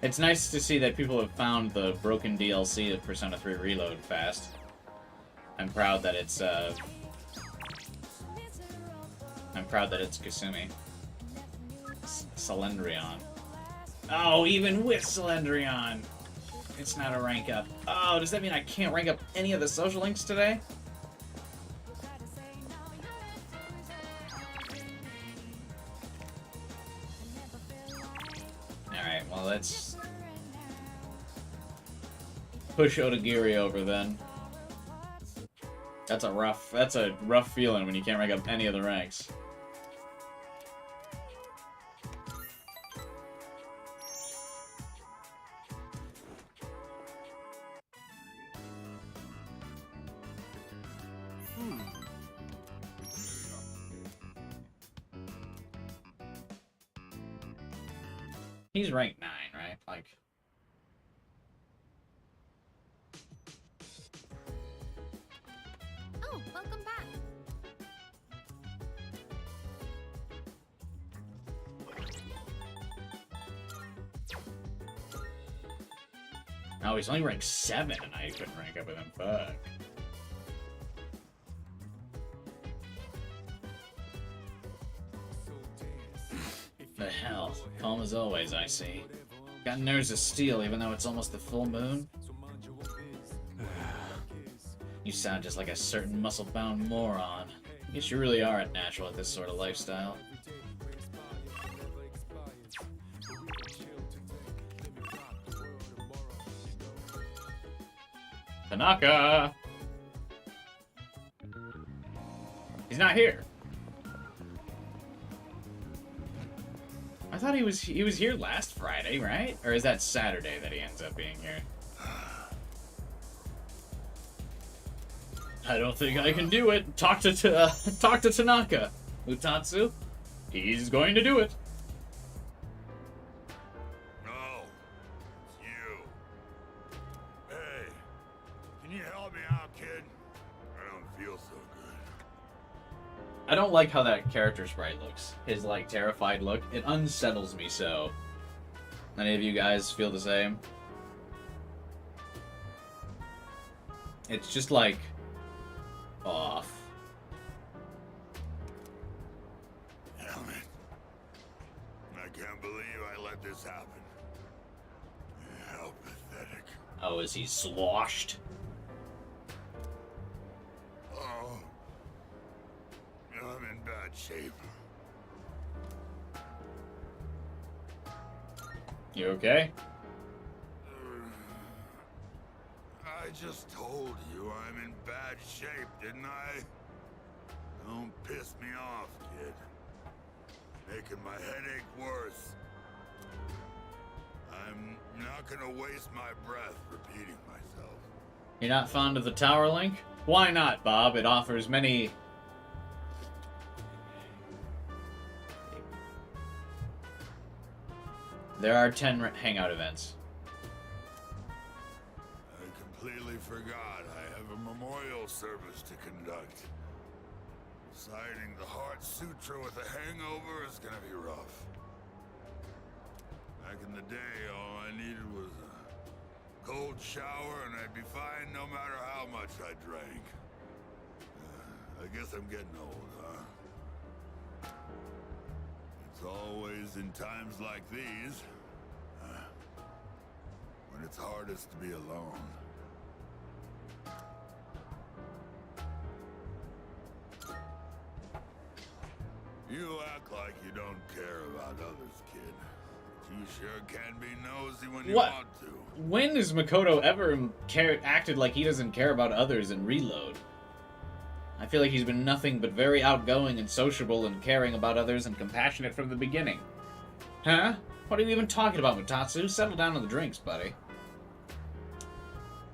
It's nice to see that people have found the broken DLC of Persona 3 Reload fast. I'm proud that it's, Kasumi. Slendrion. Oh, even with Slendrion! It's not a rank up. Oh, does that mean I can't rank up any of the social links today? push Otagiri over then. That's a rough feeling when you can't rank up any of the ranks. He's ranked 9, right? Like... Oh, welcome back. Oh, he's only ranked 7 and I couldn't rank up with him. Fuck. The hell. Calm as always, I see. Got nerves of steel even though it's almost the full moon. You sound just like a certain muscle-bound moron. Guess you really are a natural at this sort of lifestyle. Tanaka! He's not here. I thought he was here last Friday, right? Or is that Saturday that he ends up being here? I don't think I can do it. Talk to Tanaka. Utatsu, he's going to do it. No, it's you. Hey, can you help me out, kid? I don't feel so good. I don't like how that character sprite looks. His, like, terrified look. It unsettles me so. Any of you guys feel the same? It's just, like, off. Damn it. I can't believe I let this happen. How pathetic. Oh, is he sloshed? Oh. I'm in bad shape. You okay? I just told you I'm in bad shape, didn't I? Don't piss me off, kid. Making my headache worse. I'm not gonna waste my breath repeating myself. You're not fond of the Tower Link? Why not, Bob? It offers many... There are 10 hangout events. I completely forgot I have a memorial service to conduct. Reciting the Heart Sutra with a hangover is gonna be rough. Back in the day, all I needed was a cold shower and I'd be fine no matter how much I drank. I guess I'm getting old, huh? It's always in times like these when it's hardest to be alone. You act like you don't care about others, kid. But you sure can be nosy when you What? want to. When has Makoto ever acted like he doesn't care about others in Reload? I feel like he's been nothing but very outgoing and sociable and caring about others and compassionate from the beginning. Huh? What are you even talking about, Mutatsu? Settle down on the drinks, buddy.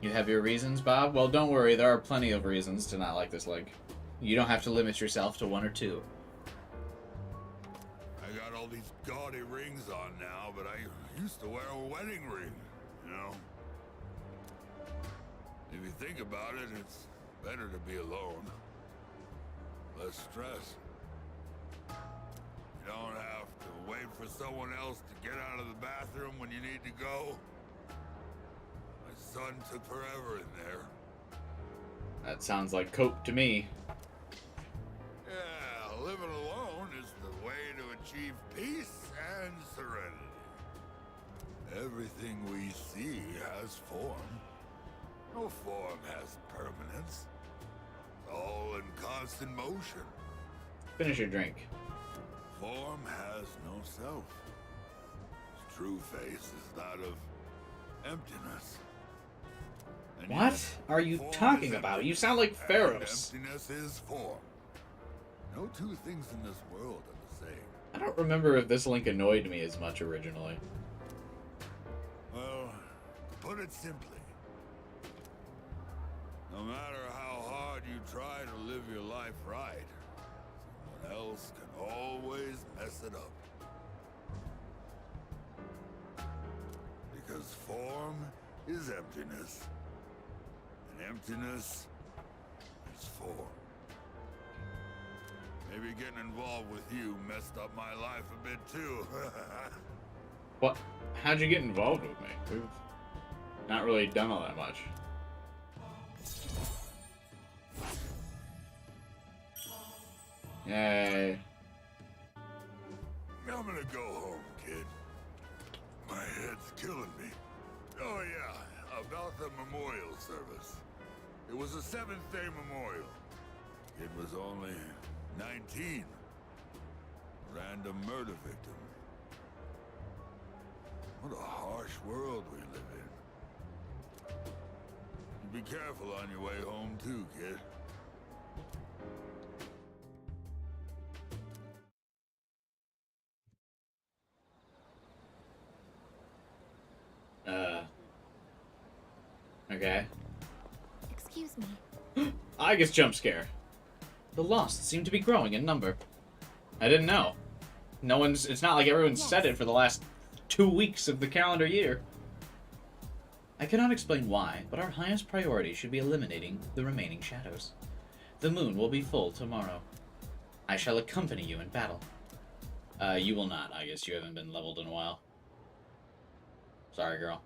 You have your reasons, Bob? Well, don't worry, there are plenty of reasons to not like this link. You don't have to limit yourself to 1 or 2. I got all these gaudy rings on now, but I used to wear a wedding ring, you know? If you think about it, it's better to be alone. Less stress. You don't have to wait for someone else to get out of the bathroom when you need to go. My son took forever in there. That sounds like cope to me. Yeah, living alone is the way to achieve peace and serenity. Everything we see has form. No form has permanence. It's all in constant motion. Finish your drink. Form has no self. Its true face is that of emptiness. What are you talking about? You sound like Pharaohs. Emptiness is form. No two things in this world are the same. I don't remember if this link annoyed me as much originally. Well, to put it simply, no matter how hard you try to live your life right, someone else can always mess it up. Because form is emptiness, and emptiness is form. Maybe getting involved with you messed up my life a bit too. What? How'd you get involved with me? We've not really done all that much. Yay. I'm gonna go home, kid. My head's killing me. Oh yeah, about the memorial service. It was a 7th-day memorial. Kid was only 19. Random murder victim. What a harsh world we live in. Be careful on your way home too, kid. Okay. Excuse me. I guess jump scare. The lost seem to be growing in number. I didn't know. It's not like everyone's said it for the last 2 weeks of the calendar year. I cannot explain why, but our highest priority should be eliminating the remaining shadows. The moon will be full tomorrow. I shall accompany you in battle. You will not. I guess you haven't been leveled in a while. Sorry, girl.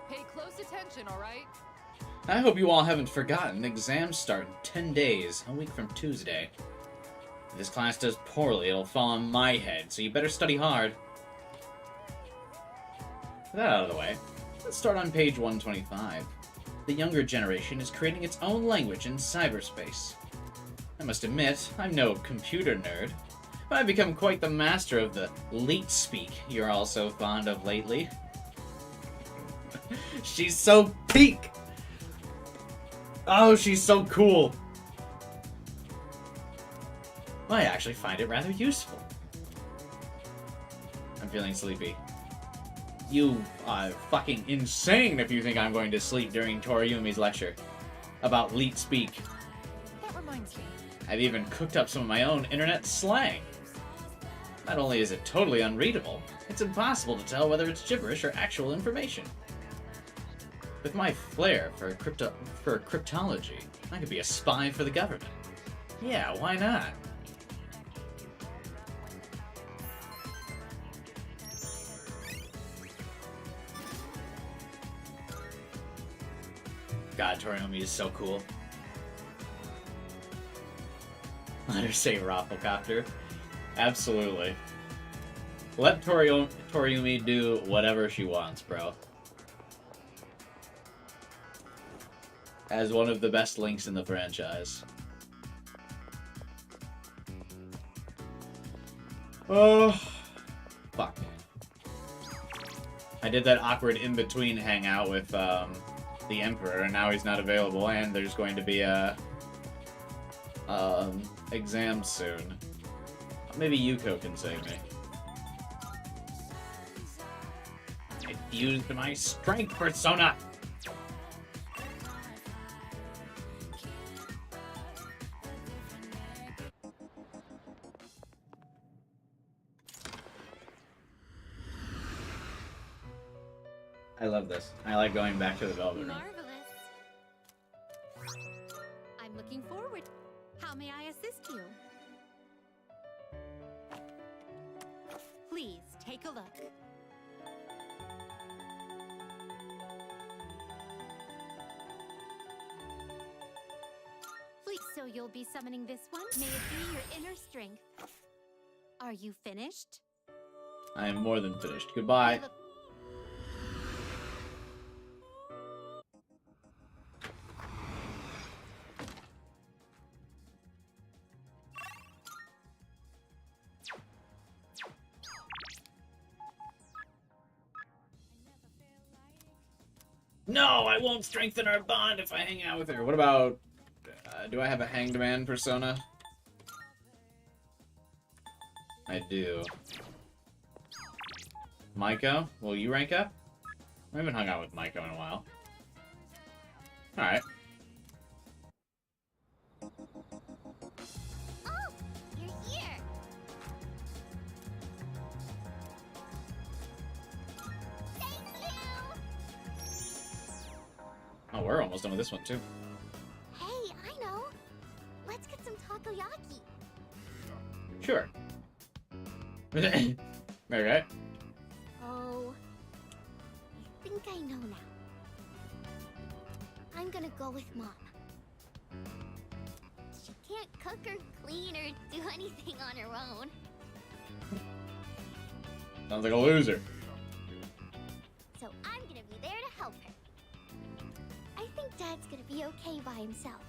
Pay close attention, alright? I hope you all haven't forgotten. Exams start in 10 days, a week from Tuesday. If this class does poorly, it'll fall on my head, so you better study hard. With that out of the way, let's start on page 125. The younger generation is creating its own language in cyberspace. I must admit, I'm no computer nerd, but I've become quite the master of the leet speak you're all so fond of lately. She's so peak! Oh, she's so cool! I actually find it rather useful. I'm feeling sleepy. You are fucking insane if you think I'm going to sleep during Toriumi's lecture about leet speak. That reminds me. I've even cooked up some of my own internet slang. Not only is it totally unreadable, it's impossible to tell whether it's gibberish or actual information. With my flair for cryptology, I could be a spy for the government. Yeah, why not? God, Toriumi is so cool. Let her say Rafflecopter. Absolutely. Let Toriumi do whatever she wants, bro. As one of the best links in the franchise. Oh, fuck. I did that awkward in-between hangout with the Emperor, and now he's not available, and there's going to be a exam soon. Maybe Yuko can save me. I fused my strength persona! I love this. I like going back to the Velvet Room. Marvelous. I'm looking forward. How may I assist you? Please take a look. Please, so you'll be summoning this one? May it be your inner strength. Are you finished? I am more than finished. Goodbye. No, I won't strengthen our bond if I hang out with her. What about... do I have a Hanged Man persona? I do. Maiko, will you rank up? I haven't hung out with Maiko in a while. Alright. Oh, you're here. Thank you. Oh, we're almost done with this one, too. Hey, I know. Let's get some takoyaki. Sure. Alright. Oh, I think I know now. I'm gonna go with Mom. She can't cook or clean or do anything on her own. Sounds like a loser. So I'm gonna be there to help her. I think Dad's gonna be okay by himself.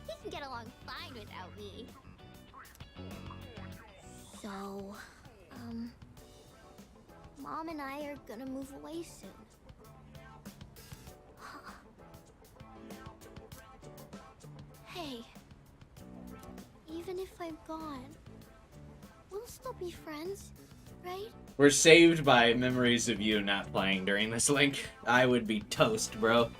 He can get along fine without me. So, Mom and I are gonna move away soon. Hey, even if I'm gone, we'll still be friends, right? We're saved by memories of you not playing during this link. I would be toast, bro.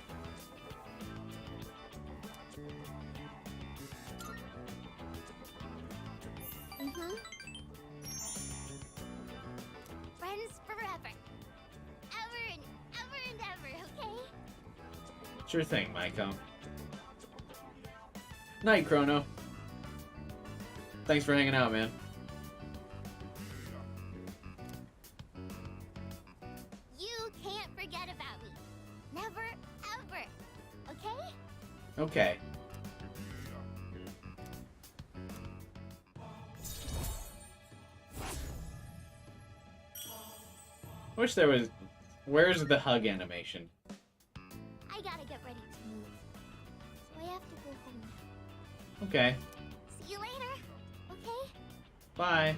Friends forever. Ever and ever and ever, okay? Sure thing, Maiko. Night, Chrono. Thanks for hanging out, man. You can't forget about me. Never, ever. Okay? Okay. Wish there was... Where's the hug animation? I gotta get ready to move. So I have to go home now. Okay. See you later, okay? Bye.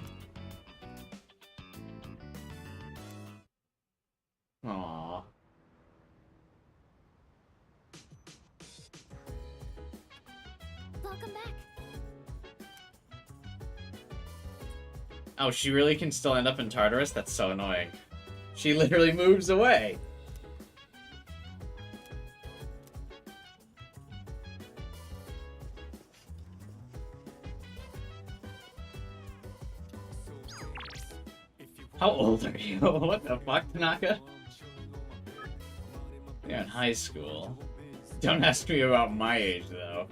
Aww. Welcome back. Oh, she really can still end up in Tartarus? That's so annoying. She literally moves away. How old are you? What the fuck, Tanaka? You're in high school. Don't ask me about my age, though.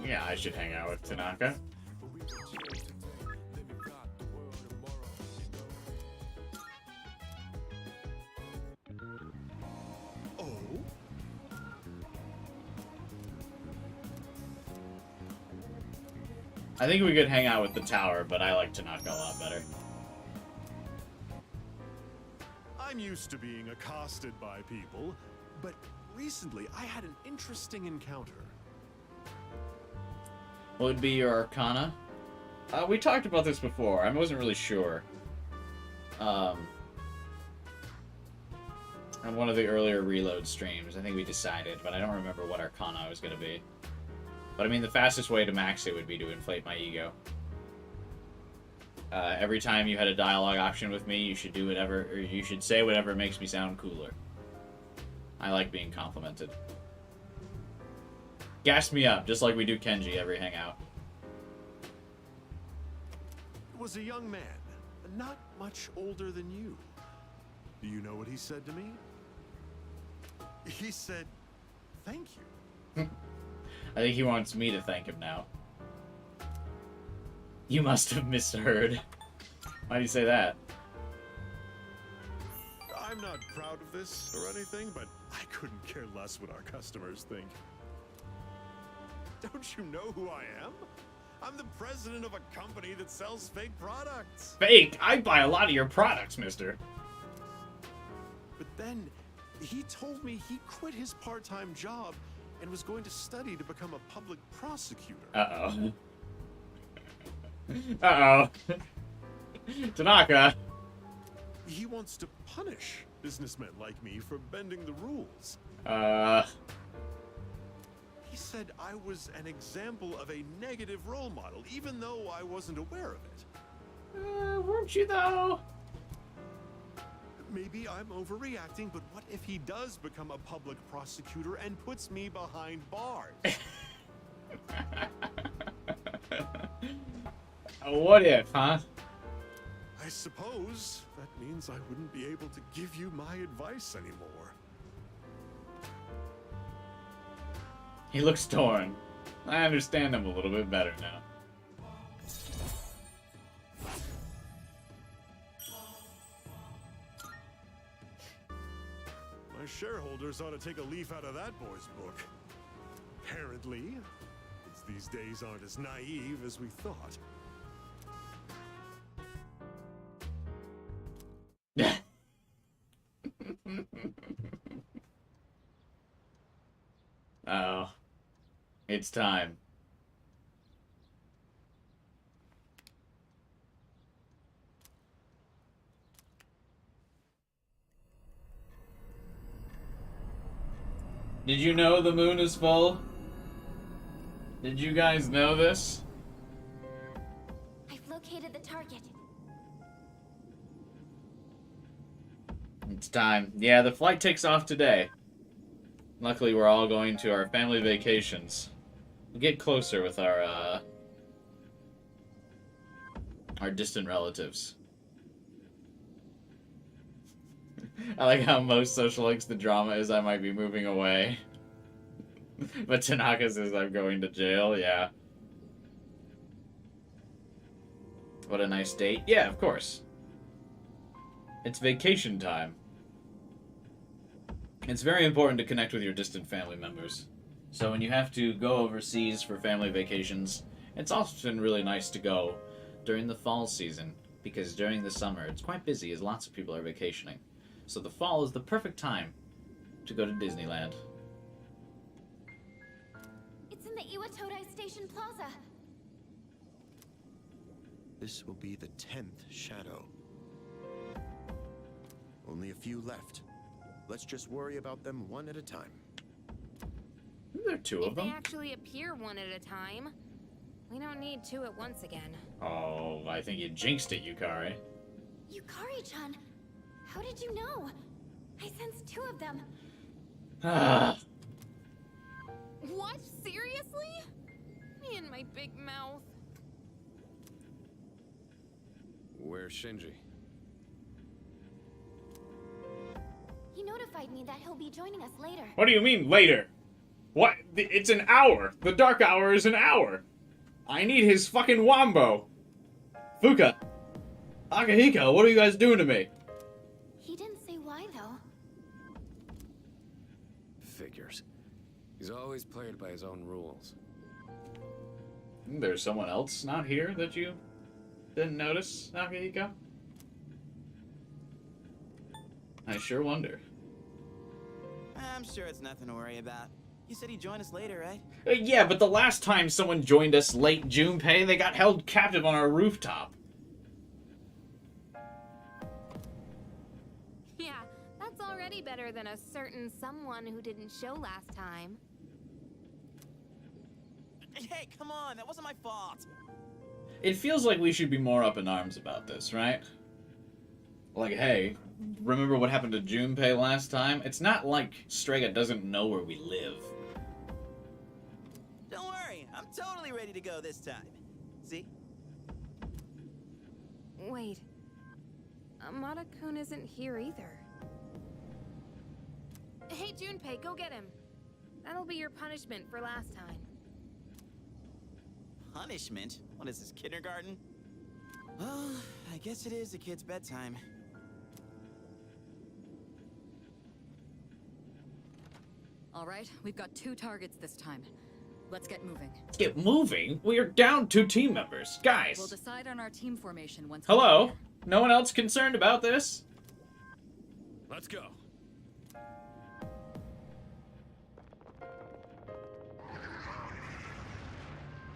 Yeah, I should hang out with Tanaka. I think we could hang out with the tower, but I like Tanaka a lot better. I'm used to being accosted by people, but recently I had an interesting encounter. What would be your Arcana? We talked about this before. I wasn't really sure. On one of the earlier Reload streams, I think we decided, but I don't remember what Arcana was going to be. But I mean, the fastest way to max it would be to inflate my ego. Every time you had a dialogue option with me, you should do whatever, or you should say whatever makes me sound cooler. I like being complimented. Gas me up, just like we do Kenji every hangout. It was a young man, not much older than you. Do you know what he said to me? He said, "Thank you." I think he wants me to thank him now. You must have misheard. Why do you say that? I'm not proud of this or anything, but I couldn't care less what our customers think. Don't you know who I am? I'm the president of a company that sells fake products. Fake? I buy a lot of your products, mister. But then he told me he quit his part-time job and was going to study to become a public prosecutor. Uh-oh. Uh-oh. Tanaka. He wants to punish businessmen like me for bending the rules. He said I was an example of a negative role model, even though I wasn't aware of it. Weren't you though? Maybe I'm overreacting, but what if he does become a public prosecutor and puts me behind bars? What if, huh? I suppose that means I wouldn't be able to give you my advice anymore. He looks torn. I understand him a little bit better now. My shareholders ought to take a leaf out of that boy's book. Apparently, kids these days aren't as naive as we thought. Oh. It's time. Did you know the moon is full? Did you guys know this? I've located the target. It's time. Yeah, the flight takes off today. Luckily, we're all going to our family vacations. We'll get closer with our distant relatives. I like how most social links the drama is I might be moving away. But Tanaka says I'm going to jail, yeah. What a nice date. Yeah, of course. It's vacation time. It's very important to connect with your distant family members. So when you have to go overseas for family vacations, it's often really nice to go during the fall season, because during the summer it's quite busy as lots of people are vacationing. So the fall is the perfect time to go to Disneyland. It's in the Iwatodai Station Plaza. This will be the 10th shadow. Only a few left. Let's just worry about them one at a time. There are two of If they them. actually appear one at a time, we don't need two at once again. Oh, I think you jinxed it, Yukari. Yukari-chan, how did you know? I sensed two of them. Ah. What? Seriously? Me and my big mouth. Where's Shinji? He notified me that he'll be joining us later. What do you mean, later? What? It's an hour. The dark hour is an hour. I need his fucking wombo. Fuka. Akihiko, what are you guys doing to me? He didn't say why, though. Figures. He's always played by his own rules. There's someone else not here that you didn't notice, Akihiko? I sure wonder. I'm sure it's nothing to worry about. You said he'd join us later, right? Yeah, but the last time someone joined us late Junpei, they got held captive on our rooftop. Yeah, that's already better than a certain someone who didn't show last time. Hey, come on, that wasn't my fault. It feels like we should be more up in arms about this, right? Like, hey, remember what happened to Junpei last time? It's not like Strega doesn't know where we live. Don't worry, I'm totally ready to go this time. See? Wait. Amada-kun isn't here either. Hey, Junpei, go get him. That'll be your punishment for last time. Punishment? What is this, kindergarten? Well, I guess it is a kid's bedtime. All right, we've got 2 targets this time. Let's get moving. Get moving? We are down 2 team members. Guys. We'll decide on our team formation once. Hello? No one else concerned about this? Let's go.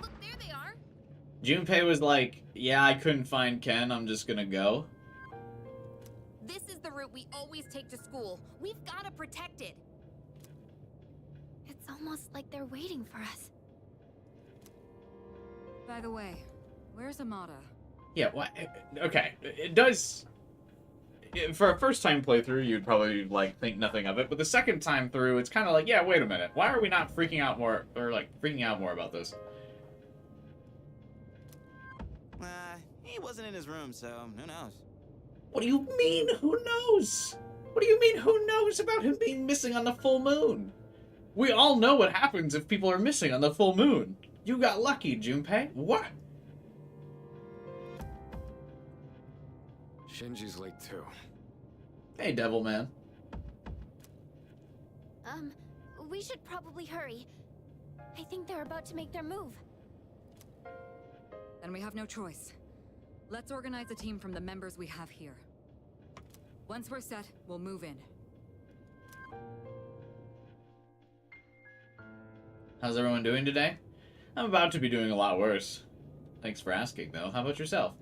Look, there they are. Junpei was like, yeah, I couldn't find Ken, I'm just gonna go. This is the route we always take to school. We've got to protect it. It's almost like they're waiting for us. By the way, where's Amada? Yeah, what? Okay, it does... For a first-time playthrough, you'd probably, like, think nothing of it, but the second time through, it's kind of like, yeah, wait a minute, why are we not freaking out more, or, like, freaking out more about this? He wasn't in his room, so who knows? What do you mean, who knows? What do you mean, who knows about him being missing on the full moon? We all know what happens if people are missing on the full moon. You got lucky, Junpei. What? Shinji's late too. Hey, Devilman. We should probably hurry. I think they're about to make their move. Then we have no choice. Let's organize a team from the members we have here. Once we're set, we'll move in. How's everyone doing today? I'm about to be doing a lot worse. Thanks for asking, though. How about yourself?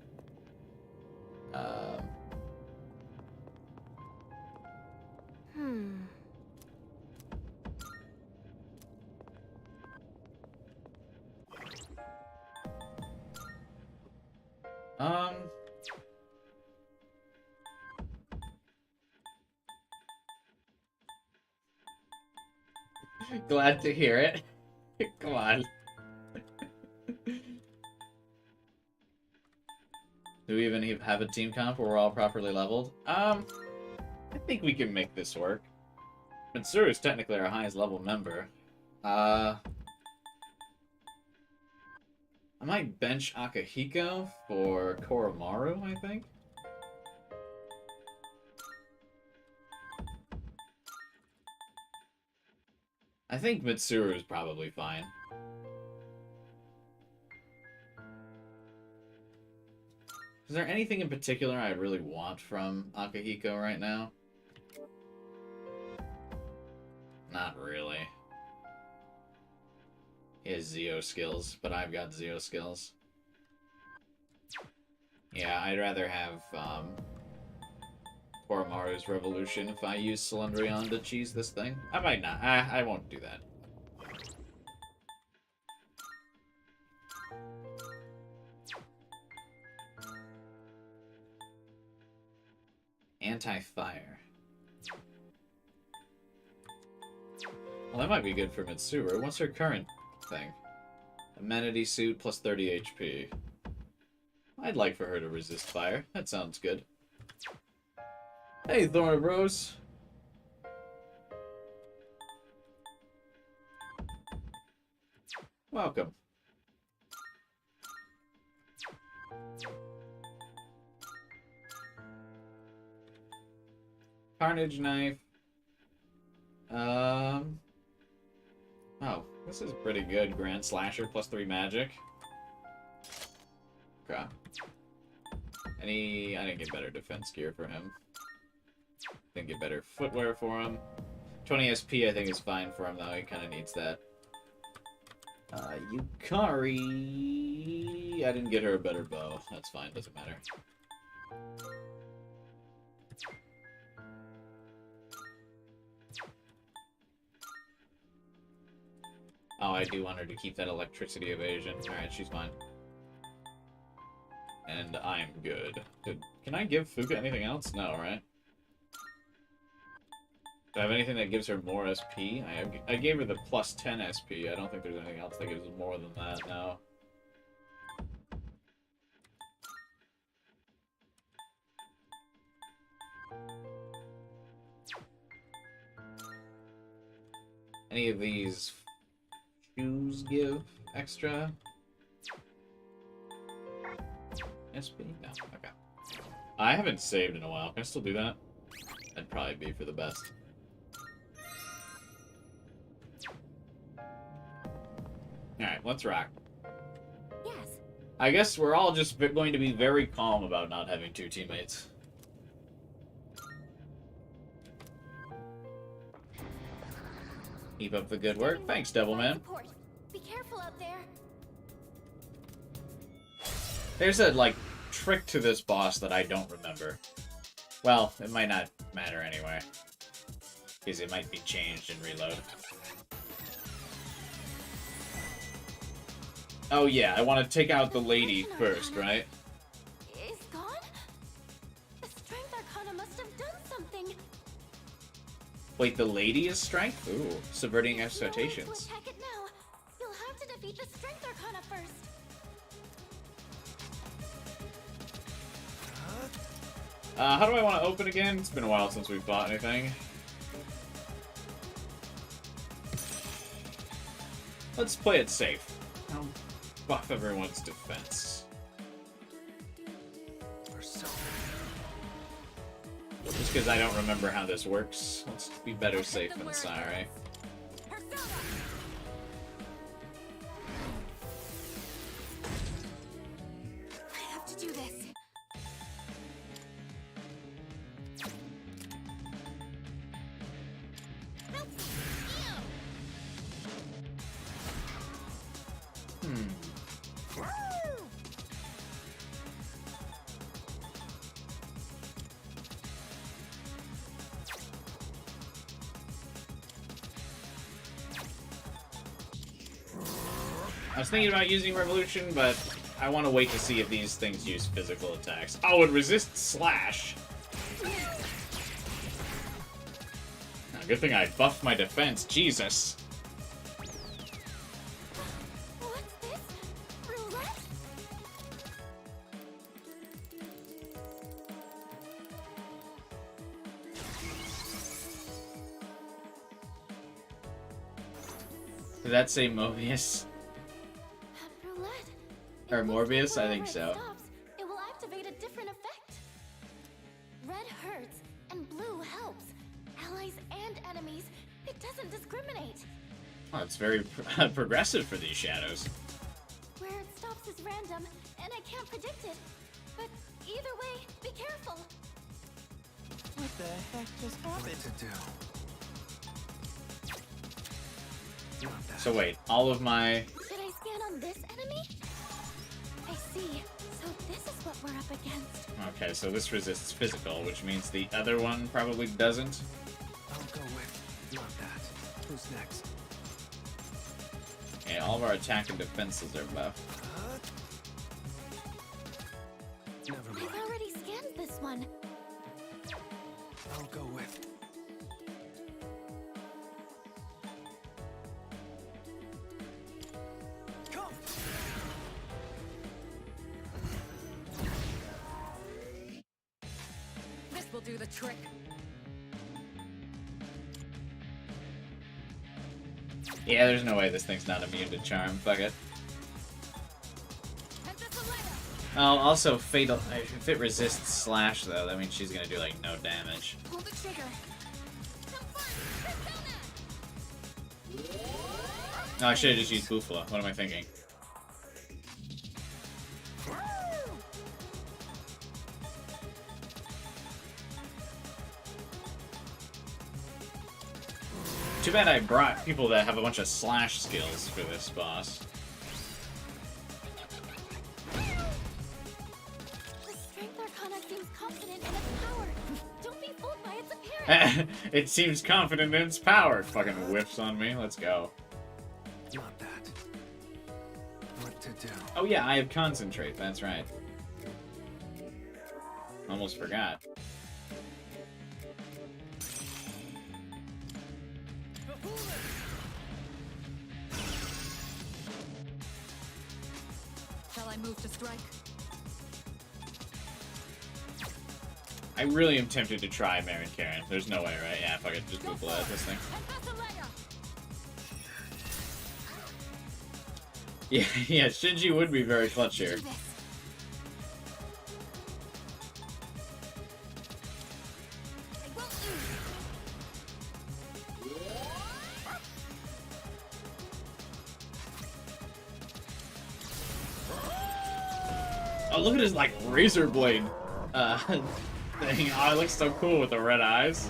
Glad to hear it. Come on. Do we even have a team comp where we're all properly leveled? I think we can make this work. Mitsuru is technically our highest level member. I might bench Akihiko for Koromaru, I think. I think Mitsuru is probably fine. Is there anything in particular I really want from Akihiko right now? Not really. He has Zeo skills, but I've got Zeo skills. Yeah, I'd rather have Koromaru's Revolution if I use Cylindrion to cheese this thing. I might not. I won't do that. Anti-fire. Well, that might be good for Mitsuru. What's her current thing? Amenity suit plus 30 HP. I'd like for her to resist fire. That sounds good. Hey, Thorn of Rose. Welcome. Carnage Knife. Oh, this is pretty good. Grand Slasher plus 3 magic. Okay. I didn't get better defense gear for him. Didn't get better footwear for him. 20 SP I think is fine for him though, he kinda needs that. Yukari... I didn't get her a better bow. That's fine, doesn't matter. Oh, I do want her to keep that electricity evasion. Alright, she's fine. And I'm good. Can I give Fuka anything else? No, right? Do I have anything that gives her more SP? I gave her the plus 10 SP. I don't think there's anything else that gives her more than that now. Any of these shoes give extra SP? No, okay. I haven't saved in a while. Can I still do that? That'd probably be for the best. Alright, let's rock. Yes. I guess we're all just going to be very calm about not having 2 teammates. Keep up the good work. Thanks, Devilman. Be careful out there. There's a, like, trick to this boss that I don't remember. Well, it might not matter anyway. Because it might be changed in Reload. Oh yeah, I want to take out the lady first, right? Is gone? The Strength Arcana must have done something. Wait, the lady is strength? Ooh, subverting No way to expectations. attack it now. You'll have to defeat the Strength Arcana first. How do I want to open again? It's been a while since we've bought anything. Let's play it safe. I'll buff everyone's defense. Just because I don't remember how this works. Let's be better safe than sorry. I have to do this. I was thinking about using Revolution, but I want to wait to see if these things use physical attacks. Oh, it resists Slash! Good thing I buffed my defense. Jesus! What's this? Roulette? Did that say Mobius? Roulette. Or Morbius? I think Red so. stops, it will activate a different effect. Red hurts, and blue helps. Allies and enemies. It doesn't discriminate. Oh, it's very progressive for these shadows. Where it stops is random, and I can't predict it. But either way, be careful. What the heck just happened? To do. So wait, all of my... Should I scan on this enemy? I see. So this is what we're up against. Okay, so this resists physical, which means the other one probably doesn't. I'll go with not that. Who's next? Okay, all of our attack and defenses are buffed. Never mind. I've already scanned this one. I'll go with. Come! This will do the trick. Yeah, there's no way this thing's not immune to charm. Fuck it. Oh, also fatal. If it resists Slash, though, that means she's gonna do like no damage. Pull the trigger. No, I should have just used Bufala. What am I thinking? Too bad I brought people that have a bunch of slash skills for this boss. The Strength Arcana seems confident in its power. Don't be fooled by its appearance. It seems confident in its power. Fucking whiffs on me. Let's go. Not that. What to do? Oh yeah, I have concentrate. That's right. Almost forgot. Shall I move to strike? I really am tempted to try Marin Karen. There's no way, right? Yeah, fuck it. Just Bufala at this thing. Yeah, yeah, Shinji would be very clutch here. Oh, look at his, like, razor blade, thing. Oh, it looks so cool with the red eyes.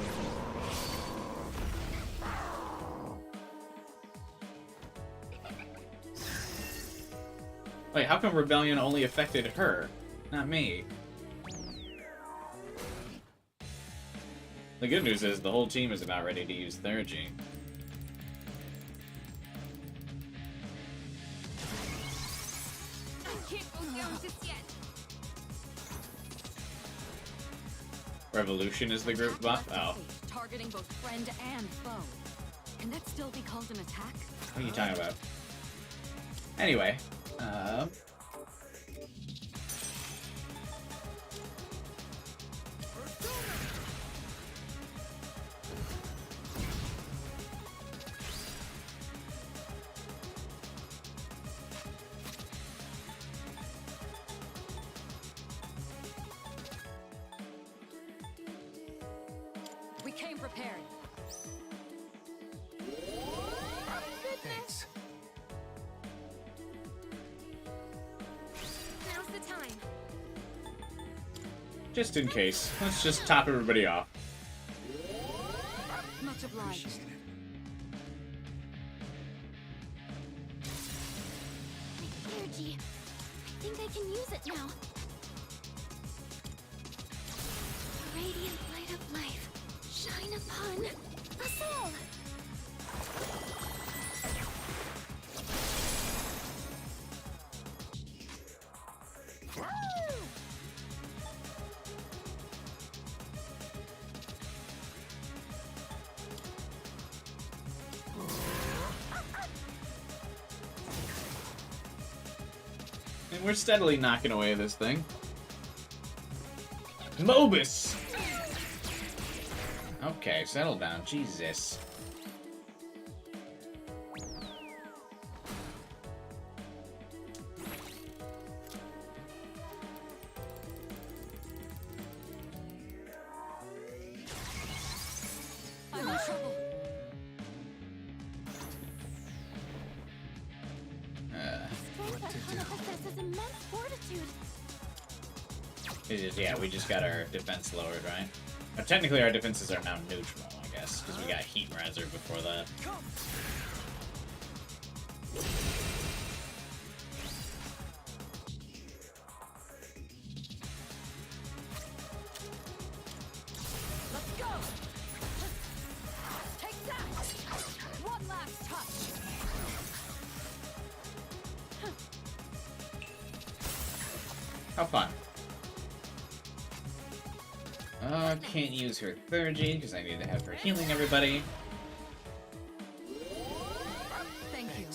Wait, how come Rebellion only affected her? Not me. The good news is the whole team is about ready to use Theurgy. I can't go down just yet. Revolution is the group buff? Oh. Targeting both friend and foe. Can that still be called an attack? What are you talking about? Anyway, We came prepared. Thanks. Now's the time. just in case, let's just top everybody off. Much obliged. My energy. I think I can use it now. The radiant light of life. Shine upon us all. And we're steadily knocking away this thing. Mobus! Okay, settle down. Jesus. I'm in trouble. Strength Arcana possesses immense fortitude. It is, yeah, we just got our defense lowered, right? Technically, our defenses are now neutral, I guess, because we got Heat Razor before that. Let's go! Take that! One last touch! How fun. Can't use her Theurgy because I need to have her healing everybody. Thank you.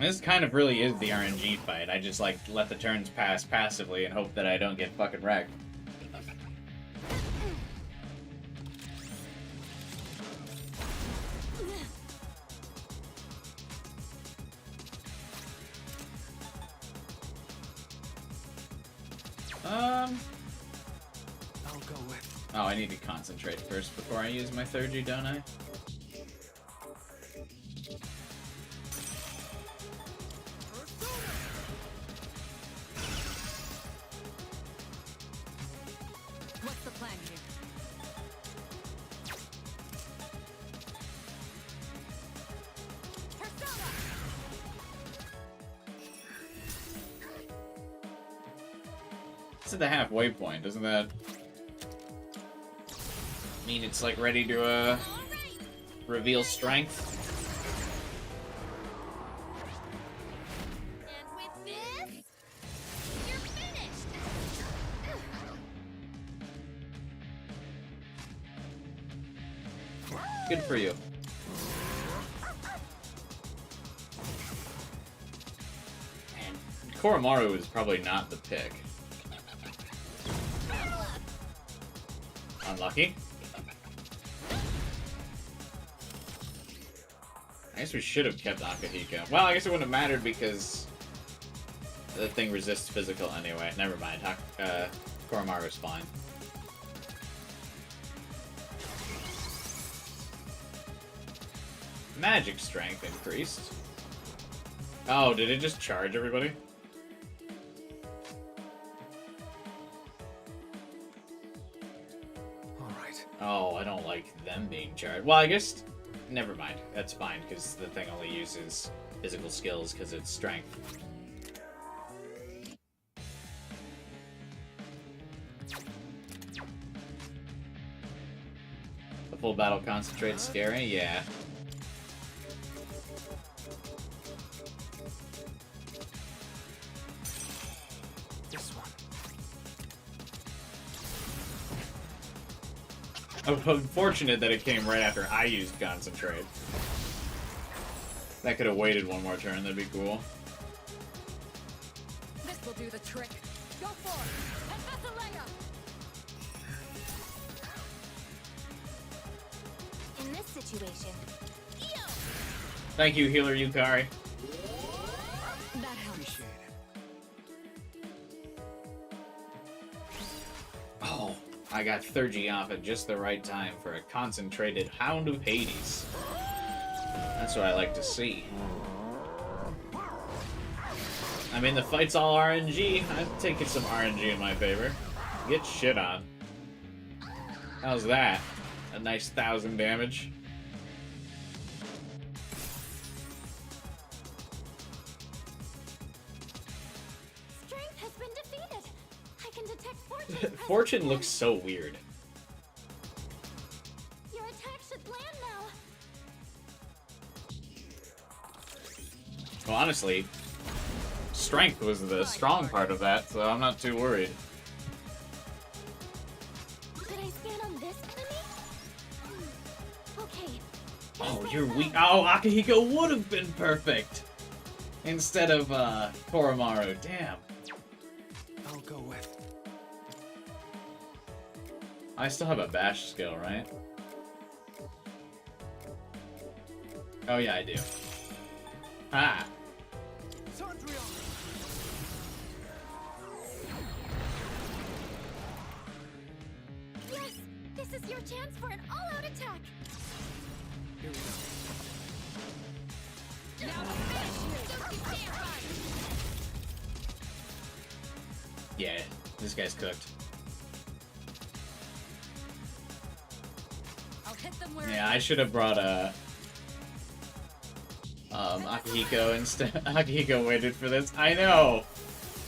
This kind of really is the RNG fight. I just like let the turns pass passively and hope that I don't get fucking wrecked. I'll go with. Oh, I need to concentrate first before I use my Theurgy, don't I? What's the plan here? Persona! It's at the halfway point, doesn't that mean it's like ready to reveal strength? And with this, you're finished. Good for you. And Koromaru is probably not the pick. Unlucky. I guess we should have kept Akahiko. Well, I guess it wouldn't have mattered because the thing resists physical anyway. Never mind. Koromaru's fine. Magic strength increased. Oh, did it just charge everybody? All right. Oh, I don't like them being fighting chart. Well, I guess... Never mind. That's fine, because the thing only uses physical skills because it's strength. The full battle concentrate's scary? Yeah. This one. I'm unfortunate that it came right after I used concentrate. That could have waited one more turn, that'd be cool. This will do the trick. Go for it. Hephaestus! In this situation, Thank you, healer Yukari. That helps. Oh, I got Thurgy off at just the right time for a concentrated Hound of Hades. That's what I like to see. I mean, the fight's all RNG. I'm taking some RNG in my favor. Get shit on. How's that? A nice 1,000 damage. strength has been defeated. I can detect fortune. Fortune looks so weird. Your attack should land now. Well, honestly, strength was the strong part of that, so I'm not too worried. Should I scan on this enemy? Okay. Oh, you're weak. Oh, Akihiko would have been perfect instead of Koromaru. Damn. I'll go with. I still have a bash skill, right? Oh yeah, I do. Ah. Yes, this is your chance for an all-out attack. Here we go. Yeah, this guy's cooked. I'll hit them where Yeah, I should have brought a Akihiko instead. Akihiko waited for this. I know.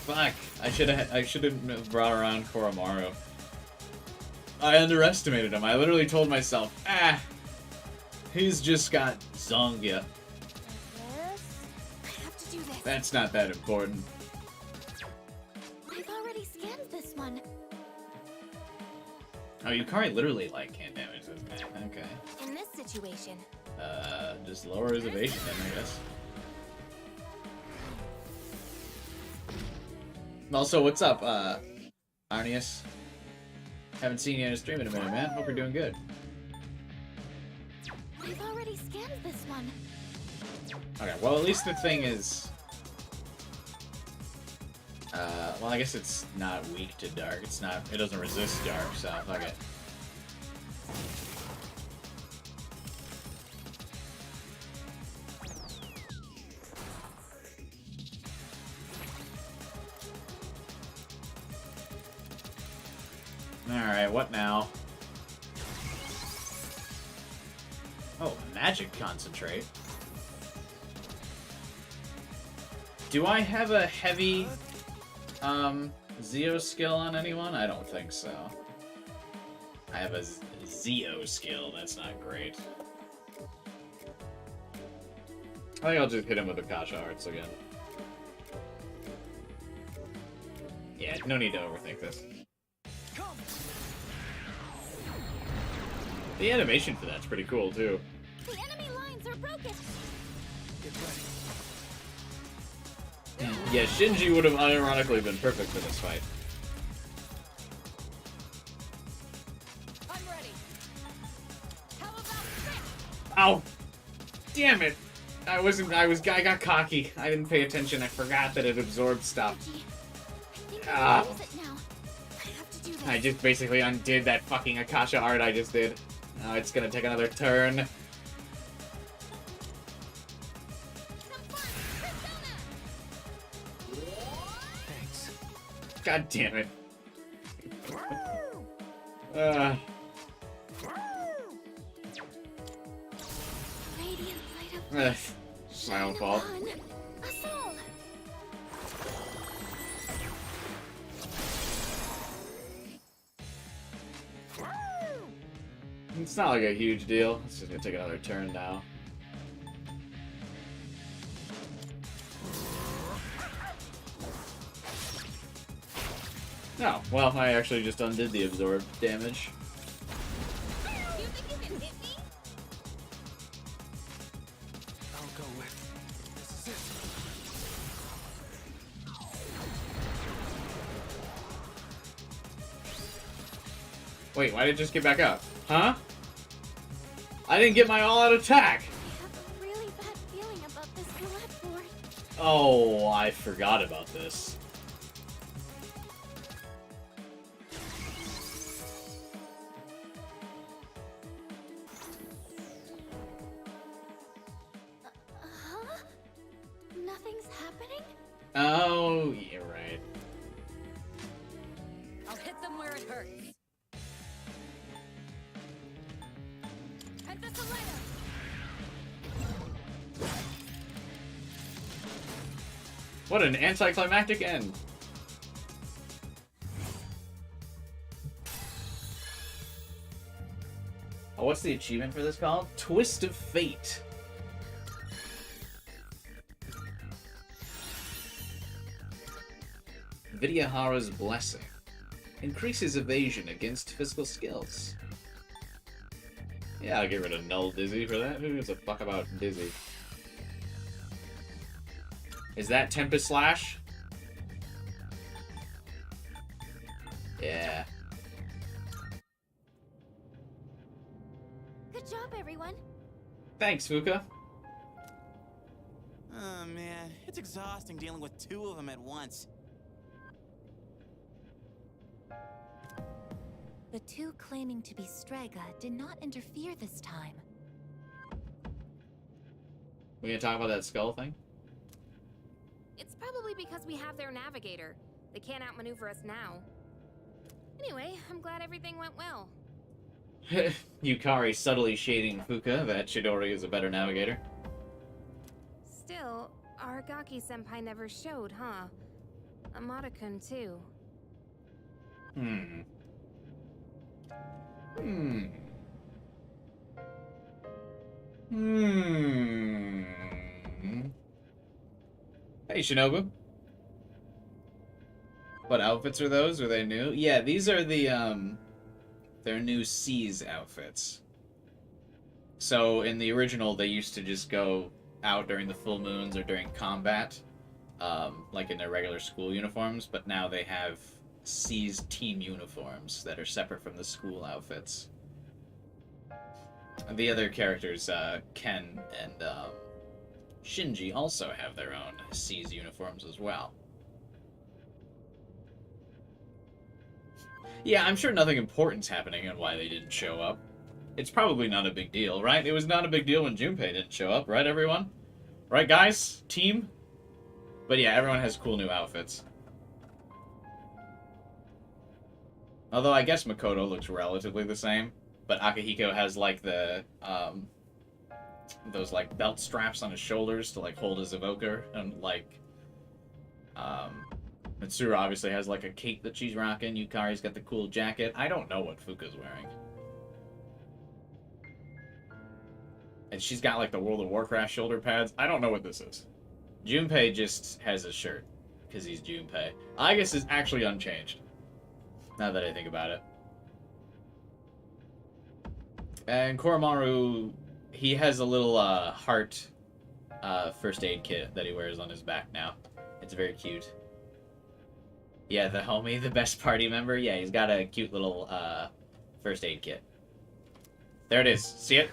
Fuck. I shouldn't have brought around Koromaru. I underestimated him. I literally told myself, he's just got Zongia. Yes. I have to do this. That's not that important. I've already scanned this one. Oh, Yukari literally like can't damage this man. Okay. In this situation, Just lower his evasion then, I guess. Also, what's up, Arnius? Haven't seen you in a stream in a minute, man. Hope you're doing good. I've already scanned this one. Okay, well, at least the thing is... well, I guess it's not weak to dark. It doesn't resist dark, so fuck it. Alright, what now? Oh, magic concentrate. Do I have a heavy Zeo skill on anyone? I don't think so. I have a Zeo skill, that's not great. I think I'll just hit him with Akasha Arts again. Yeah, no need to overthink this. The animation for that's pretty cool, too. The enemy lines are broken. Get ready. Yeah, Shinji would have unironically been perfect for this fight. I'm ready. How about this? Ow! Damn it! I got cocky. I didn't pay attention. I forgot that it absorbed stuff. Ah. Use it now. I have to do this. I just basically undid that fucking Akasha art I just did. Now it's gonna take another turn. Thanks. God damn it. My own fault. Assault! It's not like a huge deal. It's just gonna take another turn now. No, well, I actually just undid the absorb damage. You think you can hit me? I'll go with. This is it. Wait, why did it just get back up? Huh? I didn't get my all-out attack! I have a really bad feeling about this roulette board. Oh, I forgot about this. Huh? Nothing's happening? Oh, you're right. I'll hit them where it hurts. Pentasolator! What an anticlimactic end. Oh, what's the achievement for this called? Twist of Fate. Vidyahara's Blessing. Increases evasion against physical skills. Yeah, I'll get rid of Null Dizzy for that. Who gives a fuck about Dizzy? Is that Tempest Slash? Yeah. Good job, everyone. Thanks, Fuka. Oh man, it's exhausting dealing with two of them at once. The two claiming to be Strega did not interfere this time. We gonna talk about that skull thing? It's probably because we have their navigator. They can't outmaneuver us now. Anyway, I'm glad everything went well. Yukari subtly shading Fuka that Chidori is a better navigator. Still, Aragaki-senpai never showed, huh? Amada-kun too. Hmm. Hey, Shinobu. What outfits are those? Are they new? Yeah, these are the, they're new C's outfits. So, in the original, they used to just go out during the full moons or during combat, like in their regular school uniforms, but now they have C's team uniforms that are separate from the school outfits. The other characters, Ken and Shinji, also have their own C's uniforms as well. Yeah, I'm sure nothing important's happening on why they didn't show up. It's probably not a big deal, right? It was not a big deal when Junpei didn't show up, right, everyone? Right, guys? Team? But yeah, everyone has cool new outfits. Although I guess Makoto looks relatively the same, but Akihiko has like the those like belt straps on his shoulders to like hold his evoker, and like Mitsuru obviously has like a cape that she's rocking. Yukari's got the cool jacket. I don't know what Fuka's wearing. And she's got like the World of Warcraft shoulder pads. I don't know what this is. Junpei just has a shirt because he's Junpei. I guess it's actually unchanged. Now that I think about it. And Koromaru, he has a little heart first aid kit that he wears on his back now. It's very cute. Yeah, the homie, the best party member. Yeah, he's got a cute little first aid kit. There it is. See it?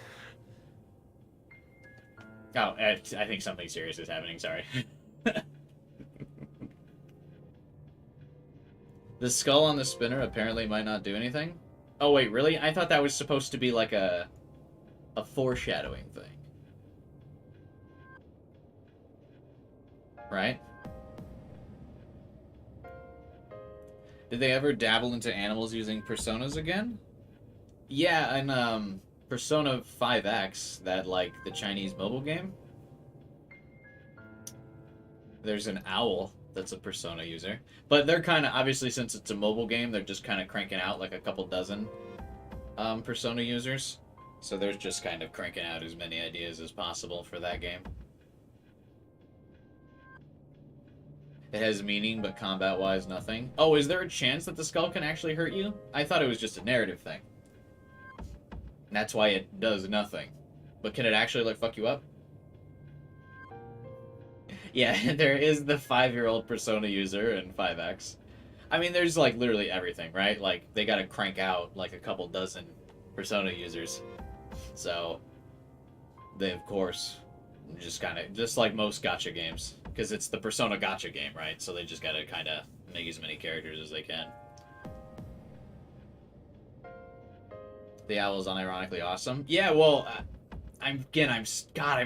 Oh, I think something serious is happening. Sorry. The skull on the spinner apparently might not do anything. Oh, wait, really? I thought that was supposed to be like a foreshadowing thing. Right? Did they ever dabble into animals using personas again? Yeah, in Persona 5X, that, like, the Chinese mobile game, there's an owl that's a Persona user. But they're kind of, obviously, since it's a mobile game, they're just kind of cranking out like a couple dozen Persona users. So they're just kind of cranking out as many ideas as possible for that game. It has meaning, but combat-wise, nothing. Oh, is there a chance that the skull can actually hurt you? I thought it was just a narrative thing. And that's why it does nothing. But can it actually, like, fuck you up? Yeah, there is the 5-year-old Persona user in 5X. I mean, there's, like, literally everything, right? Like, they gotta crank out, like, a couple dozen Persona users. So, they, of course, just kind of, just like most gacha games. Because it's the Persona gacha game, right? So they just gotta kind of make as many characters as they can. The owl is unironically awesome. Yeah, well, I'm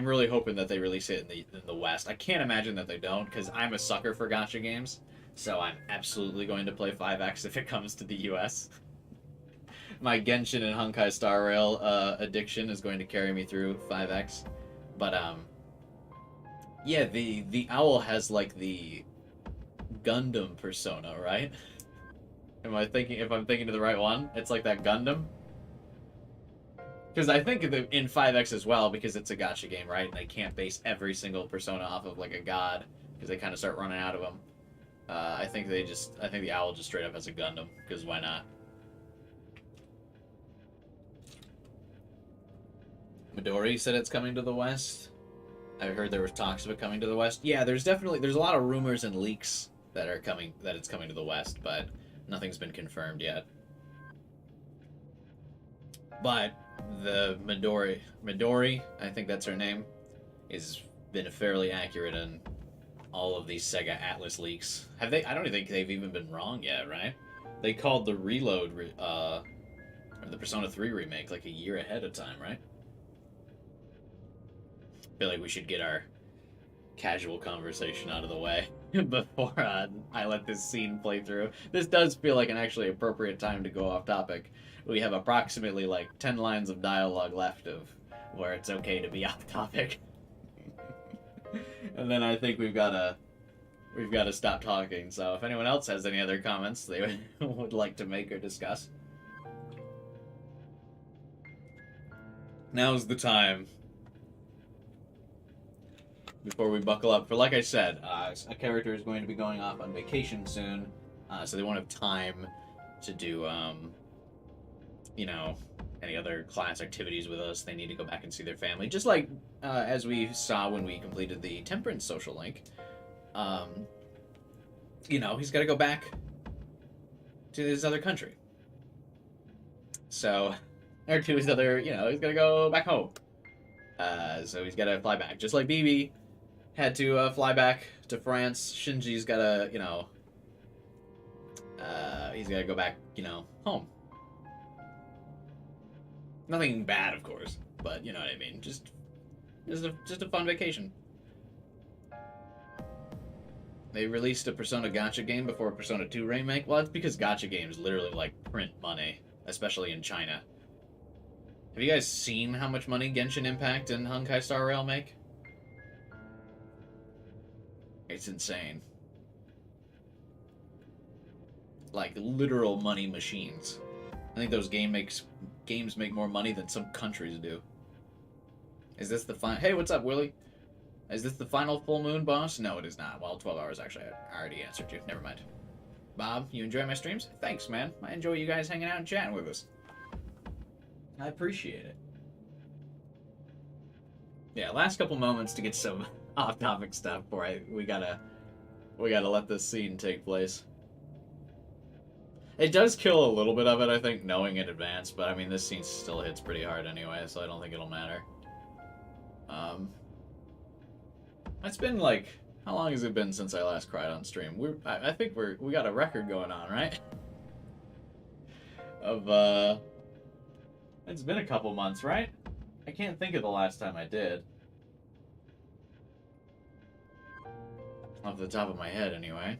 really hoping that they release it in the West. I can't imagine that they don't, because I'm a sucker for gacha games. So I'm absolutely going to play 5X if it comes to the US. My Genshin and Honkai Star Rail addiction is going to carry me through 5X. But, yeah, the owl has, like, the Gundam persona, right? If I'm thinking of the right one? It's like that Gundam? Because I think in 5X as well, because it's a gacha game, right? And they can't base every single persona off of, like, a god, because they kind of start running out of them. I think the owl just straight up has a Gundam, because why not? Midori said it's coming to the West. I heard there was talks of it coming to the West. Yeah, there's a lot of rumors and leaks that it's coming to the West, but nothing's been confirmed yet. But the Midori, I think that's her name, has been fairly accurate in all of these Sega Atlas leaks. I don't think they've even been wrong yet, right? They called the Reload, or the Persona 3 remake like a year ahead of time, right? I feel like we should get our casual conversation out of the way before I let this scene play through. This does feel like an actually appropriate time to go off topic. We have approximately like 10 lines of dialogue left of where it's okay to be off topic. And then I think we've got to stop talking. So if anyone else has any other comments they would like to make or discuss, now's the time. Before we buckle up, for like I said, a character is going to be going off on vacation soon, so they won't have time to do, you know, any other class activities with us. They need to go back and see their family, just like as we saw when we completed the Temperance social link. You know, he's got to go back to his other country, so or to his other, you know, he's got to go back home. So he's got to fly back, just like BB had to fly back to France. Shinji's got to, you know, he's got to go back, you know, home. Nothing bad, of course, but you know what I mean. Just a fun vacation. They released a Persona gacha game before a Persona 2 remake. Well, it's because gacha games literally like print money, especially in China. Have you guys seen how much money Genshin Impact and Honkai Star Rail make? It's insane. Like, literal money machines. I think those games make more money than some countries do. Is this the final... Hey, what's up, Willie? Is this the final full moon, boss? No, it is not. Well, 12 hours, actually. I already answered you. Never mind. Bob, you enjoy my streams? Thanks, man. I enjoy you guys hanging out and chatting with us. I appreciate it. Yeah, last couple moments to get some off-topic stuff before we gotta let this scene take place. It does kill a little bit of it, I think, knowing in advance, but I mean, this scene still hits pretty hard anyway, so I don't think it'll matter. It's been like, how long has it been since I last cried on stream? I think we got a record going on, right? It's been a couple months, right? I can't think of the last time I did. Off the top of my head, anyway.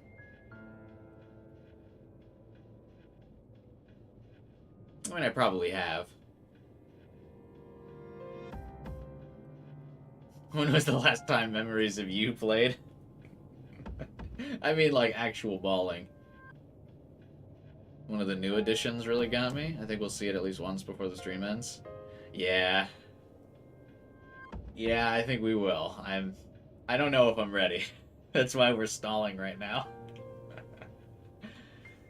I mean, I probably have. When was the last time Memories of You played? I mean, like, actual balling. One of the new additions really got me. I think we'll see it at least once before the stream ends. Yeah. Yeah, I think we will. I don't know if I'm ready. That's why we're stalling right now.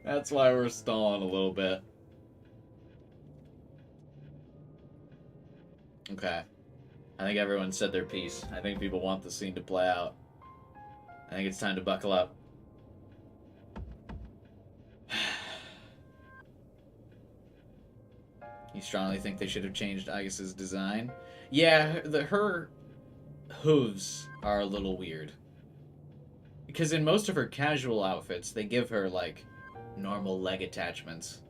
That's why we're stalling a little bit. Okay. I think everyone said their piece. I think people want the scene to play out. I think it's time to buckle up. You strongly think they should have changed Aigis' design? Yeah, her hooves are a little weird. Because in most of her casual outfits, they give her, like, normal leg attachments.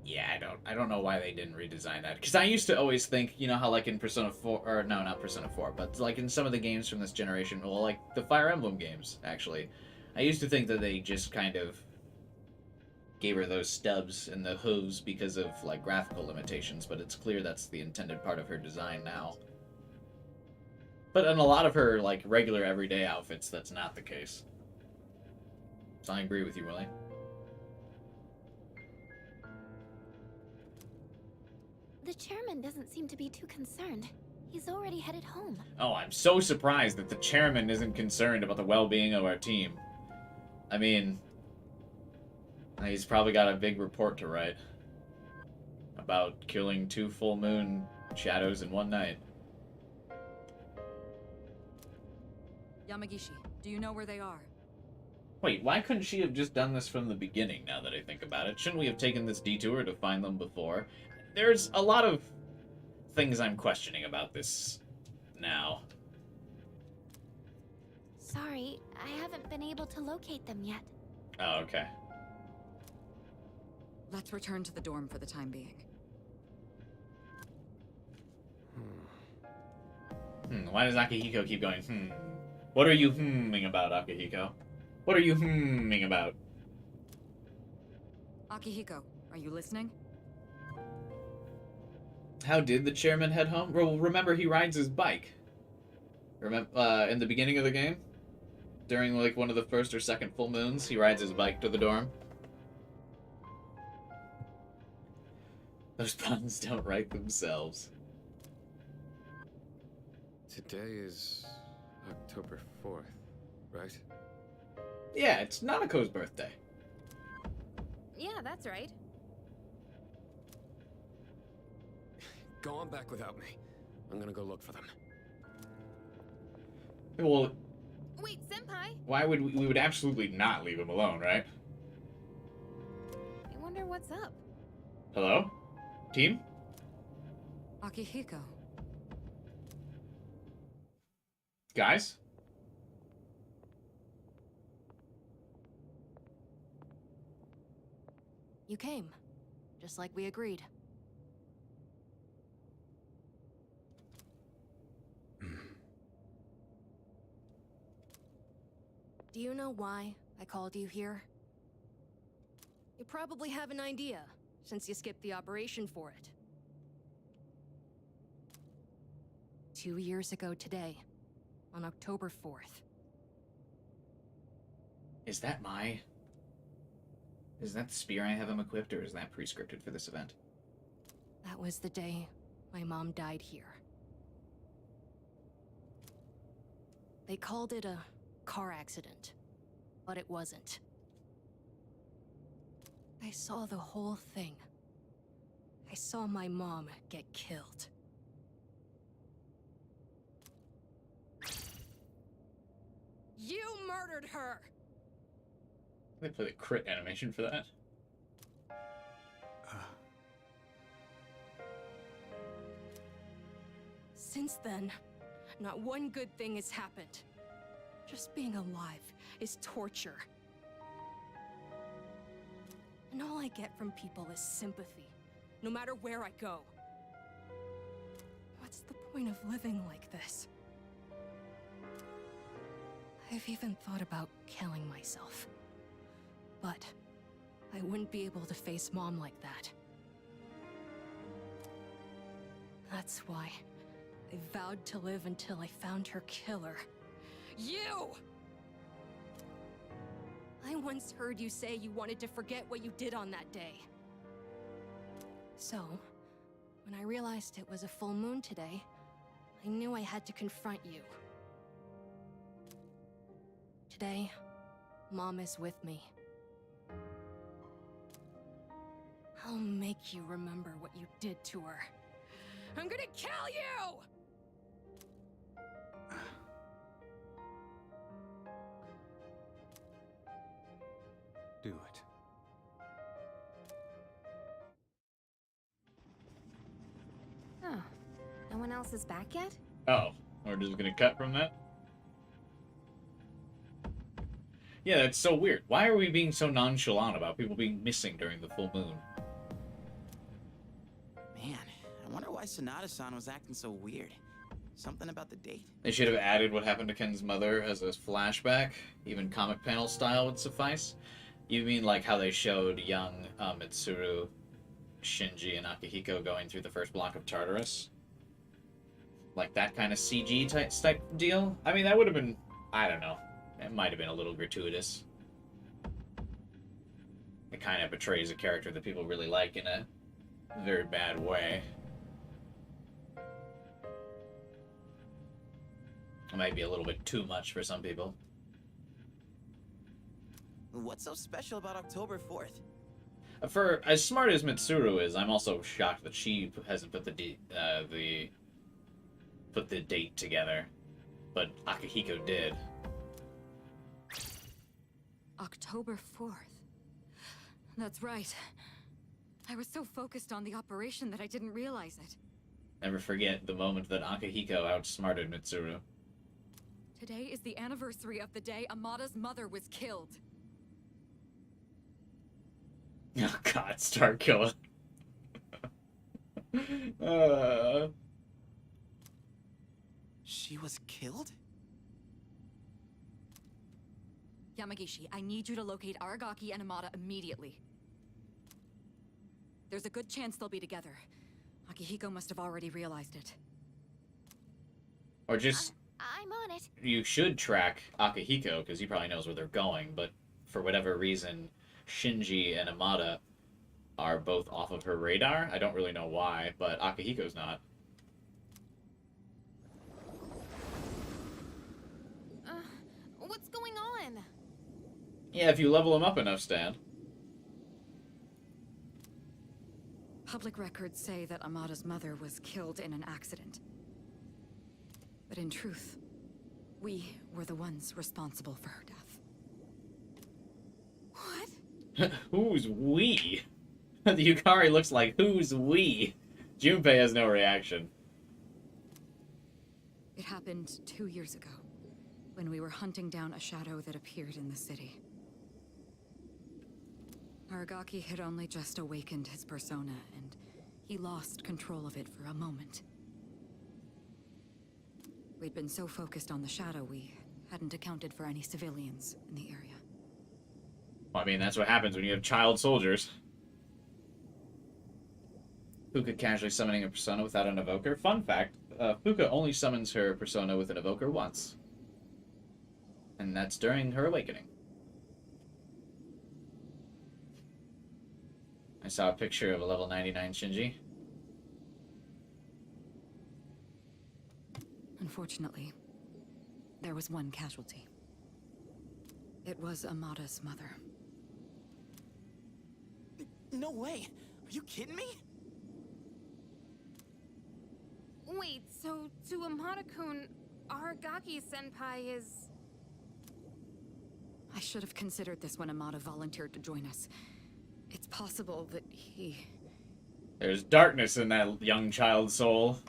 Yeah, I don't know why they didn't redesign that. Because I used to always think, you know how, like, in Persona 4... Or, no, not Persona 4, but, like, in some of the games from this generation, well, like, the Fire Emblem games, actually. I used to think that they just kind of gave her those stubs and the hooves because of, like, graphical limitations, but it's clear that's the intended part of her design now. But in a lot of her, like, regular everyday outfits, that's not the case. So I agree with you, Willie. The chairman doesn't seem to be too concerned. He's already headed home. Oh, I'm so surprised that the chairman isn't concerned about the well-being of our team. I mean, he's probably got a big report to write about killing 2 full moon shadows in one night. Yamagishi, do you know where they are? Wait, why couldn't she have just done this from the beginning, now that I think about it? Shouldn't we have taken this detour to find them before? There's a lot of things I'm questioning about this now. Sorry, I haven't been able to locate them yet. Oh, okay. Let's return to the dorm for the time being. Why does Akihiko keep going, What are you hmming about, Akihiko? What are you hmming about? Akihiko, are you listening? How did the chairman head home? Well, remember he rides his bike. Remember, in the beginning of the game? During, like, one of the first or second full moons, he rides his bike to the dorm. Those puns don't write themselves. Today is October 4th, right? Yeah, it's Nanako's birthday. Yeah, that's right. Go on back without me. I'm gonna go look for them. Well, Wait, Senpai! why would we would absolutely not leave him alone, right? I wonder what's up. Hello? Team? Akihiko. Guys? You came, just like we agreed. Do you know why I called you here? You probably have an idea, since you skipped the operation for it. 2 years ago today, on October 4th. Is that the spear I have him equipped, or is that pre-scripted for this event? That was the day my mom died here. They called it a car accident, but it wasn't. I saw the whole thing. I saw my mom get killed. You murdered her! They play the crit animation for that. Since then, not one good thing has happened. Just being alive is torture. And all I get from people is sympathy, no matter where I go. What's the point of living like this? I've even thought about killing myself. But I wouldn't be able to face Mom like that. That's why I vowed to live until I found her killer. You! I once heard you say you wanted to forget what you did on that day. So, when I realized it was a full moon today, I knew I had to confront you. Today, Mom is with me. I'll make you remember what you did to her. I'm gonna kill you! Do it. Oh, no one else is back yet? Oh, we're just gonna cut from that? Yeah, that's so weird. Why are we being so nonchalant about people being missing during the full moon? Man, I wonder why Sonata-san was acting so weird. Something about the date? They should have added what happened to Ken's mother as a flashback. Even comic panel style would suffice. You mean like how they showed young Mitsuru, Shinji, and Akihiko going through the first block of Tartarus? Like that kind of CG type deal? I mean, that would have been... I don't know. It might have been a little gratuitous. It kind of betrays a character that people really like in a very bad way. It might be a little bit too much for some people. What's so special about October 4th? For as smart as Mitsuru is, I'm also shocked that she hasn't put the date together, but Akihiko did. October 4th. That's right. I was so focused on the operation that I didn't realize it. Never forget the moment that Akihiko outsmarted Mitsuru. Today is the anniversary of the day Amada's mother was killed. Oh god, Star Killer. She was killed? Yamagishi, I need you to locate Aragaki and Amada immediately. There's a good chance they'll be together. Akihiko must have already realized it. Or just... I'm on it. You should track Akihiko, because he probably knows where they're going, but for whatever reason, Shinji and Amada are both off of her radar. I don't really know why, but Akihiko's not. What's going on? Yeah, if you level him up enough, Stan. Public records say that Amada's mother was killed in an accident. But in truth, we were the ones responsible for her death. What? Who's we? The Yukari looks like, who's we? Junpei has no reaction. It happened 2 years ago, when we were hunting down a shadow that appeared in the city. Aragaki had only just awakened his persona, and he lost control of it for a moment. We'd been so focused on the shadow, we hadn't accounted for any civilians in the area. Well, I mean, that's what happens when you have child soldiers. Fuka casually summoning a persona without an evoker. Fun fact, Fuka only summons her persona with an evoker once. And that's during her awakening. I saw a picture of a level 99 Shinji. Unfortunately, there was one casualty. It was Amada's mother. No way! Are you kidding me? Wait, so to Amada-kun, Aragaki-senpai is... I should have considered this when Amada volunteered to join us. It's possible that he... There's darkness in that young child's soul.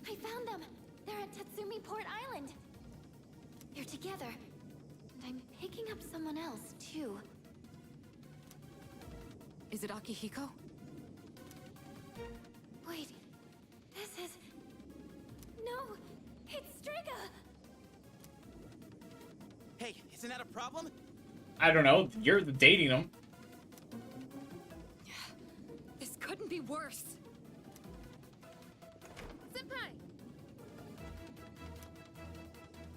I found them. They're at Tatsumi Port Island. They're together. And I'm picking up someone else, too. Is it Akihiko? Wait. This is... No! It's Strega! Hey, isn't that a problem? I don't know. You're dating him. This couldn't be worse. Senpai!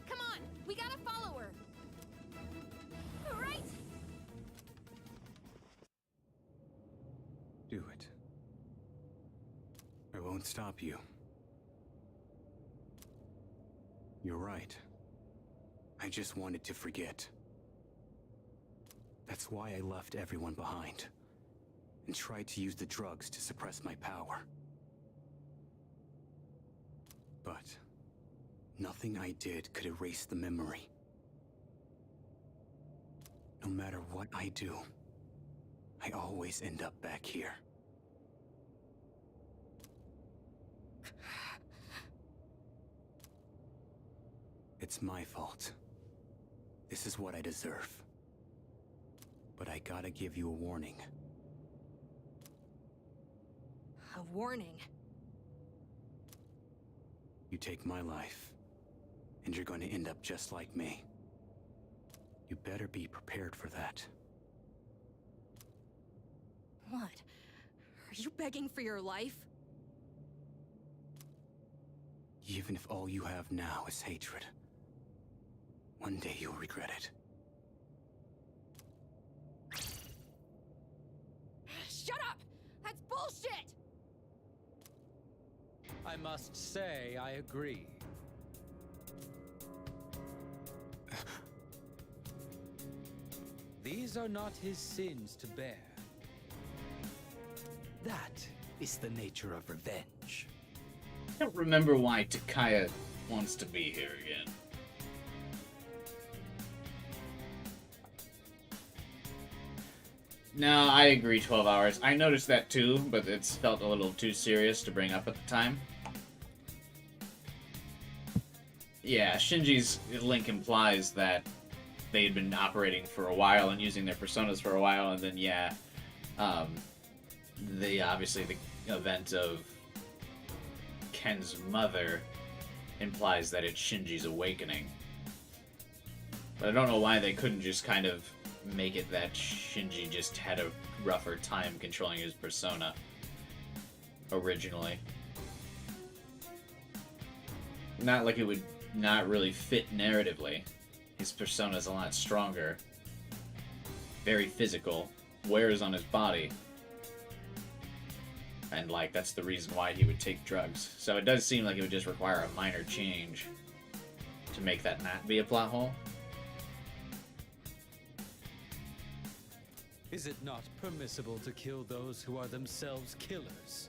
Come won't stop you. You're right. I just wanted to forget. That's why I left everyone behind, and tried to use the drugs to suppress my power. But nothing I did could erase the memory. No matter what I do, I always end up back here. It's my fault. This is what I deserve. But I gotta give you a warning. A warning? You take my life, and you're going to end up just like me. You better be prepared for that. What? Are you begging for your life? Even if all you have now is hatred, one day you'll regret it. Shut up! That's bullshit! I must say, I agree. These are not his sins to bear. That is the nature of revenge. I don't remember why Takaya wants to be here again. No, I agree, 12 hours. I noticed that too, but it's felt a little too serious to bring up at the time. Yeah, Shinji's link implies that they had been operating for a while and using their personas for a while, and then, yeah, obviously the event of Ken's mother implies that it's Shinji's awakening. But I don't know why they couldn't just kind of make it that Shinji just had a rougher time controlling his persona originally. Not like it would not really fit narratively. His persona's a lot stronger. Very physical. Wears on his body. And, like, that's the reason why he would take drugs. So it does seem like it would just require a minor change to make that not be a plot hole. Is it not permissible to kill those who are themselves killers?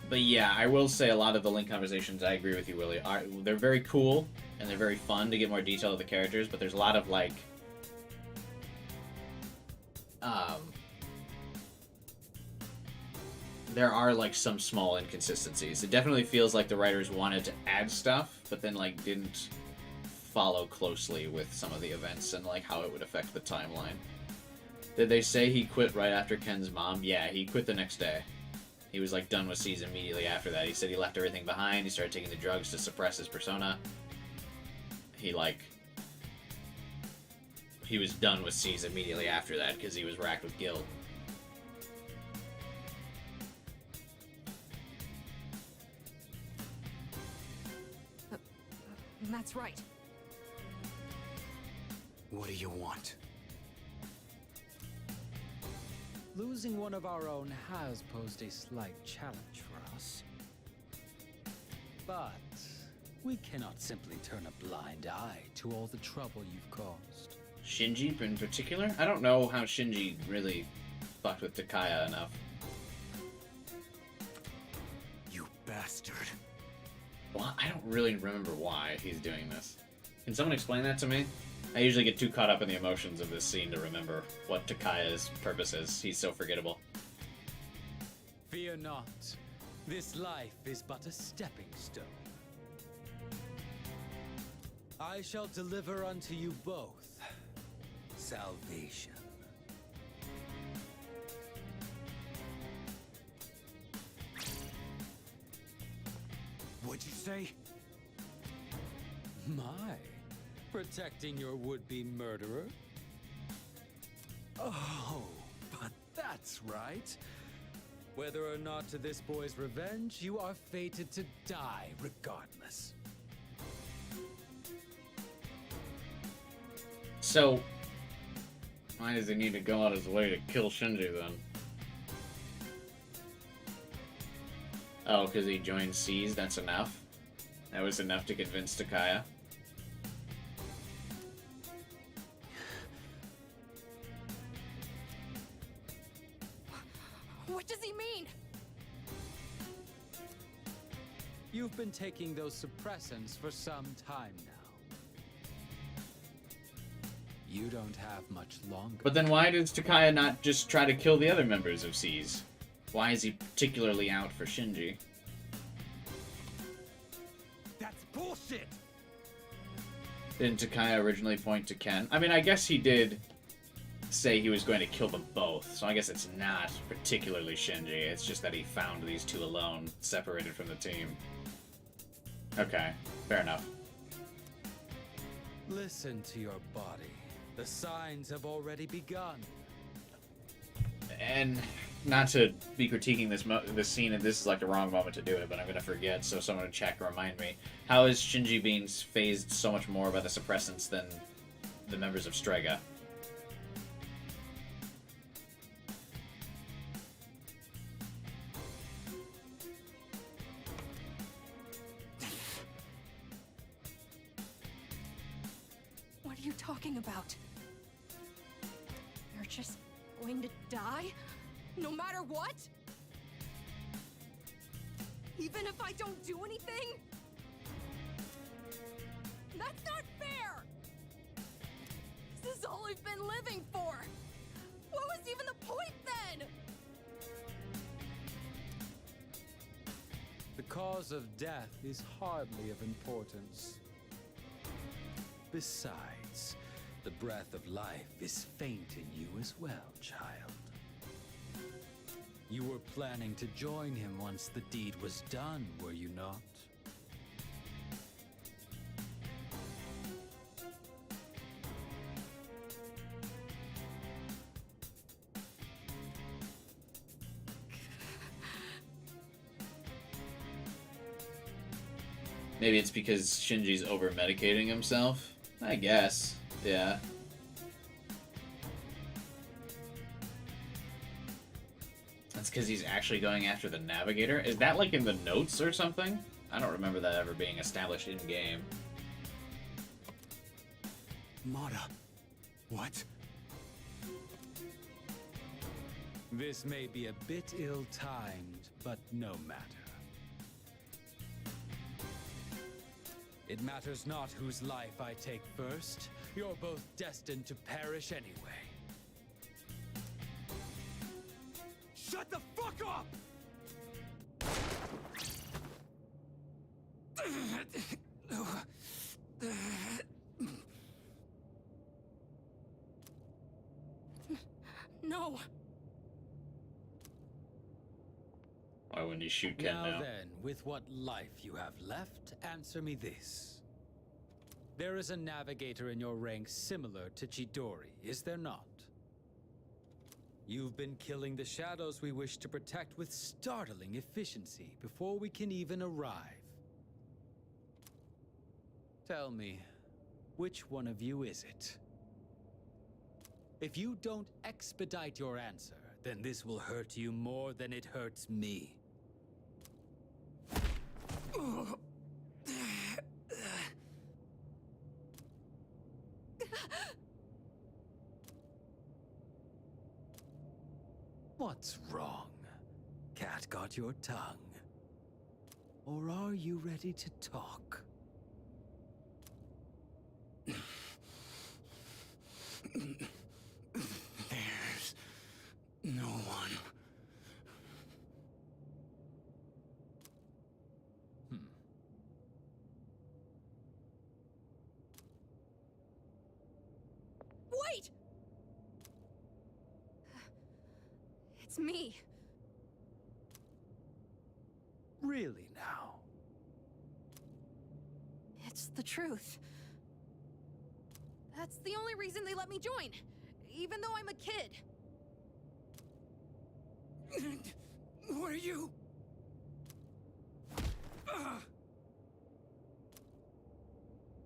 But yeah, I will say a lot of the Link conversations, I agree with you, Willie, they're very cool, and they're very fun to get more detail of the characters, but there's a lot of, like, there are, like, some small inconsistencies. It definitely feels like the writers wanted to add stuff, but then, like, didn't follow closely with some of the events and, like, how it would affect the timeline. Did they say he quit right after Ken's mom? Yeah, he quit the next day. He was, like, done with C's immediately after that. He said he left everything behind. He started taking the drugs to suppress his persona. He was done with C's immediately after that because he was racked with guilt. That's right. What do you want? Losing one of our own has posed a slight challenge for us. But we cannot simply turn a blind eye to all the trouble you've caused. Shinji in particular? I don't know how Shinji really fucked with Takaya enough. You bastard. Well, I don't really remember why he's doing this. Can someone explain that to me? I usually get too caught up in the emotions of this scene to remember what Takaya's purpose is. He's so forgettable. Fear not. This life is but a stepping stone. I shall deliver unto you both salvation. What'd you say? My, protecting your would-be murderer? Oh, but that's right. Whether or not to this boy's revenge, you are fated to die regardless. So, why does he need to go out his way to kill Shinji then? Oh, because he joined Seas, that's enough? That was enough to convince Takaya? What does he mean? You've been taking those suppressants for some time now. You don't have much longer. But then why does Takaya not just try to kill the other members of Seas? Why is he particularly out for Shinji? That's bullshit! Didn't Takaya originally point to Ken? I mean, I guess he did say he was going to kill them both, so I guess it's not particularly Shinji. It's just that he found these two alone, separated from the team. Okay, fair enough. Listen to your body. The signs have already begun. And not to be critiquing this scene, and this is like the wrong moment to do it, but I'm gonna forget, so someone in chat can remind me. How is Shinji being phased so much more by the suppressants than the members of Strega? What are you talking about? You're just going to die? No matter what? Even if I don't do anything? That's not fair! This is all I've been living for! What was even the point then? The cause of death is hardly of importance. Besides, the breath of life is faint in you as well, child. You were planning to join him once the deed was done, were you not? Maybe it's because Shinji's over-medicating himself? I guess, yeah. That's because he's actually going after the Navigator? Is that like in the notes or something? I don't remember that ever being established in-game. Mata, what? This may be a bit ill-timed, but no matter. It matters not whose life I take first. You're both destined to perish anyway. Shut the fuck up! No. Why wouldn't you shoot Ken now? Now then, with what life you have left, answer me this. There is a navigator in your ranks similar to Chidori, is there not? You've been killing the shadows we wish to protect with startling efficiency before we can even arrive. Tell me, which one of you is it? If you don't expedite your answer, then this will hurt you more than it hurts me. What's wrong? Cat got your tongue? Or are you ready to talk? There's no one. Wait! It's me. Really now? It's the truth. That's the only reason they let me join, even though I'm a kid. What are you?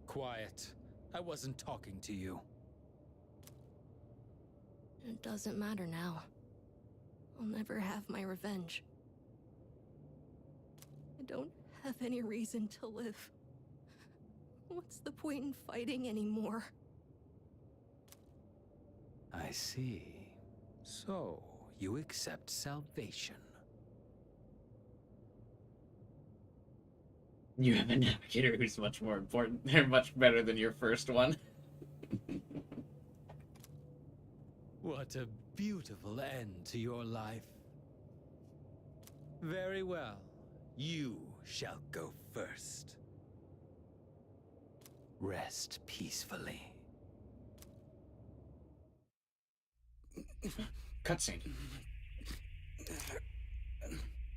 Quiet. I wasn't talking to you. It doesn't matter now. I'll never have my revenge. don't have any reason to live. What's the point in fighting anymore? I see. So, you accept salvation. You have a navigator who's much more important. They're much better than your first one. What a beautiful end to your life. Very well. You shall go first. Rest peacefully. Cutscene.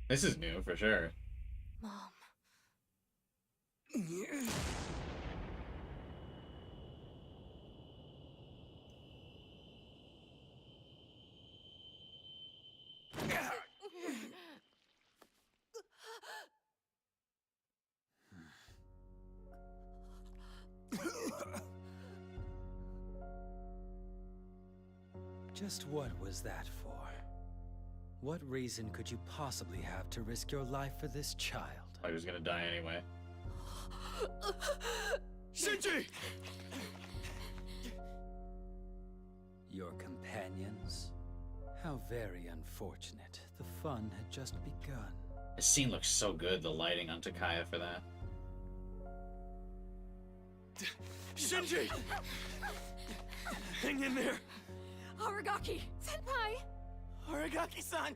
This is new for sure. Mom. Just what was that for? What reason could you possibly have to risk your life for this child? I was gonna die anyway. Shinji! Your companions? How very unfortunate. The fun had just begun. This scene looks so good, the lighting on Takaya for that. Shinji! Hang in there! Aragaki! Senpai! Aragaki-san!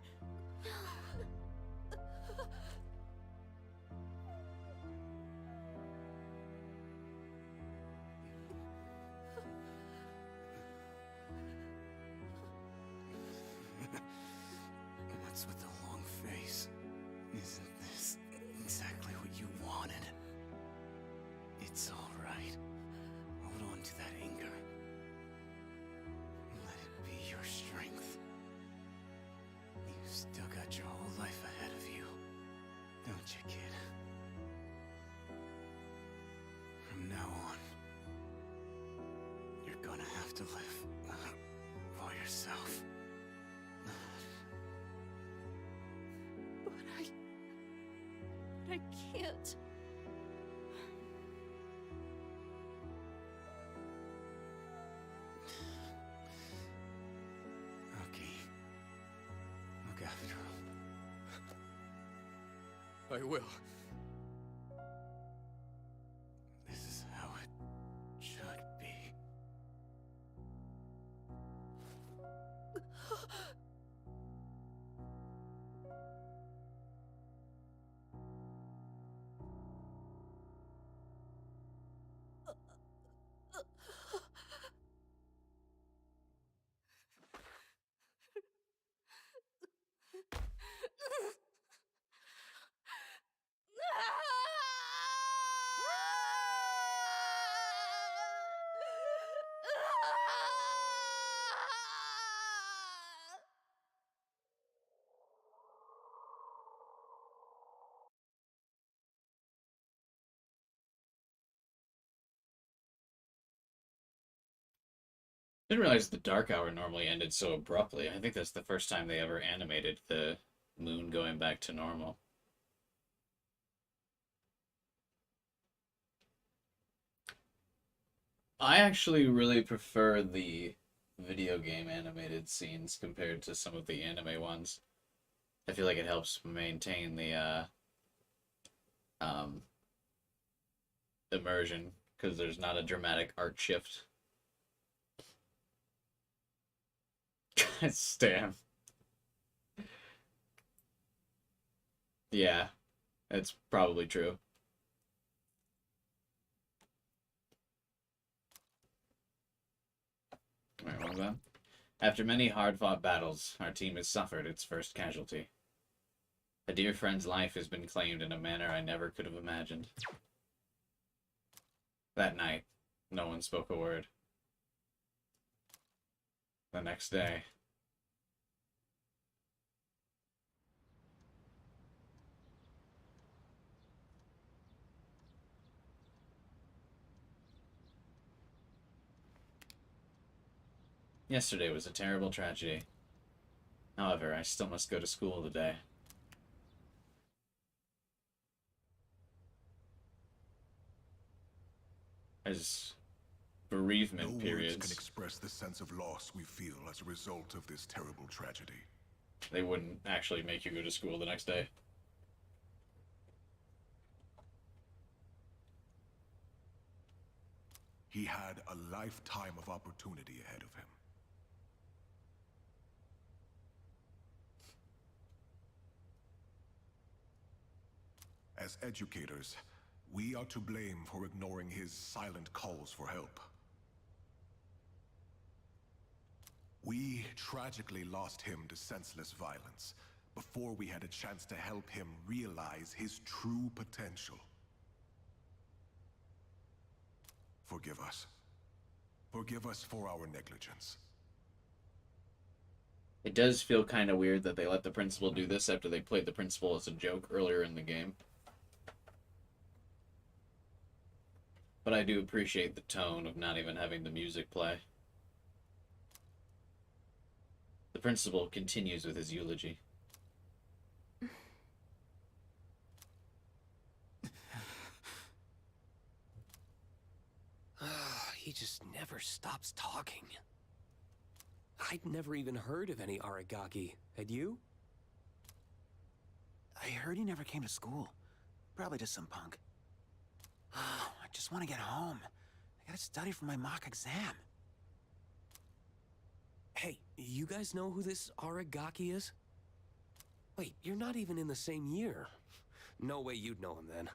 What's with the long face? Isn't this exactly what you wanted? It's all right. Hold on to that anger. Let it be your strength. You've still got your whole life ahead of you, don't you, kid? From now on, you're gonna have to live for yourself. But I can't. Okay. Look after him. I will. This is how it should be. Didn't realize the Dark Hour normally ended so abruptly. I think that's the first time they ever animated the moon going back to normal. I actually really prefer the video game animated scenes compared to some of the anime ones. I feel like it helps maintain the immersion because there's not a dramatic art shift. Stam. Yeah, that's probably true. Alright, well then. After many hard-fought battles, our team has suffered its first casualty. A dear friend's life has been claimed in a manner I never could have imagined. That night, no one spoke a word. The next day... Yesterday was a terrible tragedy. However, I still must go to school today. as bereavement No words periods. can express the sense of loss we feel as a result of this terrible tragedy. They wouldn't actually make you go to school the next day. He had a lifetime of opportunity ahead of him. As educators, we are to blame for ignoring his silent calls for help. We tragically lost him to senseless violence before we had a chance to help him realize his true potential. Forgive us. Forgive us for our negligence. It does feel kind of weird that they let the principal do this after they played the principal as a joke earlier in the game. But I do appreciate the tone of not even having the music play. The principal continues with his eulogy. He just never stops talking. I'd never even heard of any Aragaki. Had you? I heard he never came to school. Probably just some punk. I just want to get home. I gotta study for my mock exam. Hey, you guys know who this Aragaki is? Wait, you're not even in the same year. No way you'd know him then.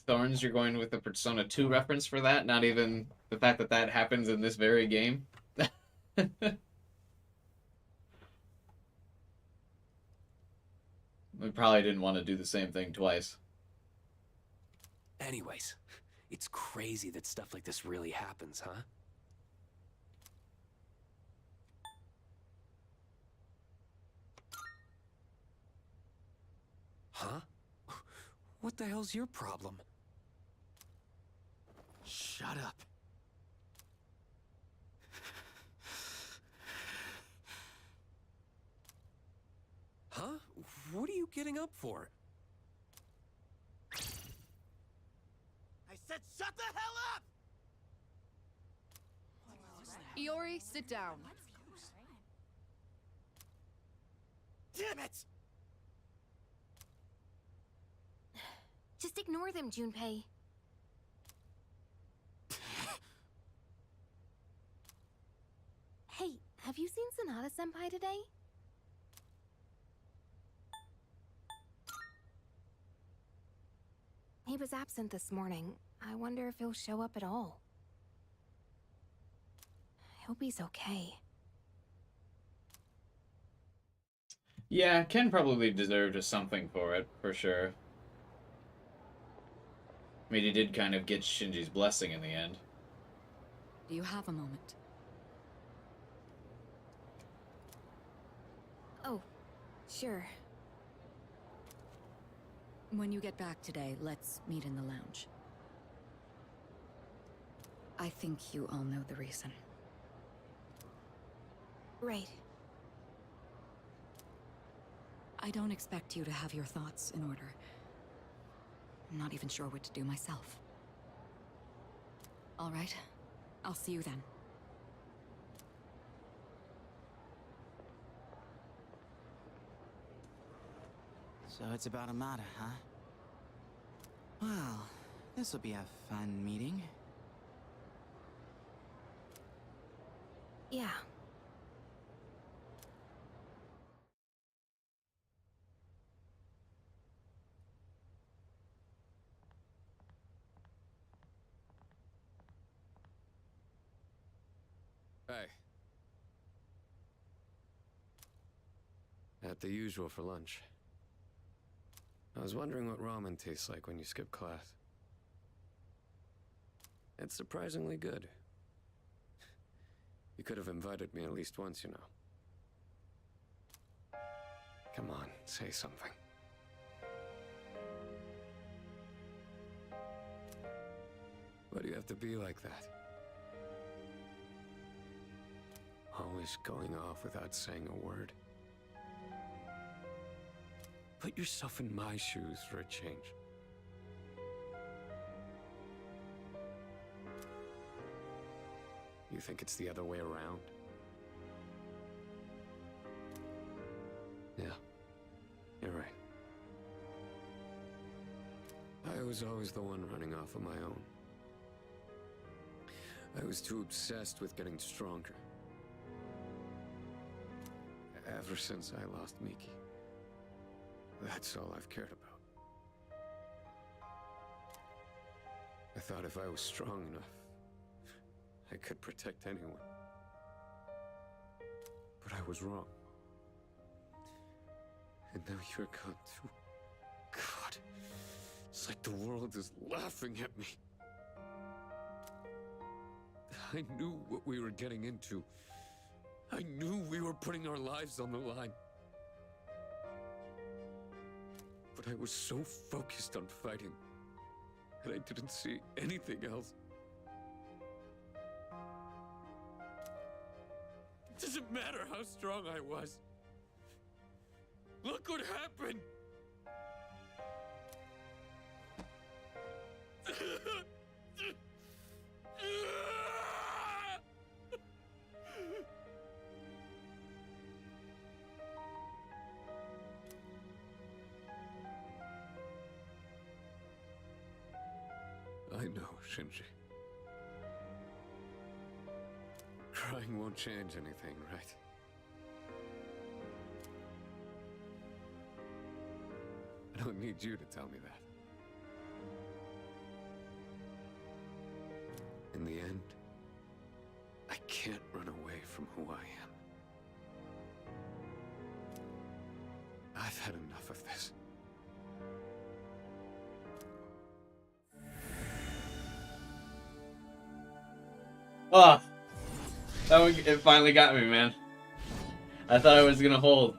Thorns, you're going with the Persona 2 reference for that? Not even the fact that that happens in this very game? We probably didn't want to do the same thing twice. Anyways, it's crazy that stuff like this really happens, huh? Huh? What the hell's your problem? Shut up. Huh? What are you getting up for? I said shut the hell up! Iori, sit down. Damn it! Just ignore them, Junpei. Hey, have you seen Sonata-senpai today? He was absent this morning. I wonder if he'll show up at all. I hope he's okay. Yeah, Ken probably deserved something for it, for sure. I mean, he did kind of get Shinji's blessing in the end. Do you have a moment? Oh, sure. When you get back today, let's meet in the lounge. I think you all know the reason. Right. I don't expect you to have your thoughts in order. I'm not even sure what to do myself. All right. I'll see you then. So it's about Amada, huh? Well, this'll be a fun meeting. Yeah. Hey. At the usual for lunch. I was wondering what ramen tastes like when you skip class. It's surprisingly good. You could have invited me at least once, you know. Come on, say something. Why do you have to be like that? Always going off without saying a word. Put yourself in my shoes for a change. You think it's the other way around? Yeah, you're right. I was always the one running off on my own. I was too obsessed with getting stronger. Ever since I lost Miki, that's all I've cared about. I thought if I was strong enough, I could protect anyone. But I was wrong. And now you're gone too. God, it's like the world is laughing at me. I knew what we were getting into. I knew we were putting our lives on the line. But I was so focused on fighting that I didn't see anything else. It doesn't matter how strong I was. Look what happened! I know, Shinji. Crying won't change anything, right? I don't need you to tell me that. In the end, I can't run away from who I am. I've had enough of this. Oh, that one, it finally got me, man. I thought I was gonna hold.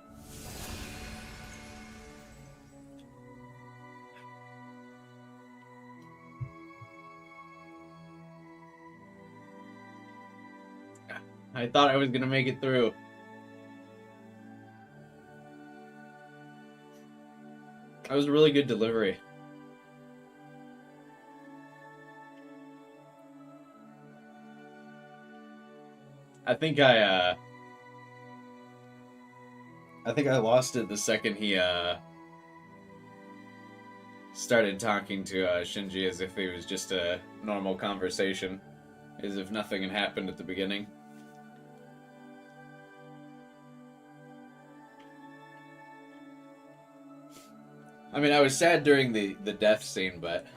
I thought I was gonna make it through. That was a really good delivery. I think I lost it the second he started talking to Shinji as if it was just a normal conversation, as if nothing had happened at the beginning. I mean, I was sad during the death scene, but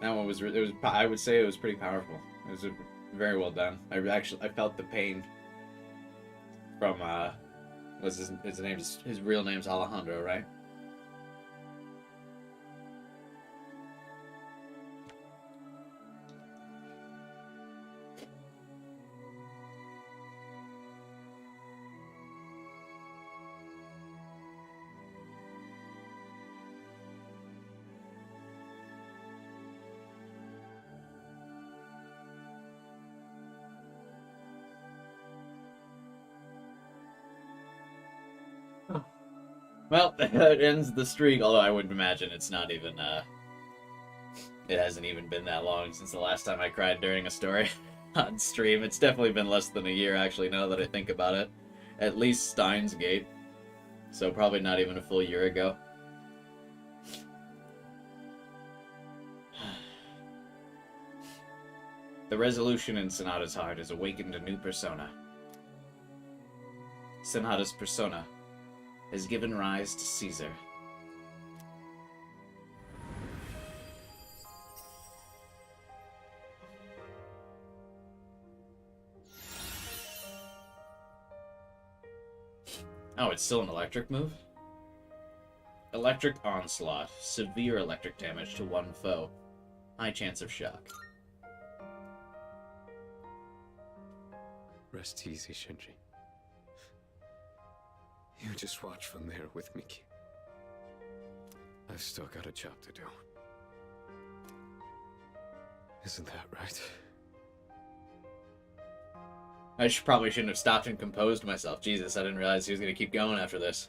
that one was I would say it was pretty powerful. It was very well done. I felt the pain from his real name's Alejandro, right? Well, that ends the streak, although I would imagine it's not even, it hasn't even been that long since the last time I cried during a story on stream. It's definitely been less than a year, actually, now that I think about it. At least Steins Gate. So probably not even a full year ago. The resolution in Sonata's heart has awakened a new persona. Sonata's persona has given rise to Caesar. Oh, it's still an electric move? Electric Onslaught. Severe electric damage to one foe. High chance of shock. Rest easy, Shinji. You just watch from there with Miki. I've still got a job to do. Isn't that right? I probably shouldn't have stopped and composed myself. Jesus, I didn't realize he was going to keep going after this.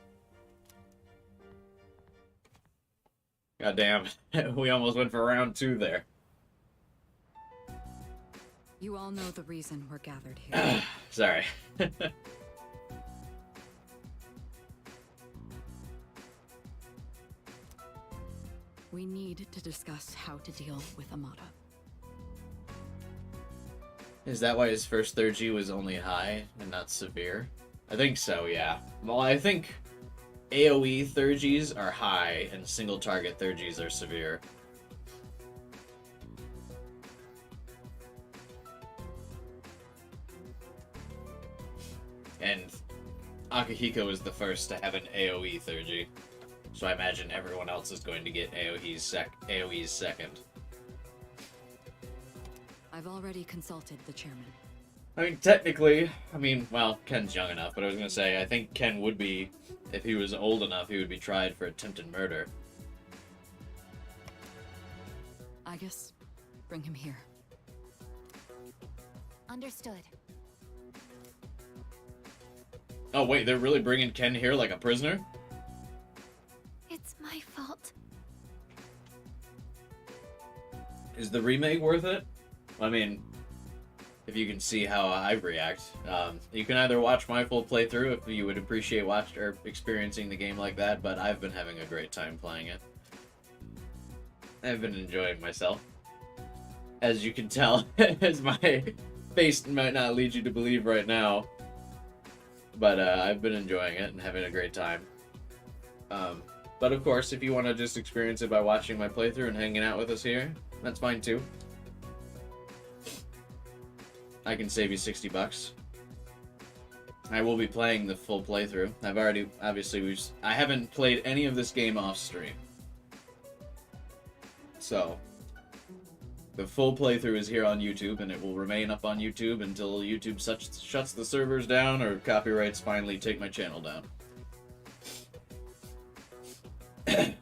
God damn. We almost went for round 2 there. You all know the reason we're gathered here. Sorry. We need to discuss how to deal with Amada. Is that why his first 3G was only high and not severe? I think so, yeah. Well, I think AoE 3Gs are high and single target 3Gs are severe. And Akihiko was the first to have an AoE 3G. So I imagine everyone else is going to get AoE's second. I've already consulted the chairman. I mean, technically, well, Ken's young enough, but I was going to say, I think Ken would be, if he was old enough, he would be tried for attempted murder. I guess, bring him here. Understood. Oh, wait, they're really bringing Ken here like a prisoner? It's my fault. Is the remake worth it? I mean, if you can see how I react. You can either watch my full playthrough if you would appreciate experiencing the game like that, but I've been having a great time playing it. I've been enjoying myself. As you can tell, as my face might not lead you to believe right now. But I've been enjoying it and having a great time. But of course, if you want to just experience it by watching my playthrough and hanging out with us here, that's fine too. I can save you $60. I will be playing the full playthrough. I've already, I haven't played any of this game off stream. So, the full playthrough is here on YouTube, and it will remain up on YouTube until YouTube shuts the servers down or copyrights finally take my channel down. I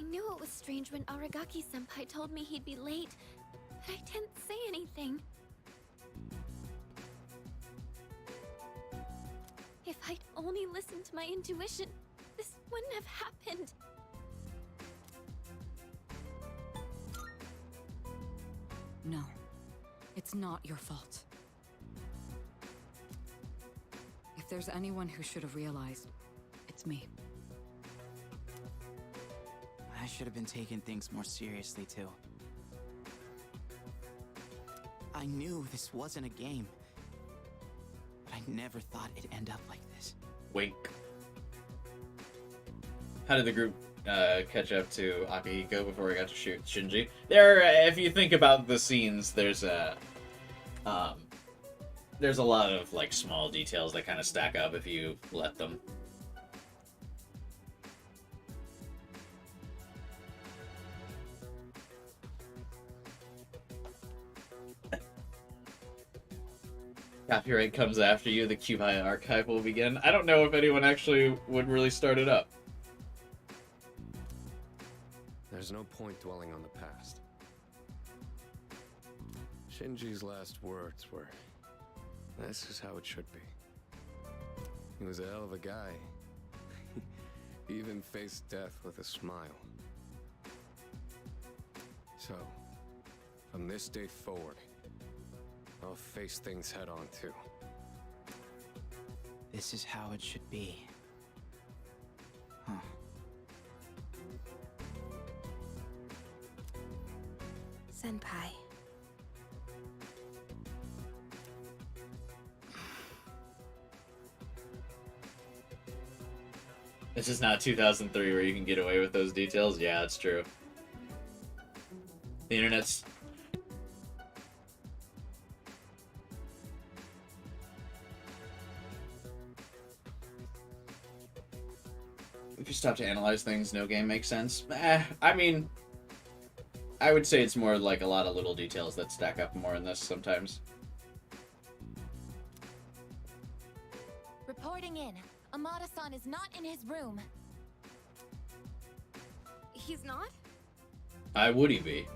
knew it was strange when Aragaki-senpai told me he'd be late, but I didn't say anything. If I'd only listened to my intuition, this wouldn't have happened. No, it's not your fault. If there's anyone who should have realized, it's me. I should have been taking things more seriously, too. I knew this wasn't a game, but I never thought it'd end up like this. Wink. How did the group catch up to Akihiko before we got to shoot Shinji? If you think about the scenes, there's a lot of like small details that kind of stack up if you let them. Copyright comes after you, the Cube-High archive will begin. I don't know if anyone actually would really start it up. There's no point dwelling on the past. Shinji's last words were, "This is how it should be." He was a hell of a guy. He even faced death with a smile. So, from this day forward, I'll face things head on too. This is how it should be. Huh. Senpai. This is not 2003 where you can get away with those details. Yeah, that's true. The internet's... If you stop to analyze things, no game makes sense. I mean, I would say it's more like a lot of little details that stack up more in this sometimes. Reporting in. Amada-san is not in his room. He's not? Why would he be?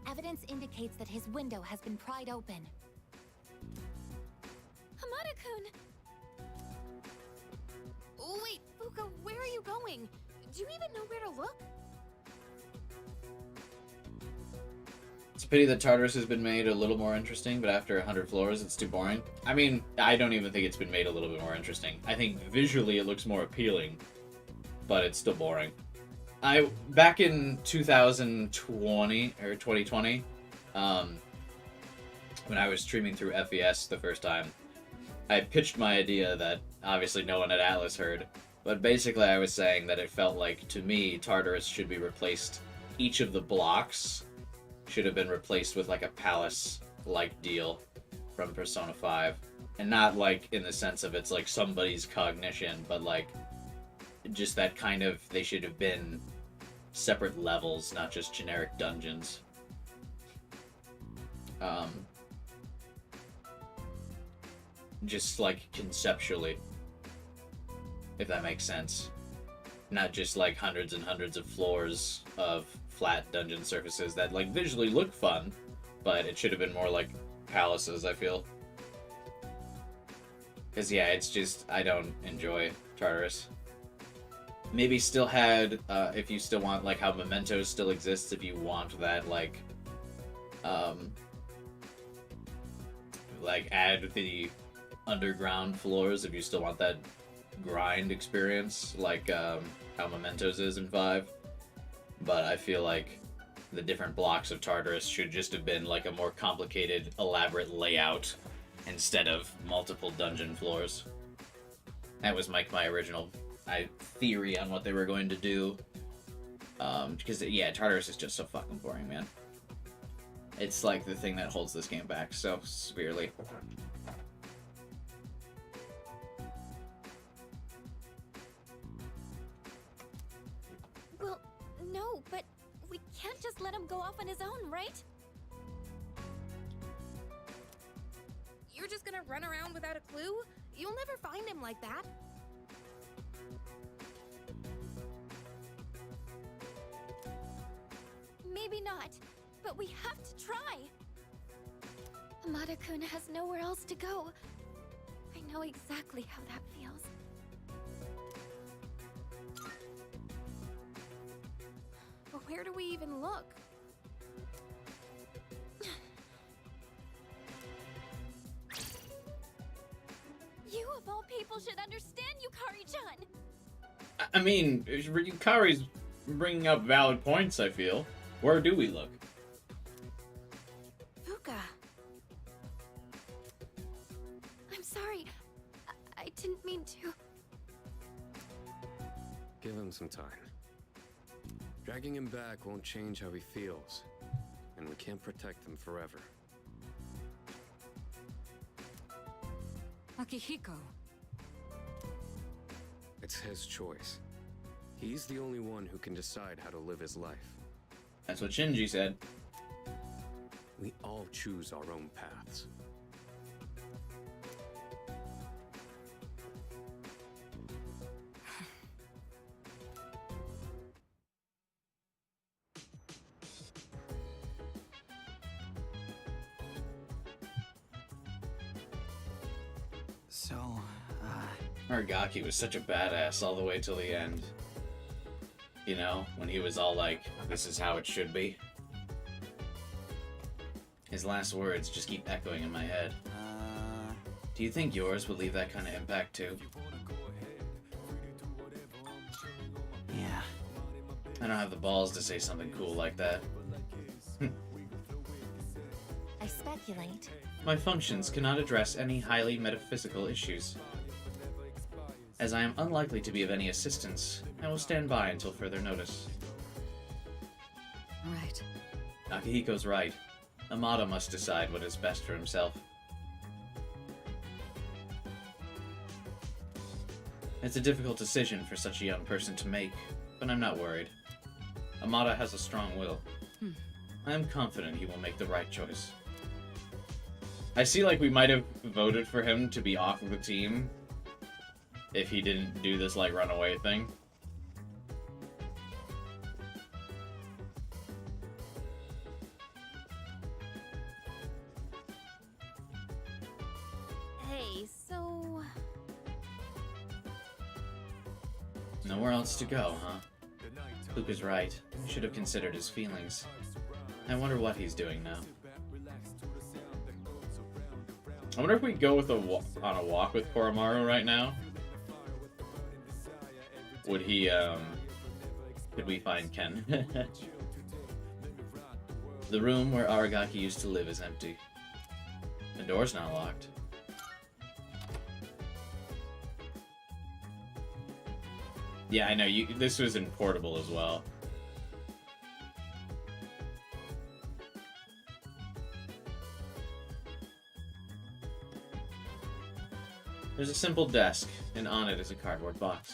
Evidence indicates that his window has been pried open. Hamada-kun! Oh, wait, Fuka, where are you going? Do you even know where to look? It's a pity that Tartarus has been made a little more interesting, but after 100 floors, it's too boring. I mean, I don't even think it's been made a little bit more interesting. I think visually it looks more appealing, but it's still boring. Back in 2020, or 2020, when I was streaming through FES the first time, I pitched my idea that obviously no one at Atlas heard, but basically I was saying that it felt like, to me, Tartarus should be replaced, each of the blocks should have been replaced with like a palace-like deal from Persona 5. And not like in the sense of it's like somebody's cognition, but like just that kind of, they should have been separate levels, not just generic dungeons. Just like conceptually, if that makes sense. Not just like hundreds and hundreds of floors of flat dungeon surfaces that like visually look fun, but it should have been more like palaces, I feel. Because yeah, it's just, I don't enjoy Tartarus. Maybe still had, if you still want, like how Mementos still exists, if you want that, like add the underground floors, if you still want that grind experience, like how Mementos is in 5. But I feel like the different blocks of Tartarus should just have been like a more complicated, elaborate layout instead of multiple dungeon floors. That was my original theory on what they were going to do. Because, yeah, Tartarus is just so fucking boring, man. It's like the thing that holds this game back so severely. Well, no, but we can't just let him go off on his own, right? You're just gonna run around without a clue? You'll never find him like that. Maybe not, but we have to try. Hamada-kun has nowhere else to go. I know exactly how that feels. But where do we even look? You of all people should understand, Yukari-chan! I mean, Yukari's bringing up valid points, I feel. Where do we look? Fuka. I'm sorry. I didn't mean to. Give him some time. Dragging him back won't change how he feels, and we can't protect him forever. Akihiko. It's his choice. He's the only one who can decide how to live his life. That's what Shinji said. We all choose our own paths. So, Aragaki was such a badass all the way till the end. You know, when he was all like, this is how it should be. His last words just keep echoing in my head. Do you think yours would leave that kind of impact too? Yeah. I don't have the balls to say something cool like that. I speculate. My functions cannot address any highly metaphysical issues. As I am unlikely to be of any assistance, I will stand by until further notice. Right. Akihiko's right. Amada must decide what is best for himself. It's a difficult decision for such a young person to make, but I'm not worried. Amada has a strong will. I am confident he will make the right choice. I see like we might have voted for him to be off of the team if he didn't do this like runaway thing. Hey, so... Nowhere else to go, huh? Luke is right. I should have considered his feelings. I wonder what he's doing now. I wonder if we go with on a walk with Koromaru right now. Would he, could we find Ken? The room where Aragaki used to live is empty. The door's not locked. Yeah, I know, this was in Portable as well. There's a simple desk, and on it is a cardboard box.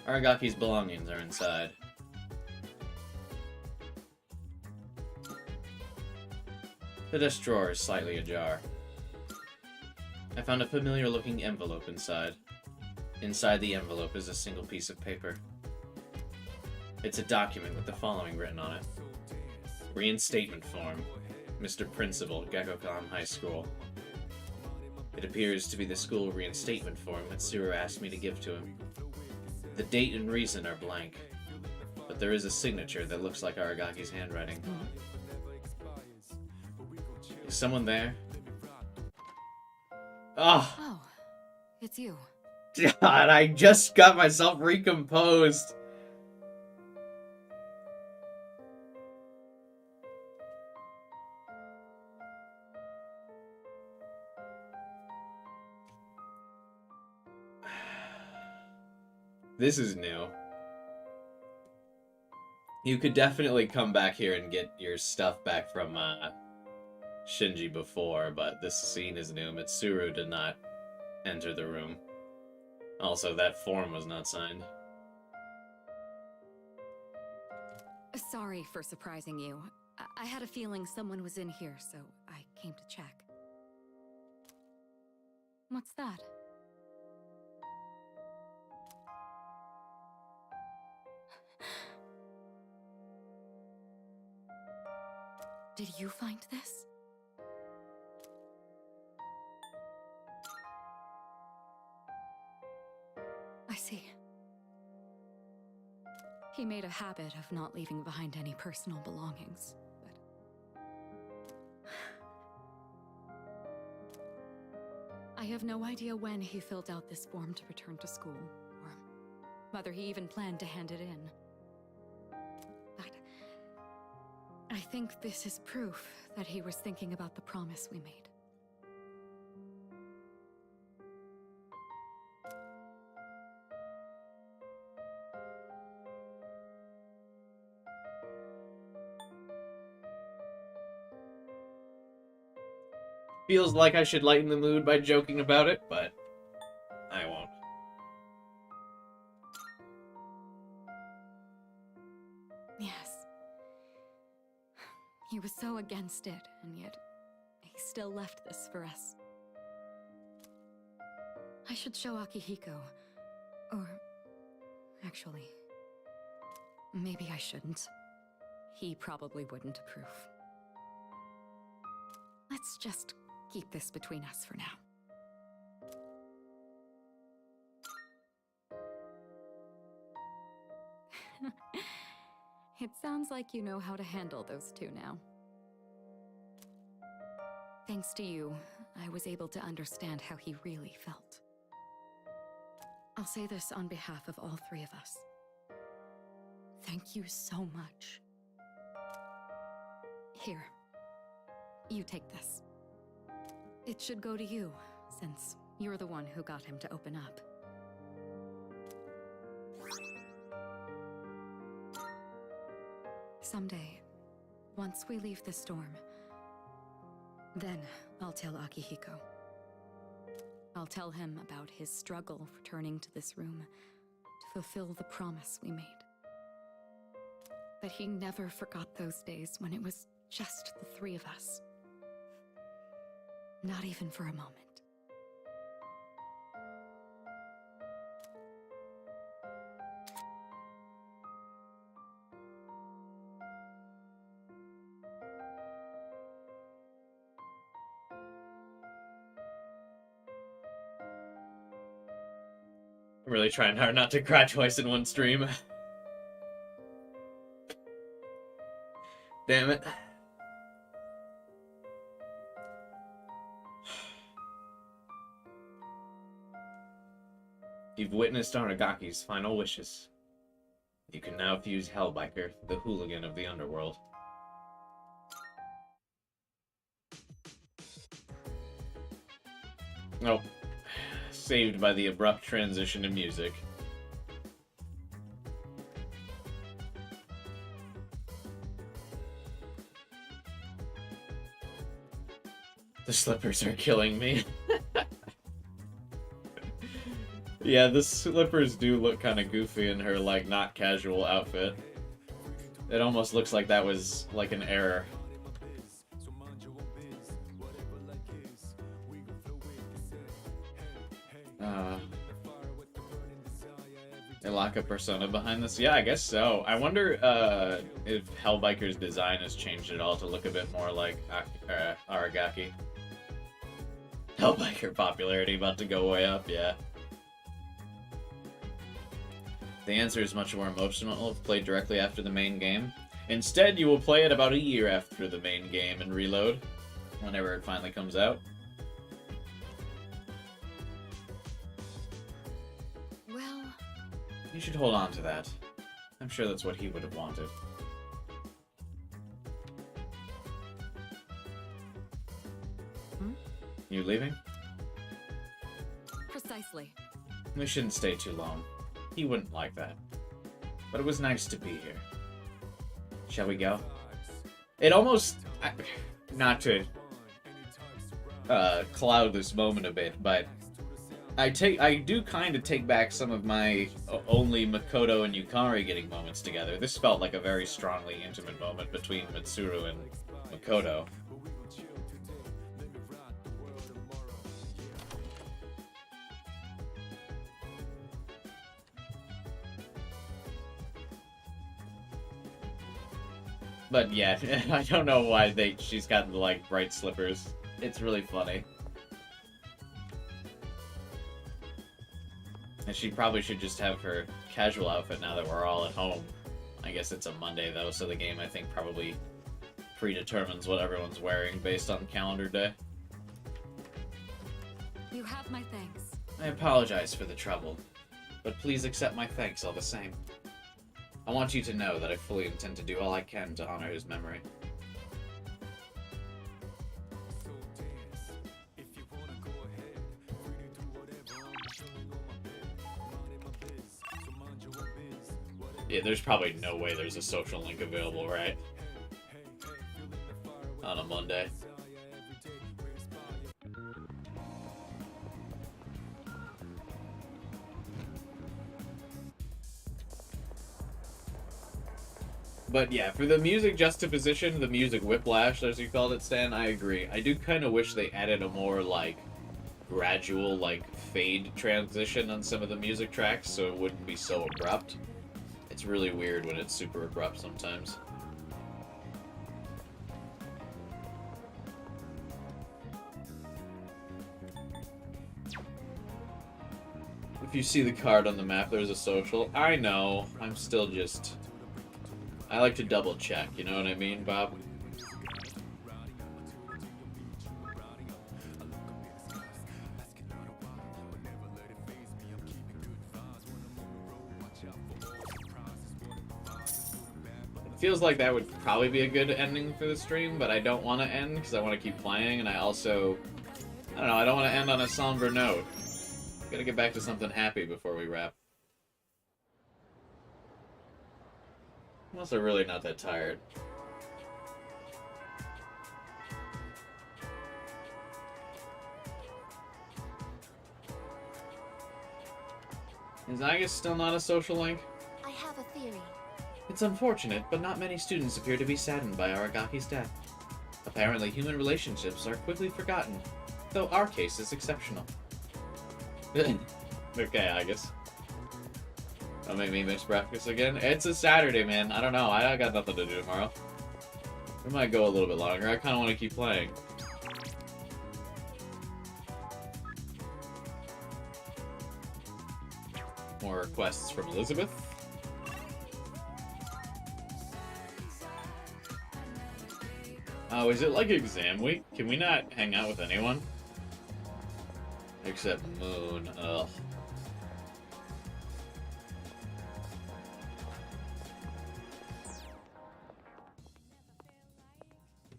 Aragaki's belongings are inside. The desk drawer is slightly ajar. I found a familiar-looking envelope inside. Inside the envelope is a single piece of paper. It's a document with the following written on it. Reinstatement form. Mr. Principal, Gekkoukan High School. It appears to be the school reinstatement form that Tsuru asked me to give to him. The date and reason are blank, but there is a signature that looks like Aragaki's handwriting. Is someone there? Oh! Oh, it's you. God, I just got myself recomposed. This is new. You could definitely come back here and get your stuff back from Shinji before, but this scene is new. Mitsuru did not enter the room. Also, that form was not signed. Sorry for surprising you. I had a feeling someone was in here, so I came to check. What's that? Did you find this? I see. He made a habit of not leaving behind any personal belongings, but... I have no idea when he filled out this form to return to school, or whether he even planned to hand it in. But I think this is proof that he was thinking about the promise we made. Feels like I should lighten the mood by joking about it, but I won't. Yes. He was so against it, and yet he still left this for us. I should show Akihiko. Or... actually... maybe I shouldn't. He probably wouldn't approve. Let's just keep this between us for now. It sounds like you know how to handle those two now. Thanks to you, I was able to understand how he really felt. I'll say this on behalf of all three of us. Thank you so much. Here. You take this. It should go to you, since you're the one who got him to open up. Someday, once we leave the storm, then I'll tell Akihiko. I'll tell him about his struggle returning to this room to fulfill the promise we made. That he never forgot those days when it was just the three of us. Not even for a moment. I'm really trying hard not to cry twice in one stream. Damn it. You've witnessed Aragaki's final wishes. You can now fuse Hellbiker, the hooligan of the underworld. Oh. Saved by the abrupt transition to music. The slippers are killing me. Yeah, the slippers do look kind of goofy in her, like, not casual outfit. It almost looks like that was, like, an error. They lock a persona behind this? Yeah, I guess so. I wonder if Hellbiker's design has changed at all to look a bit more like Aragaki. Hellbiker popularity about to go way up, yeah. The answer is much more emotional if played directly after the main game. Instead, you will play it about a year after the main game and reload, whenever it finally comes out. Well... You should hold on to that. I'm sure that's what he would have wanted. You leaving? Precisely. We shouldn't stay too long. He wouldn't like that. But it was nice to be here. Shall we go? It almost... not to cloud this moment a bit, but I do kind of take back some of my only Makoto and Yukari getting moments together. This felt like a very strongly intimate moment between Mitsuru and Makoto. But yeah, I don't know why she's got the, like, bright slippers. It's really funny. And she probably should just have her casual outfit now that we're all at home. I guess it's a Monday though, so the game I think probably predetermines what everyone's wearing based on calendar day. You have my thanks. I apologize for the trouble, but please accept my thanks all the same. I want you to know that I fully intend to do all I can to honor his memory. Yeah, there's probably no way there's a social link available, right? On a Monday. But yeah, for the music juxtaposition, the music whiplash, as you called it, Stan, I agree. I do kind of wish they added a more, like, gradual, like, fade transition on some of the music tracks so it wouldn't be so abrupt. It's really weird when it's super abrupt sometimes. If you see the card on the map, there's a social. I know, I'm still just... I like to double check, you know what I mean, Bob? It feels like that would probably be a good ending for the stream, but I don't want to end because I want to keep playing, and I also... I don't know, I don't want to end on a somber note. Gotta get back to something happy before we wrap. I'm also really not that tired. Is Aegis still not a social link? I have a theory. It's unfortunate, but not many students appear to be saddened by Aragaki's death. Apparently, human relationships are quickly forgotten, though our case is exceptional. Okay, Aegis. Don't make me mix breakfast again. It's a Saturday, man. I don't know. I got nothing to do tomorrow. We might go a little bit longer. I kind of want to keep playing. more requests from Elizabeth. Oh, is it like exam week? Can we not hang out with anyone? Except Moon. Ugh.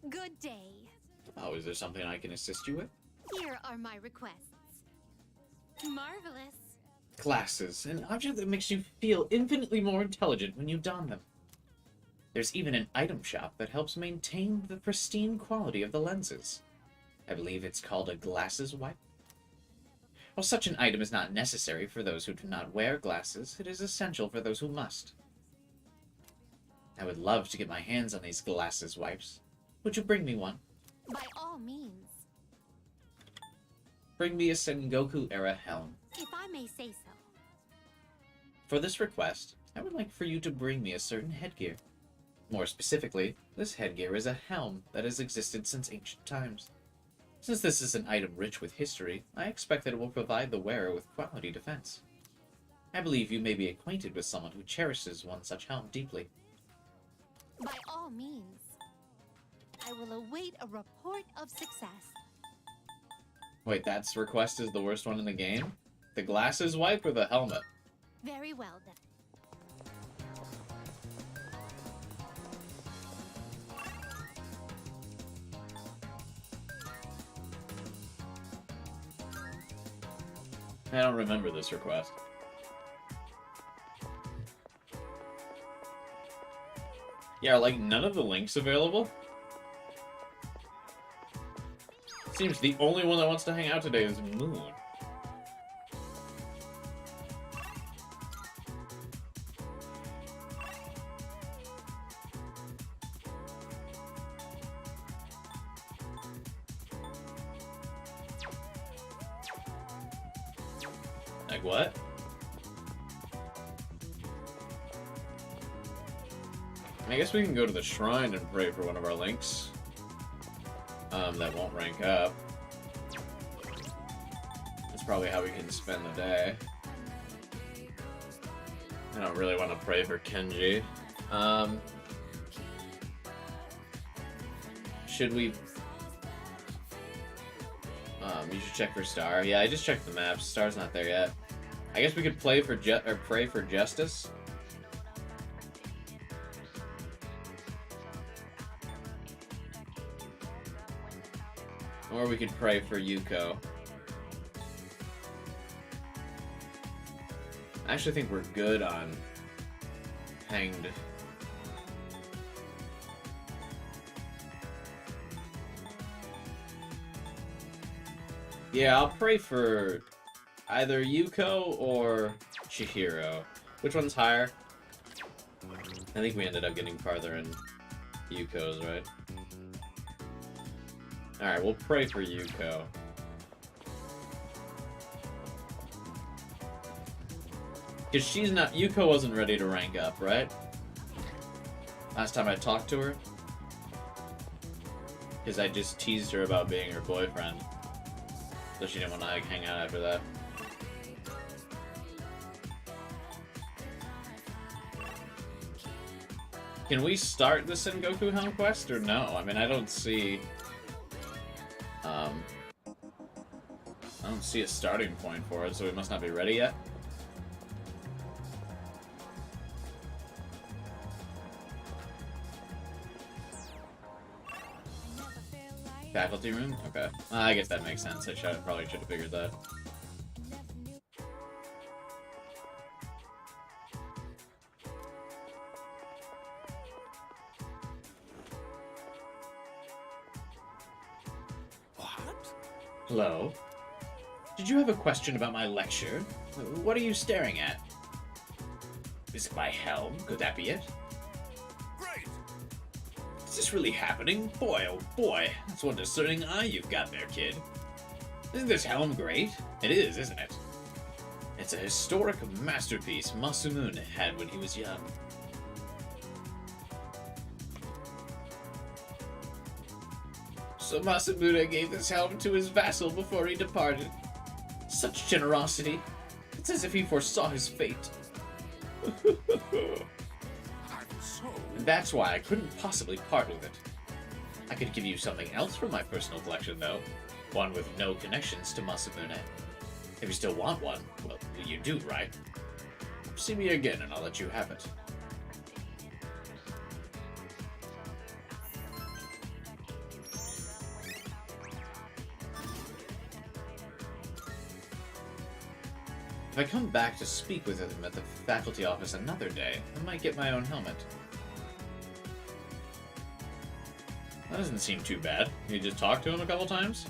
Good day. Oh, is there something I can assist you with? Here are my requests. Marvelous. Glasses, an object that makes you feel infinitely more intelligent when you don them. There's even an item shop that helps maintain the pristine quality of the lenses. I believe it's called a glasses wipe. While such an item is not necessary for those who do not wear glasses, it is essential for those who must. I would love to get my hands on these glasses wipes. Would you bring me one? By all means. Bring me a Sengoku-era helm. If I may say so. For this request, I would like for you to bring me a certain headgear. More specifically, this headgear is a helm that has existed since ancient times. Since this is an item rich with history, I expect that it will provide the wearer with quality defense. I believe you may be acquainted with someone who cherishes one such helm deeply. By all means. I will await a report of success. Wait, that's request is the worst one in the game? The glasses wipe or the helmet? Very well then. I don't remember this request. Yeah, like none of the links available? Seems the only one that wants to hang out today is Moon. Like what? I guess we can go to the shrine and pray for one of our links. That won't rank up. That's probably how we can spend the day. I don't really want to pray for Kenji. Should we... you should check for Star. Yeah, I just checked the maps. Star's not there yet. I guess we could pray for Justice. Or we could pray for Yuko. I actually think we're good on Hanged. Yeah, I'll pray for either Yuko or Chihiro. Which one's higher? I think we ended up getting farther in Yuko's, right? Alright, we'll pray for Yuko. Because she's not... Yuko wasn't ready to rank up, right? Last time I talked to her. Because I just teased her about being her boyfriend. So she didn't want to like, hang out after that. Can we start the Sengoku Helm quest or no? I mean, I don't see... I don't see a starting point for it, so we must not be ready yet. Faculty room? Okay. I guess that makes sense. I probably should have figured that. What? Hello? Did you have a question about my lecture? What are you staring at? Is it my helm? Could that be it? Great! Is this really happening? Boy, oh boy. That's one discerning eye you've got there, kid. Isn't this helm great? It is, isn't it? It's a historic masterpiece Masamune had when he was young. So Masamune gave this helm to his vassal before he departed. Such generosity. It's as if he foresaw his fate. And that's why I couldn't possibly part with it. I could give you something else from my personal collection, though. One with no connections to Masamune. If you still want one, well, you do, right? See me again and I'll let you have it. If I come back to speak with him at the faculty office another day, I might get my own helmet. That doesn't seem too bad. You just talk to him a couple times?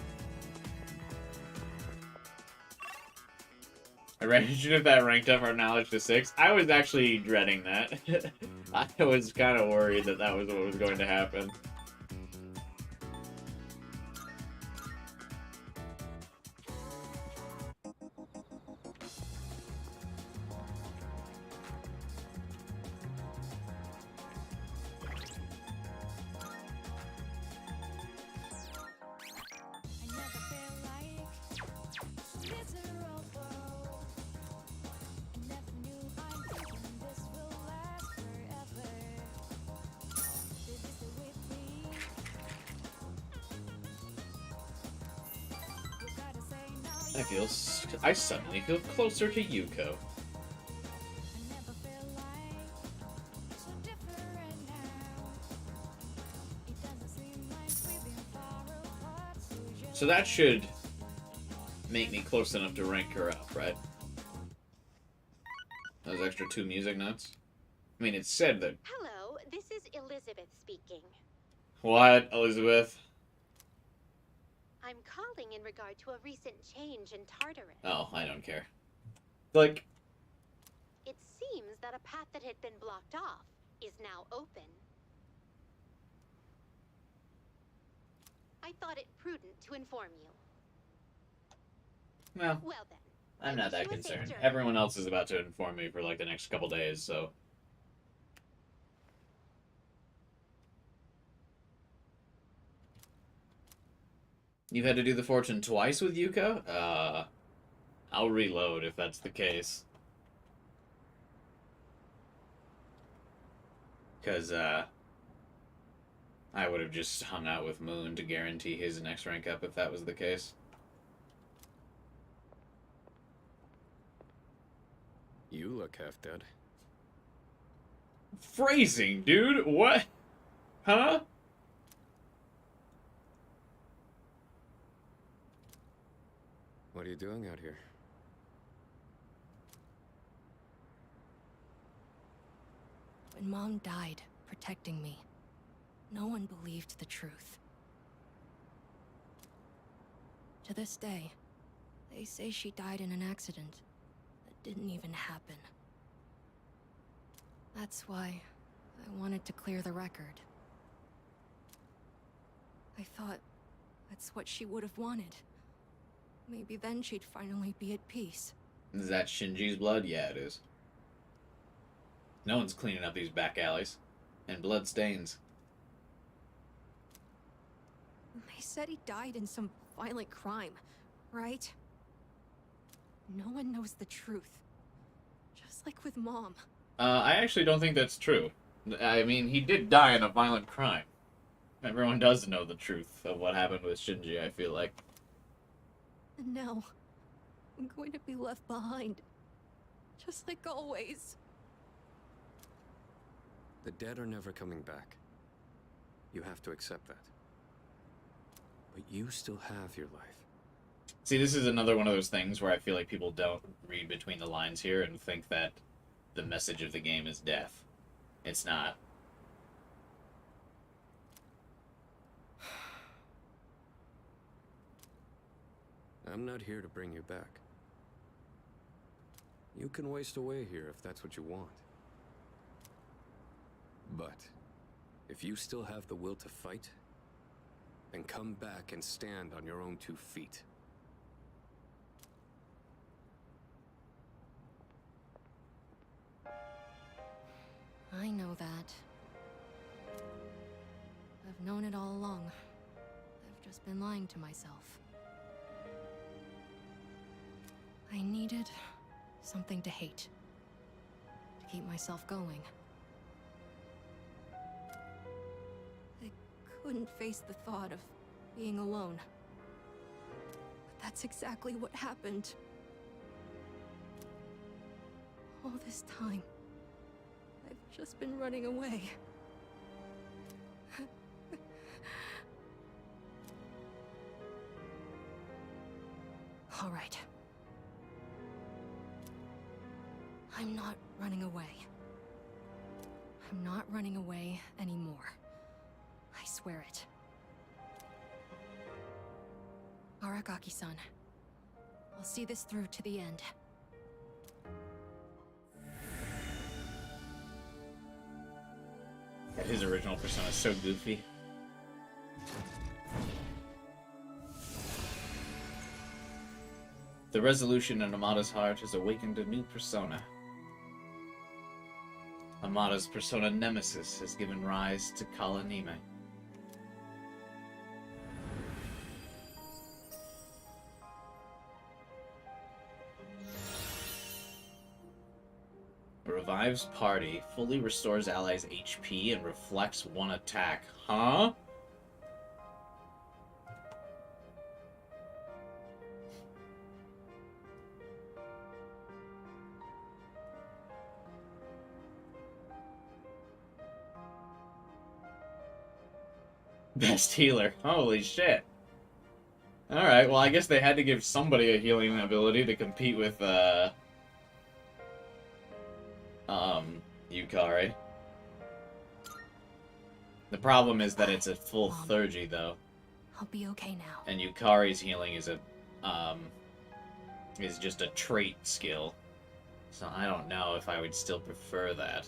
Imagine if that ranked up our knowledge to 6. I was actually dreading that. I was kind of worried that that was what was going to happen. I suddenly feel closer to Yuko. So that should make me close enough to rank her up, right? Those extra 2 music notes? I mean, it said that... Hello, this is Elizabeth speaking. What, Elizabeth? I'm calling in regard to a recent change in Tartarus. Oh, I don't care. Like... It seems that a path that had been blocked off is now open. I thought it prudent to inform you. Well, then. I'm not that concerned. Everyone else is about to inform me for like the next couple days, so... You've had to do the fortune twice with Yuko? I'll reload if that's the case. Because, I would have just hung out with Moon to guarantee his next rank up if that was the case. You look half dead. Phrasing, dude! What? Huh? What are you doing out here? When Mom died, protecting me, no one believed the truth. To this day, they say she died in an accident that didn't even happen. That's why I wanted to clear the record. I thought that's what she would have wanted. Maybe then she'd finally be at peace. Is that Shinji's blood? Yeah, it is. No one's cleaning up these back alleys. And blood stains. They said he died in some violent crime, right? No one knows the truth. Just like with Mom. I actually don't think that's true. I mean, he did die in a violent crime. Everyone does know the truth of what happened with Shinji, I feel like. And now, I'm going to be left behind. Just like always. The dead are never coming back. You have to accept that. But you still have your life. See, this is another one of those things where I feel like people don't read between the lines here and think that the message of the game is death. It's not. I'm not here to bring you back. You can waste away here if that's what you want. But if you still have the will to fight, then come back and stand on your own 2 feet. I know that. I've known it all along. I've just been lying to myself. I needed something to hate. To keep myself going. I couldn't face the thought of being alone. But that's exactly what happened. All this time, I've just been running away. All right. I'm not running away. I'm not running away anymore. I swear it. Aragaki-san, I'll see this through to the end. His original persona is so goofy. The resolution in Amada's heart has awakened a new persona. Amada's persona Nemesis has given rise to Kala Nime. Revives party, fully restores allies' HP, and reflects one attack. Huh? Best healer. Holy shit. Alright, well I guess they had to give somebody a healing ability to compete with, Yukari. The problem is that it's a full Thurgy, though. I'll be okay now. And Yukari's healing is is just a trait skill. So I don't know if I would still prefer that.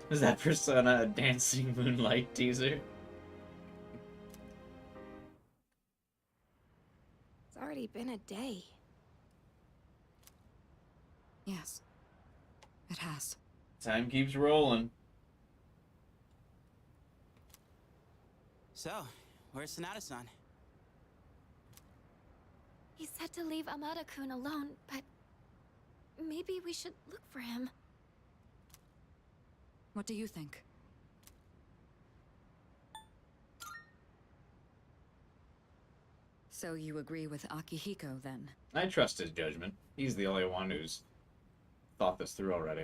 Is that Persona a Dancing Moonlight teaser? It's already been a day. Yes, it has. Time keeps rolling. So, where's Sonata-san? He said to leave Amada-kun alone, but maybe we should look for him. What do you think? So you agree with Akihiko, then? I trust his judgment. He's the only one who's thought this through already.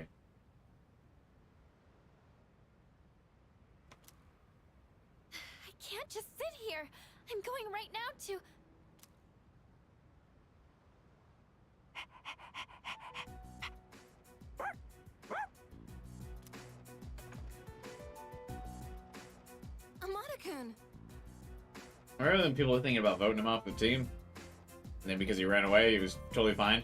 I can't just sit here. I'm going right now to... Amada-kun! Rather than people are thinking about voting him off the team, and then because he ran away, he was totally fine.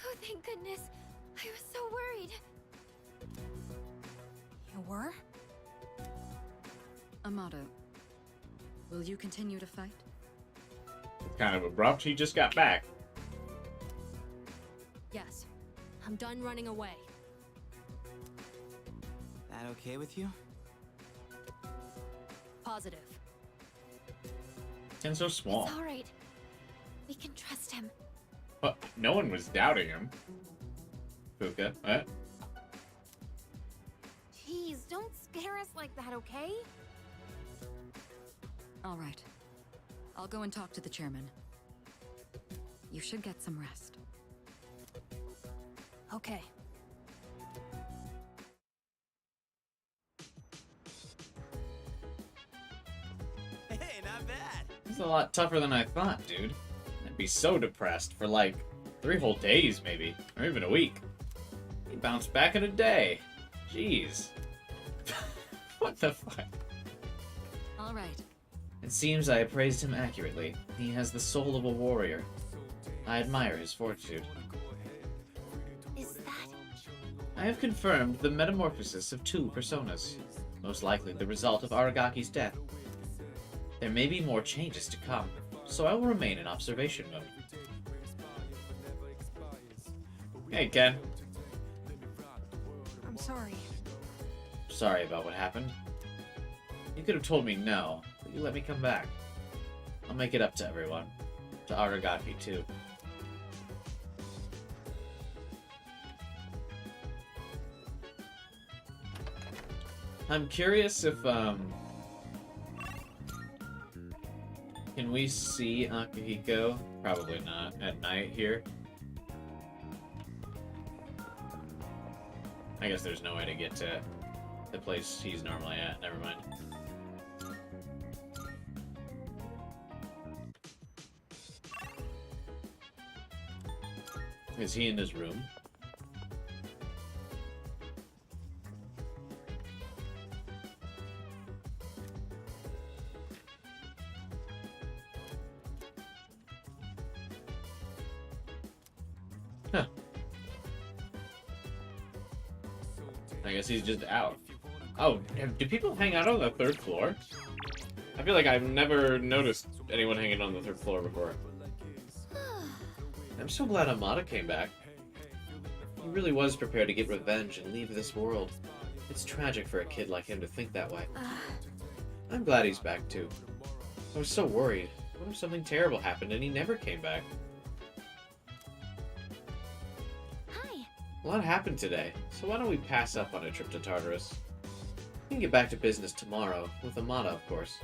Oh, thank goodness. I was so worried. You were? Amado, will you continue to fight? It's kind of abrupt. He just got back. Yes. I'm done running away. That okay with you? Positive. And so small. It's all right. We can trust him. But no one was doubting him. Fuka, what? Jeez, don't scare us like that, okay? All right. I'll go and talk to the chairman. You should get some rest. Okay. Hey, not bad. It's a lot tougher than I thought, dude. I'd be so depressed for like 3 whole days, maybe, or even a week. He bounced back in a day. Jeez. What the fuck? All right. It seems I appraised him accurately. He has the soul of a warrior. I admire his fortitude. Is that... I have confirmed the metamorphosis of 2 personas, most likely the result of Aragaki's death. There may be more changes to come, so I will remain in observation mode. Hey, Ken. I'm sorry. Sorry about what happened. You could have told me no, but you let me come back. I'll make it up to everyone. To Aragaki, too. I'm curious if, can we see Akihiko? Probably not. At night here? I guess there's no way to get to the place he's normally at. Never mind. Is he in his room? Huh. I guess he's just out. Oh, do people hang out on the 3rd floor? I feel like I've never noticed anyone hanging on the 3rd floor before. I'm so glad Amada came back. He really was prepared to get revenge and leave this world. It's tragic for a kid like him to think that way. I'm glad he's back too. I was so worried. What if something terrible happened and he never came back? Hi. A lot happened today, so why don't we pass up on a trip to Tartarus? We can get back to business tomorrow, with Amada, of course.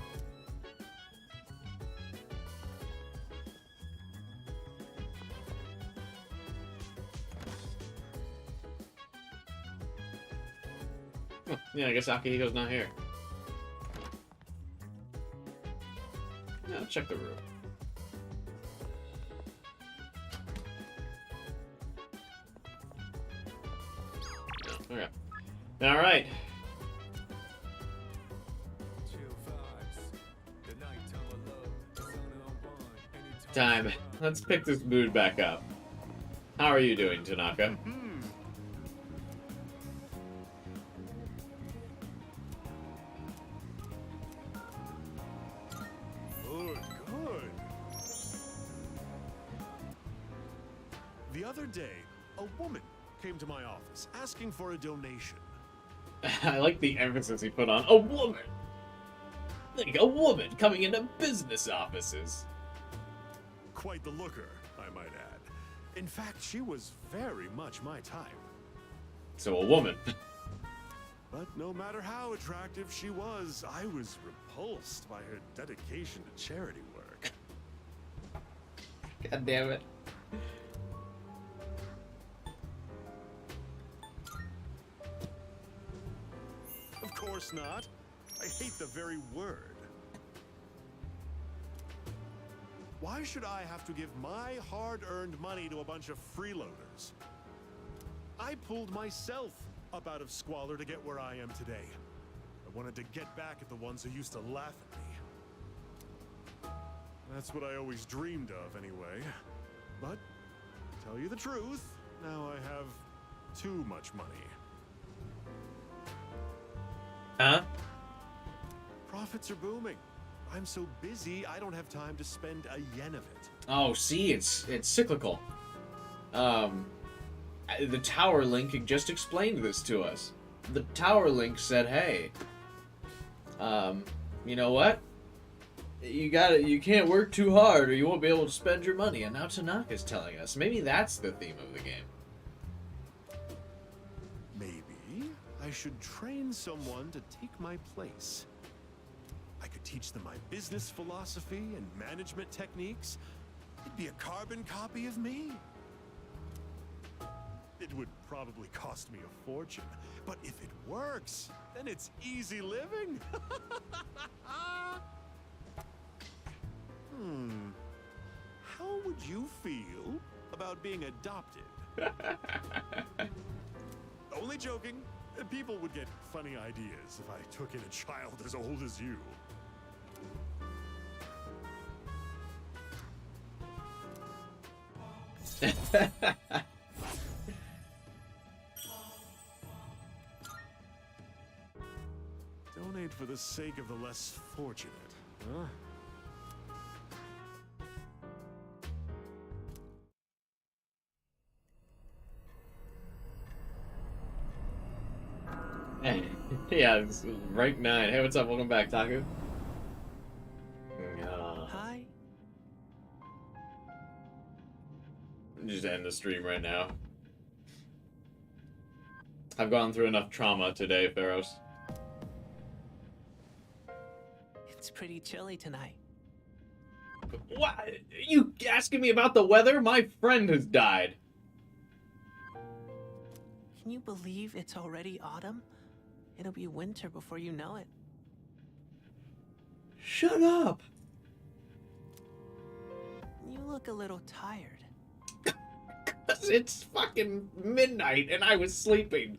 Huh, yeah, I guess Akihiko's not here. Yeah, let's check the room. No, okay. Alright. Time. Let's pick this mood back up. How are you doing, Tanaka? Good, good. The other day, a woman came to my office asking for a donation. I like the emphasis he put on a woman. Like a woman coming into business offices. Quite the looker, I might add. In fact, she was very much my type. So a woman. But no matter how attractive she was, I was repulsed by her dedication to charity work. God damn it. Of course not. I hate the very word. Why should I have to give my hard-earned money to a bunch of freeloaders? I pulled myself up out of squalor to get where I am today. I wanted to get back at the ones who used to laugh at me. That's what I always dreamed of, anyway. But, to tell you the truth, now I have too much money. Huh? Profits are booming. I'm so busy, I don't have time to spend a yen of it. Oh, see, it's cyclical. The Tower Link just explained this to us. The Tower Link said, "Hey, you know what? You can't work too hard, or you won't be able to spend your money." And now Tanaka's telling us. Maybe that's the theme of the game. Maybe I should train someone to take my place. I could teach them my business philosophy and management techniques. It'd be a carbon copy of me. It would probably cost me a fortune, but if it works, then it's easy living. How would you feel about being adopted? Only joking. People would get funny ideas if I took in a child as old as you. Donate for the sake of the less fortunate, huh? Yeah, it's rank 9. Hey, what's up? Welcome back, Taku. Hi. Just end the stream right now. I've gone through enough trauma today, Pharos. It's pretty chilly tonight. What? You asking me about the weather? My friend has died. Can you believe it's already autumn? It'll be winter before you know it. Shut up. You look a little tired. It's fucking midnight and I was sleeping.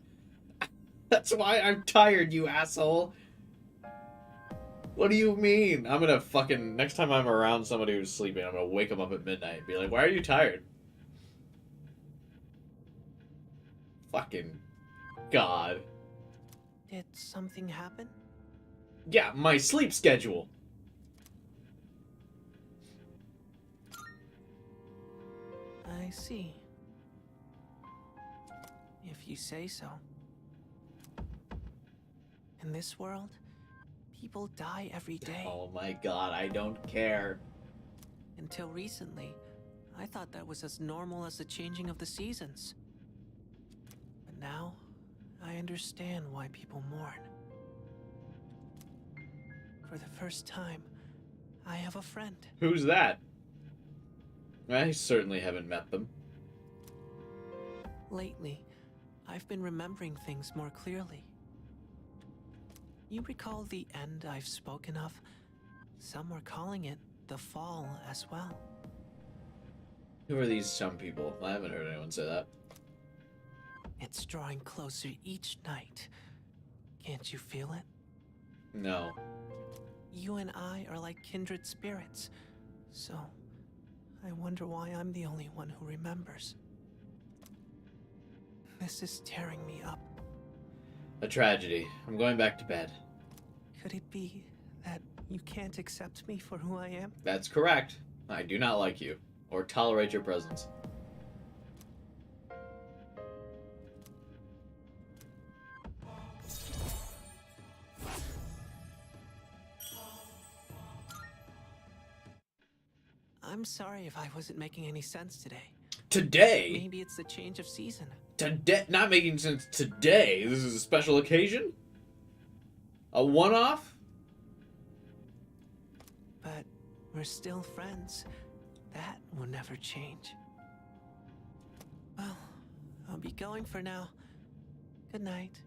That's why I'm tired, you asshole. What do you mean? I'm gonna fucking... Next time I'm around somebody who's sleeping, I'm gonna wake them up at midnight and be like, why are you tired? Fucking... God. Did something happen? Yeah, my sleep schedule. I see. If you say so. In this world, people die every day. Oh my god, I don't care. Until recently, I thought that was as normal as the changing of the seasons. But now, I understand why people mourn. For the first time, I have a friend. Who's that? I certainly haven't met them. Lately, I've been remembering things more clearly. You recall the end I've spoken of? Some were calling it the Fall as well. Who are these some people? I haven't heard anyone say that. It's drawing closer each night. Can't you feel it? No. You and I are like kindred spirits. So, I wonder why I'm the only one who remembers. This is tearing me up. A tragedy. I'm going back to bed. Could it be that you can't accept me for who I am? That's correct. I do not like you, or tolerate your presence. I'm sorry if I wasn't making any sense today. Today? Maybe it's the change of season. Today? Not making sense today. This is a special occasion? A one-off? But we're still friends. That will never change. Well, I'll be going for now. Good night.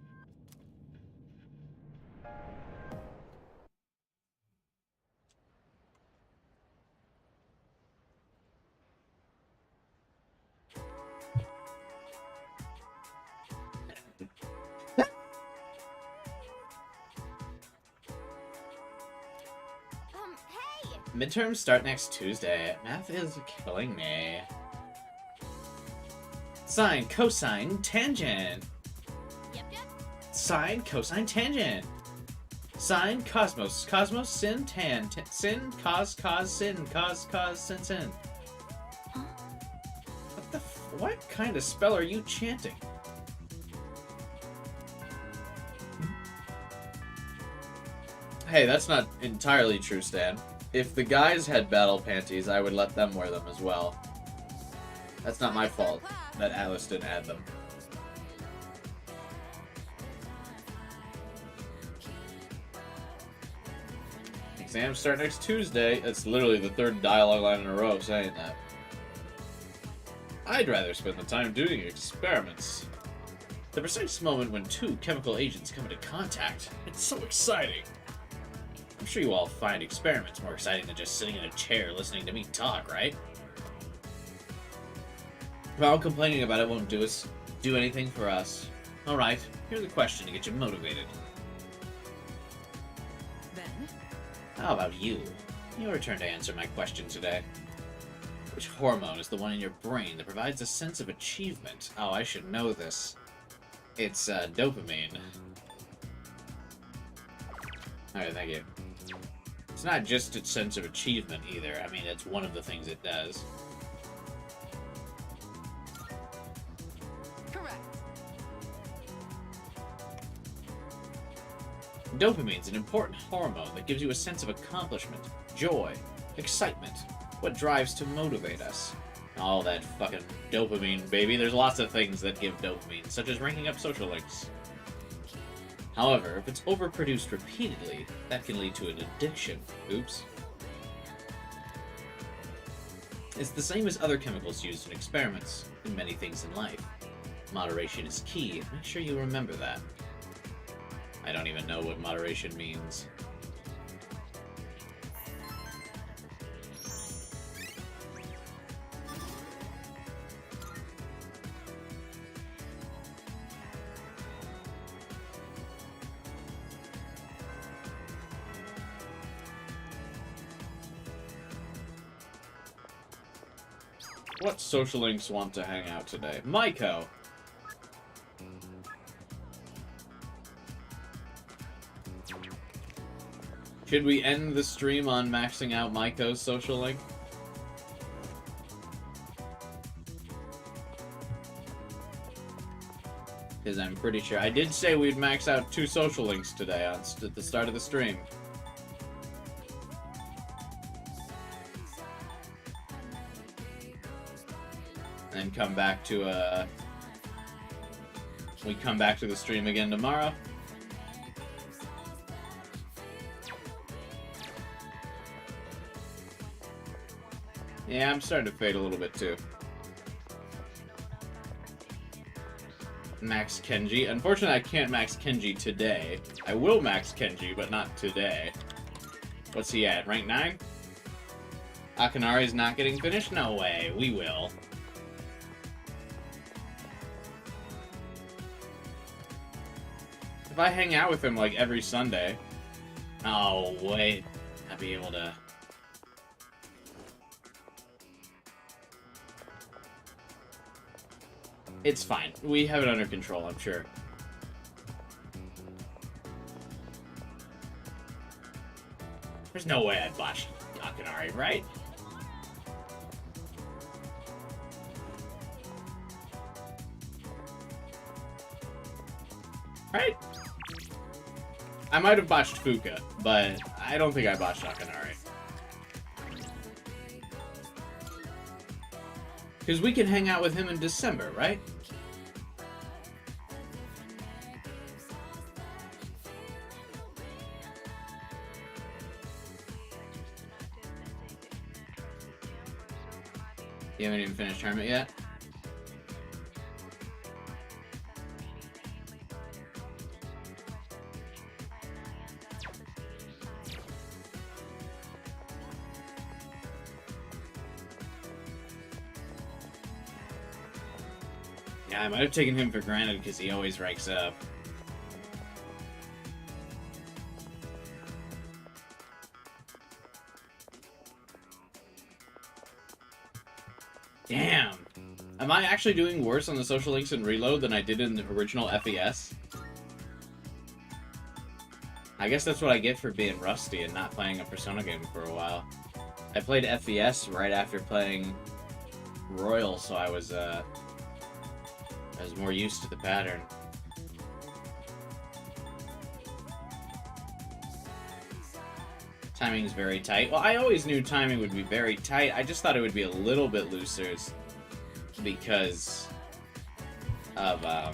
Hey! Midterms start next Tuesday. Math is killing me. Sine, cosine, tangent. Yep. Sine, cosine, tangent. Sine, cosmos. Cosmos, sin, tan. Sin, cos, sin. Cos, sin, sin. What kind of spell are you chanting? Hey, that's not entirely true, Stan. If the guys had battle panties, I would let them wear them as well. That's not my fault that Alice didn't add them. Exams start next Tuesday. That's literally the third dialogue line in a row saying that. I'd rather spend the time doing experiments. The precise moment when two chemical agents come into contact. It's so exciting. I'm sure you all find experiments more exciting than just sitting in a chair listening to me talk, right? Well, complaining about it won't do anything for us. Alright, here's a question to get you motivated. Then? How about you? Your turn to answer my question today. Which hormone is the one in your brain that provides a sense of achievement? Oh, I should know this. It's, dopamine. Alright, thank you. It's not just its sense of achievement, either. I mean, it's one of the things it does. Correct. Dopamine's an important hormone that gives you a sense of accomplishment, joy, excitement, what drives to motivate us. All that fucking dopamine, baby. There's lots of things that give dopamine, such as ranking up social links. However, if it's overproduced repeatedly, that can lead to an addiction. Oops. It's the same as other chemicals used in experiments, in many things in life. Moderation is key. Make sure you remember that. I don't even know what moderation means. What social links want to hang out today? Maiko! Should we end the stream on maxing out Maiko's social link? Because I'm pretty sure I did say we'd max out 2 social links today at the start of the stream. And come back to we come back to the stream again tomorrow. Yeah, I'm starting to fade a little bit too. Max Kenji. Unfortunately, I can't max Kenji today. I will max Kenji, but not today. What's he at? Rank 9? Akanari's not getting finished? No way. We will. If I hang out with him like every Sunday... Oh, wait. I'll be able to... It's fine. We have it under control, I'm sure. There's no way I'd botch Akanari, right? Right? I might have botched Fuka, but I don't think I botched Akanari. Because we can hang out with him in December, right? You haven't even finished tournament yet? Yeah, I might have taken him for granted because he always ranks up. Damn! Am I actually doing worse on the social links in Reload than I did in the original FES? I guess that's what I get for being rusty and not playing a Persona game for a while. I played FES right after playing Royal, so I was more used to the pattern. Timing's very tight. Well, I always knew timing would be very tight. I just thought it would be a little bit looser because of, I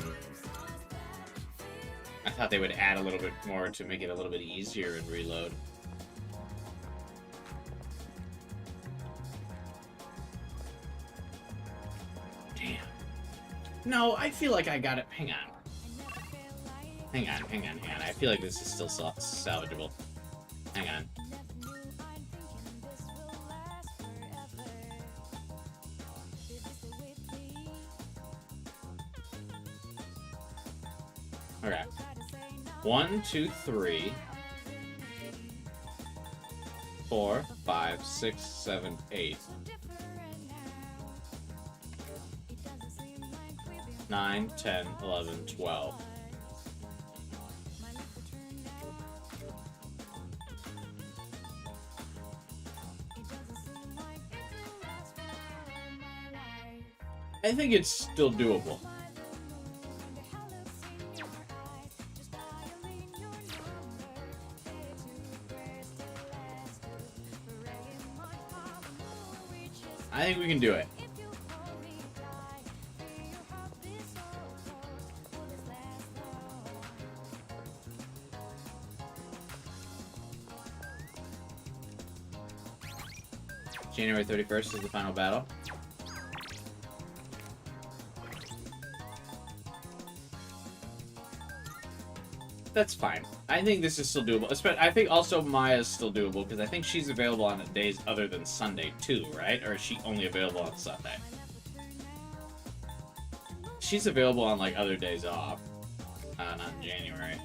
thought they would add a little bit more to make it a little bit easier in Reload. Damn. No, I feel like I got it. Hang on. Hang on. I feel like this is still salvageable. Hang on. Okay. 1, 2, 3, 4, 5, 6, 7, 8. 9, 10, 11, 12. I think it's still doable. I think we can do it. January 31st is the final battle. That's fine. I think this is still doable. I think also Maya's still doable because I think she's available on days other than Sunday too, right? Or is she only available on Sunday? She's available on like other days off. Not in January.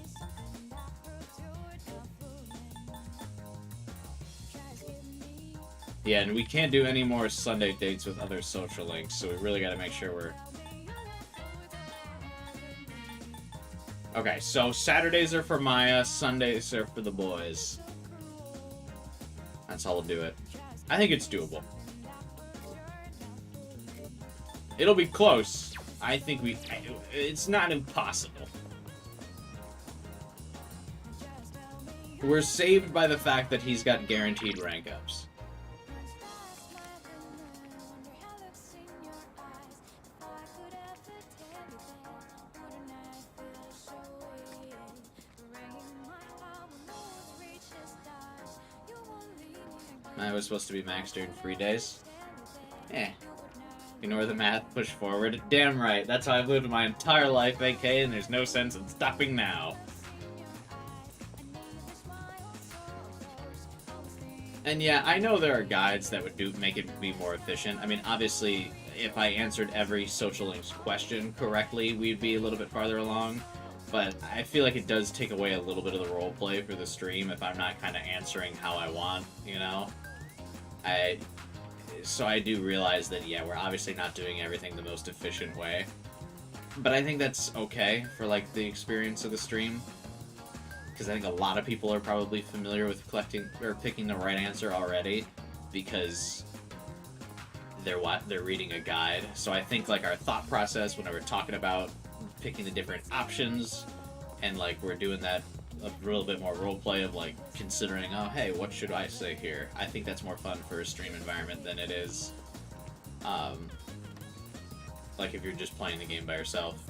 Yeah, and we can't do any more Sunday dates with other social links, so we really gotta make sure we're... Okay, so Saturdays are for Maya, Sundays are for the boys. That's how we'll do it. I think it's doable. It'll be close. I think it's not impossible. We're saved by the fact that he's got guaranteed rank ups. I was supposed to be maxed during free days. Ignore the math, push forward. Damn right, that's how I've lived my entire life, AK, and there's no sense in stopping now. And yeah, I know there are guides that would make it be more efficient. I mean, obviously, if I answered every Social Links question correctly, we'd be a little bit farther along. But I feel like it does take away a little bit of the roleplay for the stream if I'm not kind of answering how I want, you know? So I do realize that, yeah, we're obviously not doing everything the most efficient way. But I think that's okay for, like, the experience of the stream. Because I think a lot of people are probably familiar with collecting or picking the right answer already. Because they're reading a guide. So I think, like, our thought process when we're talking about picking the different options, and, like, we're doing that a little bit more roleplay of, like, considering, oh, hey, what should I say here? I think that's more fun for a stream environment than it is, like, if you're just playing the game by yourself.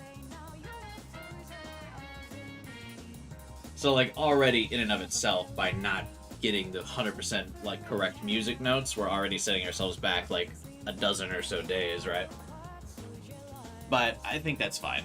So, like, already in and of itself, by not getting the 100%, like, correct music notes, we're already setting ourselves back, like, a dozen or so days, right? But I think that's fine.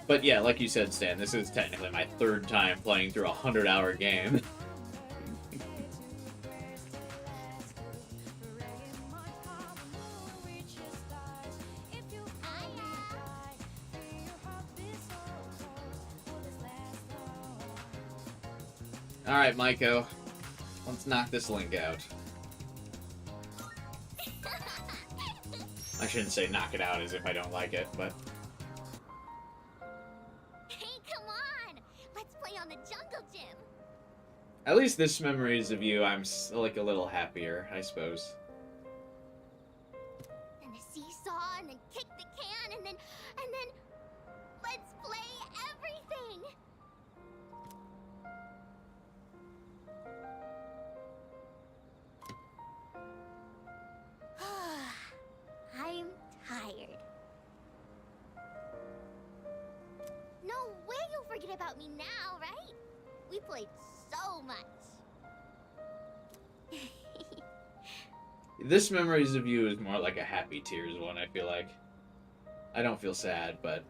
But yeah, like you said, Stan, this is technically my third time playing through a 100-hour game. Alright, Maiko. Let's knock this link out. I shouldn't say knock it out as if I don't like it, but... Hey, come on! Let's play on the jungle gym! At least this Memories of You, I'm, like, a little happier, I suppose. And the seesaw, and then kick the can, and then... Let's play everything! I'm tired. No way you'll forget about me now, right? We played so much. This Memories of You is more like a happy tears one, I feel like. I don't feel sad, but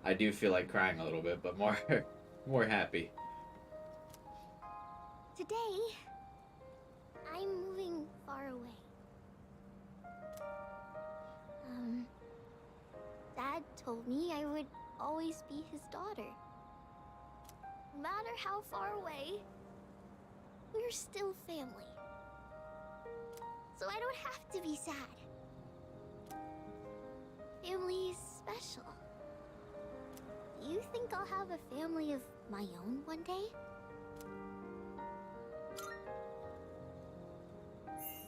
I do feel like crying a little bit, but more, more happy. Today, I'm moving far away. Dad told me I would always be his daughter. No matter how far away, we're still family. So I don't have to be sad. Family is special. Do you think I'll have a family of my own one day?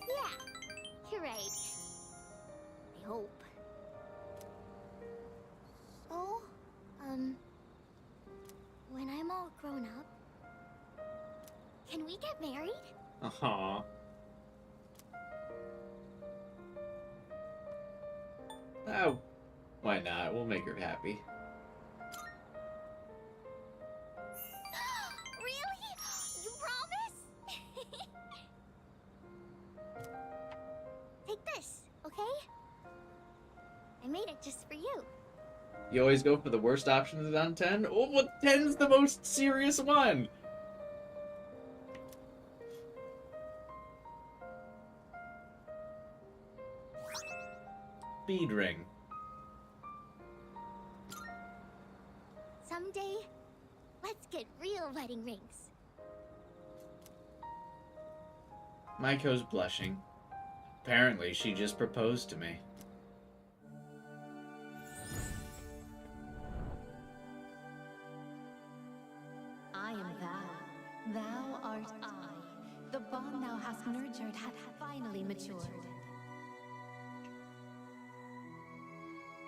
Yeah, you're right. I hope. So, Can we get married? Aw. Oh, why not? We'll make her happy. Really? You promise? Take this, okay? I made it just for you. You always go for the worst options on 10? Oh, well, 10's the most serious one! Bead ring. Someday, let's get real wedding rings. Maiko's blushing. Apparently, she just proposed to me. I am thou. Thou art I. The bond thou hast nurtured hath finally matured.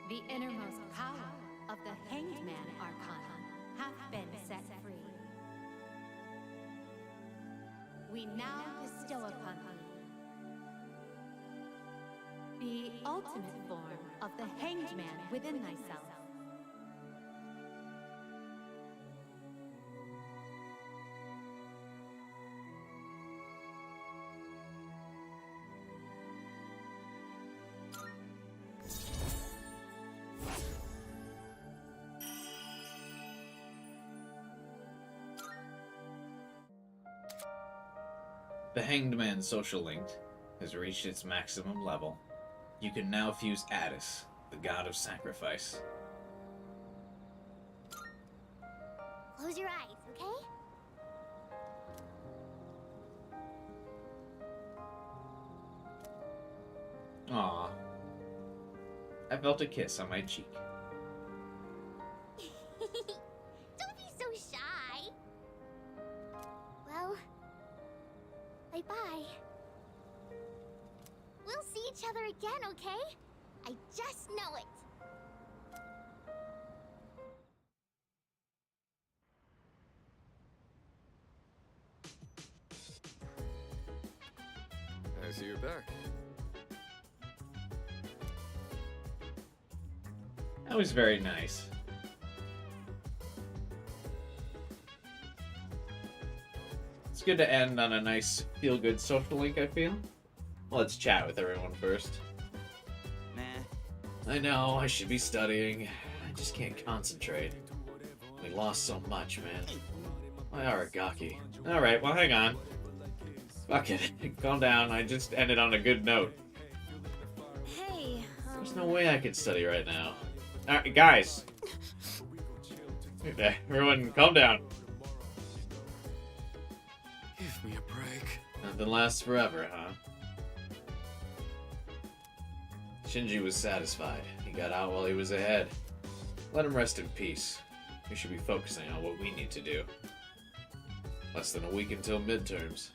The innermost power of the Hanged Man Arcana hath been set free. We now bestow upon thee the ultimate form of the Hanged Man within thyself. The Hanged Man social link has reached its maximum level. You can now fuse Addis, the god of sacrifice. Close your eyes, okay? Aw. I felt a kiss on my cheek. Don't be so shy. Well, bye-bye. We'll see each other again, okay? I just know it. I see you're back. That was very nice. It's good to end on a nice, feel-good social link, I feel. Let's chat with everyone first. Nah. I know, I should be studying. I just can't concentrate. We lost so much, man. My Aragaki. Alright, well, hang on. Fuck it. Calm down, I just ended on a good note. Hey, There's no way I can study right now. Alright, guys. Everyone, calm down. Give me a break. Nothing lasts forever, huh? Shinji was satisfied. He got out while he was ahead. Let him rest in peace. We should be focusing on what we need to do. Less than a week until midterms.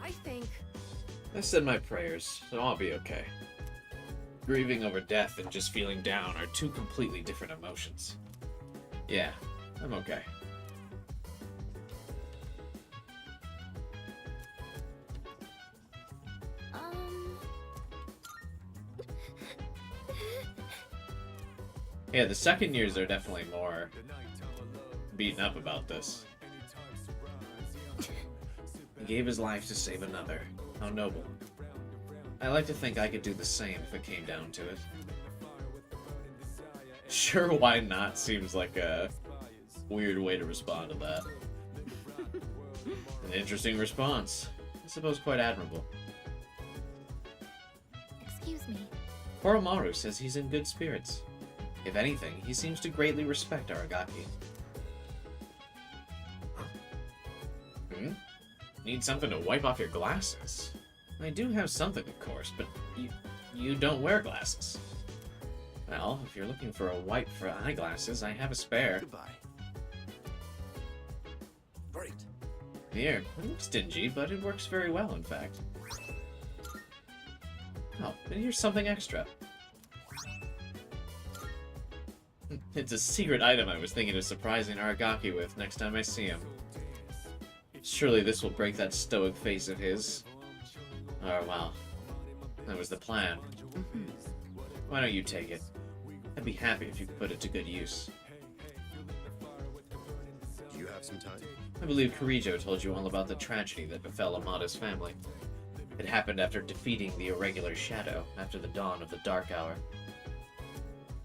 I think... I said my prayers, so I'll be okay. Grieving over death and just feeling down are two completely different emotions. Yeah, I'm okay. Yeah, the second years are definitely more beaten up about this. He gave his life to save another. How noble. I like to think I could do the same if it came down to it. Sure, why not seems like a weird way to respond to that. An interesting response. I suppose quite admirable. Excuse me. Koromaru says he's in good spirits. If anything, he seems to greatly respect Aragaki. Need something to wipe off your glasses? I do have something, of course, but you don't wear glasses. Well, if you're looking for a wipe for eyeglasses, I have a spare. Goodbye. Great. Here, it looks stingy, but it works very well, in fact. Oh, and here's something extra. It's a secret item I was thinking of surprising Aragaki with next time I see him. Surely this will break that stoic face of his. Oh, well. That was the plan. Why don't you take it? I'd be happy if you could put it to good use. Do you have some time? I believe Kirijo told you all about the tragedy that befell Amada's family. It happened after defeating the irregular Shadow after the dawn of the Dark Hour.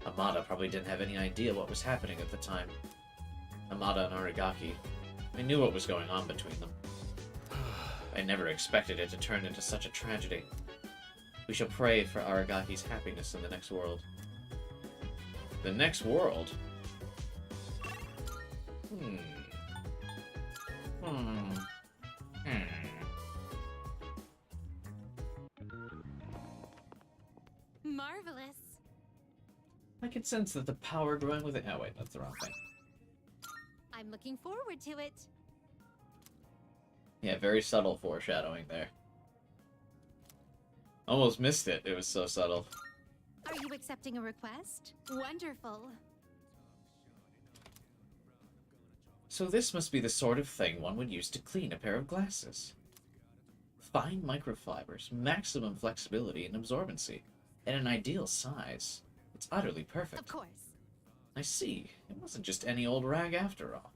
Amada probably didn't have any idea what was happening at the time. Amada and Aragaki, they knew what was going on between them. I never expected it to turn into such a tragedy. We shall pray for Aragaki's happiness in the next world. The next world? Marvelous. I can sense that the power growing with it. Oh wait, that's the wrong thing. I'm looking forward to it. Yeah, very subtle foreshadowing there. Almost missed it. It was so subtle. Are you accepting a request? Wonderful. So this must be the sort of thing one would use to clean a pair of glasses. Fine microfibers, maximum flexibility and absorbency, and an ideal size. It's utterly perfect. Of course. I see. It wasn't just any old rag after all.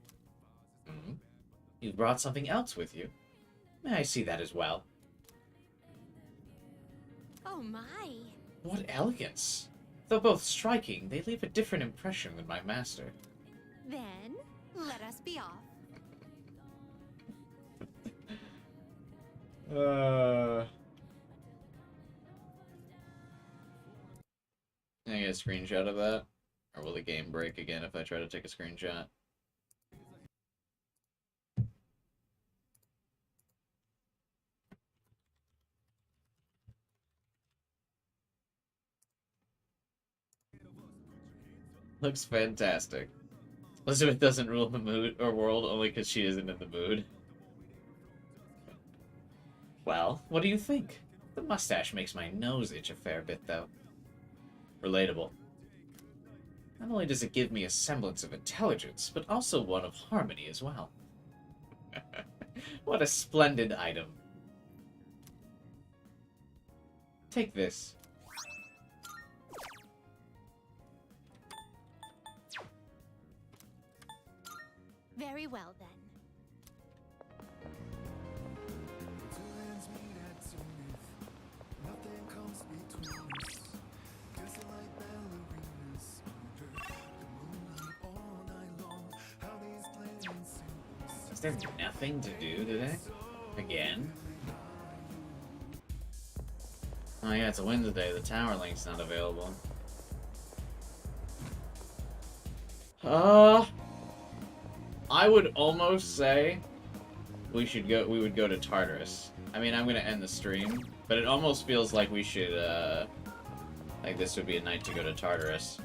You've brought something else with you. May I see that as well? Oh my. What elegance! Though both striking, they leave a different impression than my master. Then, let us be off. Can I get a screenshot of that? Or will the game break again if I try to take a screenshot? Looks fantastic. Elizabeth doesn't rule the mood or world only because she isn't in the mood. Well, what do you think? The mustache makes my nose itch a fair bit, though. Relatable. Not only does it give me a semblance of intelligence, but also one of harmony as well. What a splendid item. Take this. Very well, then. Is there nothing to do today? Again? Oh yeah, it's a Wednesday. The tower link's not available. I would almost say we would go to Tartarus. I mean, I'm gonna end the stream, but it almost feels like we should, like this would be a night to go to Tartarus.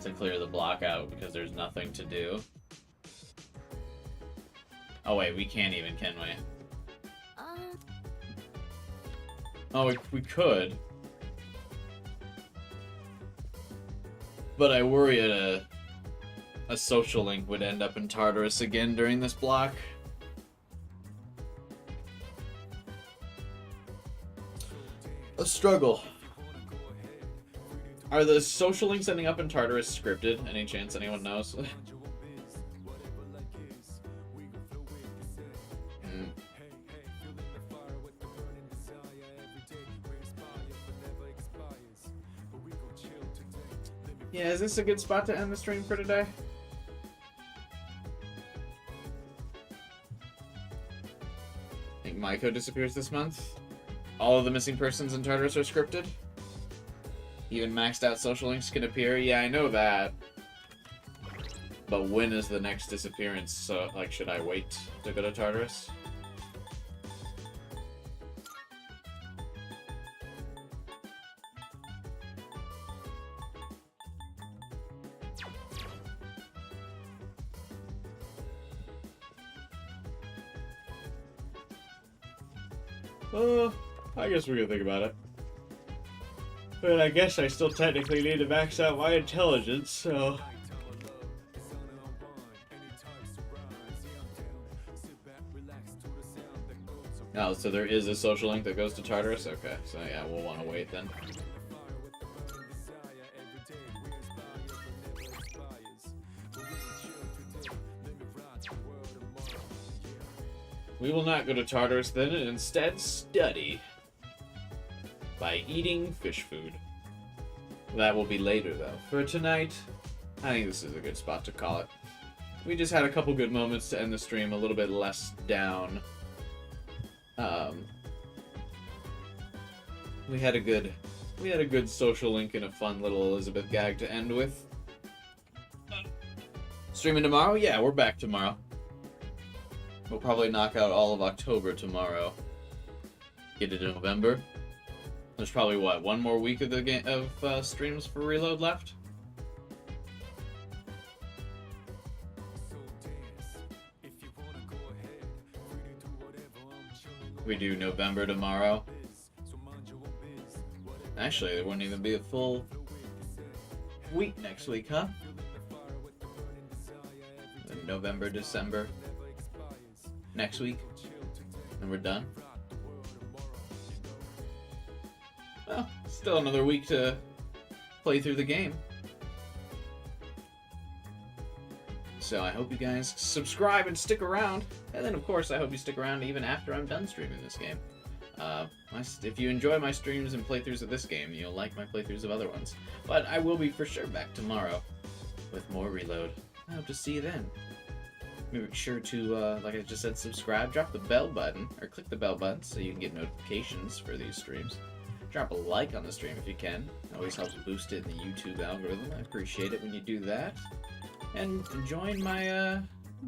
To clear the block out, because there's nothing to do. Oh wait, we can't even, can we? Oh, we could. But I worry a social link would end up in Tartarus again during this block. A struggle. Are the social links ending up in Tartarus scripted? Any chance anyone knows? Yeah, is this a good spot to end the stream for today? I think Maiko disappears this month. All of the missing persons in Tartarus are scripted. Even maxed out social links can appear. Yeah, I know that. But when is the next disappearance? So, like, should I wait to go to Tartarus? I guess we can think about it. But I guess I still technically need to max out my intelligence, so... Oh, so there is a social link that goes to Tartarus? Okay, so yeah, we'll want to wait then. We will not go to Tartarus then, and instead study by eating fish food. That will be later, though. For tonight, I think this is a good spot to call it. We just had a couple good moments to end the stream, a little bit less down. We had a good social link and a fun little Elizabeth gag to end with. Streaming tomorrow? Yeah, we're back tomorrow. We'll probably knock out all of October tomorrow. Get into November. There's probably what, one more week of the game of streams for Reload left. We do November tomorrow. Actually, there wouldn't even be a full week next week, huh? Then November, December. Next week. And we're done. Well, still another week to play through the game. So I hope you guys subscribe and stick around. And then, of course, I hope you stick around even after I'm done streaming this game. If you enjoy my streams and playthroughs of this game, you'll like my playthroughs of other ones. But I will be for sure back tomorrow with more Reload. I hope to see you then. Make sure to, like I just said, subscribe, drop the bell button, or click the bell button so you can get notifications for these streams. Drop a like on the stream if you can. It always helps boost it in the YouTube algorithm. I appreciate it when you do that. And join my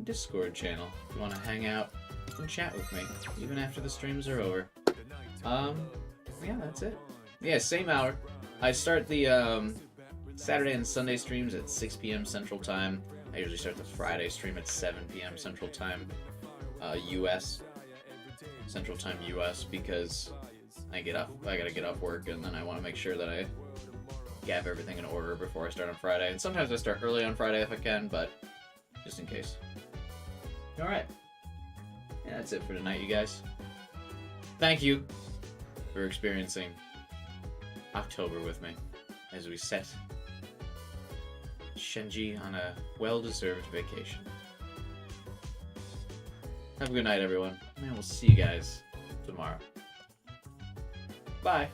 Discord channel if you want to hang out and chat with me, even after the streams are over. Yeah, that's it. Yeah, same hour. I start the Saturday and Sunday streams at 6 p.m. Central Time. I usually start the Friday stream at 7 p.m. Central Time, U.S. Central Time U.S. because I gotta get off work, and then I want to make sure that I have everything in order before I start on Friday. And sometimes I start early on Friday if I can, but just in case. All right. Yeah, that's it for tonight, you guys. Thank you for experiencing October with me as we set Shenji on a well-deserved vacation. Have a good night, everyone, and we'll see you guys tomorrow. Bye.